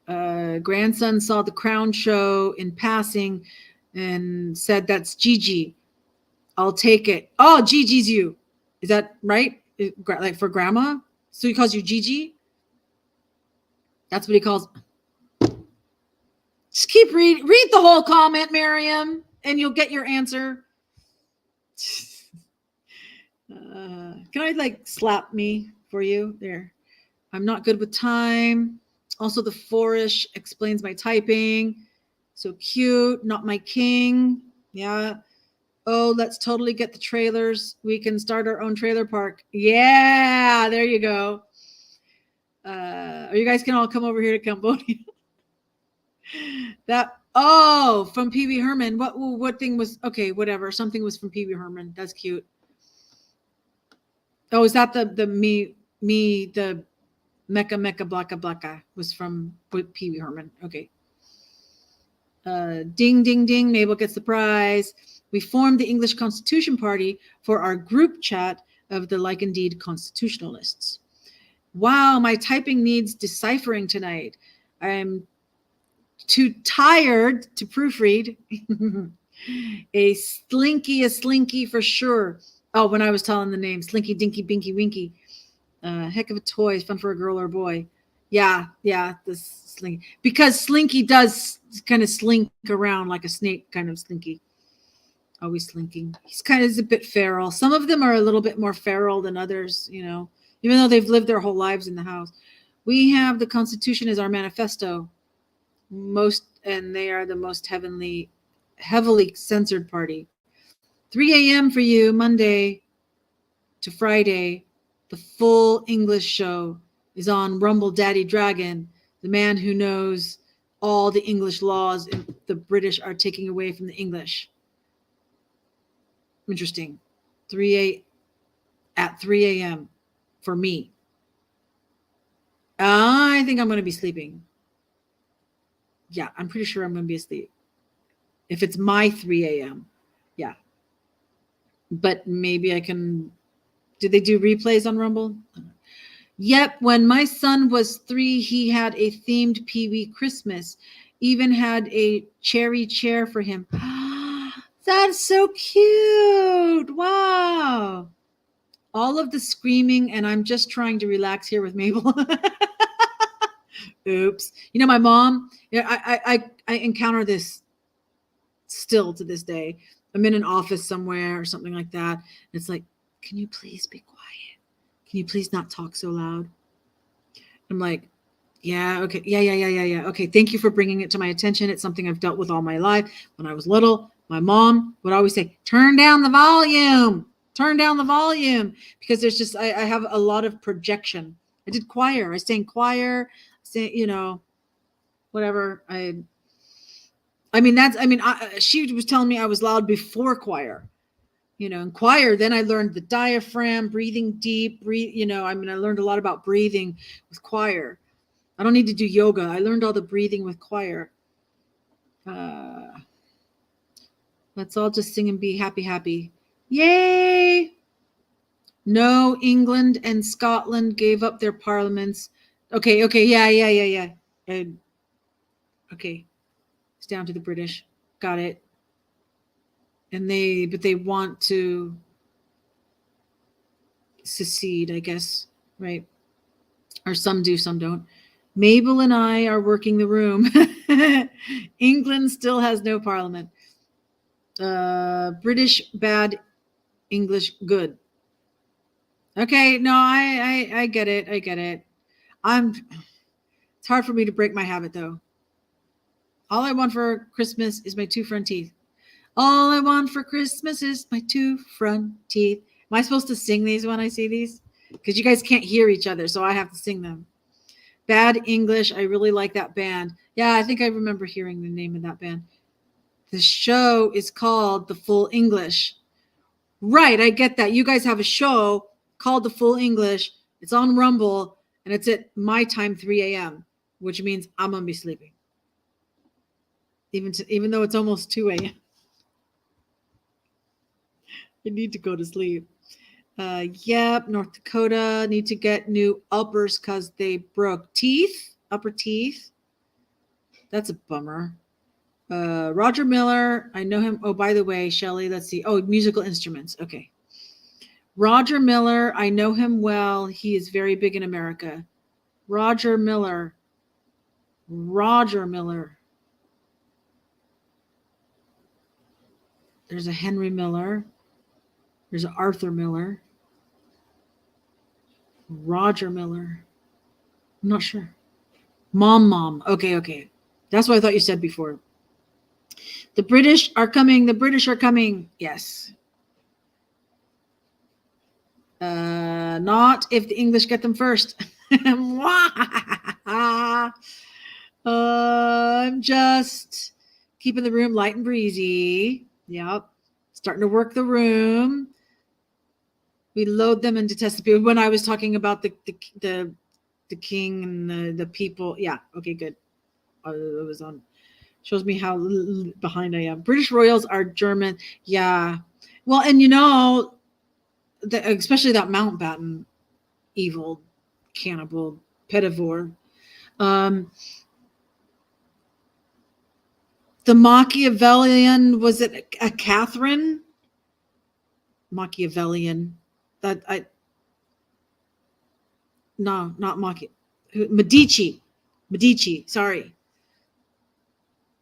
Grandson saw the Crown show in passing and said, "That's Gigi. I'll take it." Oh, Gigi's you. Is that right? Like for grandma? So he calls you Gigi? That's what he calls. Just keep read the whole comment, Miriam, and you'll get your answer. Can I slap me for you there? I'm not good with time. Also, the fourish explains my typing. So cute, not my king. Yeah. Oh, let's totally get the trailers. We can start our own trailer park. Yeah, there you go. Or you guys can all come over here to Cambodia. From Pee-wee Herman. What thing was, okay, whatever. Something was from Pee-wee Herman. That's cute. Oh, is that the Mecca Blacka Blacka was from Pee-wee Herman. Okay. Ding, ding, ding. Mabel gets the prize. We formed the English Constitution Party for our group chat of the Like Indeed constitutionalists. Wow, my typing needs deciphering tonight. I'm too tired to proofread. A slinky for sure. Oh, when I was telling the name, Slinky, Dinky, Binky, Winky. Heck of a toy, fun for a girl or a boy. Yeah, this Slinky. Because Slinky does kind of slink around like a snake, kind of Slinky. Always slinking. He's kind of a bit feral. Some of them are a little bit more feral than others, even though they've lived their whole lives in the house. We have the Constitution as our manifesto. And they are the most heavily censored party. 3 a.m. for you, Monday to Friday. The full English show is on Rumble Daddy Dragon, the man who knows all the English laws the British are taking away from the English. Interesting. 3 a.m. for me. I think I'm going to be sleeping. Yeah, I'm pretty sure I'm going to be asleep. If it's my 3 a.m. Yeah. But maybe I can. Did they do replays on Rumble? Yep. When my son was 3, he had a themed Pee-wee Christmas. Even had a cherry chair for him. That's so cute. Wow. All of the screaming, and I'm just trying to relax here with Mabel. Oops. My mom, I encounter this still to this day. I'm in an office somewhere or something like that. It's like, can you please be quiet? Can you please not talk so loud? I'm like, yeah, okay. Yeah. Okay, thank you for bringing it to my attention. It's something I've dealt with all my life. When I was little, my mom would always say, turn down the volume, because there's just, I have a lot of projection. I did choir. I sang choir, whatever. She was telling me I was loud before choir, in choir. Then I learned the diaphragm, breathing deep, I learned a lot about breathing with choir. I don't need to do yoga. I learned all the breathing with choir. Let's all just sing and be happy, happy. Yay! No, England and Scotland gave up their parliaments. Okay, yeah. Okay, it's down to the British. Got it. And but they want to secede, I guess, right? Or some do, some don't. Mabel and I are working the room. England still has no parliament. British bad, English good. Okay, no, I get it. I get it. It's hard for me to break my habit though. All I want for Christmas is my 2 front teeth. All I want for Christmas is my 2 front teeth. Am I supposed to sing these when I see these? Because you guys can't hear each other, so I have to sing them. Bad English. I really like that band. Yeah, I think I remember hearing the name of that band. The show is called The Full English. Right, I get that. You guys have a show called The Full English. It's on Rumble, and it's at my time, 3 a.m., which means I'm going to be sleeping. Even though it's almost 2 a.m. I need to go to sleep. Yep, North Dakota need to get new uppers because they broke upper teeth. That's a bummer. Roger Miller, I know him. Oh, by the way, Shelley, let's see. Oh, musical instruments. Okay. Roger Miller, I know him well. He is very big in America. Roger Miller. There's a Henry Miller. There's an Arthur Miller. Roger Miller. I'm not sure. Mom. Okay. That's what I thought you said before. The British are coming. Yes. Not if the English get them first. I'm just keeping the room light and breezy. Yep. Starting to work the room. We load them into test people. When I was talking about the king and the people. Yeah. Okay, good. It was on. Shows me how behind I am. British royals are German. Yeah. Well, and especially that Mountbatten evil cannibal pedivore. The Machiavellian, was it a Catherine? Machiavellian. No, not Medici. Sorry.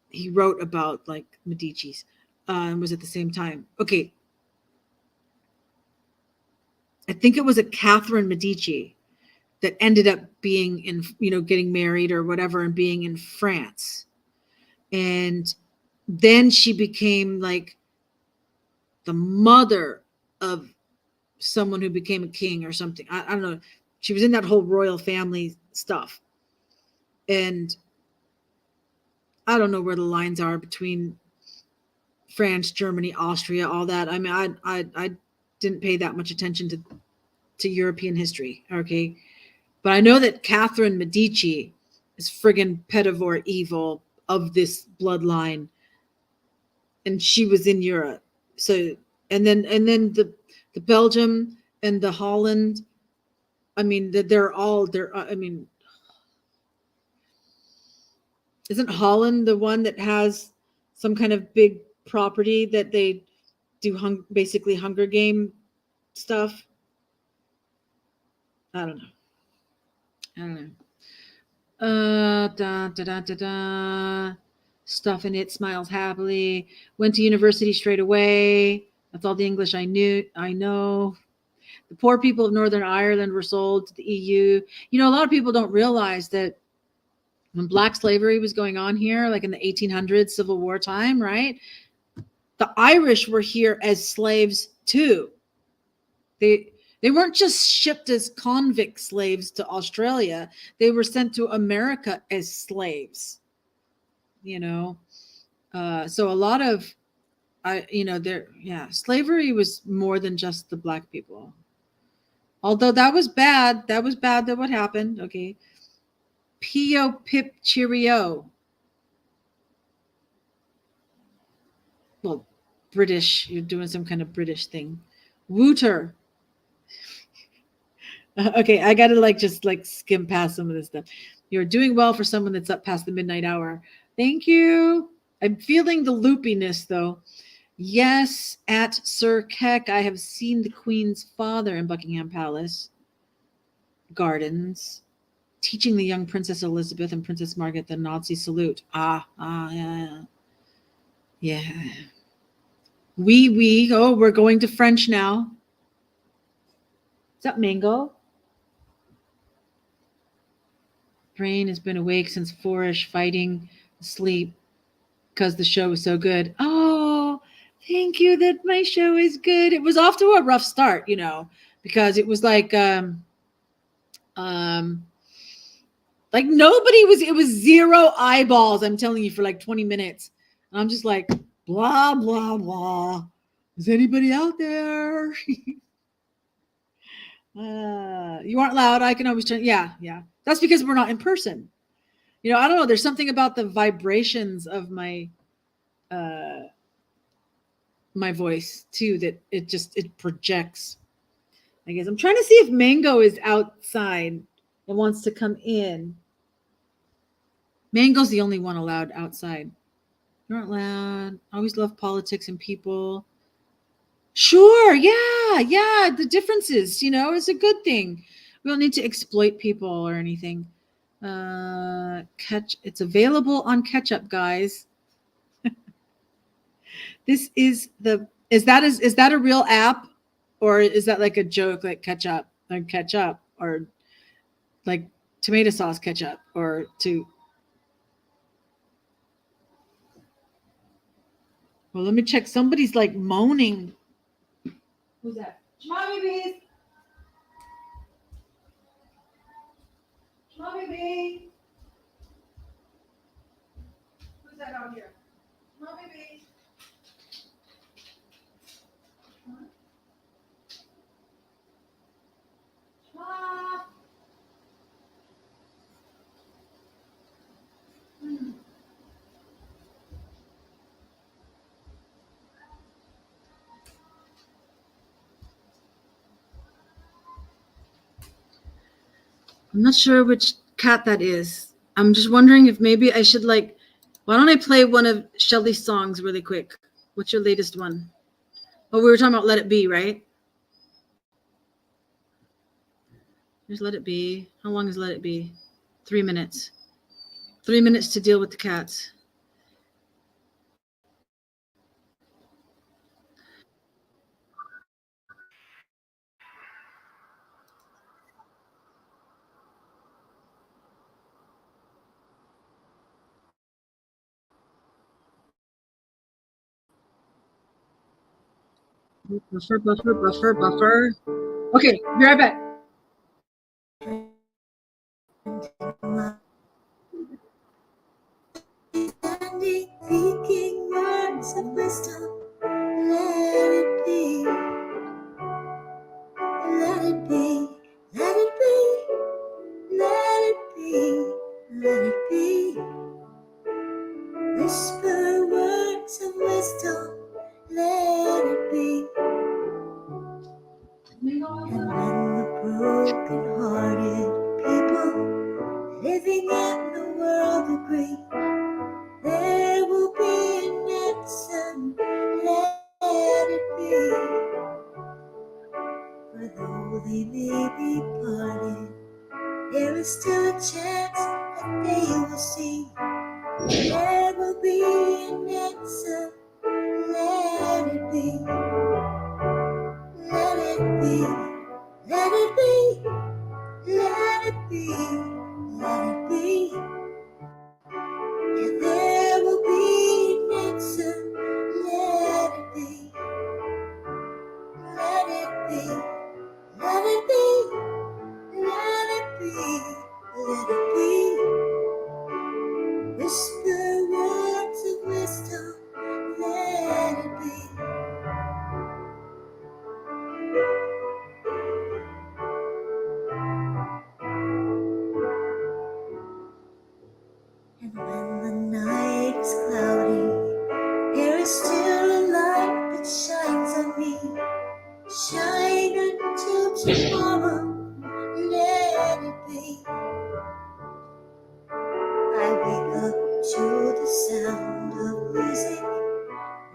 He wrote about like Medici's and was at the same time. Okay. I think it was a Catherine Medici that ended up being in, getting married or whatever and being in France. And then she became like the mother of someone who became a king or something. I don't know. She was in that whole royal family stuff. And I don't know where the lines are between France, Germany, Austria, all that. I mean, I didn't pay that much attention to European history. Okay. But I know that Catherine Medici is friggin' pedivore evil of this bloodline. And she was in Europe. So, and then the Belgium and the Holland, I mean, isn't Holland the one that has some kind of big property that they do basically Hunger Game stuff? I don't know. Stuff in it, smiles happily. Went to university straight away. That's all the English I know. The poor people of Northern Ireland were sold to the EU. A lot of people don't realize that when black slavery was going on here, like in the 1800s, Civil War time, right? The Irish were here as slaves too. They weren't just shipped as convict slaves to Australia. They were sent to America as slaves. So a lot of slavery was more than just the black people. Although that was bad. That was bad that what happened. Okay. Pio pip cheerio. Well, British, you're doing some kind of British thing. Wooter. Okay, I gotta just skim past some of this stuff. You're doing well for someone that's up past the midnight hour. Thank you. I'm feeling the loopiness though. Yes, at Sir Keck, I have seen the Queen's father in Buckingham Palace Gardens teaching the young Princess Elizabeth and Princess Margaret the Nazi salute. Yeah. Oui. Oh, we're going to French now. Is that Mango? Brain has been awake since 4ish, fighting sleep because the show was so good. Oh, thank you that my show is good. It was off to a rough start, because it was like nobody was, it was 0 eyeballs, I'm telling you, for 20 minutes. And I'm just like, blah, blah, blah. Is anybody out there? You aren't loud. I can always turn. Yeah. That's because we're not in person. I don't know. There's something about the vibrations of my my voice too that it projects. I guess I'm trying to see if Mango is outside and wants to come in. Mango's the only one allowed outside. You aren't loud. I always love politics and people. Sure, yeah. The differences, is a good thing. We don't need to exploit people or anything. It's available on Ketchup, guys. Is that a real app, or is that like a joke, like ketchup, or like tomato sauce ketchup, or to? Well, let me check. Somebody's moaning. Who's that? Mommy bees. Mommy bee. Who's that out here? Mommy bee. Mom. I'm not sure which cat that is. I'm just wondering if maybe I should why don't I play one of Shelly's songs really quick? What's your latest one? Oh, we were talking about Let It Be, right? Here's Let It Be. How long is Let It Be? 3 minutes. 3 minutes to deal with the cats. Buffer. Okay, be right back. Speaking words of wisdom, let it be, let it be, let it be, let it be, let it be. Whisper words of wisdom, let it be. And when the broken-hearted people living in the world agree, there will be an answer, let it be. For though they may be parted, there is still a chance that they will see. There will be an answer, let it be. Let it be, let it be, let it be, let it be. Yeah, there will be an answer, let it be. Let it be, let it be, let it be, let it be. Whisper words of wisdom, let it be.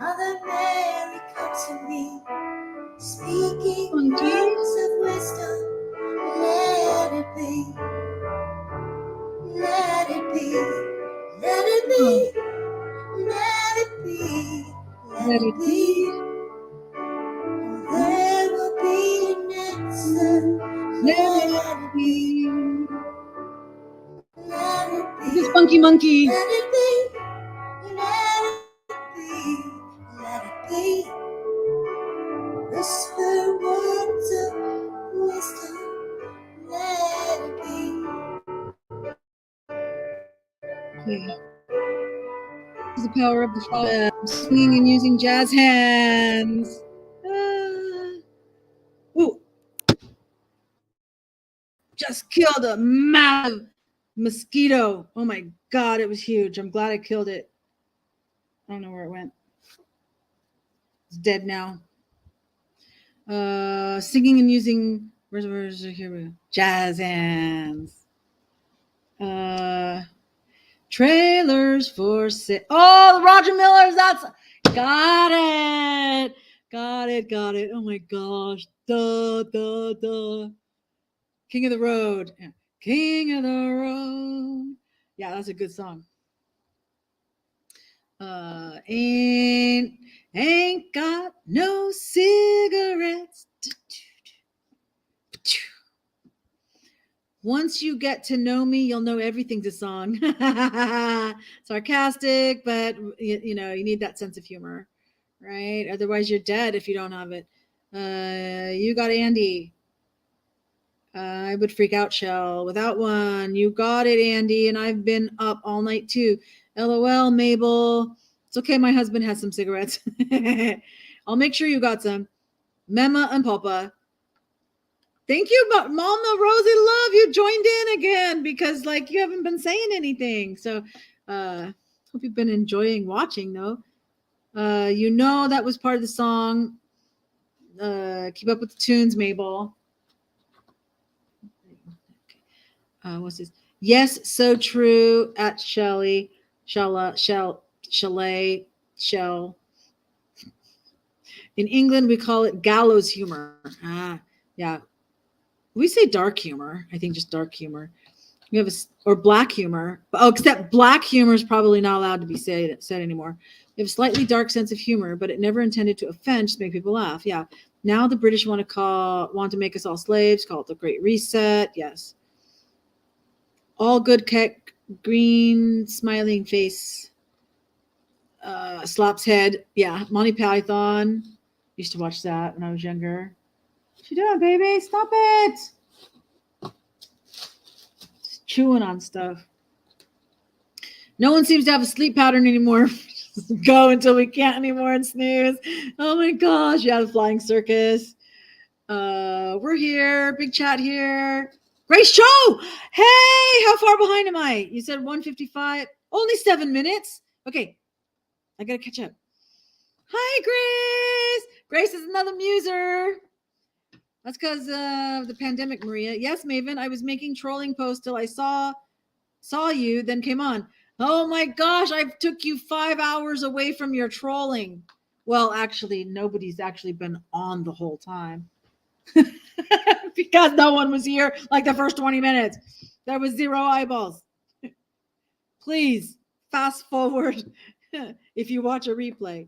Mother Mary, come to me, speaking Funky. words of wisdom. Let it be, let it be, let it be, let it be, Let it be. There will be an answer. Let it be. Let it be. This is Funky Monkey. Let it be. Let it be. Let it be. Whisper words of wisdom. Let it be. Okay. This is the power of the frog. Singing and using jazz hands. Ooh. Just killed a massive mosquito. Oh my God, it was huge. I'm glad I killed it. I don't know where it went. It's dead now. Singing and using where's here we go. Jazz hands. Trailers for sale. Oh, the Roger Millers. That's got it. Got it. Oh my gosh. Duh. King of the Road. Yeah. King of the Road. Yeah, that's a good song. Ain't got no cigarettes. Once you get to know me, you'll know everything's a song. Sarcastic, but you know, you need that sense of humor, right? Otherwise, you're dead if you don't have it. You got Andy. I would freak out, Shell. Without one, you got it, Andy. And I've been up all night too. LOL, Mabel. It's okay. My husband has some cigarettes. I'll make sure you got some. Mema and Papa. Thank you, Mama Rosie Love. You joined in again because like you haven't been saying anything. So hope you've been enjoying watching though. You know that was part of the song. Keep up with the tunes, Mabel. What's this? Yes, so true at Chalet. In England, we call it gallows humor. Yeah. We say dark humor. I think just dark humor. We have or black humor. Oh, except black humor is probably not allowed to be said anymore. We have a slightly dark sense of humor, but it never intended to offend, just make people laugh. Yeah. Now the British want to make us all slaves. Call it the Great Reset. Yes. All good keck, green, smiling face, slaps head. Yeah, Monty Python. Used to watch that when I was younger. What you doing, baby? Stop it. Just chewing on stuff. No one seems to have a sleep pattern anymore. Go until we can't anymore and snooze. Oh my gosh. Yeah, the flying circus. We're here. Big chat here. Great show. Hey, how far behind am I? You said 155. Only 7 minutes. Okay. I got to catch up. Hi, Grace. Grace is another muser. That's because of the pandemic, Maria. Yes, Maven. I was making trolling posts till I saw you, then came on. Oh my gosh, I took you 5 hours away from your trolling. Well, actually, nobody's actually been on the whole time. Because no one was here like the first 20 minutes. There was 0 eyeballs. Please fast forward if you watch a replay.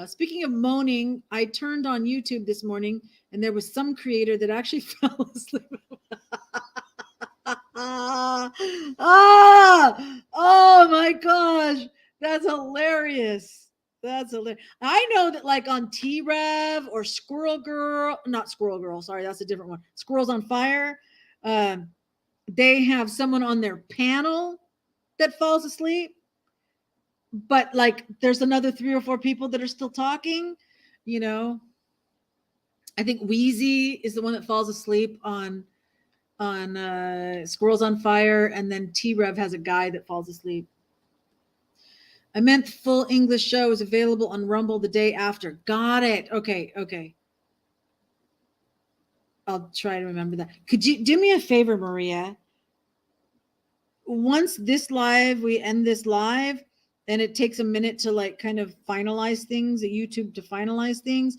Speaking of moaning, I turned on YouTube this morning and there was some creator that actually fell asleep. Oh my gosh. That's hilarious. That's hilarious. I know that like on T-Rev or not Squirrel Girl, sorry, that's a different one. Squirrels on Fire. They have someone on their panel that falls asleep. But like there's another 3 or 4 people that are still talking, you know. I think Wheezy is the one that falls asleep on Squirrels on Fire, and then T-Rev has a guy that falls asleep. I meant full English show is available on Rumble the day after. Got it. Okay. I'll try to remember that. Could you do me a favor, Maria? Once we end this live, and it takes a minute to like kind of finalize things, at YouTube to finalize things.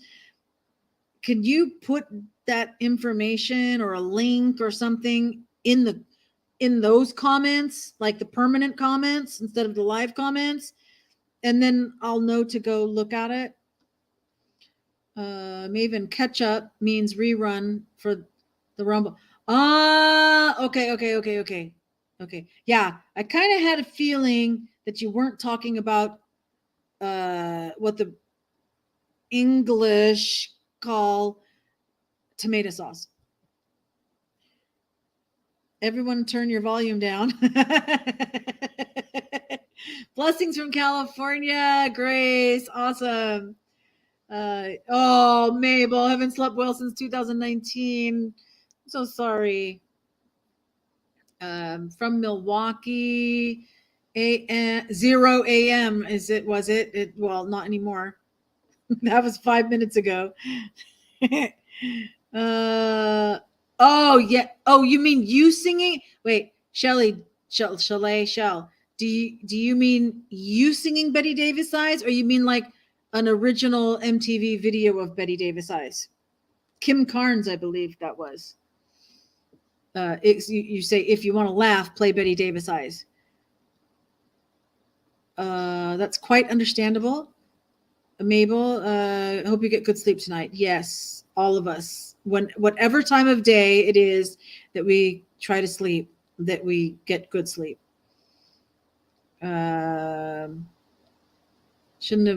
Can you put that information or a link or something in those comments, like the permanent comments instead of the live comments? And then I'll know to go look at it. Maven, catch up means rerun for the Rumble. Okay. Yeah, I kind of had a feeling that you weren't talking about what the English call tomato sauce. Everyone turn your volume down. Blessings from California, Grace. Awesome. Oh, Mabel, haven't slept well since 2019. I'm so sorry. From Milwaukee, 0 a.m. Was it? Well, not anymore. That was 5 minutes ago. Oh yeah. Oh, you mean you singing? Wait, Shell. Do you mean you singing Betty Davis Eyes, or you mean like an original MTV video of Betty Davis Eyes? Kim Carnes, I believe that was. You say, if you want to laugh, play Betty Davis Eyes. That's quite understandable. Mabel, I hope you get good sleep tonight. Yes, all of us. Whatever time of day it is that we try to sleep, that we get good sleep. I should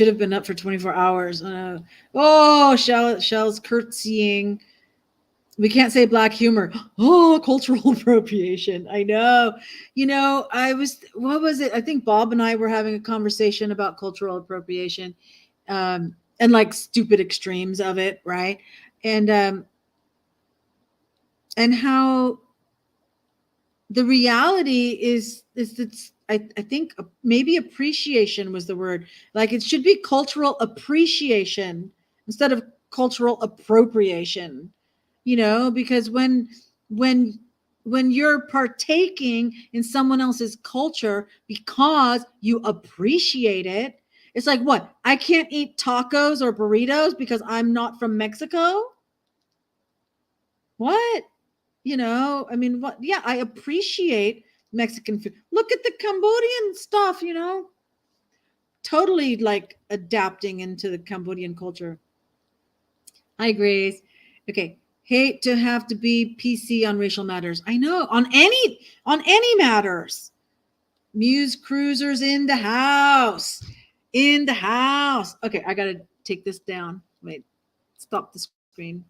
have been up for 24 hours. Shell's curtsying. We can't say black humor. Oh, cultural appropriation. I know. What was it? I think Bob and I were having a conversation about cultural appropriation, and like stupid extremes of it, right? And how the reality is that I think maybe appreciation was the word. Like it should be cultural appreciation instead of cultural appropriation. Because when you're partaking in someone else's culture because you appreciate it, it's like, what? I can't eat tacos or burritos because I'm not from Mexico? What? I mean, what? Yeah, I appreciate Mexican food. Look at the Cambodian stuff, totally like adapting into the Cambodian culture. Hi, Grace. Okay. Hate to have to be PC on racial matters. I know, on any matters. Muse Cruisers in the house. Okay, I gotta take this down. Wait, stop the screen.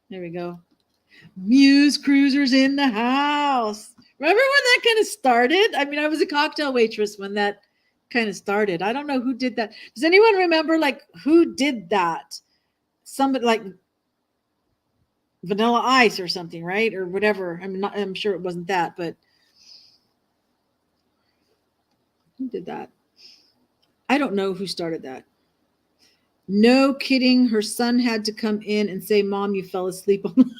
There we go. Muse Cruisers in the house. Remember when that kind of started? I mean, I was a cocktail waitress when that kind of started. I don't know who did that. Does anyone remember like who did that? Somebody like Vanilla Ice or something, right? Or whatever. I'm sure it wasn't that, but who did that? I don't know who started that. No kidding. Her son had to come in and say, "Mom, you fell asleep on."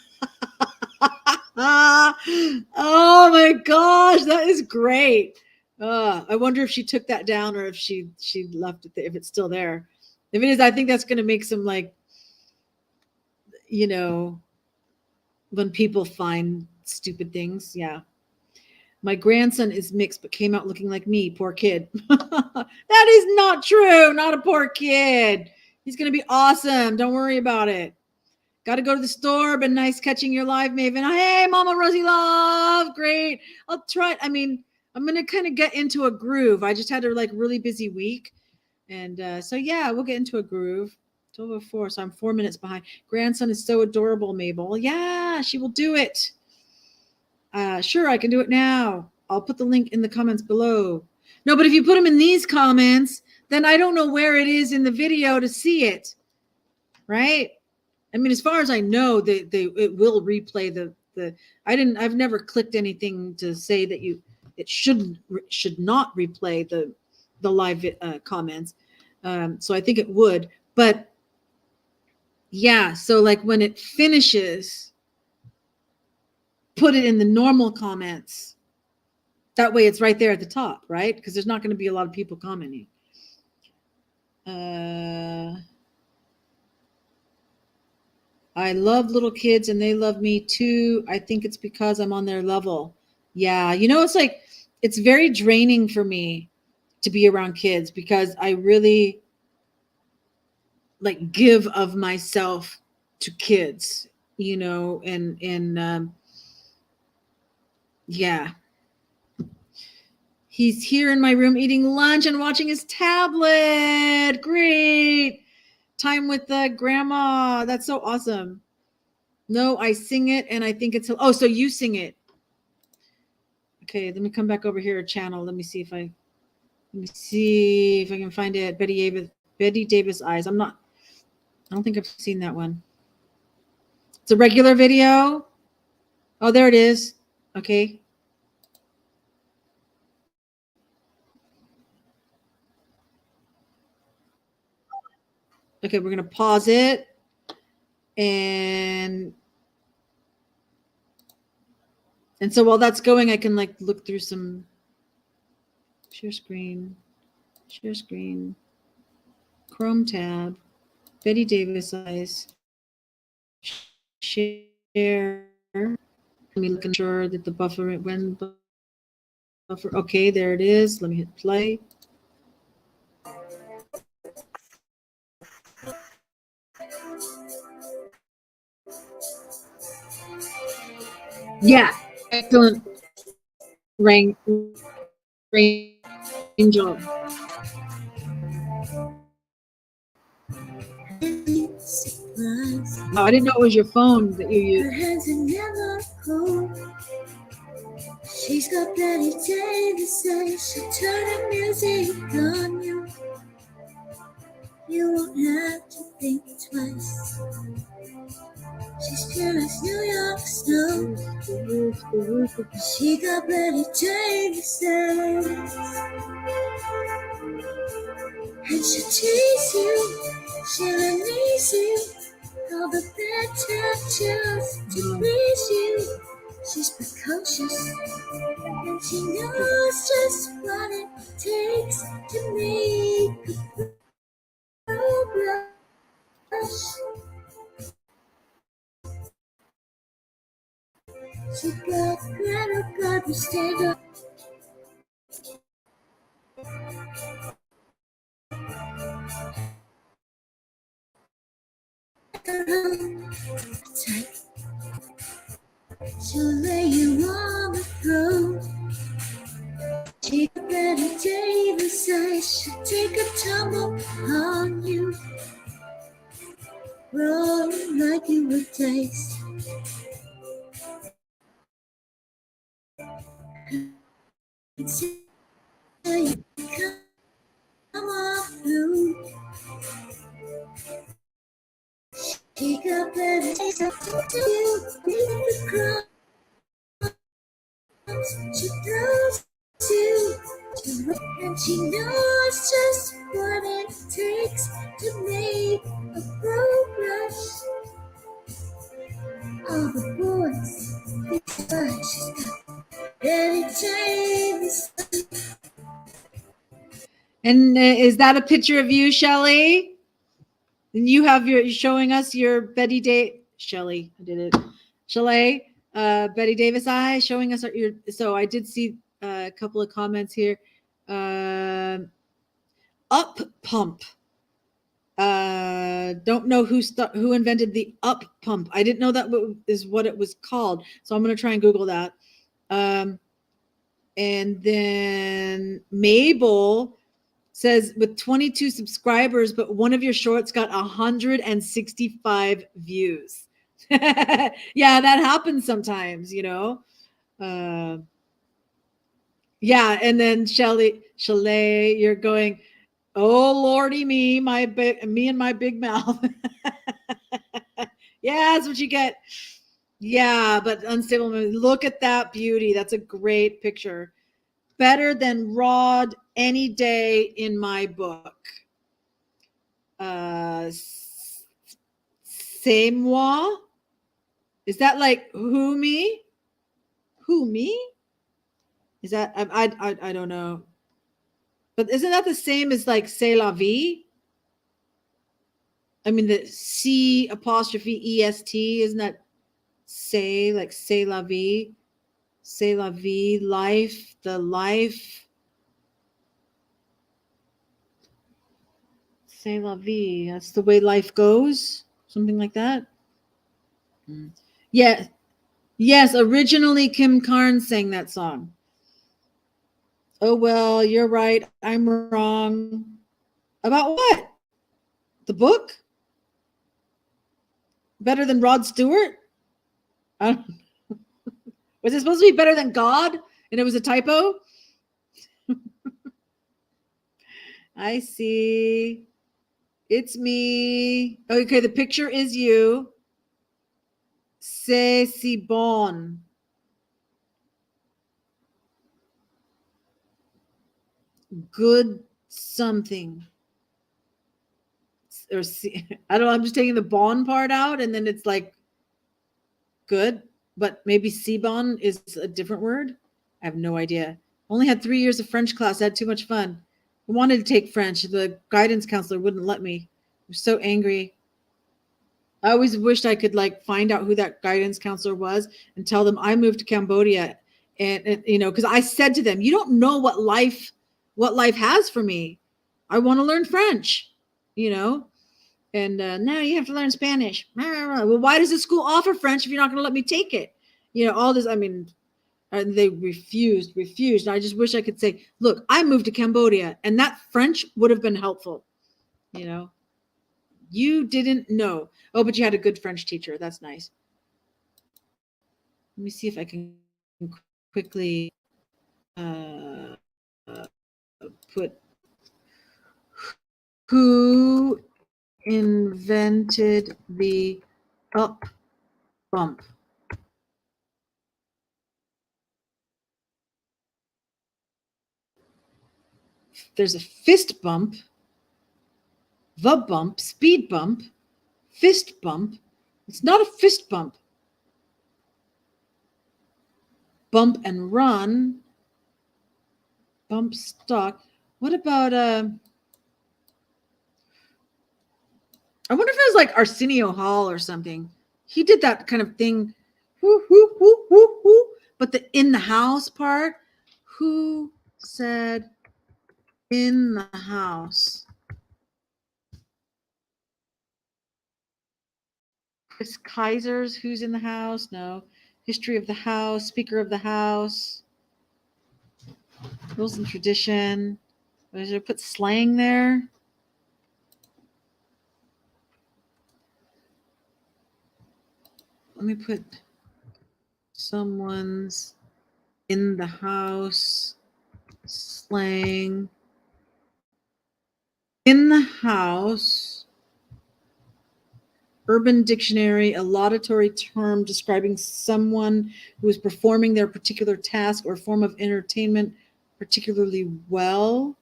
Oh my gosh, that is great. I wonder if she took that down or if she left it there, if it's still there. If it is, I think that's going to make some like, when people find stupid things. Yeah. My grandson is mixed, but came out looking like me. Poor kid. That is not true. Not a poor kid. He's going to be awesome. Don't worry about it. Got to go to the store. Been nice catching your live, Maven. Hey, Mama Rosie Love. Great. I'll try. I mean, I'm going to kind of get into a groove. I just had a like really busy week. And so, yeah, we'll get into a groove. 12:04, so I'm 4 minutes behind. Grandson is so adorable, Mabel. Yeah, she will do it. Sure, I can do it now. I'll put the link in the comments below. No, but if you put them in these comments, then I don't know where it is in the video to see it. Right? I mean, as far as I know, it will replay the. I've never clicked anything to say that it should not replay the live comments. So I think it would, but yeah. So like when it finishes, put it in the normal comments. That way it's right there at the top, right? Because there's not going to be a lot of people commenting. I love little kids and they love me too. I think it's because I'm on their level. Yeah, it's like, it's very draining for me to be around kids because I really like give of myself to kids, and yeah. He's here in my room eating lunch and watching his tablet. Great. Time with the grandma. That's so awesome. No, I sing it and I think it's, oh, so you sing it. Okay, let me come back over here, channel. Let me see if I can find it. Betty Davis Eyes. I don't think I've seen that one. It's a regular video. Oh, there it is. Okay. Okay, we're going to pause it. And so while that's going, I can like look through some share screen, Chrome tab, Betty Davis Eyes, share. Let me look and sure that the buffer, okay, there it is. Let me hit play. Yeah, excellent. Range job. Oh, I didn't know it was your phone that you used. Her hands are never cold. She's got Betty Davis eyes. She'll turn the music on you. You won't have to think twice. She's pure as New York snow. She got Betty Davis eyes. And she'll tease you. She'll amaze you. All the better just to please you. She's precocious, and she knows just what it takes to make a pro blush. She got glitter, God will stand up. She'll lay you on the throat. She got Betty Davis eyes. She'll take a tumble on you, rolling like you were diced. Come on through. She got Betty Davis to you. Leave the crumbs. She throws you. And she knows just what it takes to make a pro blush. All the boys, she's got Betty Davis. And is that a picture of you, Shelly? And you're showing us your Betty Shelly, I did it. Shelly, Betty Davis eye, showing us your. So I did see a couple of comments here. Up pump. Don't know who invented the up pump. I didn't know that is what it was called. So I'm going to try and Google that. And then Mabel says with 22 subscribers, but one of your shorts got 165 views. Yeah, that happens sometimes, Yeah, and then Shelly, you're going, oh Lordy me and my big mouth. Yeah, that's what you get. Yeah, but unstable. Look at that beauty. That's a great picture. Better than Rod any day in my book. C'est moi? Is that like who me? Who me? Is that I don't know. But isn't that the same as like c'est la vie? I mean the C apostrophe EST, isn't that say like c'est la vie? C'est la vie, life, the life. C'est la vie. That's the way life goes. Something like that. Yeah. Yes, originally Kim Carnes sang that song. Oh, well, you're right. I'm wrong. About what? The book? Better than Rod Stewart? I don't, was it supposed to be better than God? And it was a typo? I see. It's me. Okay, the picture is you. C'est si bon. Good something. Or see, I don't know. I'm just taking the bon part out, and then it's like good, but maybe Cibon is a different word. I have no idea. Only had 3 years of French class. I had too much fun. I wanted to take French. The guidance counselor wouldn't let me. I was so angry. I always wished I could like find out who that guidance counselor was and tell them I moved to Cambodia, and you know, because I said to them, you don't know what life has for me. I want to learn French, you know. And now you have to learn Spanish. Well, why does the school offer French if you're not going to let me take it? You know, all this. I mean, they refused. And I just wish I could say, look, I moved to Cambodia, and that French would have been helpful. You know, you didn't know. Oh, but you had a good French teacher. That's nice. Let me see if I can quickly put who invented the up bump. There's a fist bump, the bump, speed bump, fist bump. It's not a fist bump. Bump and run, bump stock. What about I wonder if it was like Arsenio Hall or something. He did that kind of thing. Whoo, whoo, whoo, whoo, whoo. But the in the house part, who said in the house? Chris Kaiser's who's in the house? No. History of the house, Speaker of the House, rules and tradition. Did I put slang there? Let me put someone's in the house slang. In the house, Urban Dictionary, a laudatory term describing someone who is performing their particular task or form of entertainment particularly well.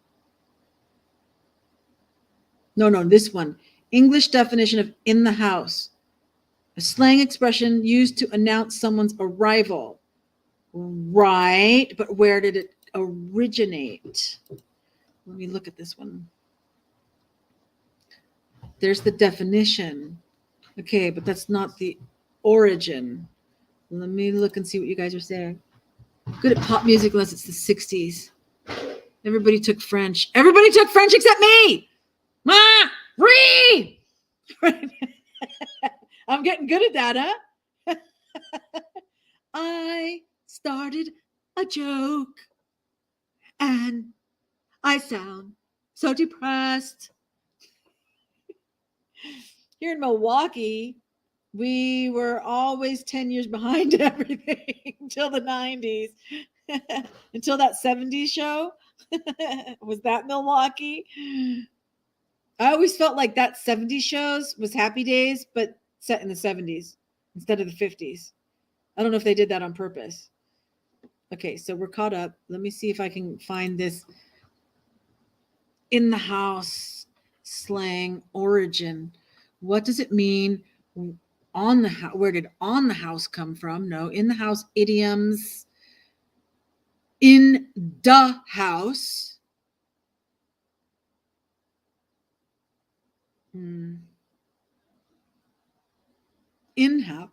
No, this one. English definition of in the house. A slang expression used to announce someone's arrival. Right, but where did it originate? Let me look at this one. There's the definition. Okay, but that's not the origin. Let me look and see what you guys are saying. Good at pop music unless it's the 60s. Everybody took French. Everybody took French except me. Ree! I'm getting good at that, huh? I started a joke and I sound so depressed. Here in Milwaukee, we were always 10 years behind everything until the 90s, until that 70s show. Was that Milwaukee? I always felt like that 70s shows was Happy Days, but set in the 70s instead of the 50s. I don't know if they did that on purpose. Okay, so we're caught up. Let me see if I can find this in the house slang origin. What does it mean on the house? Where did on the house come from? No, in the house idioms. In the house. In-house.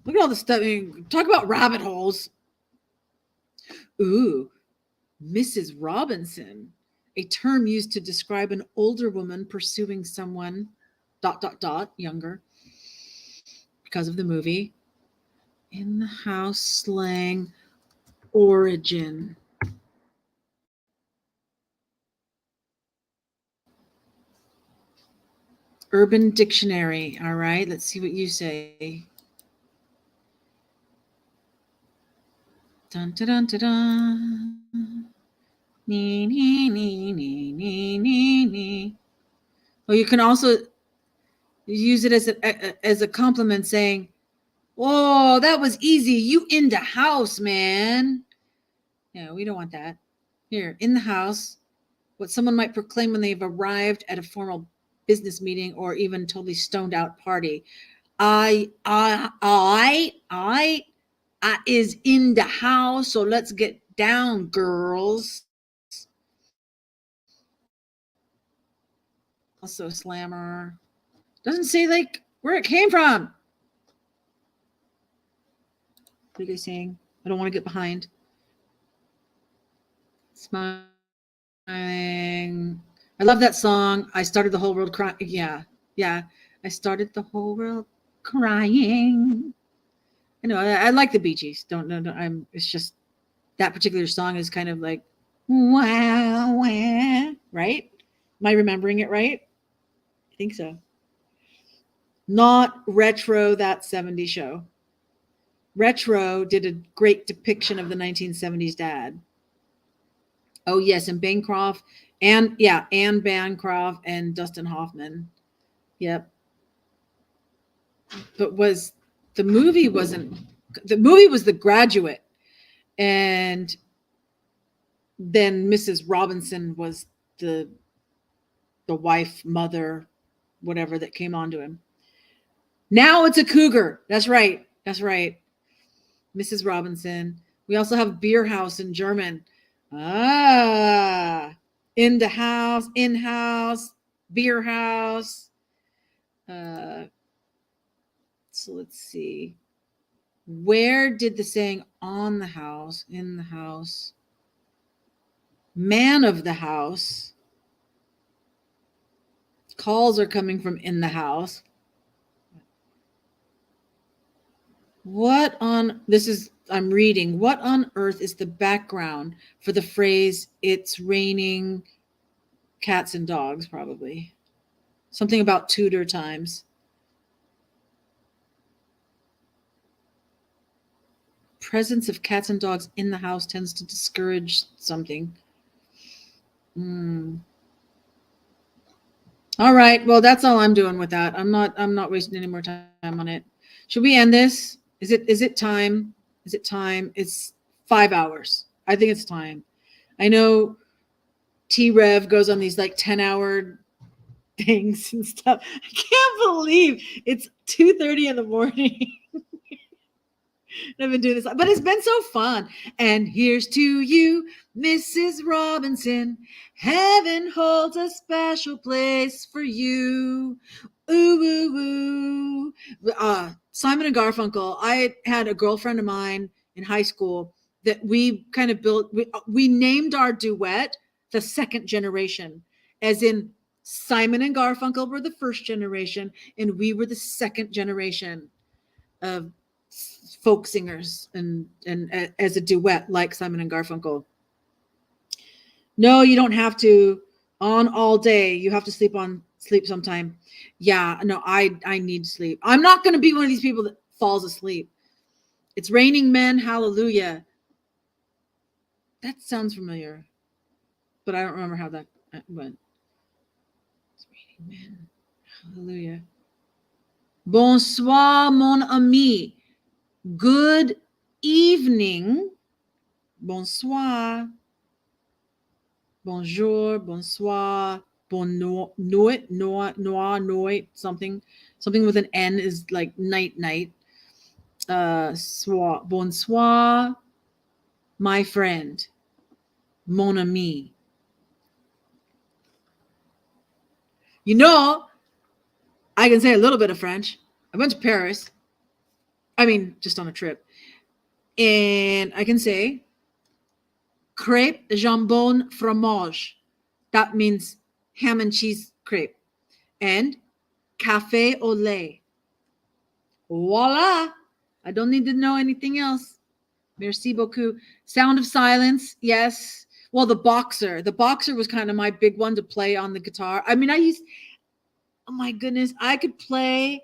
Look at all the stuff. I mean, talk about rabbit holes. Ooh, Mrs. Robinson, a term used to describe an older woman pursuing someone ... younger because of the movie. In the house slang origin. Urban Dictionary. All right, let's see what you say. Dun dun dun dun dun. Nee, nee, nee, nee, nee, nee, nee. Well, you can also use it as a compliment, saying, "Oh, that was easy. You in the house, man." No, we don't want that. Here, in the house, what someone might proclaim when they've arrived at a formal business meeting or even totally stoned out party. I is in the house, so let's get down, girls. Also slammer. Doesn't say like where it came from. What are they saying? I don't want to get behind. Smiling. I love that song. I started the whole world crying. Yeah. I started the whole world crying. I know. I like the Bee Gees. Don't. It's just that particular song is kind of like, wow, right? Am I remembering it right? I think so. Not Retro, that 70s show. Retro did a great depiction of the 1970s dad. Oh, yes, and Bancroft, Anne Bancroft and Dustin Hoffman. Yep. But the movie was The Graduate, and then Mrs. Robinson was the wife, mother, whatever that came onto him. Now it's a cougar. That's right. Mrs. Robinson. We also have Beer House in German. In the house, in-house, beer house. So let's see. Where did the saying on the house, in the house, man of the house? Calls are coming from in the house. I'm reading. What on earth is the background for the phrase, it's raining cats and dogs, probably. Something about Tudor times. Presence of cats and dogs in the house tends to discourage something. All right. Well, that's all I'm doing with that. I'm not wasting any more time on it. Should we end this? Is it time? Is it time? It's 5 hours. I think it's time. I know T-Rev goes on these like 10-hour things and stuff. I can't believe it's 2:30 in the morning. I've been doing this, but it's been so fun. And here's to you, Mrs. Robinson. Heaven holds a special place for you. Ooh, ooh, ooh. Simon and Garfunkel. I had a girlfriend of mine in high school that we kind of built. We named our duet the Second Generation, as in Simon and Garfunkel were the first generation, and we were the second generation of folk singers and as a duet like Simon and Garfunkel. No, you don't have to on all day. You have to sleep sometime. Yeah, no, I need sleep. I'm not going to be one of these people that falls asleep. It's raining men, hallelujah. That sounds familiar, but I don't remember how that went. It's raining men, hallelujah. Bonsoir, mon ami. Good evening. Bonsoir. Bonjour, bonsoir, bon nuit, something with an N is like night. Bonsoir. my friend, mon ami. You know, I can say a little bit of French. I went to Paris. I mean, just on a trip. And I can say crêpe jambon fromage. That means ham and cheese crepe. And café au lait. Voila. I don't need to know anything else. Merci beaucoup. Sound of Silence. Yes. Well, the Boxer. The Boxer was kind of my big one to play on the guitar. I mean, oh my goodness, I could play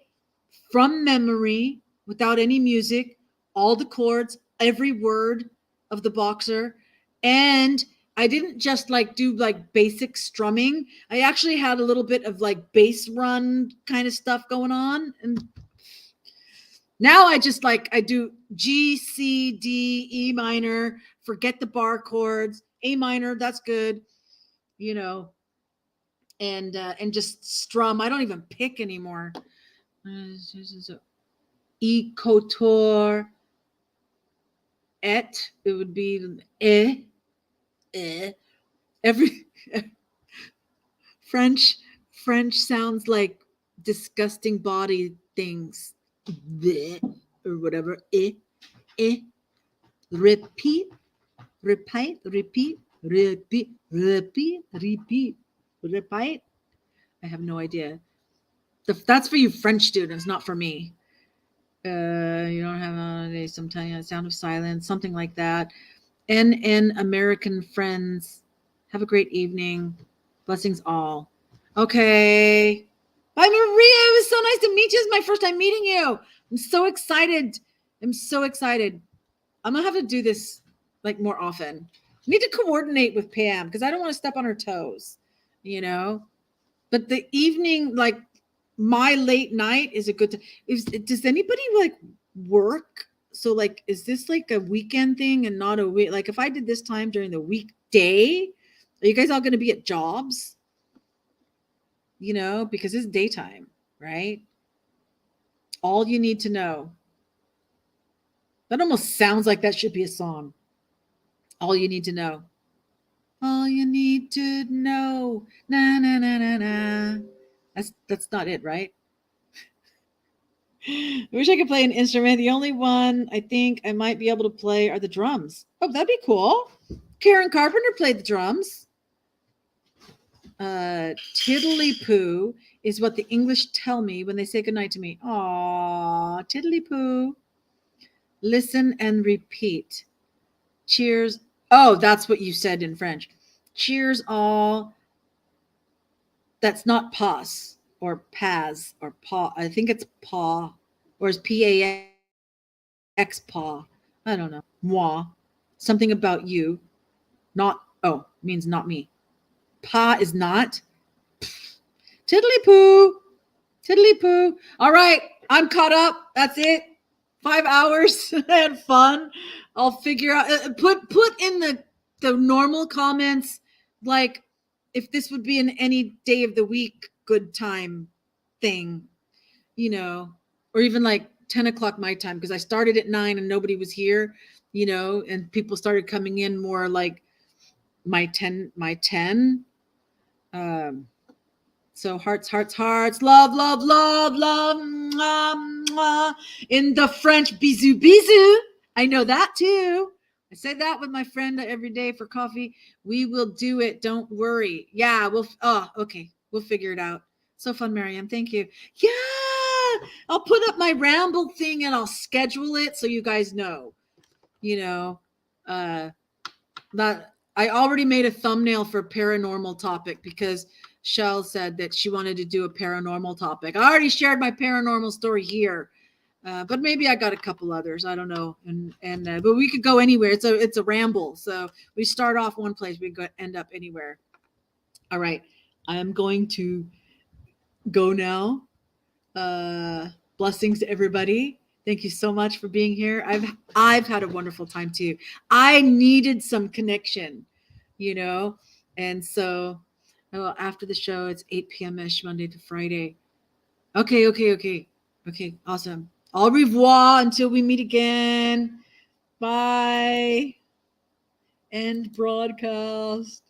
from memory without any music, all the chords, every word of the Boxer. And I didn't just like do like basic strumming. I actually had a little bit of like bass run kind of stuff going on. And now I just like, I do G, C, D, E minor, forget the bar chords, A minor, that's good, you know, and just strum. I don't even pick anymore. E couture, et, it would be every French sounds like disgusting body things. Bleh, or whatever. Repeat. I have no idea. That's for you French students, not for me. You don't have a sometimes Sound of Silence, something like that. And American friends, have a great evening. Blessings all. Okay. Bye, Maria. It was so nice to meet you. It's my first time meeting you. I'm so excited. I'm gonna have to do this like more often. I need to coordinate with Pam because I don't want to step on her toes, you know. But the evening, like my late night, is a good time. Does anybody like work? So like, is this like a weekend thing and not a week? Like if I did this time during the weekday, are you guys all going to be at jobs? You know, because it's daytime, right? All you need to know. That almost sounds like that should be a song. All you need to know. All you need to know. Na na na na na. That's not it, right? I wish I could play an instrument. The only one I think I might be able to play are the drums. Oh, that'd be cool. Karen Carpenter played the drums. Tiddly-poo is what the English tell me when they say goodnight to me. Aw, tiddly-poo. Listen and repeat. Cheers. Oh, that's what you said in French. Cheers all. That's not pas or paz or paw. I think it's paw, or is P-A-X paw. I don't know. Moi. Something about you. Not, oh, means not me. Pa is not. Tiddly-poo. Tiddly-poo. All right. I'm caught up. That's it. 5 hours. I had fun. I'll figure out. Put in the normal comments, like if this would be an any day of the week good time thing, you know, or even like 10 o'clock my time, because I started at 9 and nobody was here, you know, and people started coming in more like my 10. So hearts, love, mwah, mwah. In the French, bisous, bisous. I know that too. I say that with my friend every day for coffee. We will do it. Don't worry. Yeah, okay. We'll figure it out. So fun, Miriam. Thank you. Yeah, I'll put up my ramble thing and I'll schedule it so you guys know. You know, that I already made a thumbnail for paranormal topic because Shell said that she wanted to do a paranormal topic. I already shared my paranormal story here, but maybe I got a couple others. I don't know. But we could go anywhere. It's a ramble. So we start off one place, we go end up anywhere. All right. I am going to go now. Blessings to everybody. Thank you so much for being here. I've had a wonderful time too. I needed some connection, you know, and so after the show, it's 8 p.m.ish Monday to Friday. Okay. Awesome. Au revoir until we meet again. Bye. End broadcast.